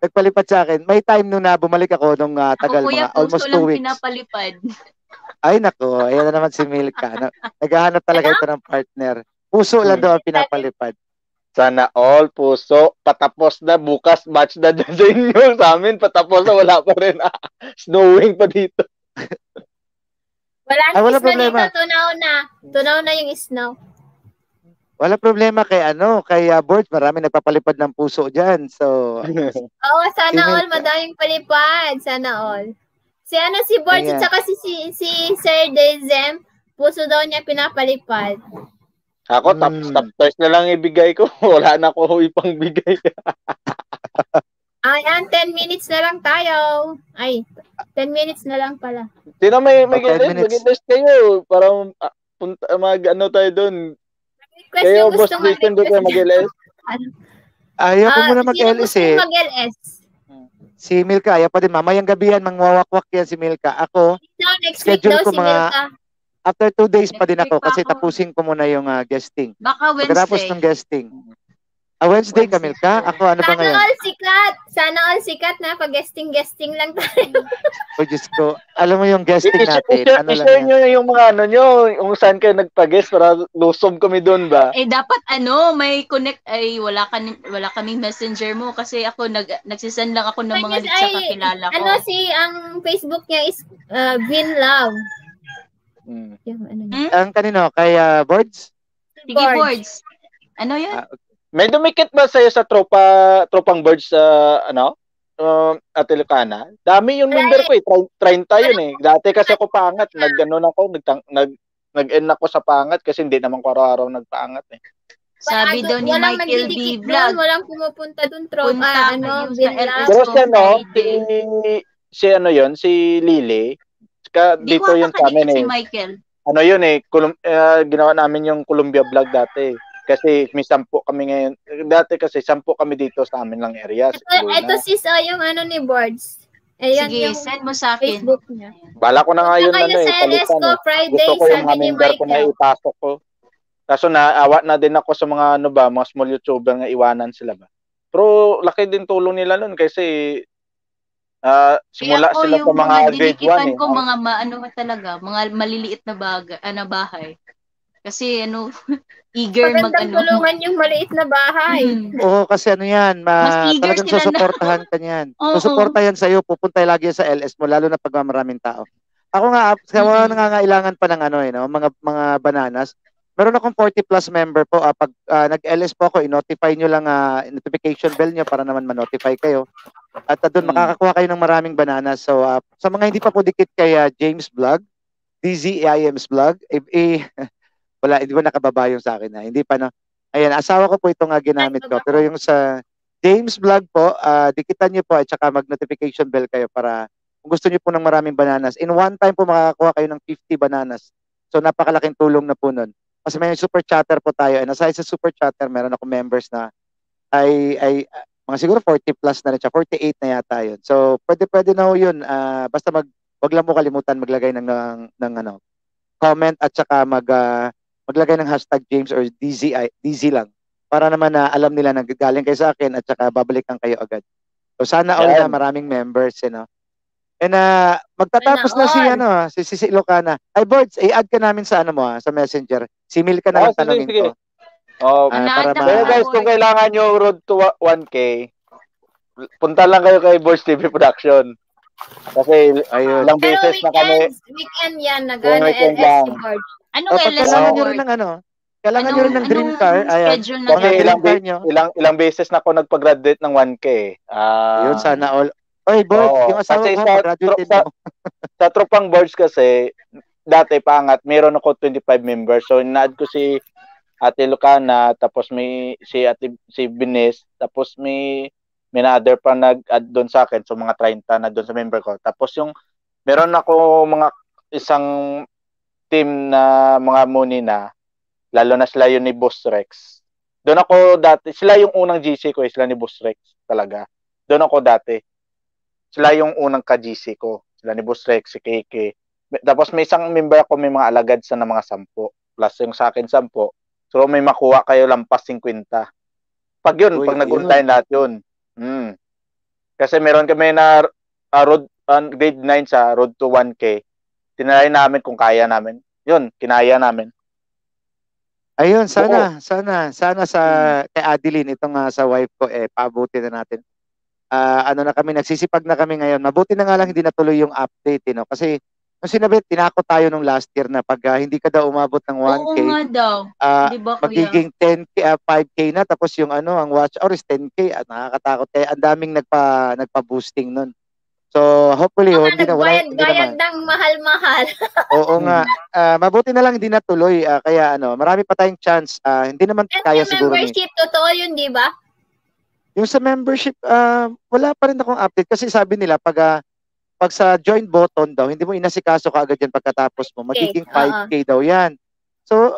Nagpalipad sa akin. May time nung bumalik ako nung tagal, mga almost 2 weeks. Pinapalipad. Ay nako, ayan na naman si Milka. Naghahanap talaga ito ng partner. Puso lang daw ang pinapalipad. Sana all, puso. Patapos na, bukas match na dyan sa inyo. Sa amin, patapos na, wala pa rin. Snowing pa dito. Wala na problema dito, tunaw na yung snow. Wala problema kay Board, marami nagpapalipad ng puso diyan. So sana all madaming palipad, sana all. Si Board at saka si Sir Dezem, puso daw niya pinapalipad. Ako, top toys na lang ibigay ko. Wala na ako ipang bigay. Ayan, 10 minutes na lang tayo. Ay, 10 minutes na lang pala. Sino may mag-invest kayo? Para tayo doon. Kayo, Boss Jason, doon kayo mag-LS? Ayaw ko muna mag-LS eh. Mag-LS. Si Milka, ayaw pa din. Mamayang gabihan, mangwawakwak yan si Milka. Ako, schedule ko mga... After 2 days pa din ako kasi tapusin ko muna yung guesting. Baka Wednesday. Pagkatapos ng guesting. Wednesday ka, Milka? Ako, ano ba ngayon? Sana all sikat na pag-guesting lang tayo. Oh, Diyos ko. Alam mo yung guesting natin. I-share nyo yung mga yung saan kayo nagpa-guest para lusob kami doon ba? Dapat may connect. Wala kaming messenger mo kasi ako nagsisend lang ako ng mga sa kakilala ko. Ang Facebook niya is Vin Love. Ang kanino? Kay Boards? Sige, Boards. Ano yun? May dumikit ba sa'yo sa tropang Boards sa at Ilocana? Dami yung member ko eh. 30 yun eh. Dati kasi ako pangat. Nag-end ako sa pangat kasi hindi naman ko araw-araw nagpaangat eh. Sabi daw ni walang Michael B. nagdidikit Vlog. doon, walang pumupunta doon, Punta ano, kayo sa Binlog. LS Pero si ano, Friday. si ano yun, si Lily, Di dito ko yun sa amin si eh. Michael. Ano yun eh, ginawa namin yung Columbia Vlog dati. Kasi may 10 kami ngayon. Dati kasi 10 kami dito sa amin lang area. Ito sis, yung ano ni Boards. Ayan, Sige, yung send mo sa akin. Facebook niya. Bala ko na nga yun, Punta kayo sa palitan LSCO eh. Friday, Gusto ko yung sabi mga ni member ko na Michael. ipasok ko. Kaso naawa na din ako sa mga ano ba, mga small YouTuber nga iwanan sila ba. Pero laki din tulong nila nun kasi simula Kaya sila sa yung mga grade 1 dinikitan eh. ko mga ano talaga, mga maliliit na bahay. Kasi eager Magandang tulungan yung maliit na bahay. Oo, kasi ano yan, Mas eager talagang sila na. susuportahan ka niyan. Oo. Susuporta yan sa'yo, pupunta lagi yan sa LS mo, lalo na pag maraming tao. Ako nga, sa mga nangangailangan pa ng mga bananas, meron akong 40 plus member po. Pag nag-LS po ako, i-notify nyo lang, notification bell nyo para naman ma-notify kayo. At doon makakakuha kayo ng maraming bananas. So, sa mga hindi pa po dikit kay James Vlog, DZIM's Vlog, wala, hindi ba nakababa yung sa akin na? Hindi pa na. Ayan, asawa ko po itong ginamit ko. Pero yung sa James Vlog po, dikitan nyo po at saka mag-notification bell kayo para kung gusto nyo po ng maraming bananas. In one time po makakakuha kayo ng 50 bananas. So napakalaking tulong na po nun. Kasi may super chatter po tayo. And aside sa super chatter, meron ako members na ay mga siguro 40 plus na rin siya. 48 na yata yun. So pwede na ho yun. Basta wag lang mo kalimutan maglagay ng comment at saka maglagay ng hashtag James or DZ lang. Para naman na alam nila na galing kayo sa akin at saka babalikan kayo agad. So sana all na maraming members, And magtatapos na si Ilocana. Ay Boards, i-add ka namin sa sa Messenger. Simil ka na lang tanongin ko. Pero guys, kung kailangan nyo road to 1K, punta lang kayo kay Boards TV Production. Kasi ilang beses na kami. Weekend yan, nag-LS Boards. Anong LS kailangan nyo rin ng kailangan nyo rin ng dream car. Ayan. Kasi ilang beses na ako nagpa-graduate ng 1K. Yun, sana all. Oy, Boards, yung asawa ko pa-graduate din mo. Sa tropang Boards kasi, dati paangat, meron ako 25 members. So, in-add ko si Ate Lucana, tapos may si Bines, tapos may other pa nag-add doon sa akin. So, mga 30 na doon sa member ko. Tapos meron ako mga isang team na mga muni na, lalo na sila yun ni Boss Rex. Doon ako dati, sila yung unang GC ko, sila ni Boss Rex talaga. Doon ako dati. Sila yung unang ka-GC ko. Sila ni Boss Rex, si KK. Tapos may isang member ako, may mga alagad sa na mga 10. Plus yung sa akin 10. So may makuha kayo lampas 50. Pag nag-untay lahat yun. Kasi meron kami na road grade 9 sa road to 1K. Tinry namin kung kaya namin. Yun, kinaya namin. Ayun, sana sa kay Adeline, itong sa wife ko, paabuti na natin. Na kami, nagsisipag na kami ngayon. Mabuti na nga lang hindi natuloy yung update, kasi nung sinabi, tinakot tayo nung last year na pag hindi ka daw umabot ng 1K, oo nga daw. Diba, magiging 10K, 5K na, tapos yung ang watch hour is 10K, at nakakatakot. Kaya ang daming nagpa-boosting nun. So, hopefully, hindi na wala. Bayad ng mahal-mahal. Oo nga. Mabuti na lang hindi natuloy. Kaya marami pa tayong chance. Hindi naman kaya siguro membership, totoo yun, di ba? Yung sa membership, wala pa rin akong update. Kasi sabi nila, pag sa join button daw, hindi mo inasikaso kaagad yan pagkatapos mo. Magiging 5K daw yan. So,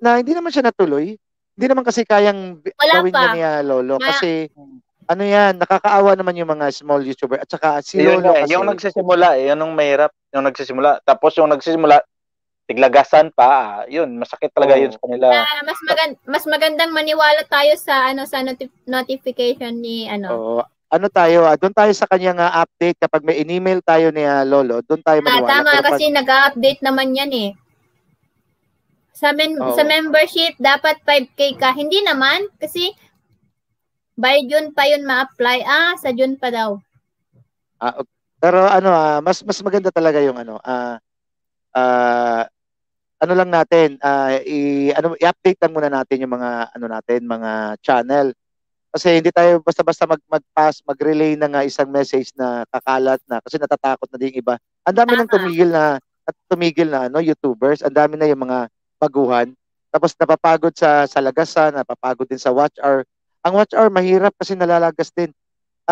hindi naman siya natuloy. Hindi naman kasi kayang gawin niya niya Lolo. Kasi, yan, nakakaawa naman yung mga small YouTuber. At saka si Lolo kasi. Yung nagsisimula, yun ang mahirap. Yung nagsisimula. Tapos yung nagsisimula, tiglagasan pa. Yun, masakit talaga yun sa kanila. Mas magandang maniwala tayo sa sa notification ni doon tayo sa kanyang update kapag may in-email tayo ni Lolo, doon tayo maniwala. Tama, kasi nag-update naman yan eh. Sa membership, dapat 5K ka. Hindi naman, kasi by June pa yun ma-apply. Sa June pa daw. Pero mas maganda talaga yung lang natin, i-update lang muna natin yung mga mga channel. Kasi hindi tayo basta-basta mag-pass, mag-relay na isang message na kakalat na kasi natatakot na din iba. Ang dami nang tumigil na YouTubers, ang dami na yung mga baguhan. Tapos napapagod sa lagasan, napapagod din sa watch hour. Ang watch hour mahirap kasi nalalagas din.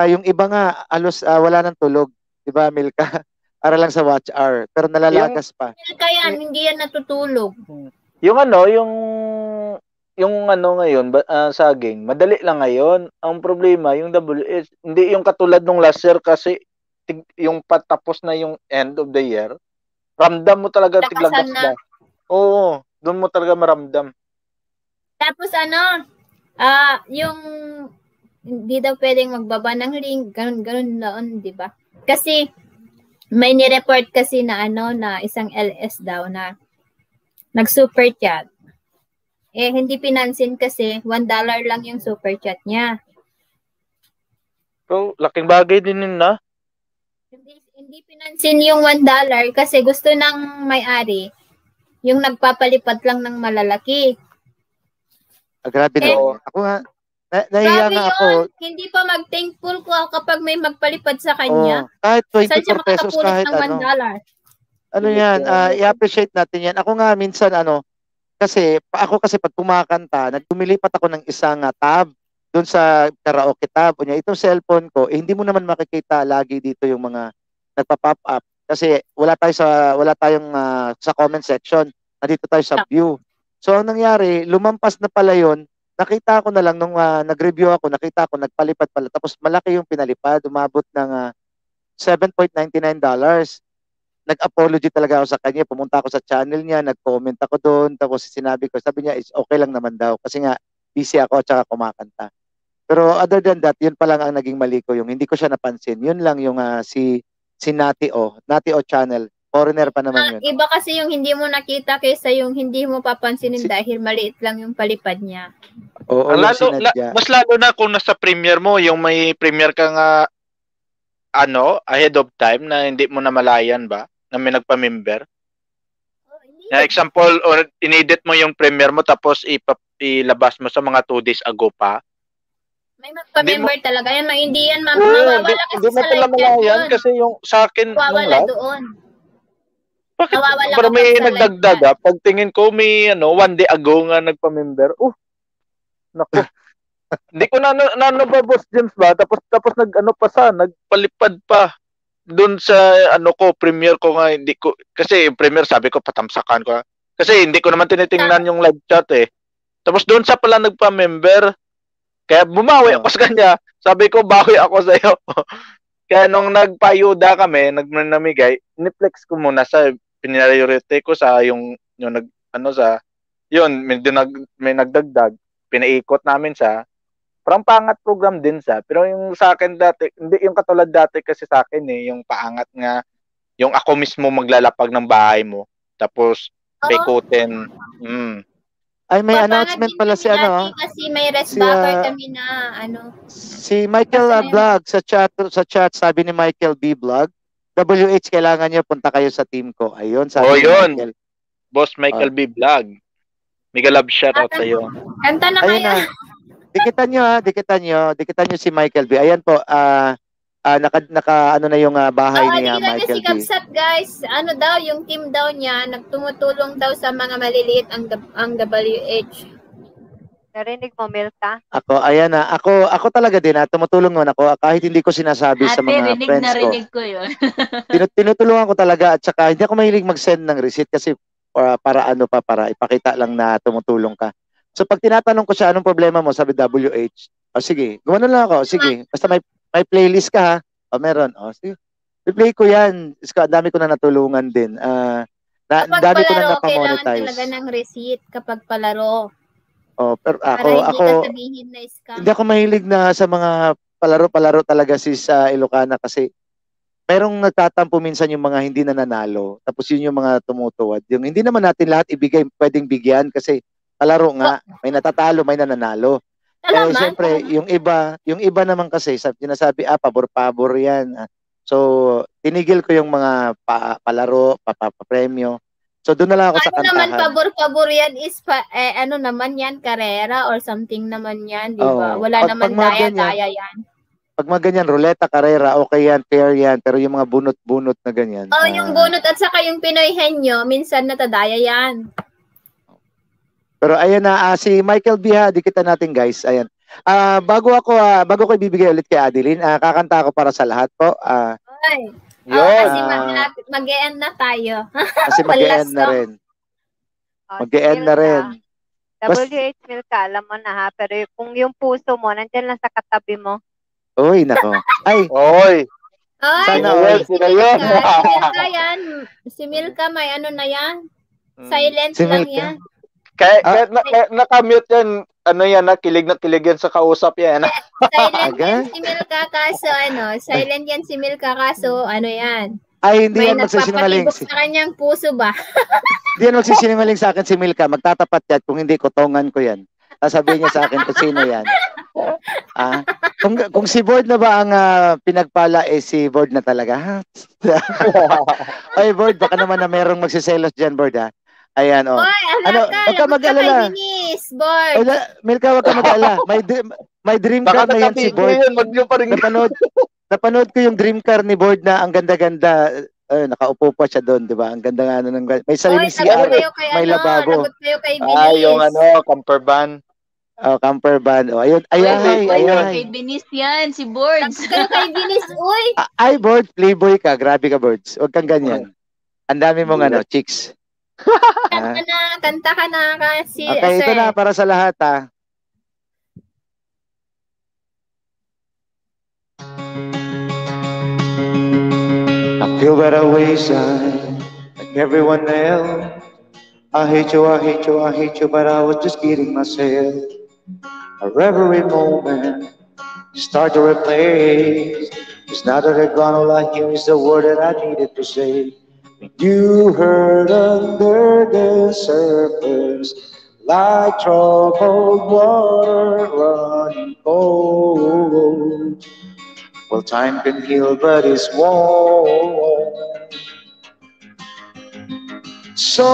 Yung iba nga alos wala nang tulog, 'di ba, Milka? Para lang sa watch hour, pero nalalagas pa. Kaya hindi yan natutulog. Yung ngayon, saging, madali lang ngayon. Ang problema, yung WH, hindi yung katulad nung last year kasi yung patapos na yung end of the year, ramdam mo talaga tiglagas na. Oo, doon mo talaga maramdam. Tapos yung hindi daw pwedeng magbaba ng ring, ganun noon, di ba? Kasi may ni-report kasi na na isang LS daw na nag-super chat. Hindi pinansin kasi $1 lang yung super chat niya. So, laking bagay din yun na. Hindi pinansin yung $1 kasi gusto ng may-ari yung nagpapalipad lang ng malalaki. Grabe na. Ako nga, nahiya nga ako. Hindi pa mag-thankful ko kapag may magpalipad sa kanya. Kahit 24 pesos, kahit $1. Ano yan, i-appreciate natin yan. Ako nga minsan, kasi pag kumakanta, nagpumilipat ako ng isang tab doon sa karaoke tab. Itong cellphone ko, hindi mo naman makikita lagi dito yung mga nagpa-pop up kasi wala tayong sa comment section. Nandito tayo sa view. So ang nangyari, lumampas na pala yun. Nakita ko na lang nung nag-review ako, nakita ko nagpalipad pala. Tapos malaki yung pinalipad, umabot ng $7.99. Nag-apology talaga ako sa kanya. Pumunta ako sa channel niya, nag-comment ako doon. Tapos sabi niya, is okay lang naman daw. Kasi nga, busy ako at saka kumakanta. Pero other than that, yun pa lang ang naging mali ko. Yung hindi ko siya napansin. Yun lang yung si Nati O channel. Foreigner pa naman yun. Iba kasi yung hindi mo nakita kaysa yung hindi mo papansinin dahil maliit lang yung palipad niya. Oo, mas lalo na kung nasa premiere mo, yung may premiere ka nga ahead of time na hindi mo na malayan ba? Na may nagpa-member. Example, or inedit mo yung premiere mo tapos ilabas mo sa mga 2 days ago pa. May magpa-member talaga yan. Hindi yan mawawala kasi sa live yan. Kasi yung sa akin, mawawala doon. Bakit? Para may nagdagdag pagtingin ko may 1 day ago nga nagpa-member. Naku. Hindi ko na ba Boss James ba? Tapos nagpalipad pa. Doon sa premiere ko nga hindi ko kasi yung premiere sabi ko patamsakan ko. Kasi hindi ko naman tinitingnan yung live chat Tapos doon sa pala nagpa-member. Kaya bumawi ako sa kanya. Sabi ko bawi ako sa iyo. Kaya nung nagpayuda kami, namigay, ni-flex ko muna sa pinaryority ko sa yung may nagdagdag, pinaikot namin siya. Parang pangat program din siya. Pero yung sa akin dati, hindi yung katulad dati kasi sa akin yung paangat nga, yung ako mismo maglalapag ng bahay mo. Tapos, paikutin. Ay, may announcement pala si kasi may resbacker kami na si Michael Vlog sa chat sabi ni Michael B Vlog, WH kailangan niyo punta kayo sa team ko. Ayun, sabi ni Michael. Boss Michael B Vlog. Mega love shout out sa iyo. Kanta na kayo. Dikitan nyo si Michael B. Ayan po, naka na yung bahay niya, Michael B. Si Kapsat, guys, yung team daw niya, nagtumutulong daw sa mga maliliit ang WH. Narinig mo, Milka? Ayan na. Ako talaga din, tumutulong naman ako kahit hindi ko sinasabi sa mga friends ko. Narinig ko yun. Tinutulungan ko talaga at saka hindi ako mahilig mag-send ng receipt kasi para ipakita lang na tumutulong ka. So pag tinatanong ko siya, anong problema mo? Sabi WH. Sige, gumano lang ako. Sige, basta may playlist ka ha. Meron. Sige. I-play ko yan. Ang dami ko na natulungan din. Dami ko na napamonetize. Kailangan talaga ng receipt kapag palaro. Pero ako na scam. Hindi ako mahilig na sa mga palaro talaga sa Ilocana kasi merong nagtatampo minsan yung mga hindi nananalo. Tapos yun yung mga tumutuwad. Yung hindi naman natin lahat pwedeng bigyan kasi palaro nga, may natatalo, may nananalo. Siyempre, yung iba naman kasi, sinasabi, pabor-pabor yan. So, tinigil ko yung mga palaro, papremyo. So, doon na lang ako sa kantahan. Naman, pabor-pabor yan is, naman yan, karera or something naman yan, di ba? Wala naman daya-daya yan. Pag mga ganyan, ruleta, karera, okay yan, fair yan. Pero yung mga bunot-bunot na ganyan. Yung bunot at saka yung Pinoy henyo, minsan natadaya yan. Pero ayan na, si Michael B. ha, dikitan natin guys. Ayan. Bago ko ibibigay ulit kay Adeline, kakanta ako para sa lahat po. Ay. Yun. Kasi mag-e-end na tayo. Kasi mag-e-end na rin. Mag-e-end na rin. WH Milka, alam mo na ha, pero kung yung puso mo, nandyan lang sa katabi mo. Uy, nako. Ay, Oy. Ay, Sana all. si Milka yan. Si Milka may ano na yan. Silent Si lang Milka? yan. Kaya nakamute yan. Ano yan, kilig na kilig yan sa kausap yan. Silent Aga? yan si Milka kaso silent yan si Milka kaso yan. ay hindi May yan magsisinungaling. nagpapatibok sa kanyang puso ba? Hindi yan magsisinungaling sa akin si Milka. Magtatapat yan. Kung hindi, kutongan ko yan. Sasabihin niya sa akin kung sino yan. Kung si Board na ba ang pinagpala, si Board na talaga. Ha? Ay, Board, baka naman na merong magsiselos dyan, Board, ha? Ayan, oh. Hoy, Wag ka mag-alala. Board. Milka, wag ka mag-alala. May dream car Baka na yan si nakapigil Board. yun. Wag niyo pa rin. Napanood ko yung dream car ni Board na ang ganda-ganda. Nakaupo pa siya doon, di ba? Ang ganda nga may sariling CR, may lababo. Lagot kayo kay Binis. Yung camper van. Camper van. Ayun, Kay ay. Binis yan, si Boards. Lagot kayo kay Binis, uy. Ay, Board, playboy ka. Grabe ka, Boards. Huwag kang ganyan. Ang dami mong chicks. Kanta ka na kasi, Okay, sir. ito na para sa lahat, ha. I feel that I wayside like everyone else. I hate you, I hate you, I hate you, but I was just kidding myself. Every moment start to replace. It's not that they're gone, all I hear is the word that I needed to say. When you hurt under the surface, like troubled water running cold. Well, time can heal, but it won't. So,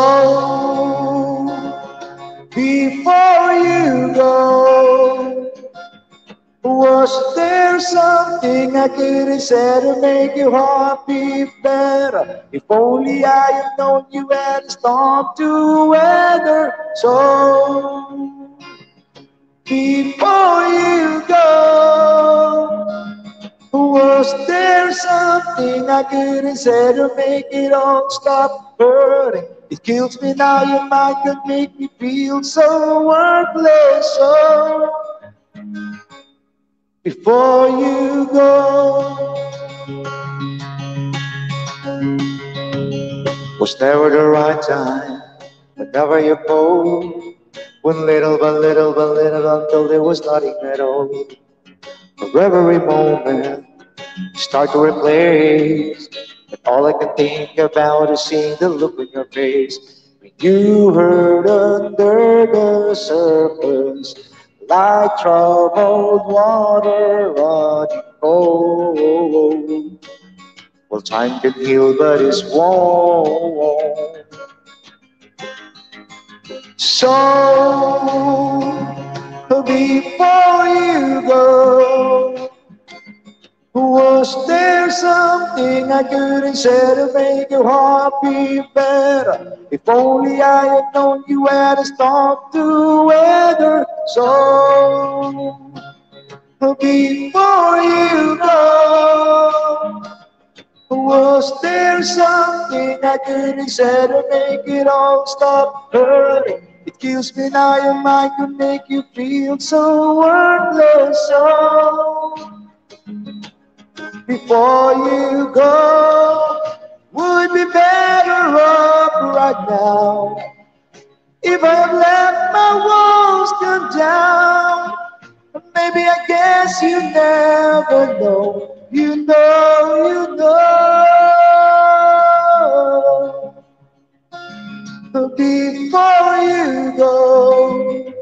before you go, was there something I could have said to make your heart beat better? If only I had known you had a storm to weather. So, before you go, was there something I could have said to make it all stop hurting? It kills me now, your mind could make me feel so worthless. So, before you go, was never the right time, whenever you both went little by little by little until there was nothing at all. For every moment start to replace, and all I can think about is seeing the look on your face when you hurt under the surface, like troubled water running cold. Well, time can heal, but it won't. So, before you go, was there something I couldn't say to make your heart beat better? If only I had known you had a storm to weather. So, before you go, was there something I couldn't say to make it all stop hurting? It kills me now, your mind could make you feel so worthless. So, before you go, would be better off right now if I have let my walls come down. Maybe I guess you never know. You know, you know. Before you go,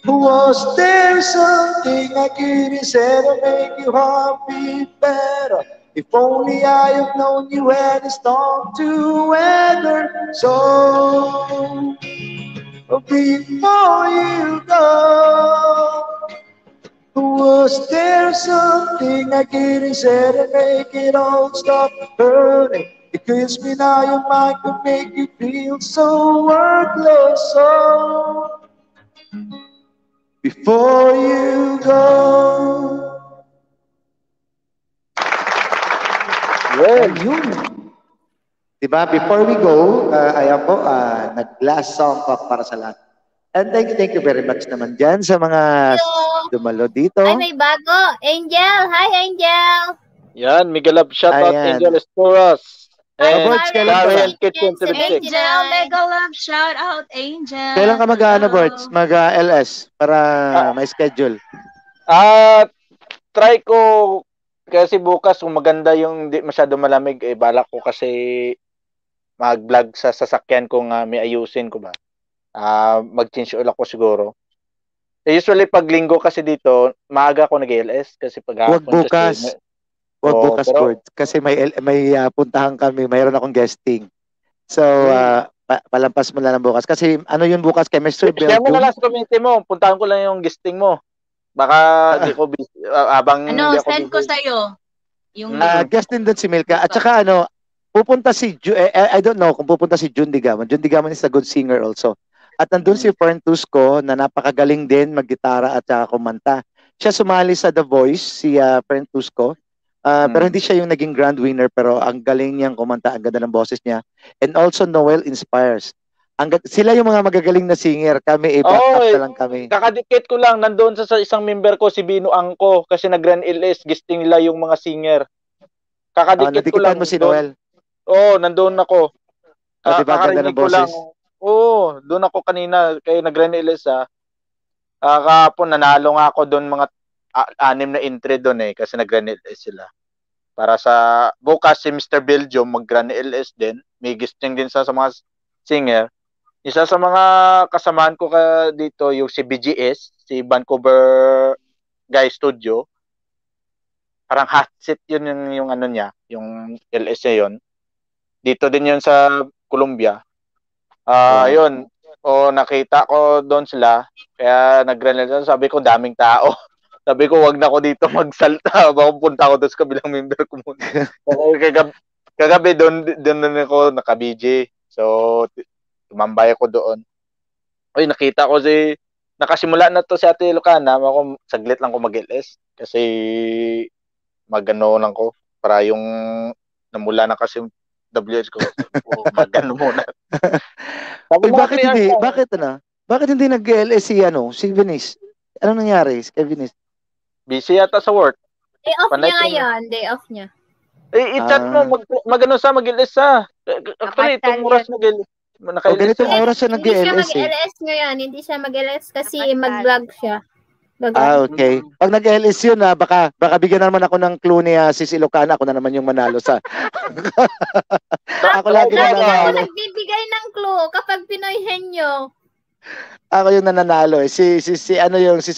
was there something I could have said to make your heart beat better? If only I had known you had a storm to weather. So, before you go, was there something I could have said to make it all stop hurting? It kiss me now, your mind could make you feel so worthless. So before you go. Well, Yun. Diba? Before we go, ayan po, nag-last song po para sa lahat. And thank you very much naman dyan sa mga dumalo dito. Ay, may bago. Angel. Hi, Angel. yan, Miguel Love, shout out Ayan. Angel Estoras. And Boards, kailan ka ba? Darian Kitchen 76. Angel, mega love, shout out, Angel. Kailan ka mag-ano, Boards? Mag-LS para may schedule. Try ko kasi bukas kung maganda yung di masyado malamig, balak ko kasi mag-vlog sa sasakyan kung may ayusin ko ba. Mag-change oil ako siguro. Usually pag linggo kasi dito, maaga ako nag-LS kasi pag Huwag bukas. Huwag bukas, Boards. Kasi may puntahan kami, mayroon akong guesting. So, palampas mo lang bukas. Kasi ano yun bukas, chemistry build. Share mo na lang sa community mo. Puntahan ko lang yung guesting mo. Baka di ko busy. Send ko sa'yo. Yung guest din doon si Milka. At saka pupunta si I don't know kung pupunta si Jun Digaman. Jun Digaman is a good singer also. At nandun si Fern Tusco na napakagaling din maggitara at saka kumanta. Siya sumali sa The Voice, si Fern Tusco. Pero hindi siya yung naging grand winner, pero ang galing niyang kumanta, ang ganda ng boses niya. And also Noel Inspires. Sila yung mga magagaling na singer. Kami, back up na lang kami. Kakadikit ko lang, nandoon sa isang member ko, si Bino Angko, kasi nag-Grand LS, gisting nila yung mga singer. Kakadikit ko lang. Mo si Noel? Oo, nandoon ako. Diba, ganda ng boses? Oo, doon ako kanina, kaya nag-Grand LS kahapon, nanalo nga ako doon mga 6 na entry doon kasi nag-Grand LS sila. Para sa bukas si Mr. Belgium mag-Grand LS din. May gisting din sa mga singer. Isa sa mga kasamaan ko dito yung si BGS, si Vancouver Guy Studio. Parang hot seat yun yung ano niya, yung LS niya yun. Dito din yun sa Colombia. Yun. Nakita ko doon sila. Kaya nag-Grand LS. Sabi ko daming tao. Sabi ko, wag na ako dito magsalta. Baka punta ako doon sa kabilang member ko muna. Kagabi, doon ako naka-BJ. So, tumambay ako doon. Uy, nakita ko nakasimula na to si Ate Lucana. Ako, saglit lang ko mag-LS. Kasi, magano lang ko. Para yung, namula na kasi WS ko. Magano muna. Bakit hindi nag-LS si Venice? Anong nangyari kay Venice? Busy yata sa work. Day off niya ngayon. Day off niya. I-chat mo. Mag-LS sa. Actually, itong oras mag-LS. Ganitong oras siya nag-LS. Hindi siya mag-LS ngayon. Hindi siya mag-LS kasi mag-vlog siya. Okay. Pag nag-LS yun, baka bigyan naman ako ng clue ni Sis Ilocana. Ako na naman yung manalo sa... Ako lagi na nanalo. Nagbibigay ng clue kapag Pinoy Henyo. Ako yung nananalo. Si Sis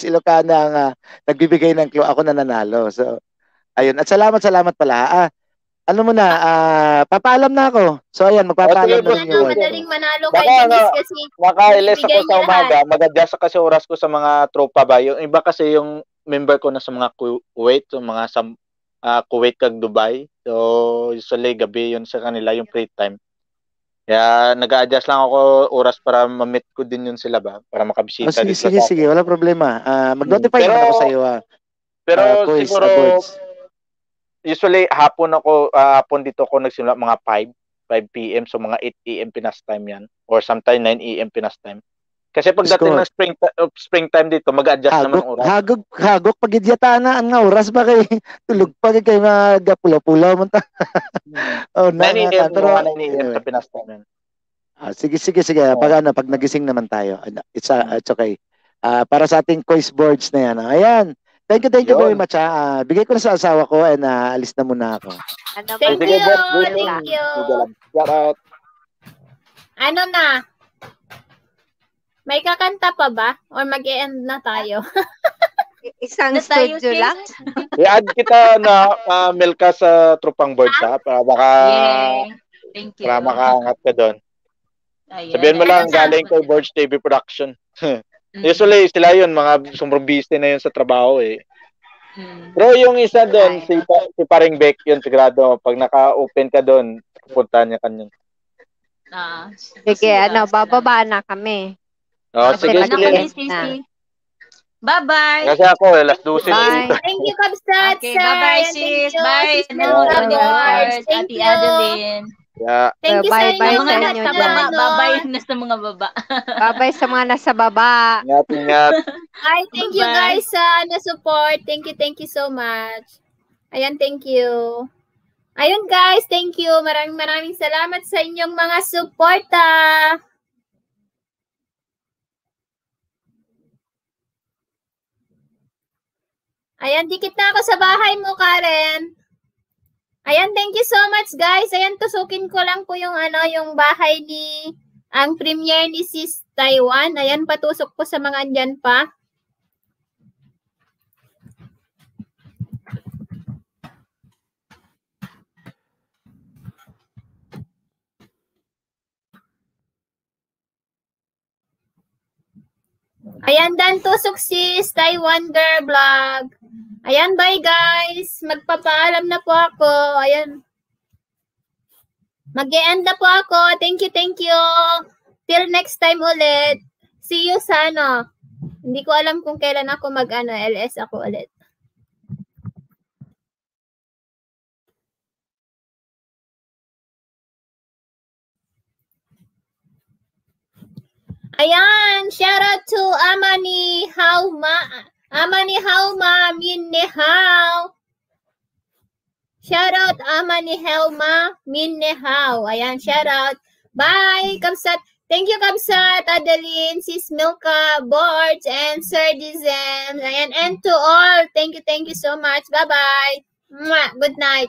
Ilocana ang nagbibigay ng clue. Ako nananalo. So, ayun. At salamat pala. Papaalam na ako. So, ayan, magpapaalam na rin yung madaling manalo kay Denise kasi maka-LS ako sa umaga. Mag-adjust kasi oras ko sa mga tropa ba. Yung iba kasi yung member ko na sa mga Kuwait, yung mga Kuwait kag Dubai. So, usually gabi yun sa kanila, yung free time. Kaya nag-a-adjust lang ako oras para ma-meet ko din yun sila ba? Para makabisita. Sige. Wala problema. Mag-notify naman ako sa iyo. Pero siguro, usually hapon dito ako nagsimula mga 5 p.m. So mga 8 a.m. Pinas time yan. Or sometime 9 a.m. Pinas time. Kasi pagdating ng springtime dito, mag-adjust naman ang oras. Hagok pagidyata na ang oras ba kay tulog pa kay mga pula-pula mo ta. 9 a.m. Pero 9 a.m. sa Pinas time yan. Sige. Pag nagising naman tayo. It's okay. Para sa ating quiz boards na yan. Ayan. Thank you very much. Bigay ko na sa asawa ko and alis na muna ako. Thank you. Shout out. Ano na? May kakanta pa ba? Or mag-e-end na tayo? Isang studio lang? I-add kita na Melka sa Tropang Board para baka Thank you. Para makaangat ka doon. Sabihin mo lang galing kay Boards TV Production. Usually sila yun, mga sobrang busy na yun sa trabaho Pero yung isa doon, si Paring Beck, yun sigurado, pag naka-open ka doon, pupuntahan niya kanyang. Sige, bababa na kami. Sige, Ano sige. kami, Sisi? Bye-bye. Kasi ako, alas 12 Bye. dito. Thank you, Kabsat. Okay, bye-bye, sis. Bye. Sis Melka Boards. Ate Thank you. Adeline. Yeah. Thank you sa Bye-bye inyo. sa Mga inyo nasa dyan. baba. Bye-bye na sa mga baba. Bye-bye sa mga nasa baba. Ingat. Hi, thank you Bye-bye. guys sa na-support. Thank you so much. Ayan, thank you. Ayun guys, thank you. Maraming salamat sa inyong mga suporta. Ayan, dikit na ako sa bahay mo, Karen. Ayan, thank you so much guys. Ayan, tusukin ko lang po yung yung bahay ni ang premiere ni Sis Taiwan. Ayan, patusok po sa mga andyan pa. Ayan, dan tusok sis, Taiwan Girl Vlog. Ayan, bye guys. Magpapaalam na po ako. Ayan. Mag-e-end na po ako. Thank you. Till next time ulit. See you sa Hindi ko alam kung kailan ako LS ako ulit. Ayan, shout out to Amani Hauma Min Ne Hao. Shout out Amani Hauma Min Ne Hao. Ayan, shout out. Bye, Kabsat. Thank you, Kabsat, Adeline, Sis Milka, Boards, and Sir Dizem. Ayan, and to all, thank you so much. Bye-bye. Good night.